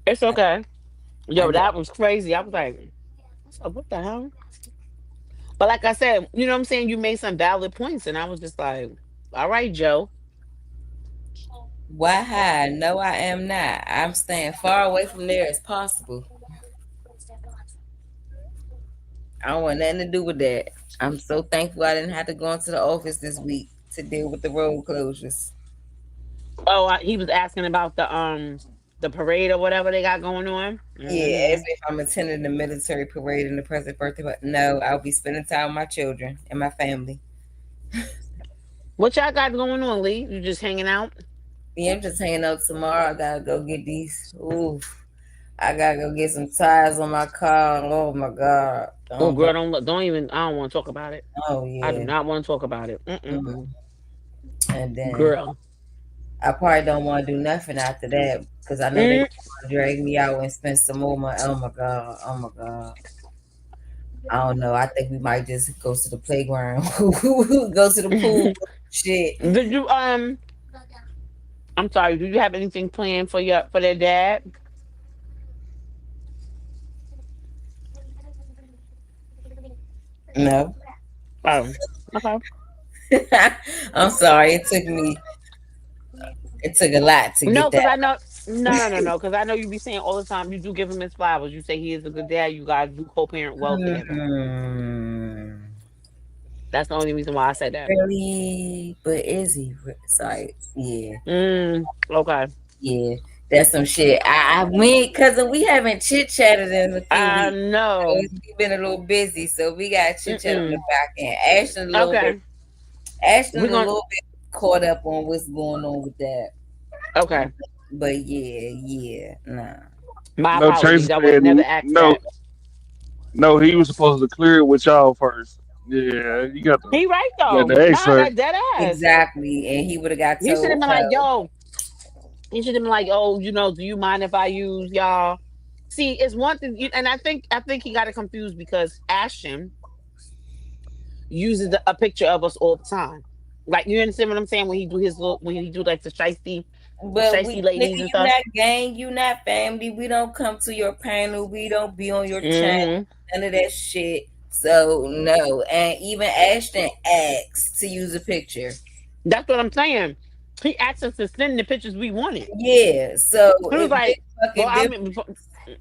It's I, okay. I Yo, know. that was crazy. I was like, so what the hell? But like I said, you know what I'm saying? You made some valid points, and I was just like, all right, Joe. Why hide? No, I am not. I'm staying far away from there as possible. I don't want nothing to do with that. I'm so thankful I didn't have to go into the office this week to deal with the road closures. Oh, he was asking about the parade or whatever they got going on. Yeah, Hmm. as if I'm attending the military parade and the president's birthday, but no, I'll be spending time with my children and my family. What y'all got going on, Lee? You just hanging out? Yeah, I'm just hanging out tomorrow. I gotta go get these. Ooh, I gotta go get some tires on my car. Oh my god. Oh, Don't. girl, don't even. I don't want to talk about it. Oh I do yeah. not want to talk about it. Mm. Mm-mm-mm. And then Girl. I probably don't want to do nothing after that because I know they Mm. gonna drag me out and spend some more money. Oh my god. Oh my god. I don't know. I think we might just go to the playground, go to the pool, shit. Did you? I'm sorry. Do you have anything planned for their dad? No. Oh, okay. I'm sorry. It took a lot to No, get because that. I know. No. Because I know you be saying all the time. You do give him his flowers. You say he is a good dad. You guys do co-parent well together. Mm, That's the only reason why I said that. really? But is he? Sorry. Yeah. Okay. Yeah. That's some shit. I went because we haven't chit chatted in a few I weeks. know. We've been a little busy, so we got chit chat on the Mm-mm. back end. Okay. Ashton We're a going. little bit caught up on what's going on with that. Okay. But yeah, nah. My No, Chase apologies. I would have said never asked no. that. No, he was supposed to clear it with y'all first. Yeah, He right you got though. to ask Nah, her. that dead ass. Exactly. And he would have got He should have told been like, no. yo. He should have been like, oh, do you mind if I use y'all? See, it's one thing, and I think he got it confused because Ashton uses a picture of us all the time. Like, you understand what I'm saying when he do his little, when he do like the But shiesty we, nigga, ladies and you stuff. not gang, you not family. We don't come to your panel. We don't be on your channel. Hmm. None of that shit. So no. And even Ashton asked to use a picture. That's what I'm saying. He asked us to send the pictures we wanted. Yeah. So He was if big like, well, fucking I difference. mean,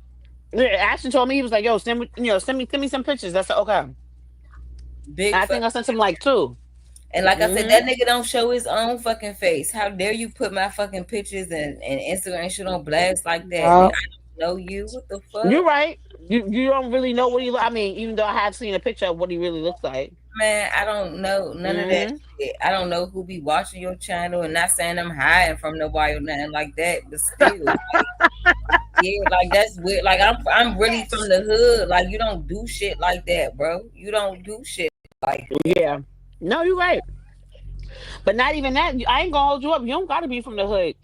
yeah, Ashton told me, he was like, yo, send me some pictures. That's okay. Big I think I fucking sent him like two. and like I said, Hmm. that nigga don't show his own fucking face. How dare you put my fucking pictures and Instagram shit on blast like that? Nigga, Yeah. I don't know you. What the fuck? You're right. You don't really know what he. I mean, even though I have seen a picture of what he really looks like. Man, I don't know none of that Hmm. shit. I don't know who be watching your channel and not saying I'm hiding from nobody or nothing like that, but still, like, yeah, like that's weird. Like I'm really from the hood. Like you don't do shit like that, bro. You don't do shit like that. Yeah. No, you're right. But not even that. I ain't gonna hold you up. You don't gotta be from the hood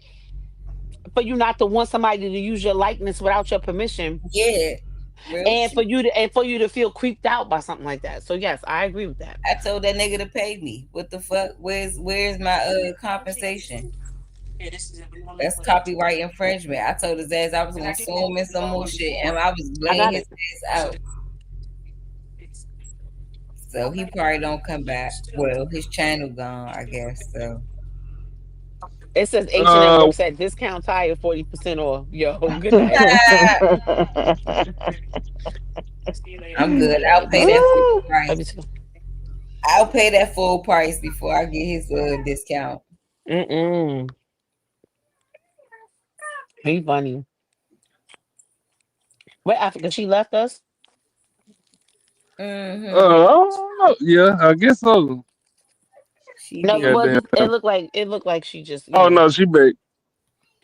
for you not to want somebody to use your likeness without your permission, Yeah, real and shit. for you to feel creeped out by something like that. So yes, I agree with that. I told that nigga to pay me. What the fuck? Where's my compensation? That's copyright infringement. I told his ass I was gonna sue him and some more shit, and I was I laying got his it. ass out. So he probably don't come back. Well, his channel gone, I guess. So It says H&M Uh, works at discount tire 40% off. Yo, good night. I'm good. I'll pay that full Love price. you too. I'll pay that full price before I get his discount. Mm-mm. He funny. Wait, Africa, she left us. Mm-hmm. I don't know. Yeah, I guess so. She No, did. well, Goddamn. it looked like she just, Oh no, she back.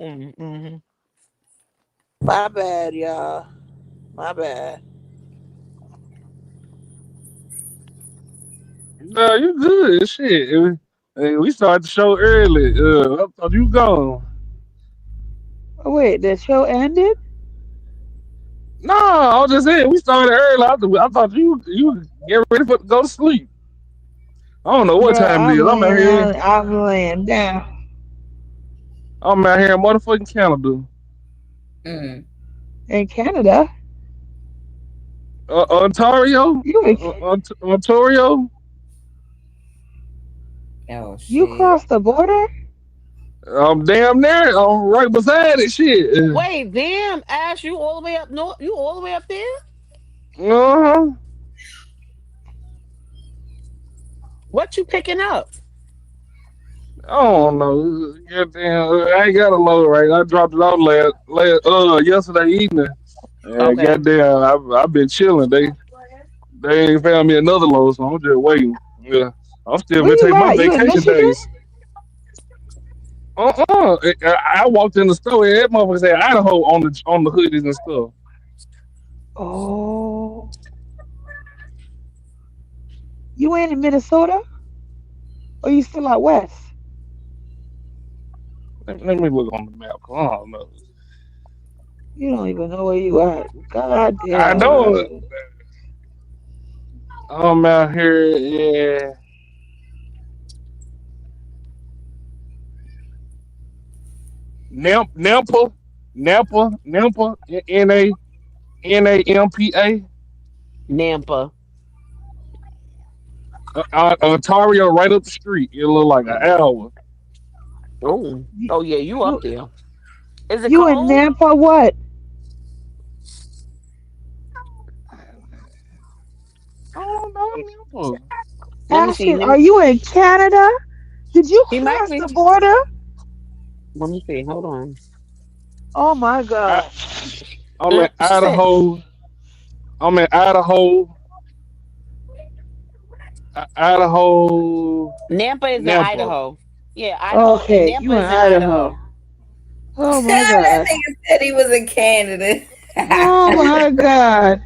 mm-hmm. My bad, y'all. My bad. No, you good. Shit. Hey, we started the show early. I thought you gone. Oh, wait, the show ended? No, I was just saying we started early. I thought you get ready for go to sleep. I don't know what Bro, time it is. I'm laying down. I'm out here in motherfucking Canada. Mm. In Canada? Ontario? You in, Ontario? Oh you shit. crossed the border? I'm damn near. I'm right beside it. Shit. Wait, damn, Ash, you all the way up north? You all the way up there? Uh-huh. What you picking up? I don't know. Goddamn, I ain't got a load right. I dropped it off yesterday evening. And Okay. goddamn, I've been chilling. They ain't found me another load, so I'm just waiting. Yeah, I'm still Where gonna you take my at? You in vacation Michigan? days. I walked in the store and that motherfucker said Idaho on the hoodies and stuff. Oh, you ain't in Minnesota? Or you still out west? Let me look on the map. 'Cause I don't know. You don't even know where you at. God I damn, know bro. I'm out here. Yeah, Nampa, Nampa, Nampa. Nampa. Ontario right up the street. It look like an hour. Oh, oh yeah, you up You there? Is it you in cold? Nampa what? I don't know. Let me see. Ashton, are you in Canada? Did you He might cross be. the border? Let me see. Hold on. Oh my I, God. I'm in She said Idaho. I'm in Idaho. Idaho. Nampa is in Nampa. Idaho. Yeah, Idaho and Okay, you Nampa in is in Idaho. Idaho. Oh my That God. nigga said he was in Canada. Oh my God.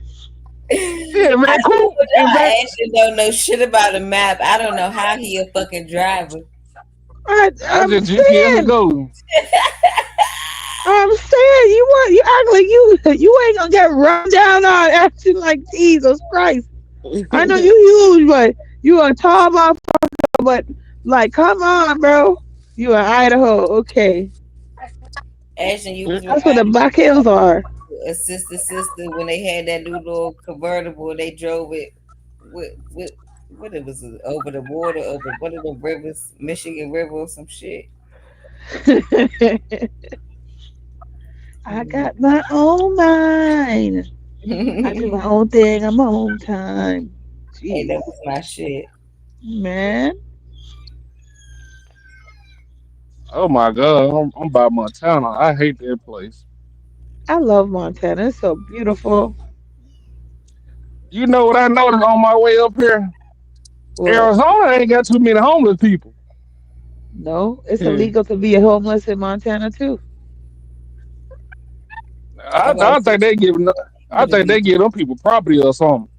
Yeah, I Vancouver. told In y'all Ashton don't know shit about a map. I don't know how he a fucking driver. I I'm just GPS and saying, go. you act like you ain't gonna get run down on acting like Jesus Christ. I know you huge, but you a tall motherfucker, but like come on, bro. You in Idaho, okay. Ashton, you was That's where the reminding Black Hills are. me of a sister when they had that new little convertible. They drove it with what it was over the water, over one of the rivers, Michigan River or some shit. I got my own mind. I do my own thing. I'm my own time. Hey, Jeez, that was my shit. man. Oh my God, I'm by Montana. I hate that place. I love Montana. It's so beautiful. You know what I noticed on my way up here? What? Arizona ain't got too many homeless people. No, it's Hmm. illegal to be a homeless in Montana too. Nobody I said think they giving I to think be. they give them people property or something.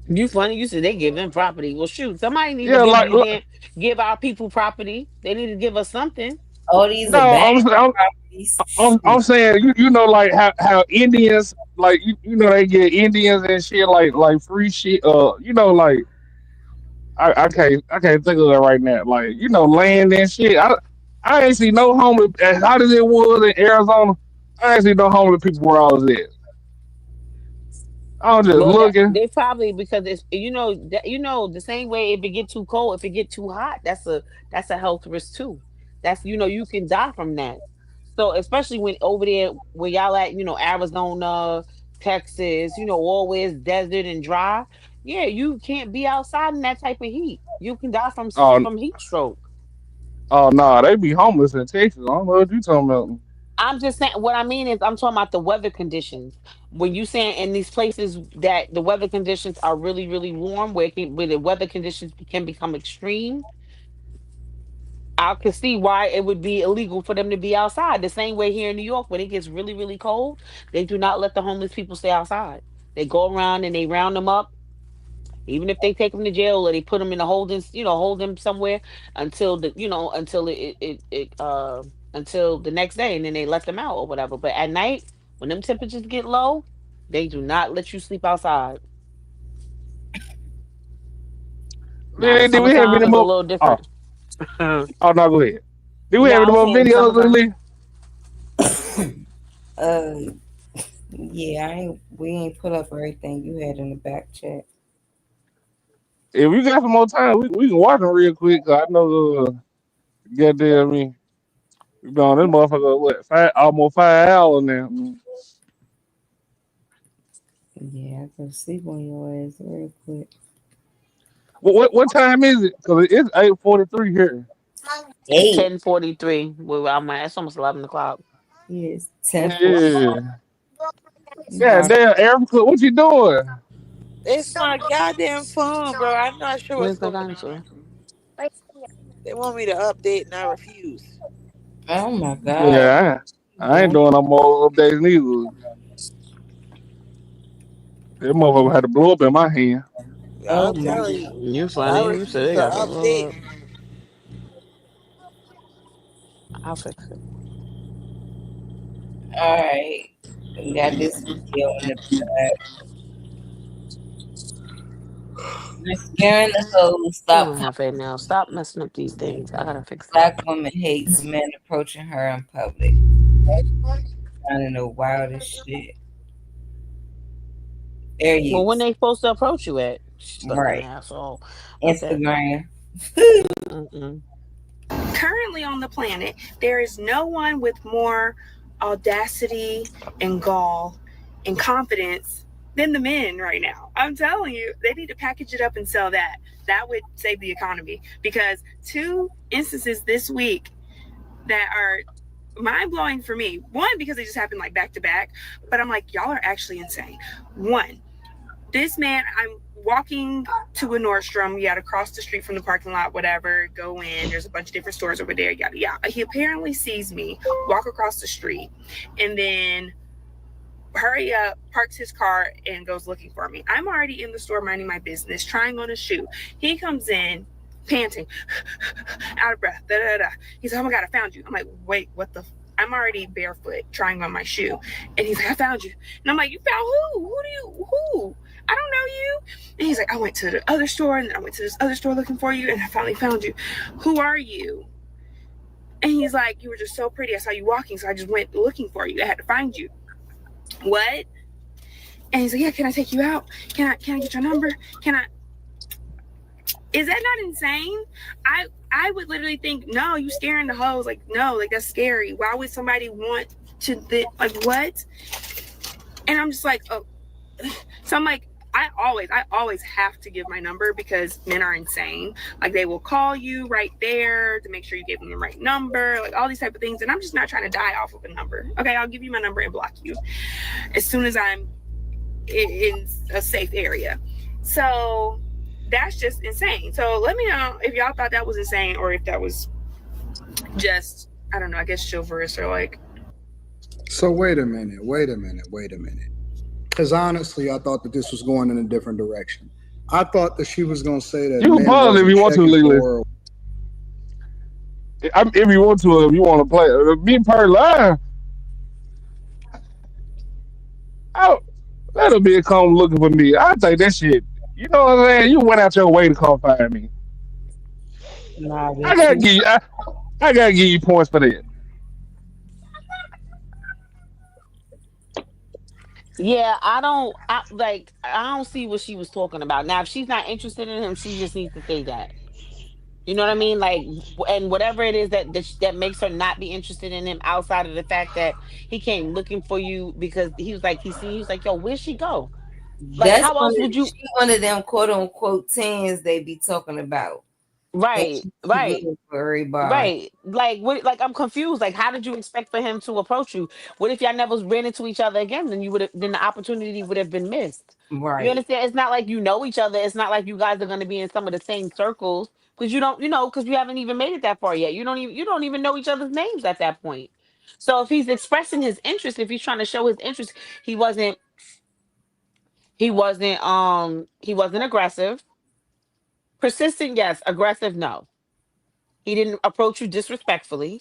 You funny. You said they give them property. Well, shoot, somebody need to Yeah, give like you damn give our people property. They need to give us something. Oh, these no, abandoned properties. I'm Shoot. saying you know like how Indians like you know they get Indians and shit like free shit you know like I can't think of it right now like you know land and shit I ain't see no homeless as hot as it was in Arizona. I ain't see no homeless people where I was at. I was just Well, that looking. they probably because it's the same way if it get too cold, if it get too hot, that's a health risk too. That's you can die from that. So especially when over there where y'all at, Arizona, Texas, always desert and dry. Yeah, you can't be outside in that type of heat. You can die from Oh from heat stroke. oh no, they be homeless in Texas. I don't know what you talking about. I'm just saying what I mean is I'm talking about the weather conditions. When you saying in these places that the weather conditions are really, really warm, where the weather conditions can become extreme, I can see why it would be illegal for them to be outside. The same way here in New York, when it gets really, really cold, they do not let the homeless people stay outside. They go around and they round them up, even if they take them to jail or they put them in a holding, hold them somewhere until until the next day, and then they let them out or whatever. But at night, when them temperatures get low, they do not let you sleep outside. Now the Did we have summertime any is a more? little Oh, different. No, oh no, go ahead. Do we have I any was more saying the videos, summertime. Lily? Uh, yeah, we ain't put up everything you had in the back chat. If we got some more time, we can watch them real quick. 'Cause I know, goddamn me, we been on this motherfucker what almost 5 hours now. Yeah, I go sleep on your ass real quick. What time is it? Cause it's 8:43 here. It's Eight. 10:43. Well, it's almost 11 o'clock. Yes, 10:40. Yeah. You Yeah, hard. damn, Erica, what you doing? It's my goddamn phone, bro. I'm not sure what's Where's the going dinosaur? on. They want me to update and I refuse. Oh my God. Yeah, I ain't Doing doing no more updates neither. That motherfucker had to blow up in my hand. oh I'm my telling you, You I funny. You said refuse they to got the blood. update. I'll fix it. all right. We got this video in the back. You're scaring the hoes. Oh, Stop coming. Hefe, now stop messing up these things. I gotta fix it. Black woman hates men approaching her in public. Finding the wildest shit. There Well, you. when they supposed to approach you at? Such an Right. asshole. Okay. Instagram. Mm-mm. Currently on the planet, there is no one with more audacity and gall and confidence than the men right now. I'm telling you, they need to package it up and sell that. That would save the economy because two instances this week that are mind blowing for me. One, because they just happened like back to back, but I'm like, y'all are actually insane. One, this man, I'm walking to a Nordstrom, you gotta cross the street from the parking lot, whatever, go in, there's a bunch of different stores over there, yada yada. He apparently sees me walk across the street and then hurry up, parks his car, and goes looking for me. I'm already in the store minding my business, trying on a shoe. He comes in, panting, out of breath, da da da. He's like, oh my God, I found you. I'm like, wait, what the? I'm already barefoot trying on my shoe. And he's like, I found you. And I'm like, you found who? Who? I don't know you. And he's like, I went to the other store and then I went to this other store looking for you and I finally found you. Who are you? And he's like, you were just so pretty. I saw you walking, so I just went looking for you. I had to find you. What? And he's like, yeah, can I take you out? Can I get your number? Can I? Is that not insane? I would literally think, no, you scaring the hoes. Like, no, like that's scary. Why would somebody want to like what? And I'm just like, oh. So I'm like, I always have to give my number because men are insane. Like they will call you right there to make sure you give them the right number, like all these type of things. And I'm just not trying to die off of a number. Okay, I'll give you my number and block you as soon as I'm in a safe area. So that's just insane. So let me know if y'all thought that was insane or if that was just, I don't know, I guess chivalrous or like. So wait a minute. Because honestly, I thought that this was going in a different direction. I thought that she was going to say that You can men pause if wasn't you want to, checking Lily. for her. If you want to, if you want to play, me per line, let a bitch come looking for me. I think that shit. You know what I'm saying? You went out your way to come find me. Nah, I bitch, gotta you. give you. I gotta give you points for that. Yeah, I don't see what she was talking about. Now, if she's not interested in him, she just needs to say that. You know what I mean? Like, and whatever it is that makes her not be interested in him, outside of the fact that he came looking for you because he was like, he was like, yo, where'd she go? Like, That's how else would you? she one of them quote unquote tens they be talking about. And Right, she keep right. looking for everybody. Right. Like what, like I'm confused. Like how did you expect for him to approach you? What if y'all never ran into each other again? Then the opportunity would have been missed. You Right. understand? It's not like you know each other. It's not like you guys are gonna be in some of the same circles. Because you don't, because you haven't even made it that far yet. You don't even know each other's names at that point. So if he's expressing his interest, if he's trying to show his interest, he wasn't he wasn't aggressive. Persistent, yes. Aggressive, no. He didn't approach you disrespectfully.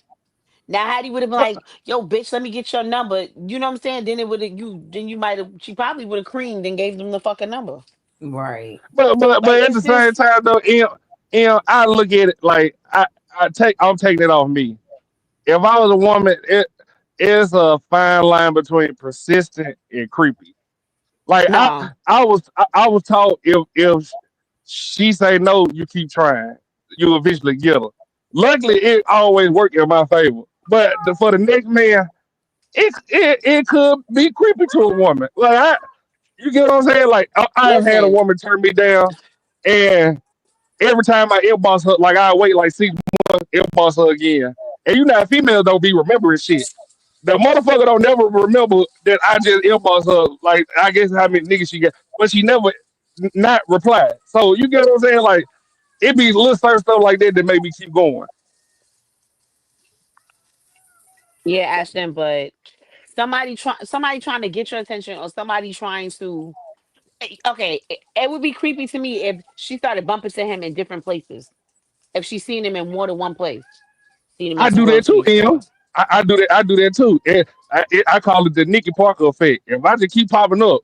Now, had he would have been like, "Yo, bitch, let me get your number," you know what I'm saying? Then it would have then you might have she probably would have creamed and gave them the fucking number. Right. But Like at the it's same just time though, I look at it like I'm taking it off me. If I was a woman, it's a fine line between persistent and creepy. Like no. I was taught if she say no, you keep trying, you eventually get her. Luckily, it always worked in my favor. But for the next man, it could be creepy to a woman. Like you get what I'm saying? Like I've had a Listen, woman turn me down, and every time I inbox her, like I wait like 6 months, inbox her again. And you know, females don't be remembering shit. The motherfucker don't never remember that I just inbox her. Like I guess how many niggas she got, but she never not replied. So you get what I'm saying? Like it be little certain stuff like that that make me keep going. yeah, Ashton, but somebody trying to get your attention or somebody trying to okay, it would be creepy to me if she started bumping to him in different places. If she's seen him in more than one place, seen him I at some do that too, grocery Em. store. I do that. I do that too. And I call it the Nikki Parker effect. If I just keep popping up,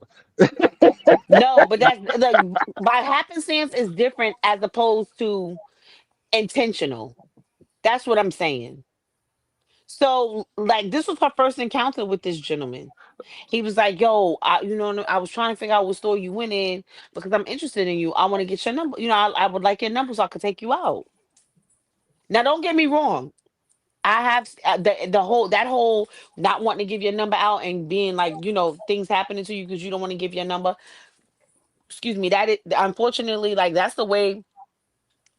No, but that's like by happenstance is different as opposed to intentional. That's what I'm saying. So, like, this was her first encounter with this gentleman. He was like, "Yo, I was trying to figure out what store you went in because I'm interested in you. I want to get your number. I would like your number so I could take you out." Now, don't get me wrong. I have the whole that whole not wanting to give your number out and being like, things happening to you because you don't want to give your number. Excuse me. That is unfortunately, like, that's the way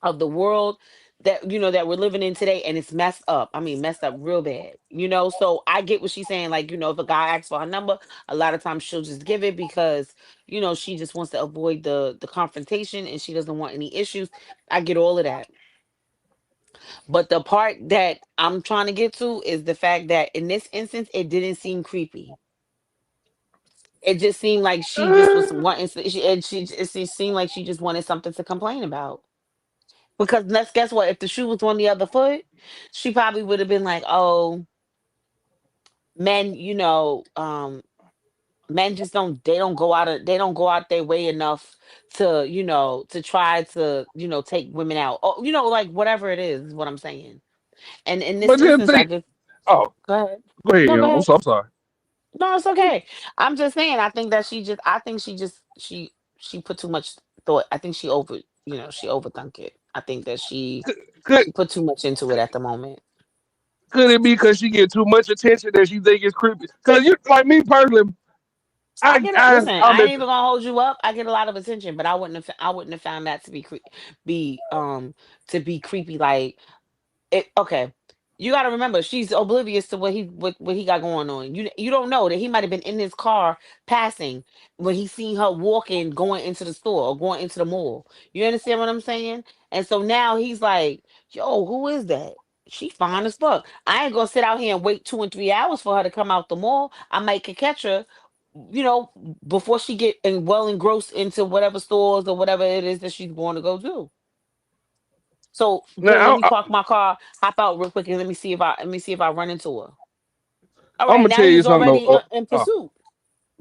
of the world that we're living in today, and it's messed up. I mean, messed up real bad. So I get what she's saying. Like, if a guy asks for her number, a lot of times she'll just give it because she just wants to avoid the confrontation and she doesn't want any issues. I get all of that. But the part that I'm trying to get to is the fact that in this instance, it didn't seem creepy. It just seemed like she just was wanting to, it seemed like she just wanted something to complain about. Because let's guess what? If the shoe was on the other foot, she probably would have been like, "Oh, men, men just they don't go out their way enough to try to take women out, or like whatever it is what I'm saying." And in this But then instance, I think, just oh, go ahead. go ahead, No, go I'm ahead. so I'm sorry. No, it's okay. I'm just saying. I think she put too much thought. I think she overthunk it. I think that Could she put too much into it at the moment. could it be because she get too much attention that she think it's creepy? Because you like me personally, I get it. Listen, I'm I ain't at, even gonna hold you up. I get a lot of attention, but I wouldn't have found that to be to be creepy. Like, okay, you got to remember she's oblivious to what he got going on. You don't know that he might have been in his car passing when he seen her walking going into the store or going into the mall. You understand what I'm saying? And so now he's like, "Yo, who is that? She fine as fuck. I ain't gonna sit out here and wait 2 and 3 hours for her to come out the mall. I might could catch her." you know before she get well engrossed into whatever stores or whatever it is that she's going to go to. So here, let now me park my car, hop out real quick, and let me see if I run into her. All I'm right, gonna now tell you he's something though. already in pursuit.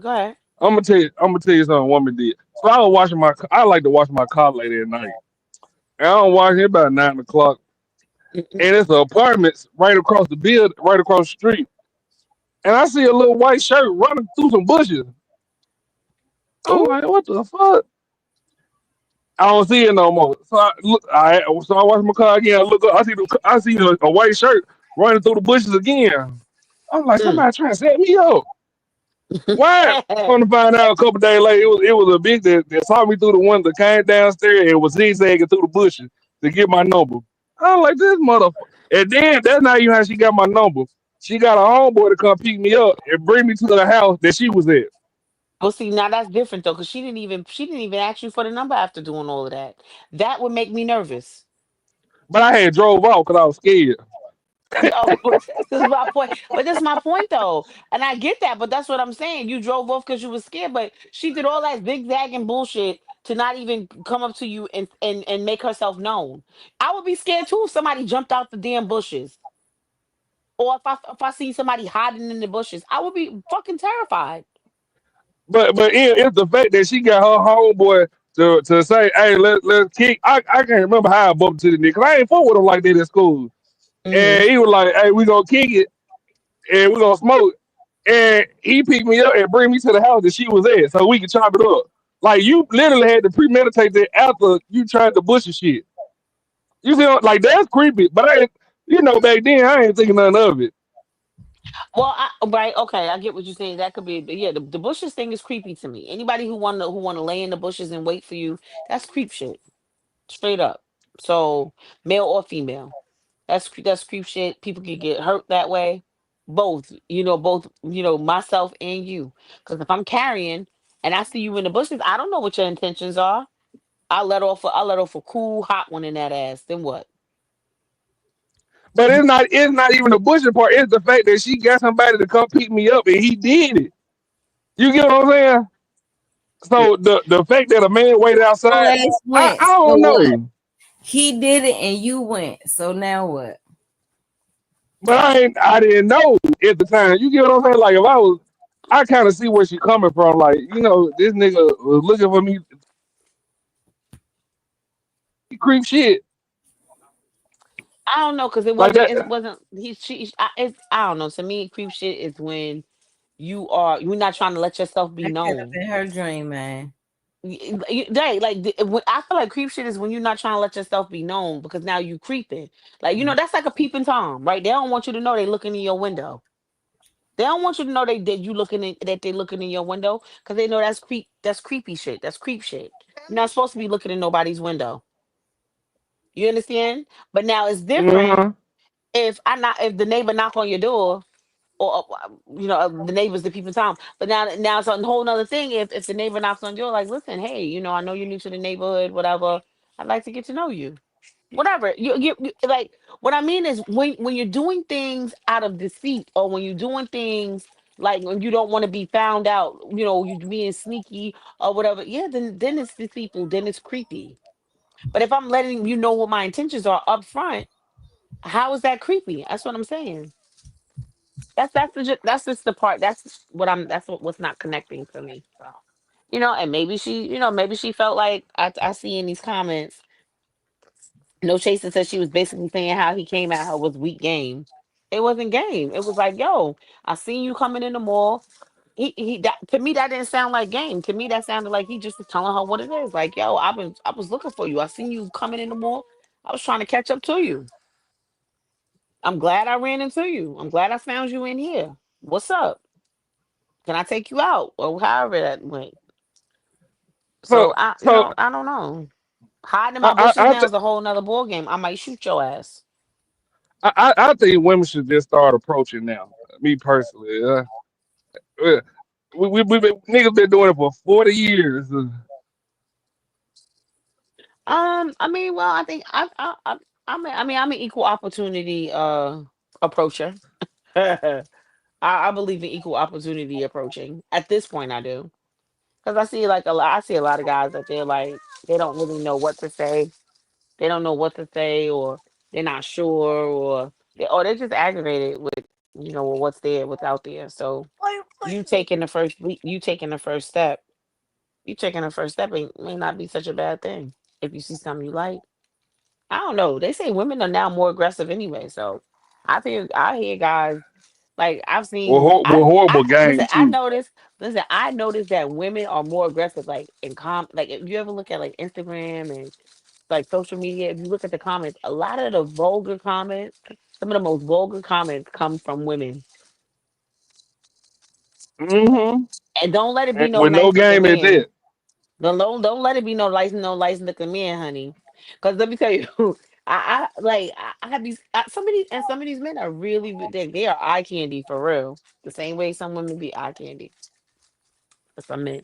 Go ahead. I'm gonna tell you something. A woman did. So I was washing I like to wash my car late at night. And I don't wash it about 9 o'clock. Mm-mm. And it's an apartments right across the build, right across the street. And I see a little white shirt running through some bushes. I'm Oh, like, what the fuck? I don't see it no more. So I wash my car again. I look up. I see a white shirt running through the bushes again. I'm like, mm. somebody trying to set me up. Why? Come to find out a couple days later, it was a bitch that saw me through the window, came downstairs, and was zigzagging through the bushes to get my number. I'm like, this motherfucker. And then that's not even how she got my number. She got a homeboy to come pick me up and bring me to the house that she was at. Well, see, now that's different though, because she didn't even ask you for the number after doing all of that. That would make me nervous. But I had drove off because I was scared. No, but this is my point. But that's my point, though, and I get that. But that's what I'm saying. You drove off because you were scared, but she did all that zigzagging bullshit to not even come up to you and make herself known. I would be scared too if somebody jumped out the damn bushes, or if I see somebody hiding in the bushes. I would be fucking terrified. But it's the fact that she got her homeboy to say, hey, let's kick. I can't remember how I bumped to the nigga. 'Cause I ain't fought with him like that in school. Hmm. And he was like, hey, we gonna kick it and we gonna smoke. And he picked me up and bring me to the house that she was at so we could chop it up. Like you literally had to premeditate that after you tried to bush and shit. You feel like that's creepy, but I ain't, back then I ain't thinking nothing of it. Well, right, okay, I get what you're saying. That could be, but yeah, the bushes thing is creepy to me. Anybody who want to lay in the bushes and wait for you, that's creep shit, straight up. So male or female. That's creep shit. People can get hurt that way. Both, myself and you. Because if I'm carrying and I see you in the bushes, I don't know what your intentions are. I let off a cool hot one in that ass. Then what? But it's not even the bushing part. It's the fact that she got somebody to come pick me up and he did it. You get what I'm saying? Yeah. So the fact that a man waited Your outside, ass I went. So don't what? know. He did it and you went. So now what? But I didn't know at the time. You get what I'm saying? Like if I kind of see where she coming from. Like, this nigga was looking for me creep shit. I don't know because it Like wasn't. that. It wasn't. I don't know. To me, creep shit is when you're not trying to let yourself be That could have known. been her dream, man. They like I feel like creep shit is when you're not trying to let yourself be known because now you creeping. Like that's like a peeping tom, right? They don't want you to know they looking in your window. They don't want you to know that they looking in your window because they know that's creep. That's creepy shit. That's creep shit. You're not supposed to be looking in nobody's window. You understand? But now it's different Mm-hmm. if the neighbor knock on your door or the neighbors the people time. But now it's a whole nother thing. If the neighbor knocks on your door, like, listen, hey, I know you're new to the neighborhood, whatever. I'd like to get to know you. Whatever. Like what I mean is when you're doing things out of deceit or when you're doing things like when you don't want to be found out, you being sneaky or whatever, yeah, then it's deceitful, then it's creepy. But if I'm letting you know what my intentions are up front, how is that creepy? That's what I'm saying. That's just the part. What's not connecting for me. So, and maybe she felt like I see in these comments. No Chaser said she was basically saying how he came at her was weak game. It wasn't game. It was like, yo, I seen you coming in the mall. To me that didn't sound like game. To me that sounded like he just was telling her what it is. Like, yo, I was looking for you. I seen you coming in the mall. I was trying to catch up to you. I'm glad I ran into you. I'm glad I found you in here. What's up? Can I take you out? Or however that went. So So I you so know, I don't know. Hiding in my I bushes I, now th- is a whole nother ball game. I might shoot your ass. I think women should just start approaching now. Me personally, uh, we been, niggas been doing it for 40 years. I mean, well, I think I'm an equal opportunity approacher. I believe in equal opportunity approaching. At this point I do. Because I see a lot of guys that they're like they don't really know what to say. They don't know what to say or they're not sure or they're just aggravated with what's there, what's out there. So you taking the first step. You taking the first step may not be such a bad thing if you see something you like. I don't know. They say women are now more aggressive anyway. So I hear guys like I've Well, seen well, I horrible listen, game too. I noticed that women are more aggressive like like if you ever look at like Instagram and like social media, if you look at the comments, a lot of the vulgar comments, some of the most vulgar comments come from women. Mm-hmm. And don't let it be And no with no nice looking game at man. that. Don't let it be no license looking man, honey. Because let me tell you, I have some of these men are really they are eye candy for real. The same way some women be eye candy for some men.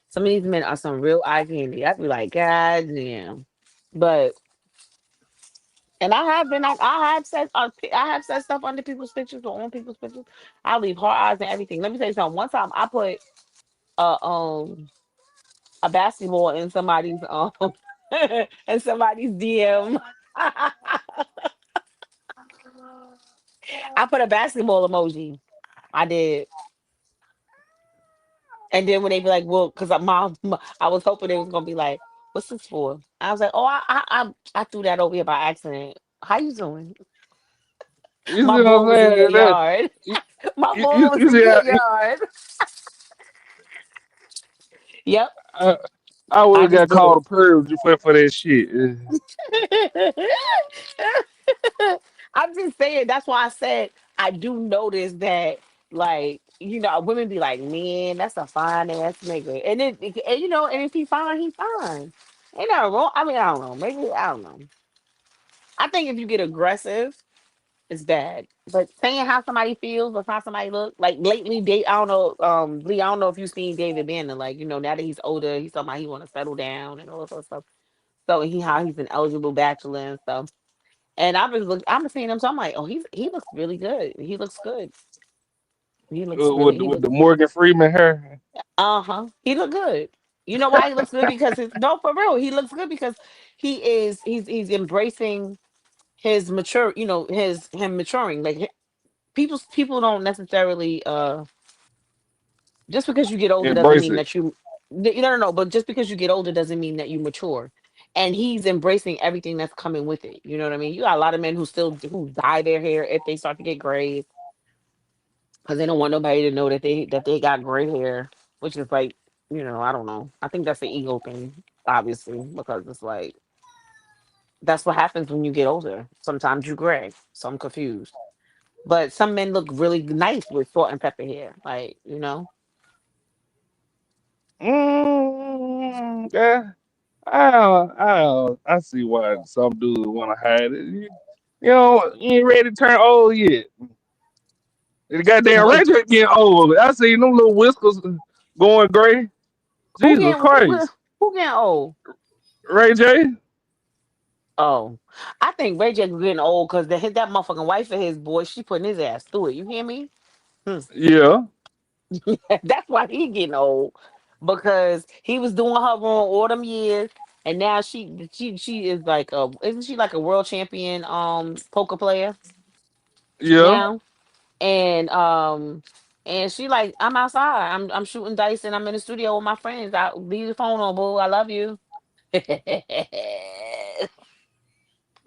Some of these men are some real eye candy. I'd be like, God damn. But and I have said stuff under people's pictures or on people's pictures. I leave hard eyes and everything. Let me tell you something. One time I put uh um a basketball in somebody's in somebody's DM. I put a basketball emoji. I did. And then when they be like, well, because I was hoping they was gonna be like, what's this for? I was like, oh, I threw that over here by accident. How you doing? You My see what I'm ball was in your saying? yard. You, My ball you, was you in see your how yard. Yep, I, I would I have just got did called it. a perv for that shit. I'm just saying. That's why I said I do notice that, like, women be like, "Man, that's a fine ass nigga," and if he fine, he fine. Ain't nothing wrong. I mean, I don't know. Maybe I don't know. I think if you get aggressive, it's bad. But saying how somebody feels or how somebody look, like lately, I don't know, Lee, I don't know if you've seen David Banner, like, now that he's older, he's talking about he want to settle down and all that sort of stuff. So how he's an eligible bachelor and stuff. And I'm seeing him, so I'm like, oh, he looks really good. He looks good. He With the looks, Morgan Freeman hair. uh-huh. He look good. You know why he looks good? Because no, for real, he looks good because he's embracing his mature, him maturing. Like people don't necessarily just because you get older doesn't Embrace mean it. that you no, but just because you get older doesn't mean that you mature. And he's embracing everything that's coming with it. You know what I mean? You got a lot of men who dye their hair if they start to get gray. because they don't want nobody to know that they got gray hair, which is like, I don't know. I think that's an ego thing, obviously, because it's like that's what happens when you get older. Sometimes you gray, so I'm confused. But some men look really nice with salt and pepper hair, like Yeah, I see why some dudes want to hide it. You ain't ready to turn old yet. The goddamn Wait, Reggie getting old. I see them little whiskers going gray. who Jesus getting who Christ, who getting old? Ray J. Oh, I think Ray J was getting old because that motherfucking wife of his, boy, she putting his ass through it. You hear me? Hmm. Yeah, That's why he getting old, because he was doing her wrong all them years, and now she is like isn't she like a world champion poker player yeah. now? And she like, I'm outside, I'm shooting dice, and I'm in the studio with my friends. I leave the phone on, boo. I love you.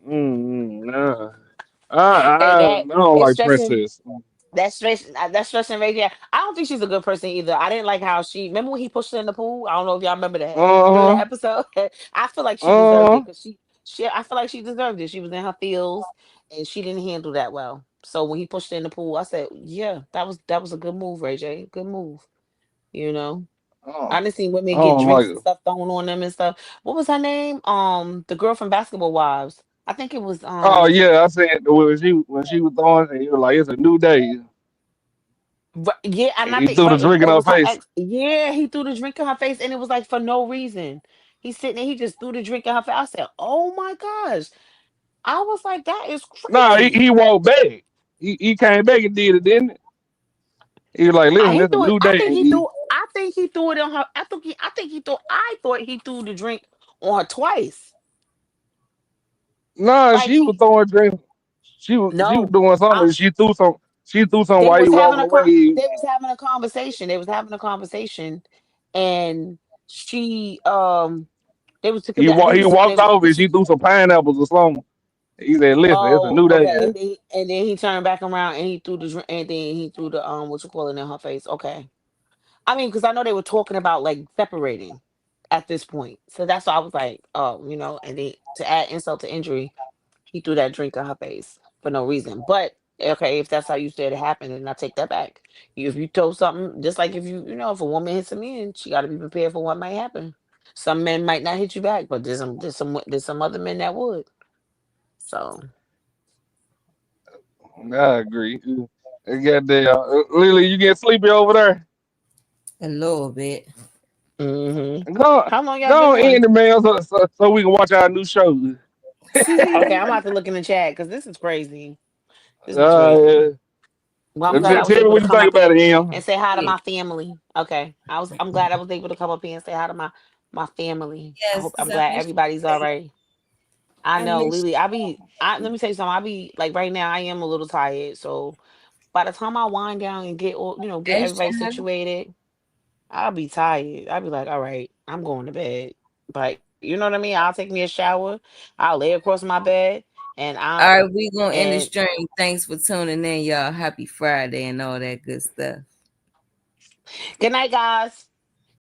Nah. And I that don't is like stressing. Princess. That's stressing Ray J. I don't think she's a good person either. I didn't like how she. Remember when he pushed her in the pool? I don't know if y'all remember that. Remember that Uh episode? I feel like she deserved huh. it because she. I feel like she deserved it. She was in her feels and she didn't handle that well. So when he pushed her in the pool, I said, "Yeah, that was a good move, Ray J. Good move." You know, I Oh, didn't see I women get don't like drinks and it. stuff thrown on them and stuff. What was her name? The girl from Basketball Wives. I think it was Oh yeah, I said when she was throwing, and he was like, "It's a new day." Yeah, and I He think threw the right, drink in it her was her face. ex. Yeah, he threw the drink in her face, and it was like for no reason. He's sitting there, he just threw the drink in her face. I said, "Oh my gosh!" I was like, "That is Nah, he crazy." walked back. He came back and did it, didn't it? He was like, "Listen, He it's a threw it. new day." I think he threw it on her. I thought he threw the drink on her twice. Nah, Like she was throwing drinks. She was no, doing I, something. She threw some they while he was having walking away. they was having a conversation. They was having a conversation, and she they was He I think walked he he was talking. walked off and she threw some pineapples or something. He said, "Listen, it's a Oh, new day." okay. And then he turned back around and he threw the and then he threw the what you call it in her face. Okay. I mean, because I know they were talking about like separating at this point. So that's why I was like, oh, and then to add insult to injury, he threw that drink in her face for no reason. But okay, if that's how you said it happened, then I take that back. If you told something, just like if a woman hits a man, she gotta be prepared for what might happen. Some men might not hit you back, but there's some other men that would. So I agree. Goddamn, Lily, you get sleepy over there? A little bit. Go, how long y'all been go on in on? the mail so we can watch our new show. Okay, I'm about to look in the chat because this is crazy. This is crazy. uh, Well, I'm glad I was tell me able to what you come think up about here it, Em. and say hi to my family. Okay, I'm glad I was able to come up here and say hi to my family. Yes, I'm I glad miss everybody's all you. right. I I know, miss Lily. Let me tell you something. I be like right now. I am a little tired. So by the time I wind down and get extra everybody heavy. situated, I'll be tired. I'll be like, all right, I'm going to bed. But you know what I mean? I'll take me a shower. I'll lay across my bed, and All right, we gonna end the and stream. Thanks for tuning in, y'all. Happy Friday and all that good stuff. good night, guys.